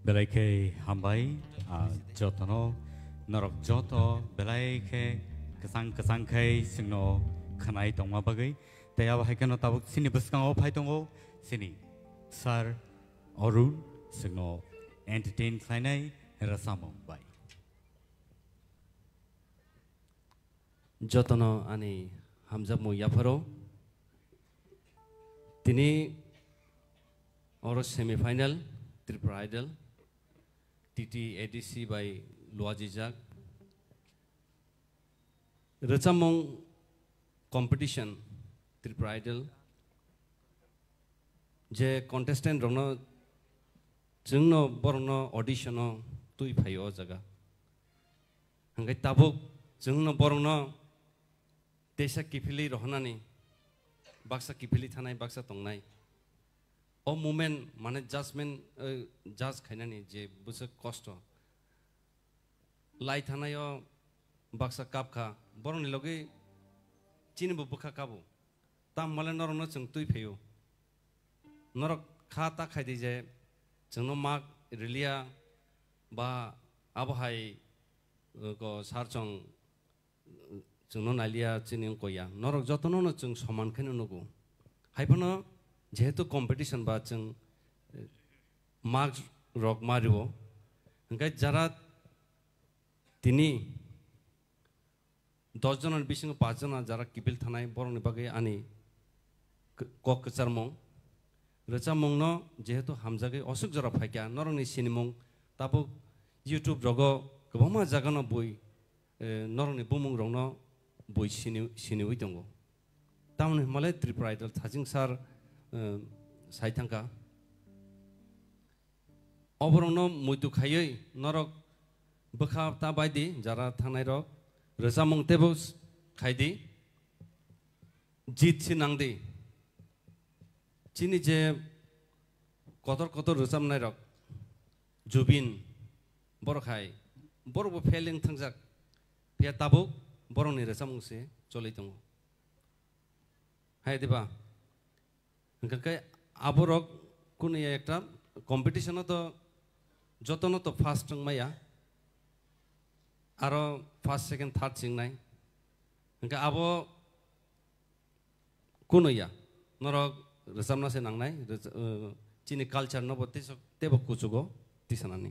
belai ke hambai jotno norok joto belai ke kesang kai singno khanai tongma bagai taya ba haikano tabuk sini buskang o phai tongo sini sir Arun singno entertain khlainai rasamong bai jotono ani hamjab mo yafaro tini oro semi final Tripura Idol TTADC by Luajijak Rachamong competition Tripura Idol je contestant rongno jungno borno audition tui phayo jaga hangai tabuk jungno borno tesa kifili rohnani baksa kifili thanai baksa tongnai o moment mane judgment judge khainani je busa kosto lai thanayo baksa kapkha boroni logi chini bu bukha kabu tam male norno chung tui pheu norok kha ta khai di je chungno mak rilia ba abhai ko sarchong chungno nalia chini ko ya norok jotono no chung saman khene nugo haibano যেহেতু competition বা जों mark rock মারিব ओंखाय যারা তিনি 10 জনের বিসিং 5 জন যারা কিপিল থানায় বরংনি বাগে আনি কক চারমং রচামং ন যেহেতু হামজাগে অসুক জরা ফাইকা নরংনি সিনিমং তাবো ইউটিউব রগ গোबांमा জাগানো বই নরংনি বুমং রং ন বই সিনিউই दङ तामने माले त्रिपुरा आइडल थाजिं सार साइथांका अबरंनो मुइदु खायै नरक बखा ता बायदि जारा थानाय रक रोजामं तेबो खायदि जित सिनांदि चिनि जे कतर कतर रोजामनाय रक जुबिन बरखाय बरबो फेलिं थांजाक फेया ताबो बरंनि रोजामंसे चलै दङ हाय दिबा ओंखाय आबरक कुनै एकटा कम्पिटिशन तो जतन तो फार्स्ट माया आरो फार्स्ट सेकेंड थार्ड सिंनाय ओंखाय आबो कुनैया नरक रोजामना से नांनाय चिनि कालचार नबते तेबो कुचुगो तिसानानि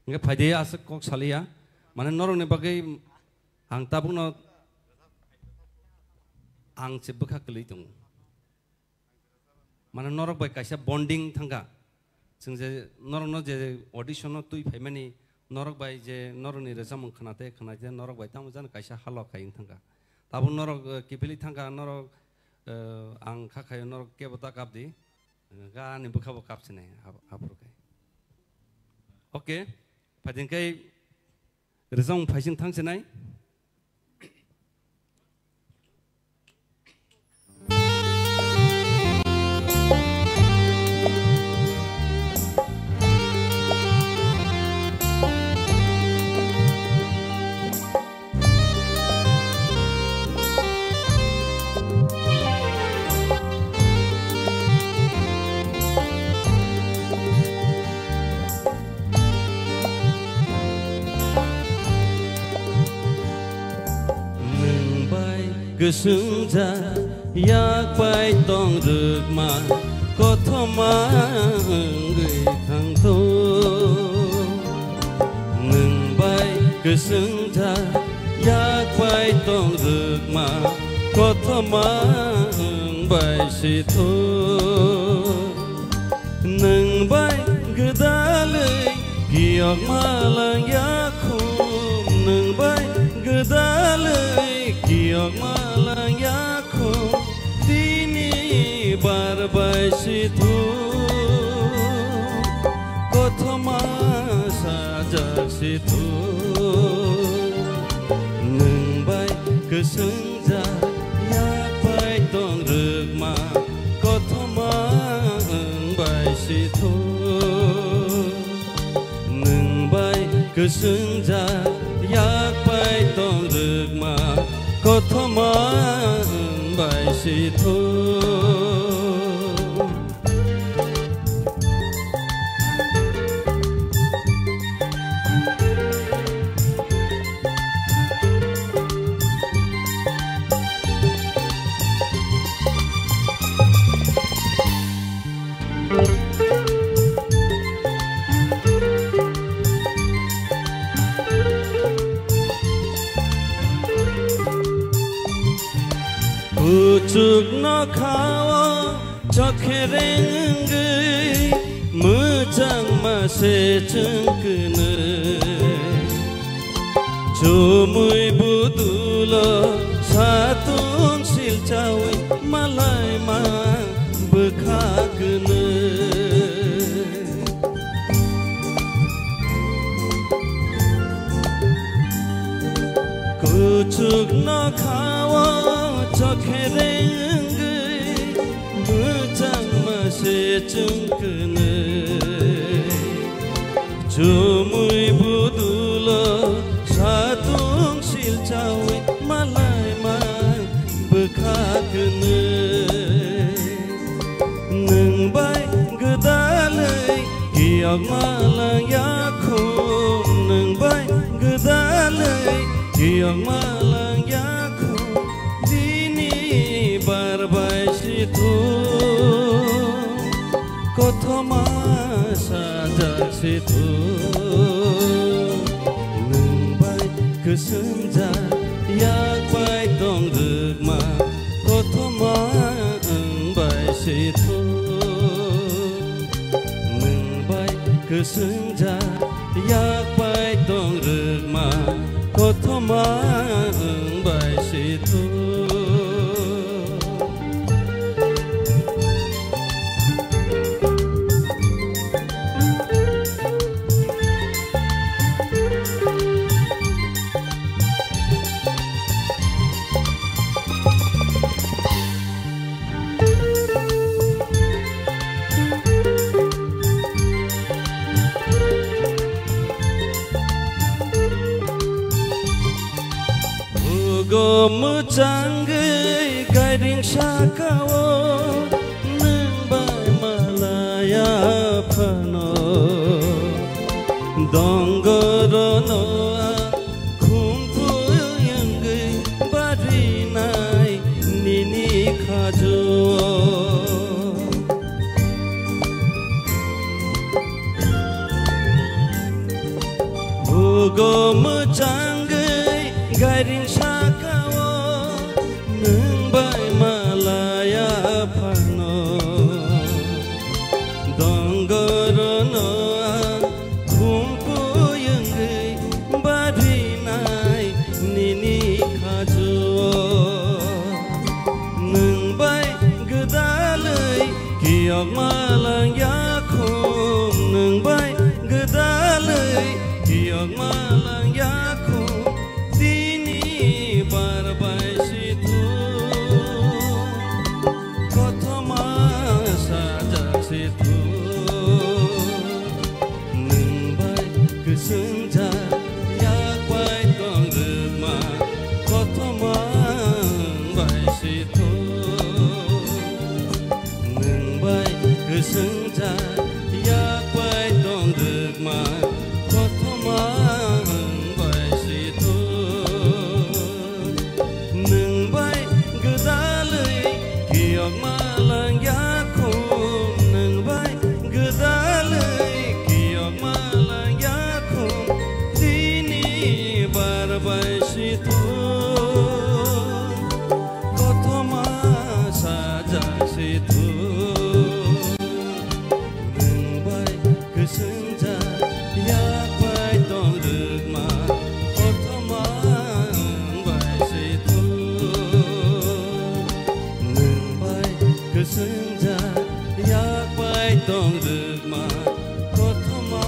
ओंखाय फायदे आसे कक सालिया माने नरकनि बागै आं ताबुनो आं जेबो खाखलै दङ माने नरक बाय कायसा बन्डिं थांगा जों जे नरकनो जे अडिशन तुइ फाइमानि नरक बाय जे नरकनि रोजामं खोनाते नरक बाय ताम जानो कायसा हालक खायिं थांगा ताबो नरक किपिलि थांगा नरक आं खाखायो नरक केबता कापदि गानि बुखाबो कापसिनाय हाब्रुखाय ओके फादिनखाय रोजामं फाइसिं थांसिनाय गोसोंजा याकबाय दं रोगमा कथमा गैखांथ' नोंबाय गोसोंजा याकबाय दं रोगमा कथमा बायसेथ' नोंबाय गोदालै गियक मालां याखुम नोंबाय गोदालै गियक मालां याखुम दिनि बारबायसेथ' कथमा साजाकसेथ' नोंबाय गोसोंजा याकबाय दं रोगमा कथमा बायसेथ' नोंबाय गोसोंजा याकबाय दं रोगमा कथमा बायसेथ' Pucuk no kawa cokherenggai mejang mase cengkene Jumui budula satun silcawi malai ma bekhagene Pucuk no kawa cokherenggai mejang जोंखोनो जुमुय बुदुल साथुं सिलचावै मालाय माय बोखागोनो नोंबाय गोदालै गियाव मालायाखौ नोंबाय गोदालै गियाव मालायाखौ दिनै बारबाय सिथु कथमा साजासिथु नोंबाय गोसोमजा याकबाय दं रोगमा कथमा ओंबाय सिथु नोंबाय गोसोमजा याकबाय दं रोगमा कथमा ओंबाय सिथु Mocanggay garing sakawo nembay malaya pano donggorono kumpu yanggay barinay nini kajo Hugo mocanggay garing sakawo nembay malaya pano donggorono kumpu yanggay barinay nini kajo nembay gedalay giyok malanyakum nembay gedalay giyok malanyakum dini barbay situ kotoma sajak situ nembay kesenja yakbai tong rema kotoma bay situ nembay kesenja yakbai tong rema kotoma bay situ nembay gedalay giyok malanyakum nembay gedalay giyok malanyakum dini barbay situ kotoma sajak situ nembay kesenja yakbai tong rema kotoma bay situ nembay kesenja yakbai tong rema kotoma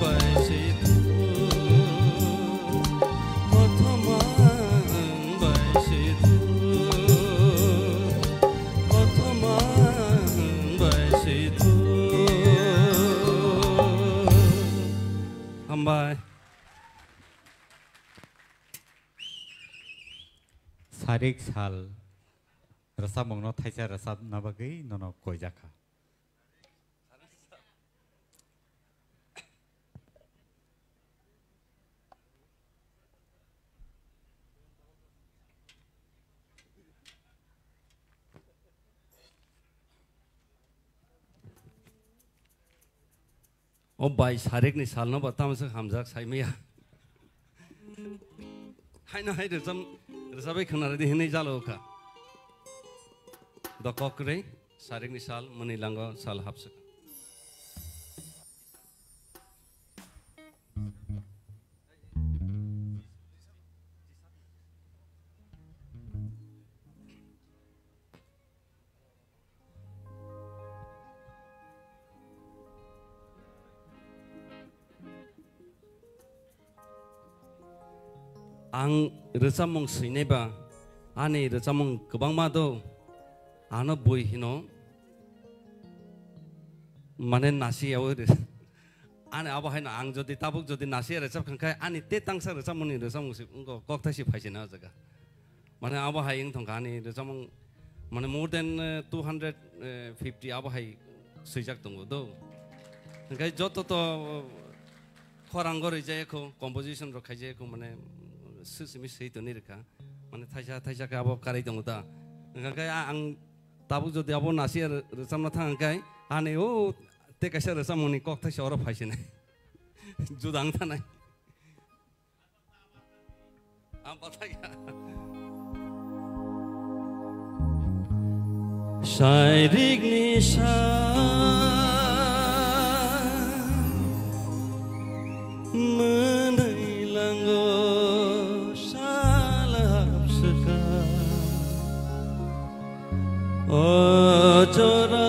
bay situ kotoma bay situ kotoma bay situ Hambai Sarik sal rasa mongno thaisa rasa nabagai nono koijaka O bai sarek ni sal no batam se hamjak saimaya haina hai resabai khana re hinai jalo ka dokokre sarek ni sal mani lango sal hapsak आं रोजामं सैनायबा आंनि रोजामं गोबां मा दं आंनो बय हिनो माने नासियाव आने अब हैन आं जदि ताबुक जदि नासिया रोजाब खांखाय आनि ते तांसा रोजाबमनि रोजाबमुसि कक्तासि फाइसेना जगा माने अब हाय इंथंखा आनि रोजाबमं माने मोर देन 250 अब हाय सैजाक दङ दो खाय जत त खरांग रैजायखौ कम्पोजिशन रखायजायखौ माने सुसिमि सैतो निरखा माने थाइसा थाइसा का अब कारै दङ दा खाय आं ताबुक जदि अब नासिया रोजाबना थांखाय आने ओ ते कैसे रसा मुनि कॉकता शौरा फाइसे नहीं जुदांग था नहीं आप पता क्या शायरिक निशा menailango salap seka ojora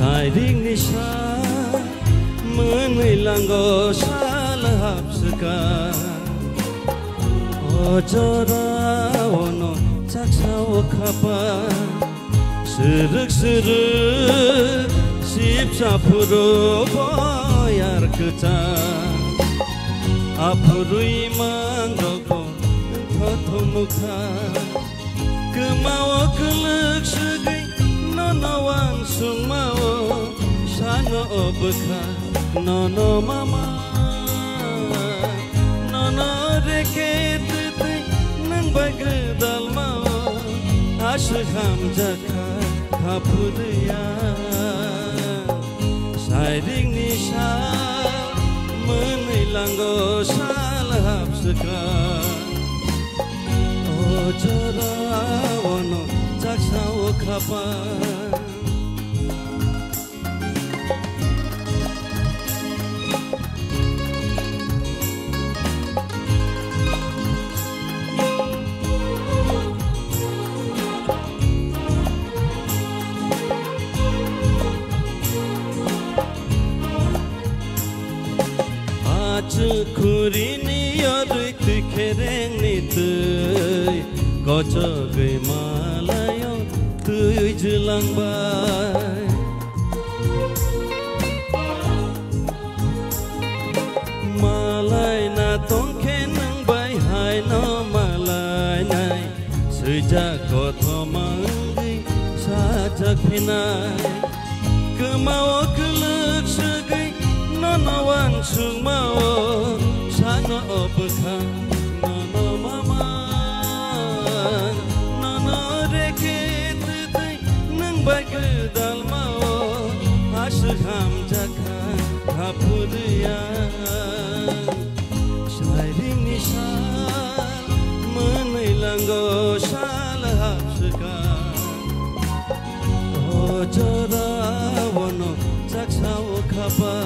Sharing nisha menailango salahap seka ojora ono caksao kapa serik sipsa puro boyar keca apurui mangroko thothomukha kemawa kelek segai nonowan sungmao sano obekha nono mama nono reket nang bagdal mao ashham jakha khapudya sharing nisha menailango salahap seka ojora wono caksao khapa Kurini yorik kereng ni tui kocogai malayo tui jelang bay malay na tongke nang bay hai no malay nai sejak kotho mangi sajak pinai kemawa kelek segai nonowan sungmao sano obekha nono mama nono reket nang bagdal mao ashham jakha khapudya sharing nisha menailango salahap seka ojora wono caksao khapa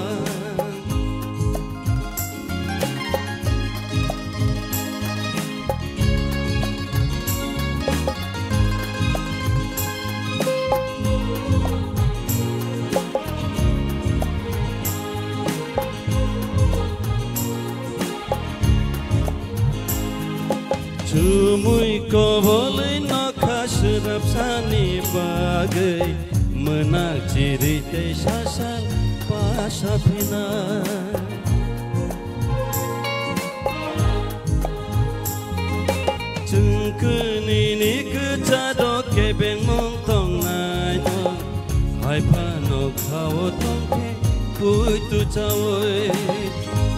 Cumui ko boleh nak serap sani bagai menak ciri te sasal pasapina Cengkeni ni kecadok kebeng montong naino hai pano kau tongke kuitu cawe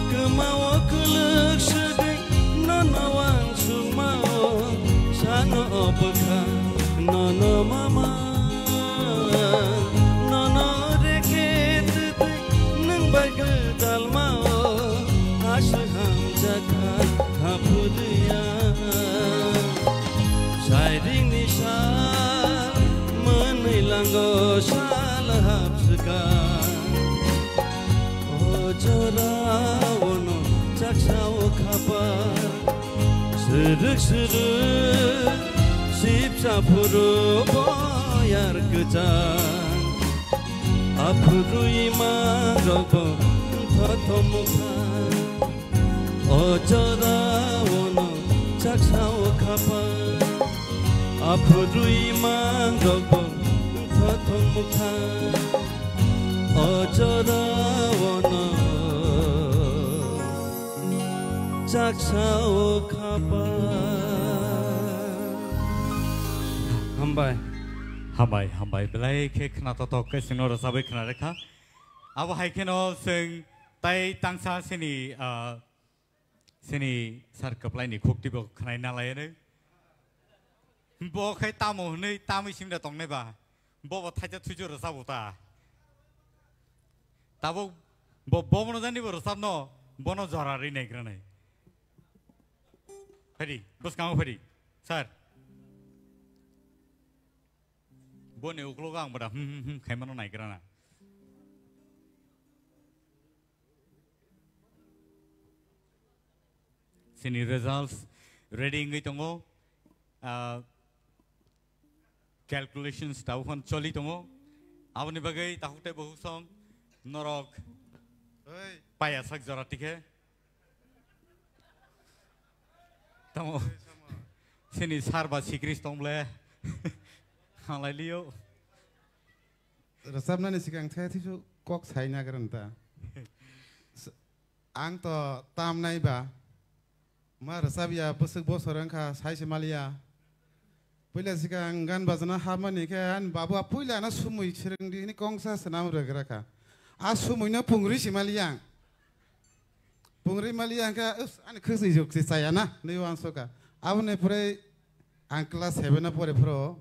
kemawa kelek segai nonowan sungmao sano obekha nono mama nono reket nang bagda hamjaka hapudiya Sairing nisal menilanggo sal hapsukan Ojora wono jaksao kapar Sedek-sedek sipsa puru boyar kejan Apuru imang robo thatomukan Ojora wono jaksao kapar Apuru imang robo thatomukan Ojora wono jaksao Hambai belai ke kena toto ke sino rasabai kena reka. Abo hai keno sing tai tangsa sini sar keplai ni kukti bo kena ina lai ne. Bo kai tamu ne tamu sim da tong ne ba. Bo bo thaja tuju rasabu ta. Tabo bo mono jani bo rasab no bono jorari ne kena ne. Fedi, bos kamu Fedi, sir. Bone uklogang pada kayak mana naik kerana. Sini results ready ingai tongo, calculations tahu kan coli tongo, awan ni bagai tahu te bahu song norok, payah sak zoratik he. Tongo, sini sarba sikris tong boleh. Halai liu. Resap nani sikang saya tu kok saya nak kerana ang to tam nai ba, ma resap ya busuk bos orang ka saya semalia. Pula sikang gan bazana hama ni kan babu pula na sumui sering di ini kongsa senam regera ka. Sumui na pungri semalia. Pungri malia ka, ane kerja juk si saya na, ni wan soka. Awan ni pura ang kelas 7 na pura pro.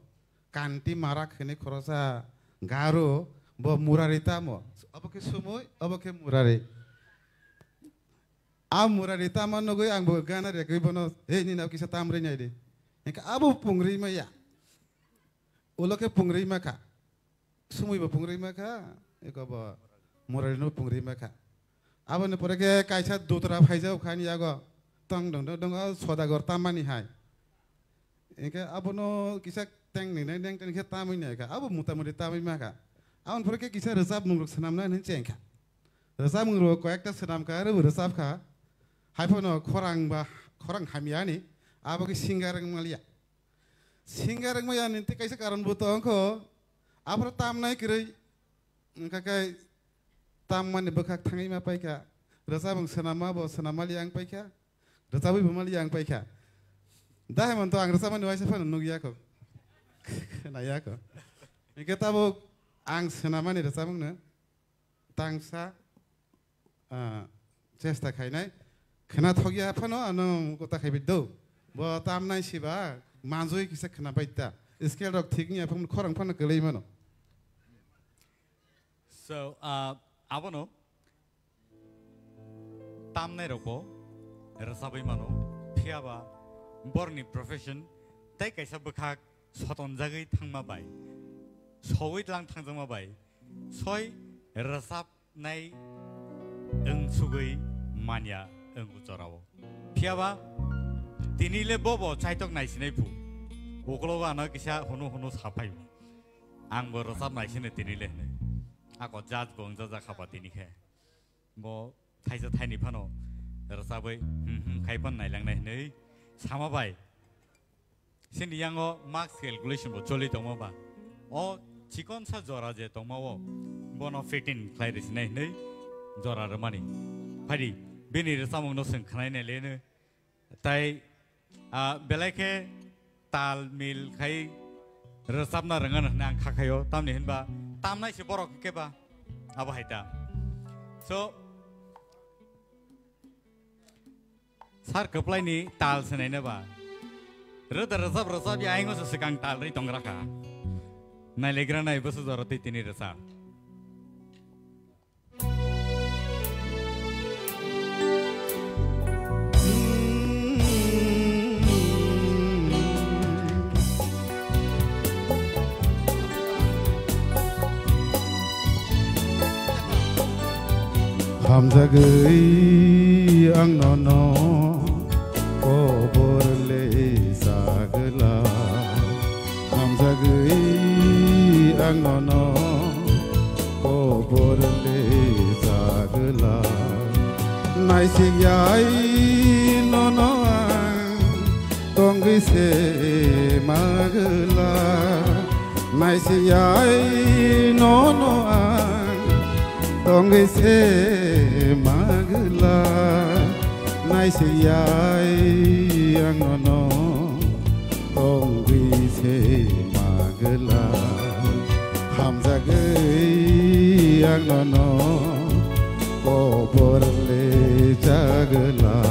Kanti marak ini korosa garu bo murarita mo apa ke sumoi apa ke murari murarita mo nogoi ang bo gana re koi bono ni na kisa tamre nyai de ka abu pungri ma ya ulo ke pungri ma ka sumoi bo pungri ma ka eko bo murari no pungri ma ka abu ne pore ke kaisa dutra phaijau khani yago tong dong sodagor tamani hai eka abu no kisa teng nih neng teng kita tamu ini kan, abu muta muda tamu ini kan, awan pergi kisah resap menurut senam nang ceng kan, resap menurut koyak tas senam kan, resap kan, hai pun korang hamiani, abu kisah singgareng malia nanti kisah karan butong ko, abu tamu naik kiri, kakai tamu mana bekak tangi apa ika, resap senam abu senam malia yang paika, resap ibu malia yang paika, dah mentu ang resap mana wajib pun nugia ko. Naya ko. Kita bu ang senama ni resabung ne, tangsa cesta kainai, kena thogi apa no anu kota kaibit do, bo tam nai siba manzui kisah kena baita, skill dok thiknya apa korang pun kelai mana. So apa no, tam nai roko, resabai mano, piaba, borni profession, tai kaisa bekak. Soton jagai thang mabai, soi lang thang jang mabai, soi resap nai sugai mania ucarawo. Piaba, tinile bobo caitok nai sinai pu, ukloga anak kisah hunu sapai. Ang bo resap nai sinai tinile ne, aku jaz bong jaza kapa tini ke, bo thaisa thaini pano resabai kaipan nai lang nai ne, sama bai. Sini yang marks calculation bo coli tong ba, cikon sa jora je tong mau, bono 15 klai desi nai jora ramani, hari bini resamong no seng khnai ne lene, tai belai ke tal mil kai resapna rengan nang khakayo tam ni hinba, tam nai si borok ke ba, apa haita, so sar keplai ni tal senai ne ba. Resap ya aing osa sekang tal ri tong raka. Nai legra nai besu zoroti tini resap. hamzagui ang nono oborle sagla hamzagui ang nono oborle sagla nai sigyai nono tonggi se magla nai sigyai nono tonggi se magla nai sigyai ang nono tonggi se magla hamzagui ang nono oborle jagla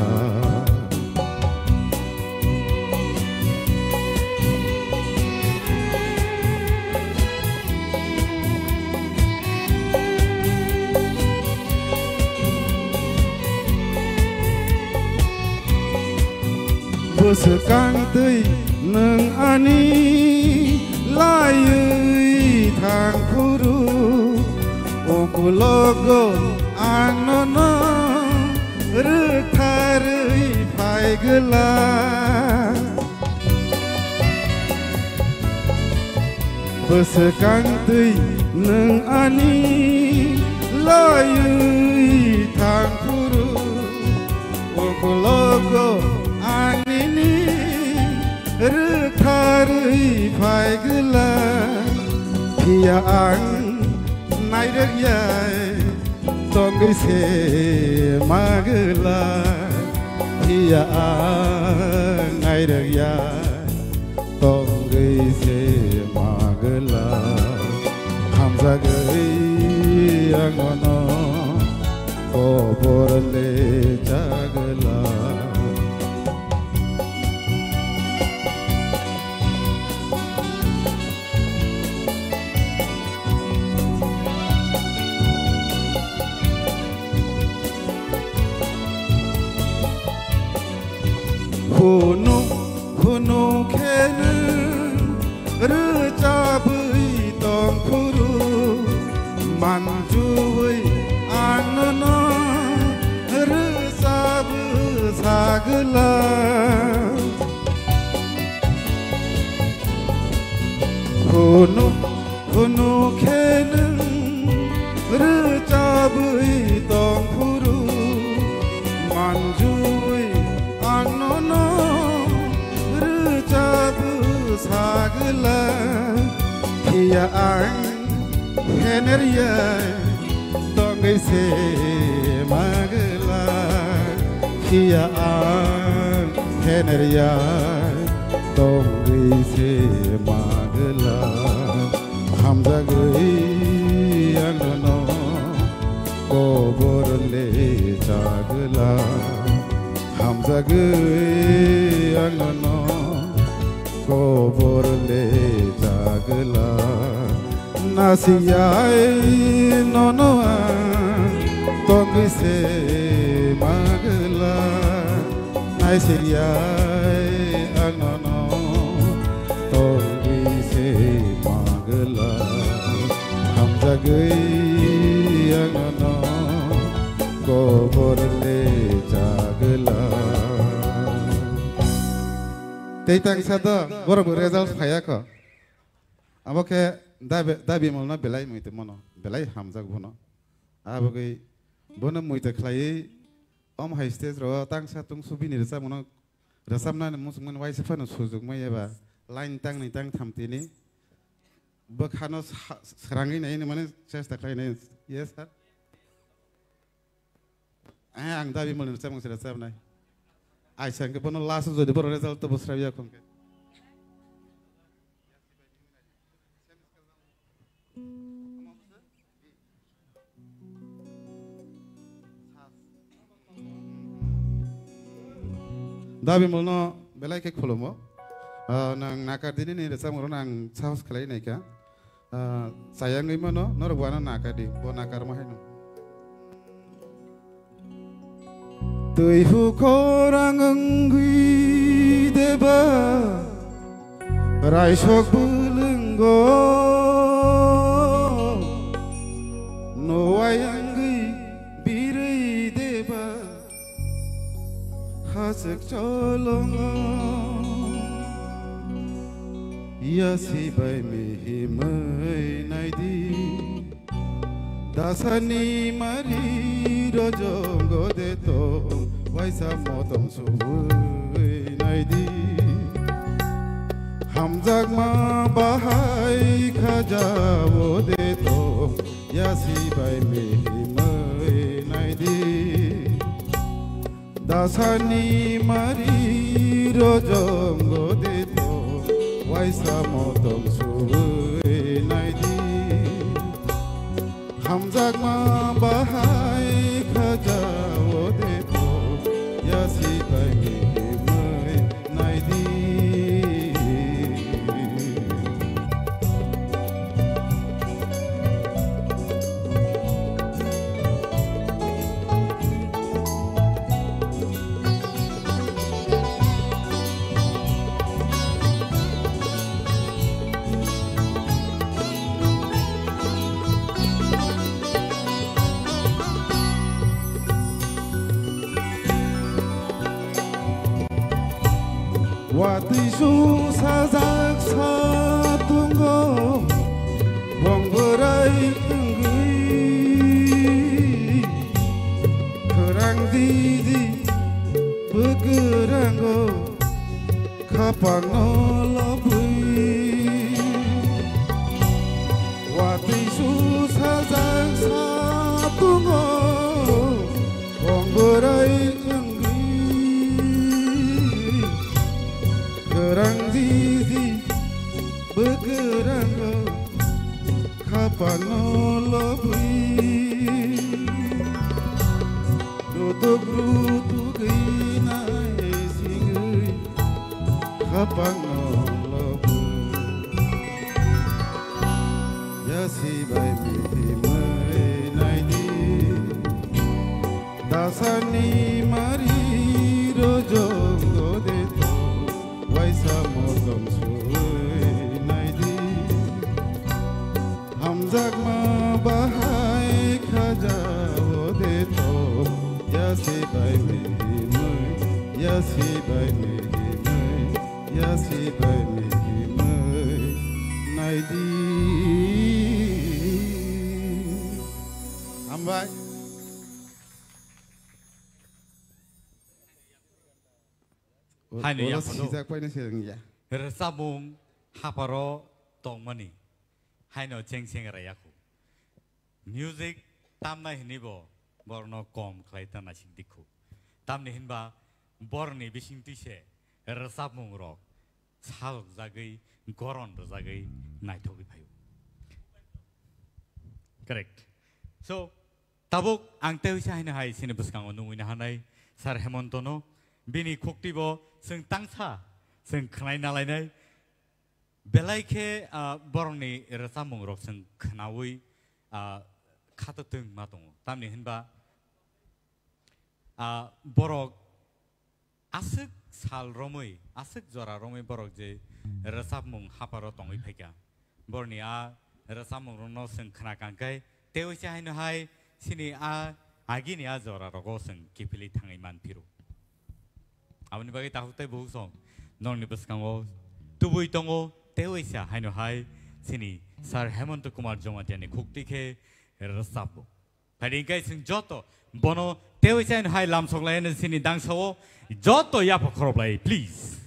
Sekang tui neng ani layui thang puru okulogo anono rutharui phai gela Sekang tui neng ani layui thang puru okulogo anini rutharui phai gela pia ang nai được yai tong gei se magla pia ang nai được yai tong gei se magla hamza gei ang ono oborle jagla Hunu kenu recabui tong puru manjui anono resabu sagla Hunu kenu recabui tong puru manjui anono sagla pia ang heneria tonggai se magla pia ang heneria tonggai se magla hamzagui anono oborle jagla hamzagui anono oborle jagla nasiyai nono tonggi se magla nasiyai anono tonggi se magla hamzagui anono oborle jagla Tentang satu, baru result saya kok. Apa ke dabi malna belai muite mono, belai hamzag bono. Apa ke bono muite klai om high stage ro tang satung subi ni rasa mono rasam na musman wai sefa no suzuk mai ba line tang ni tang thamtini bakhano serangi nai ni mane chesta klai nai yes sir. Ang dabi malna rasa mong rasam nai. Aisyah ke pono last jadi baru result tu bos rabia kongke. Dabi mulno belai ke kholomo. Nang nakar dini ni resam orang nang saus kelai naik ya. Sayang ini mana? Nor buana nakar di, buana nakar mah ini. Tui hukorang ngui deba raisok bulenggo no ayangui birei khasik cholongo ya si bai mi himai naidi dasani mari rojongo de to waisa motong suwei naidi hamjak ma bahai khajawo de to ya si bai mi himai naidi dasani mari rojongo de to waisa motong suwei naidi hamjak ma bahai khajawo de to ya si bai mi himai naidi Watisu sajak satunggo bonggorai enggui kerang didi begeranggo kapang nolobui Watisu sajak satunggo bonggorai kerang didi begerang kapan nolobui rutuk inai singui kapan nolobui ya si bai mi himai naidi dasani mari rojongo de waisa motong suwei naidi hamjak ma bahai khajawo de to ya si bai mi himai ya si bai mi himai ya si bai mi himai naidi ambai Hai ni yang penuh. Resabung haparo tongmani. Hai no ceng ceng rayaku. Music tamna hinibo borno kom klaita nasik dikhu. Tamni hinba borni bising tise resabung rok salok zagai goron zagai naitogi payu. Correct. So tabuk ang tewisa hina hai sini buskang onung ina hanai sar hemontono bini khoktibo sing tangsa sing khnai nalainai belaike borni resamung rok sing khnawi khatateng matong tamni hinba borok asuk sal romoi asuk jora romoi borok je resamung haparo tongoi phaika borni resamung rono sing khna kangkai tewisa hina hai sini agini jora rogo sing kipili thangai manpiru Awan bagi tahu teh bohong, non ni beskango, tubuh itongo, teoisya haino hai sini sar Hemant Kumar Jomatiani kukti ke resapo. Hari ini sing joto bono teoisya haino hai lam soklayan sini dangsawo joto ya pokroblai please.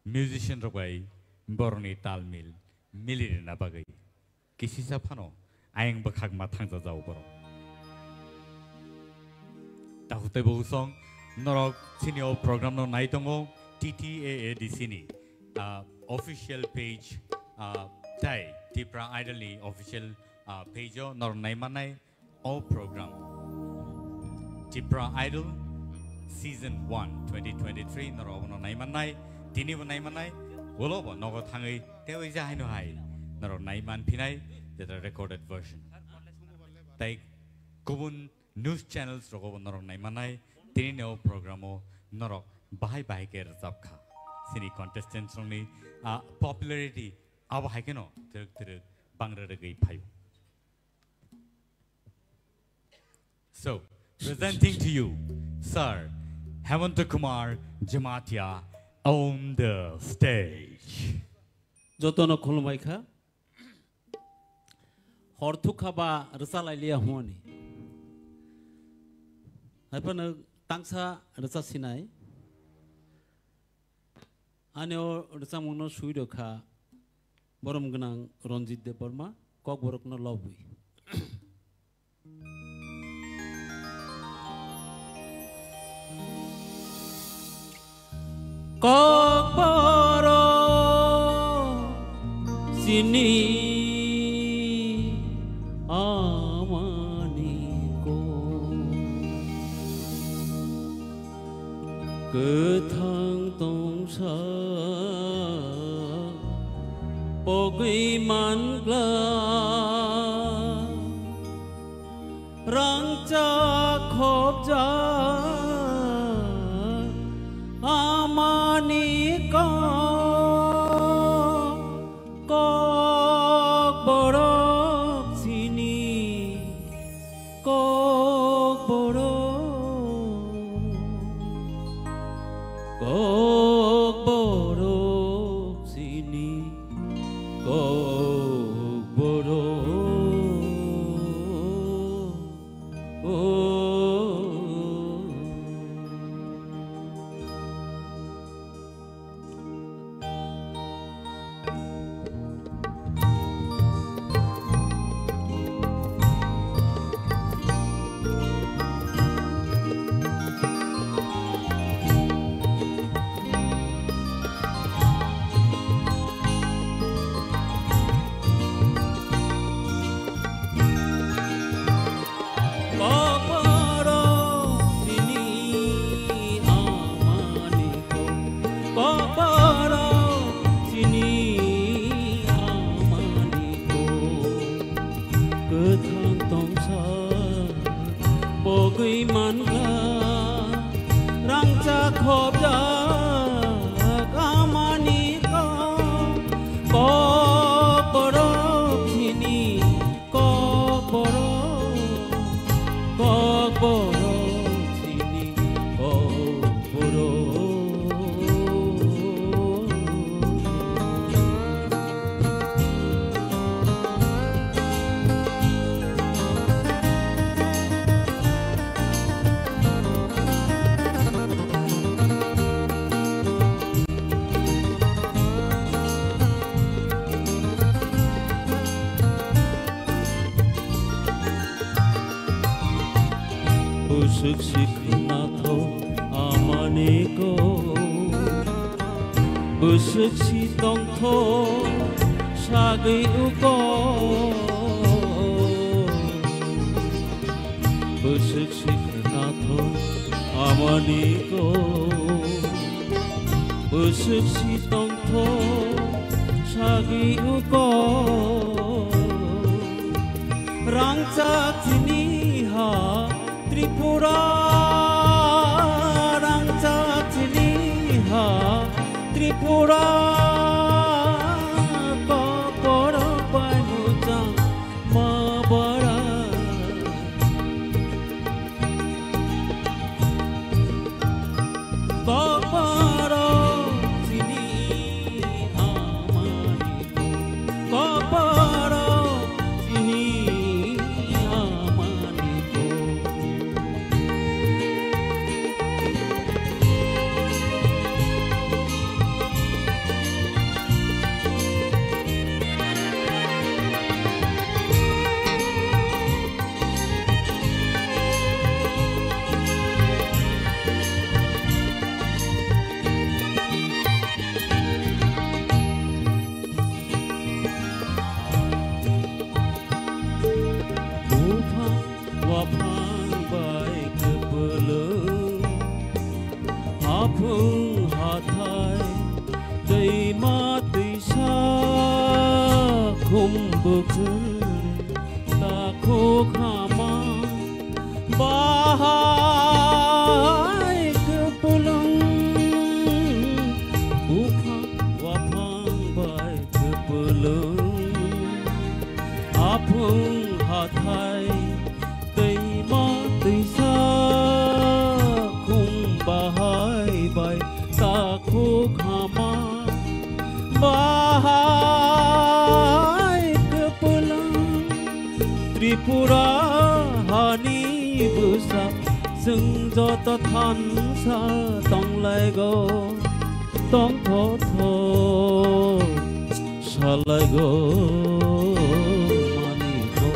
Musician robai borni talmil milir na bagai kisi sapano. Ayang bakag matang sa jauh bro. Tahu teh bohong, norok sini program no naitongo TTAA di sini, official page, tay Tipra Idol ni official page o nor naimanay all program. Tipra Idol Season 1 2023 norok no naimanay, tini mo naimanay, walo bo nogo tangi tewi sa hino hai, norok naiman pinay. The recorded version. Tai kubun news channels rogo norok nai manai tini neo programo norok bahai ke resapkha sini contestants ni popularity aba hai keno teruk bangra regai phayu So, presenting to you, Sir Hemanta Kumar Jamatia on the stage. Jotono Kulmaika Hortukaba Rasalalia Honi. Happen Tangsa Rasasinai Anio Rasamuno Suidoka Boromganang Ronjit de Burma, Kogborokno Lobby. Kokboro sini amaniko ketang tongsa pogui mangla rangca khopja Amanika Kokborok sini Kokborok sini Busuk tongtho sagi uko Busuk siknato amaniko Busuk tongtho sagi uko Rangcak sini ha Tripura Rangcak sini ha Tripura Kokboro Panujang Mabara Kokboro sini amaniko Kokboro sini amaniko Apung hatai Dei mati sa kumbukul Takuk hama Bahai kepulung Upa wapang bai kepulung Apung hatai Dei mati mani busa sung joto than sa tong lai go tong tho tho sa lai go mani go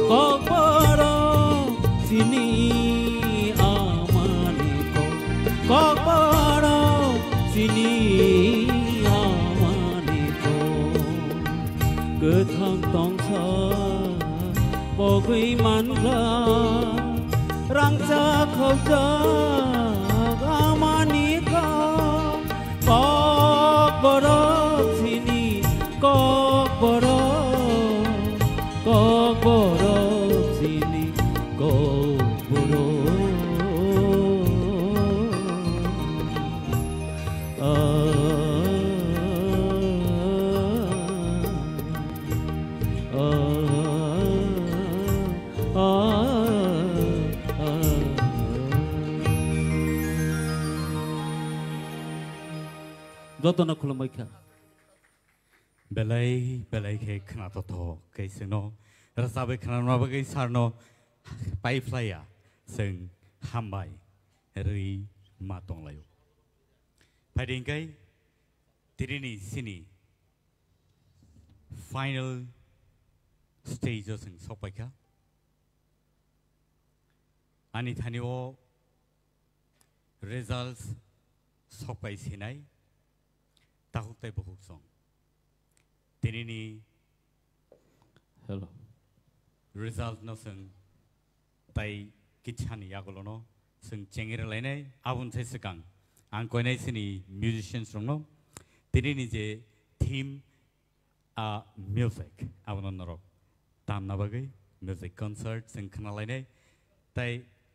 kok baro sini amani ko kok baro sini amani ko gothang tong sa bo kui man ra rang cha khâu cha amani ko kok baro sini kok baro sini kok baro Jotona khulumai kha belai ke khna to kai sino rasabe khna ma ba kai sarno pai flya sing hambai ri ma tong layo phading kai tirini sini final stage sing sopai kha ani thani o results sopai sinai tahuk tai bohuk song tirini hello result no sing tai kichani yagolo no sing chengir lainai abun sai sekang ang koinai sini musicians rong no tirini je theme music abun norok tam na bagai music concert sing khana lainai tai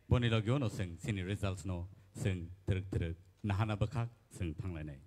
boni logyo no sing sini results no sing truk nahana bakhak sing thang lainai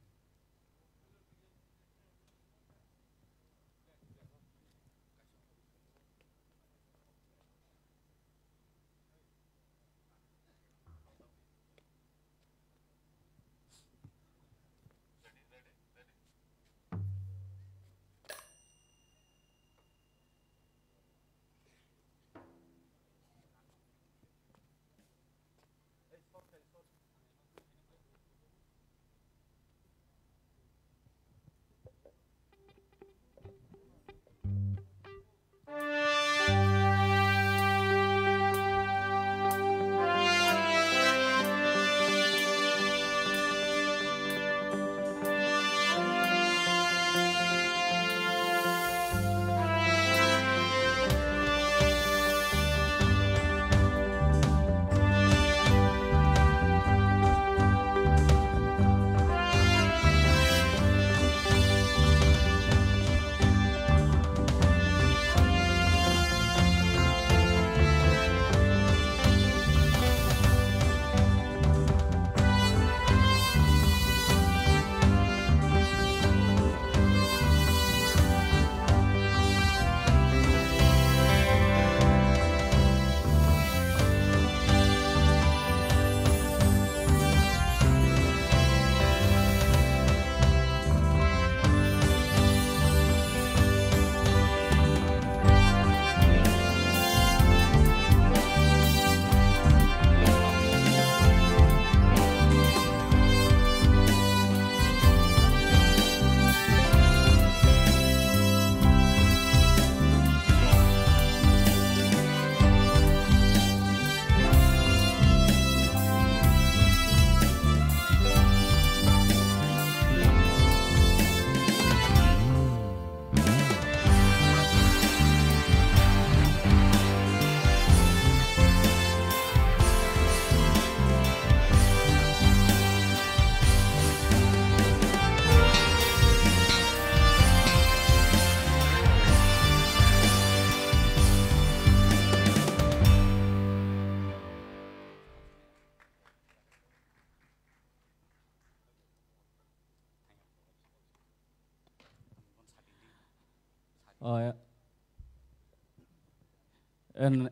An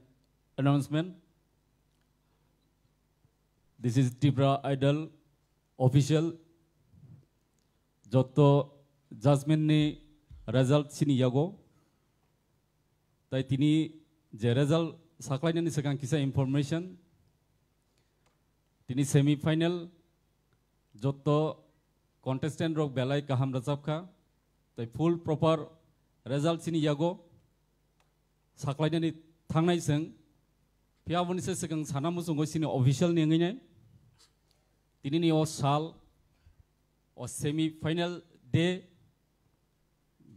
announcement. This is Tripura Idol official. Joto judgment ni result sini yago. তাই তিনি যে result সাকলাইনানি সিগাং কিসা information তিনি semifinal যত contestant rock বেলাই কাহাম রাজাবখা তাই ফুল proper result সিনি ইয়াগো সাকलायनानै थांनायजों फियाबोनिसो सिगां साना मुसुंगो सिनि official नेङैनो दिनैनि अ साल अ सेमि फाइनाल डे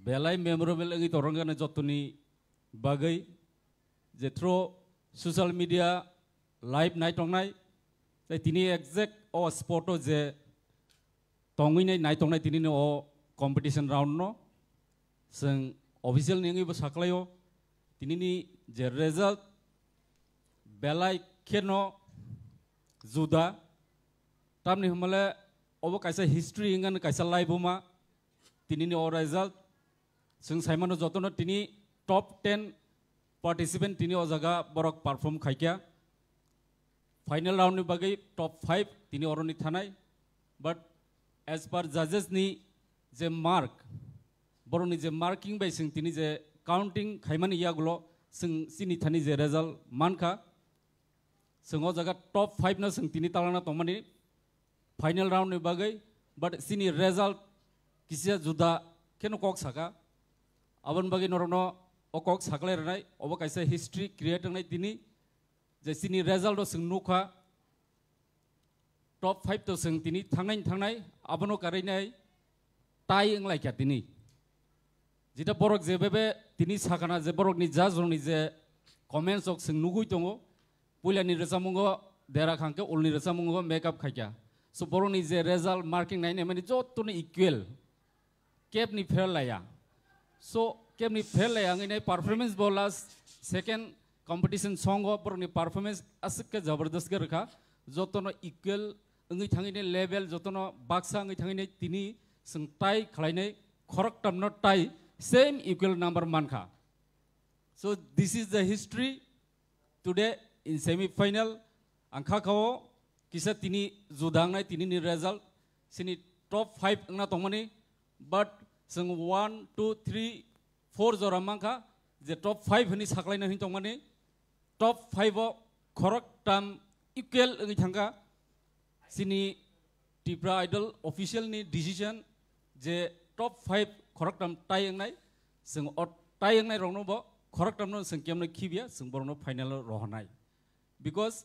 बेलाय मेमोरेबल एङै तरंगानो जतनि बागै जे थ्रो सोशल मीडिया लाइव नायतंनाय जाय दिनै एक्जेक्ट अ स्पॉटो जे तंगैनाय नायतंनाय दिनैनि अ कम्पिटिशन राउंड न जों अफिशियल नेङैबो साकलायो दिनैनि जे रिजल्ट बेलाय खेनो जुदा तामनि हमले अब कायसा हिस्ट्री इंगन कायसा लाइबुमा दिनैनि अ रिजल्ट जों साइमानो जतनो दिनै टप 10 पार्टिसिपेंट दिनै अ जागा बरक परफॉर्म खायकिया फाइनल राउंड नि बागै टप 5 दिनै अरनि थानाय बट एज पर जजेस नि जे मार्क बरनि जे मार्किंग बाय जों दिनै जे काउंटिंग खायमानि यागुलो जों सिनि थानि जे रिजल्ट मानखा जों अ जागा टप 5 ना जों दिनै तालाना तमानि फाइनल राउंड नि बागै बट सिनि रिजल्ट किसिया जुदा केनो कक साका अबन बागै नरनो अ कक साकले रनाय अब कायसा हिस्ट्री क्रिएट होनाय दिनै जे सिनि रिजल्ट जों नुखा टप 5 तो जों दिनै थांनाय अबनो कारिनाय टाइ इंलायखा दिनै जिता बरक जेबेबे दिनै साखाना जे बरकनि जाजरनि जे कमेन्ट्स अक जों नुगुइ दङ पुलानि रसामुंगो देरा खांके उलनि रसामुंगो मेकअप खायका सो बरकनि जे रिजल्ट मार्किंग नायने माने जतनो इक्वल केपनि फेल लाया सो केपनि फेल लाया ngैनाय परफॉर्मेंस बोलास सेकंड कंपटीशन सॉन्ग बरकनि परफॉर्मेंस असके जबरदस्त के रखा जतनो इक्वल ngै थाङैने लेवल जतनो बाक्सा ngै थाङैने दिनै जों टाइ खालायनाय खरक तमनो tie same equal number manka. So this is the history today in semi-final. Angka kau kisah tini zudang nai tini ni result sini top 5 angna tongmani but seng 1 2 3 4 zora manka je top 5 hani saklai na hin tongmani top 5 o correct tam equal ngi thangka sini Tripura Idol official ni decision je top 5 correct tam tayang nai sing ot tayang nai rongno bo correct tam no sing kem no khibia sing borno final rohanai because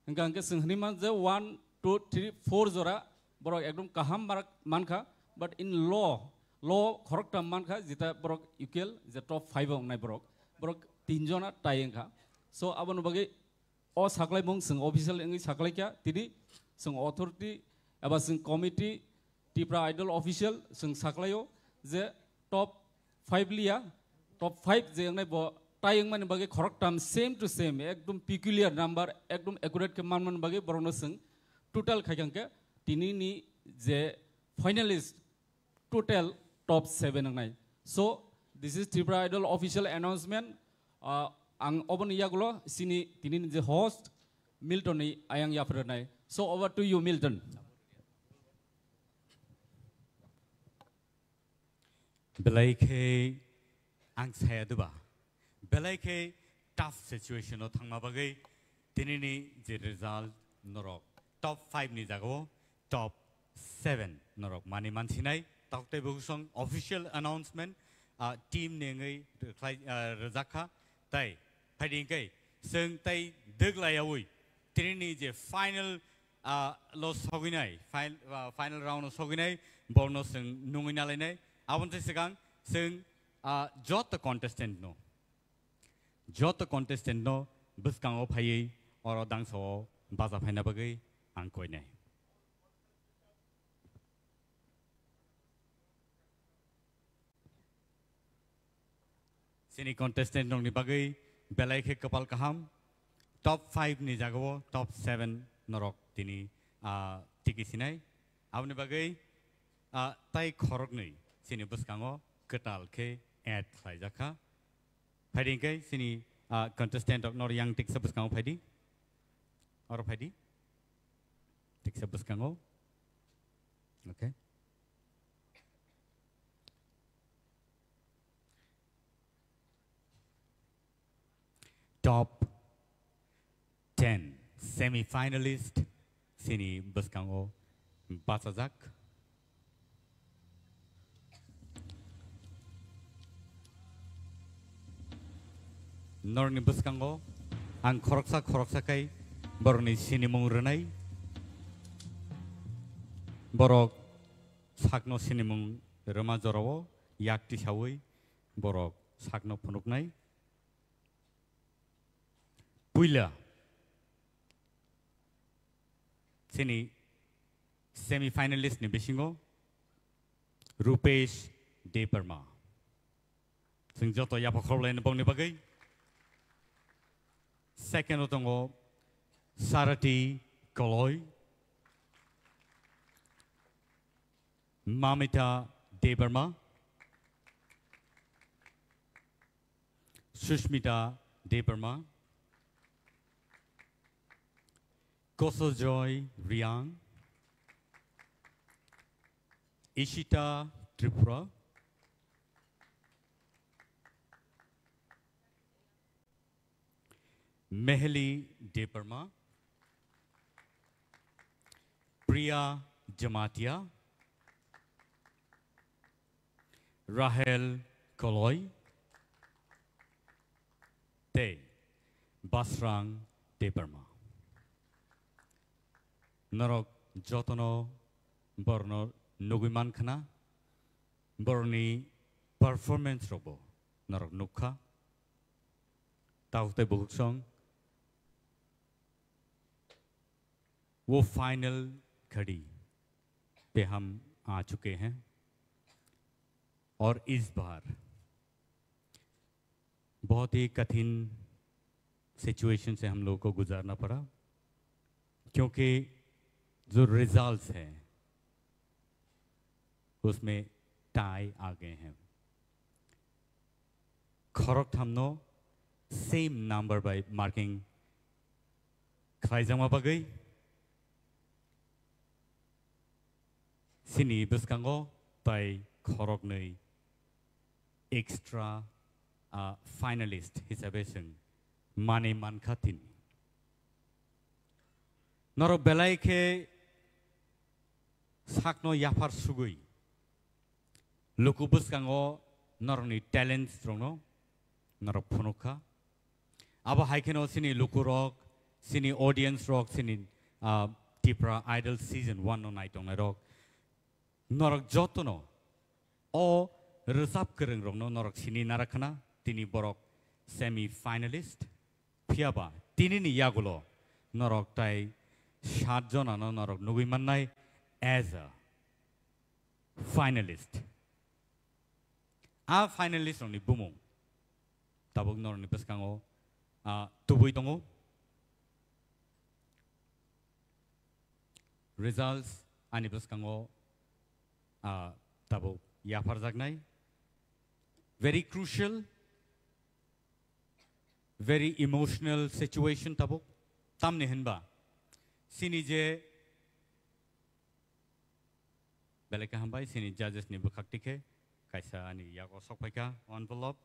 hinggang ke sing hniman je 1 2 3 4 zora borok ekdom kaham mark mankha but in law correct tam mankha jita borok equal je top 5 ong nai borok tinjona tayang kha so abon bagi o saklai mong sing official engi saklai kya tini sing authority aba sing committee Tripura Idol official sing saklayo J top 5 लिया top 5 जे अंगने बो tying माने बगे correct term same to same एकदम peculiar number एकदम accurate के मान बगे बरोनो संग total खायगं के तिनी नि जे finalist total top 7 अंगनाय so this is Tripura Idol official announcement ang oben yagulo sini तिनी नि जे host Milton ni ayang yaprnay so over to you Milton. बेलायखे आं साया दुबा बेलायखे टफ सिचुएशन ओ थांमा बागै दिनैनि जे रिजल्ट नरक टप 5 नि जागो टप 7 नरक माने मानसिनाय ताकते बुसं ऑफिशियल अनाउंसमेंट टीम नेङै रजाखा ताय फाइदिंकै जों ताय दोगलायावै दिनैनि जे फाइनल लस सगिनाय फाइनल राउन्ड सगिनाय बरनो जों नुङै नालायनाय आवन से सिगां जों जत कन्टेस्टेंट नो बसकाङाव फायै अर दांसआव बाजा फायना बागै आं कयनाय सिनि कन्टेस्टेंट नंनि बागै बेलायखे कपाल काहाम टप 5 नि जागाव टप 7 नरक दिनै टिकिसिनाय आवनि बागै ताय खरगनै सिनि बसकाङाव कटाल के एड खायजाखा फाइदिंकै सिनि कन्टेस्टेंट नर yang टिक्स बसकाङाव फाइदि और फाइदि ticks बसकाङाव okay top 10 semi-finalist sini beskango basajak. Norni beskango ang koroksa kai boroni sini mungrenai borok sakno sini mung rema jorowo yakti sawi borok sakno punuknai puila sini semi-finalist ni bisingo Rupesh Deparma sing joto yapakhorlen bong ni bagai. Second otongo Sarati Koloy, Mamita Debarma, Sushmita Debarma, Kosojoy Riang, Ishita Tripura, Meheli Deparma, Priya Jamatia, Rahel Koloy, Te Basrang Deparma. Narok Jotono Borno Nuguman Kana, Borni Performance Robo, Narok Nukha, Taute Buksong. वो final घड़ी पे हम आ चुके हैं और इस बार बहुत ही कठिन सिचुएशन से हम लोगों को गुजारना पड़ा क्योंकि जो रिजल्ट्स हैं उसमें टाई आ गए हैं खरोक हमनो सेम नंबर बाय मार्किंग खाइजामा बगई Sini beskango by Khoroknei extra finalist hisabeseng Mane Mankatin. Noro belai ke sakno yapar sugui. Luku beskango noroni talent strono noro punuka. Aba haikeno sini luku rock, sini audience rock, sini Tipra Idol season 1 on night on rock. Norok jotono o resap kereng rongno norok sini narakana tini borok semi finalist piaba tini ni yagulo norok tai 7 jona no norok nugimanai as a finalist a finalist rongni bumung tabuk norok ni peskango tubui tongo results ani peskango tabo yapar jagnai very crucial very emotional situation tabo tamne henba sini je beleka hambai sini judges ni bukaktike kaisa ani yago sokpaika envelope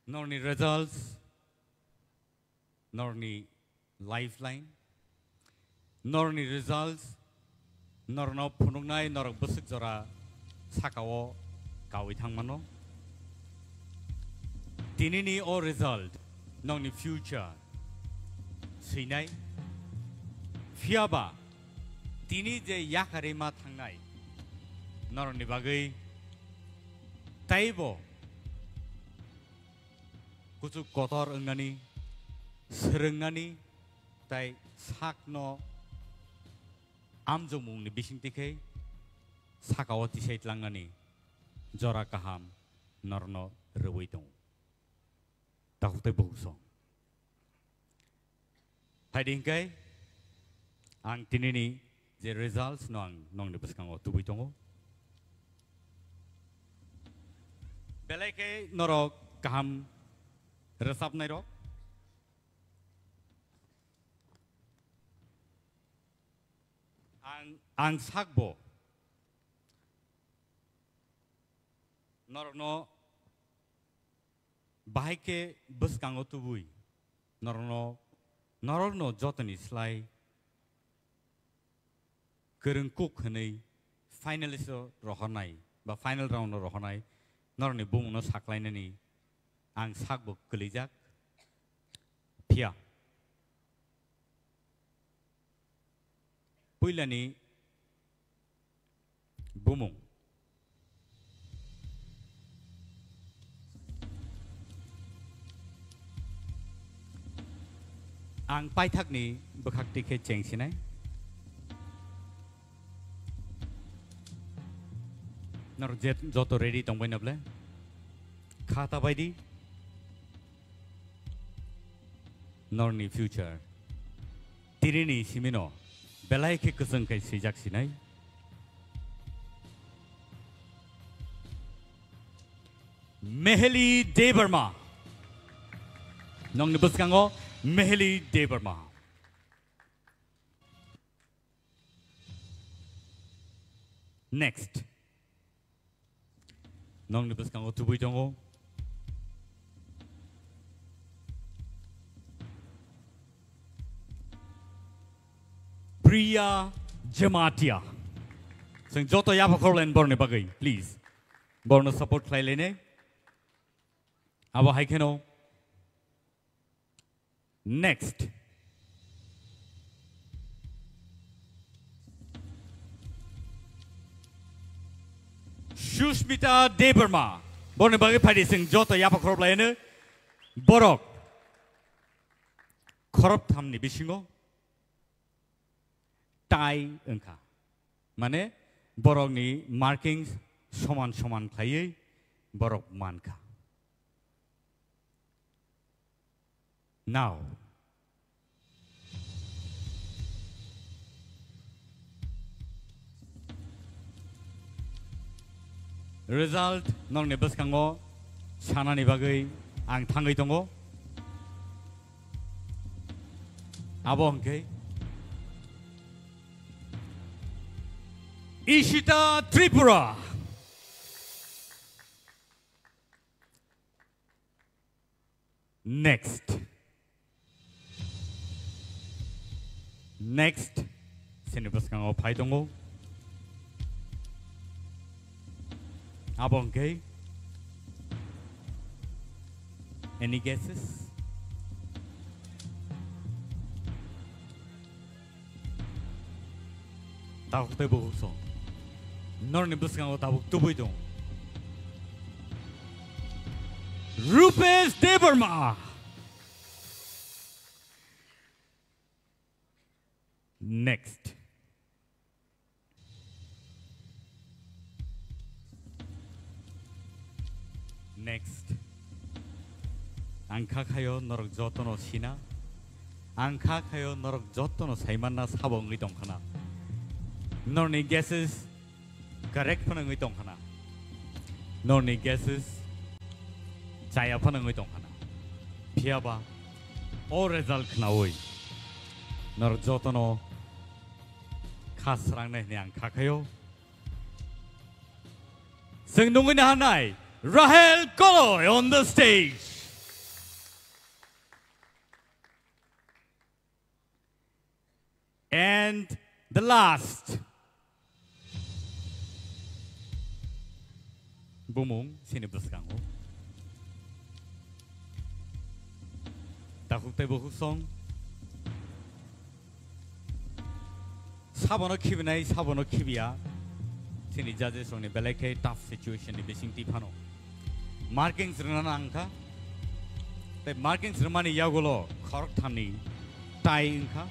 norni results norni lifeline norni results Norno punungnai norok busuk jora sakao kawi thangmano tinini o result nongni future sinai fiaba tini je yakare ma thangnai norni bagai taibo kuchu kotor engani serengani tai sakno Amjomung ni bising tikai sakawati sait langani jora kaham norno rewaitong takute bungsong hiding kai ang tinini je results nong ni biskango tubuitongo belai kai norok kaham resap nai rok ang sakbo norno bahike bus kango tubui norno jotani slai kereng kuk hanai finalist rohonai ba final round rohonai norni bung no saklainani ang sakbo kelijak pia puilani bumung ang paithak ni bekhakti ke chengsinai nor jet joto ready tongbai nable khata baidi norni future tirini simino belai ke kusang kai sijak sinai Meheli Debarma nong nibus kango Meheli Debarma next nong nibus kango tubui tongo Priya Jamatia sing joto yapa korlen borne bagai please borno support play lene abo haikeno next Shushmita Debarma borne bagai padi sing joto yapa korop lene borok korop thamni bisingo tai engka mane borok ni markings soman khaye borok manka now result nong ne bus kango sana ni bagai ang thangai tongo abo angke Ishita Tripura next sinibus kango pai tongo abongke any guesses tabuk te buso norni bus kango tabuk tubui dong Rupesh Debarma next angka kayo norok joto no sina angka kayo norok joto no saimanna sabong itong kana norni guesses correct panang itong kana norni guesses saya panang itong kana piaba all result kana oi norok joto no khasrang ne angka kayo sing nungin hanai Rahel Koloy on the stage. And the last. Bumung, sinibus kango. Takuk te buhusong. Sabono kibinai, sabono kibia. Sini judges on the beleke tough situation ni besing tipano. Markings rana angka, te markings ramani yagulo korok thani tai angka,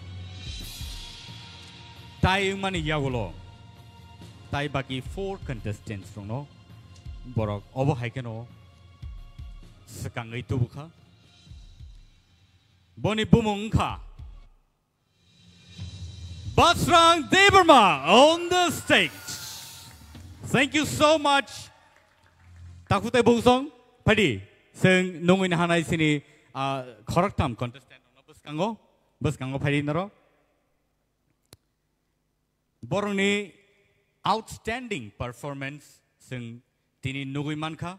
tai mani yagulo, tai baki 4 contestants rono, borok obo haikeno, sekangai tubuka, boni bumungka, Basrang Debarma on the stage. Thank you so much. Takute bungsong padi sing nungin hanai sini korok tam contestant no bus kango padi naro borong ni outstanding performance sing tini nungui manka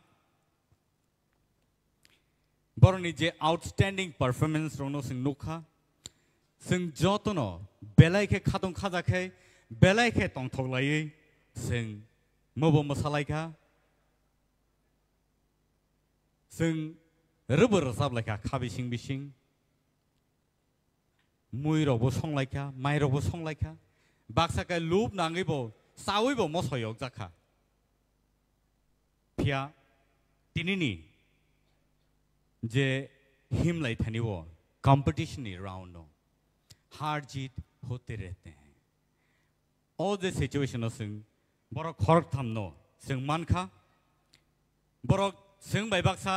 boroni je outstanding performance rono sing nukha sing jotono belai ke khadong khada ke belai ke tong thoglai sing mobo masalai ka sing rubber sab like a kabishing bishing mui robo song like a my robo song like a baksaka loop nangibo sawibo mosoyok zaka pia tinini je him like thaniwo competition around no हार जीत होते रहते हैं all the situation sing borok khorok thamno sing manka borok sing bai baksa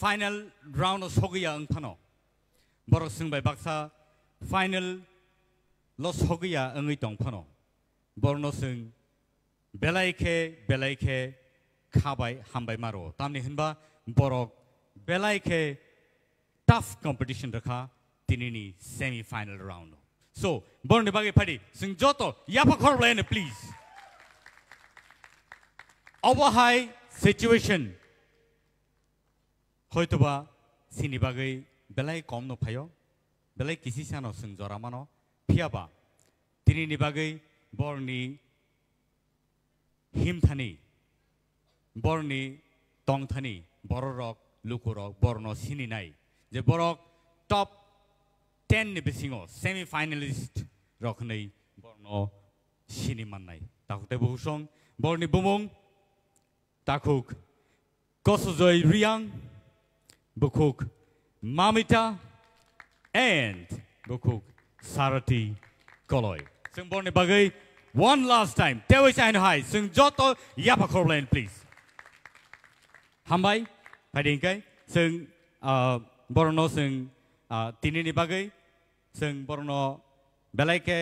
final round of sogiya angphano borok sing bai baksa final lo sogiya angi tongphano borno sing belaike khabai hambai maro tamni hinba borok belaike tough competition rakha tinini semi final round so borne bage phadi sing joto yapa khor lane please our high situation hoitoba sini bage belai kom no phayo belai kisi sano sing jora mano phiaba tinini bage borni him thani borni tong thani bororok lukurok borno sini nai je borok top 10 ni bisingo semi finalist rokhnei borno sini mannai takute busong borni bumong takuk kosojoy riang bukuk mamita and bukuk sarati koloi sing borni bagai one last time tewe chain high sing joto yapa korlen please hambai padingkai sing borno sing tinini bagai sing borno belaike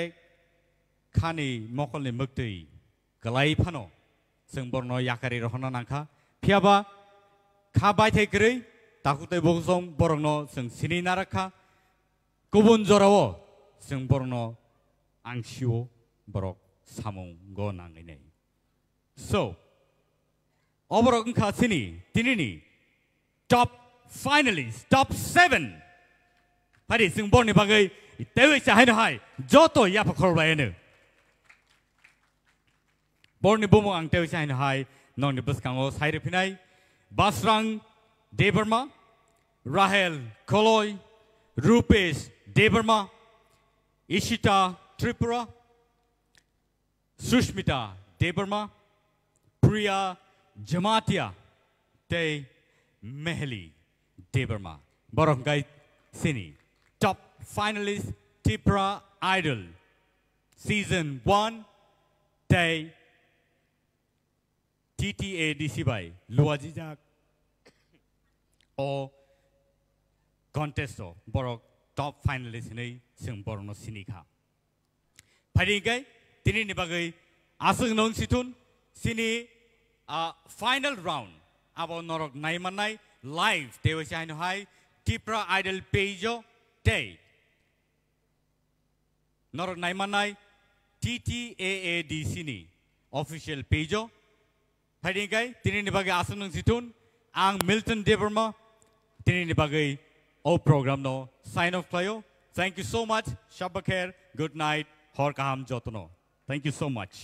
khani mokolni mukti galai phano sing borno yakari rohna nangkha phiaba khabai thekri takute bogsong borno sing sini narakha kubun jorao sing borno angshio borok samung go nangine so oborok kha sini tinini top finalists top 7 Padi sing borni bagai tewe chahin hai joto ya pakhor bayane borni bumo ang tewe chahin hai non bus kango saire pinai Basrang Debarma Rahel Koloi Rupesh Debarma Ishita Tripura Sushmita Debarma Priya Jamatia Te Mehli Debarma borok gai sini top finalist Tipra Idol season 1 day TTADC by Luajijak or contesto borok top finalist ni sing borno sinika phari gai tini ni bagai asung nong situn sini final round abo norok naimanai live dewe chaino hai Tipra Idol page day norok naimanai TTAADC ni official page phari gai tini ni bagai asung nong situn ang Milton Debarma tini ni bagai o program no sign off klayo thank you so much shabakher good night hor kaham jotono thank you so much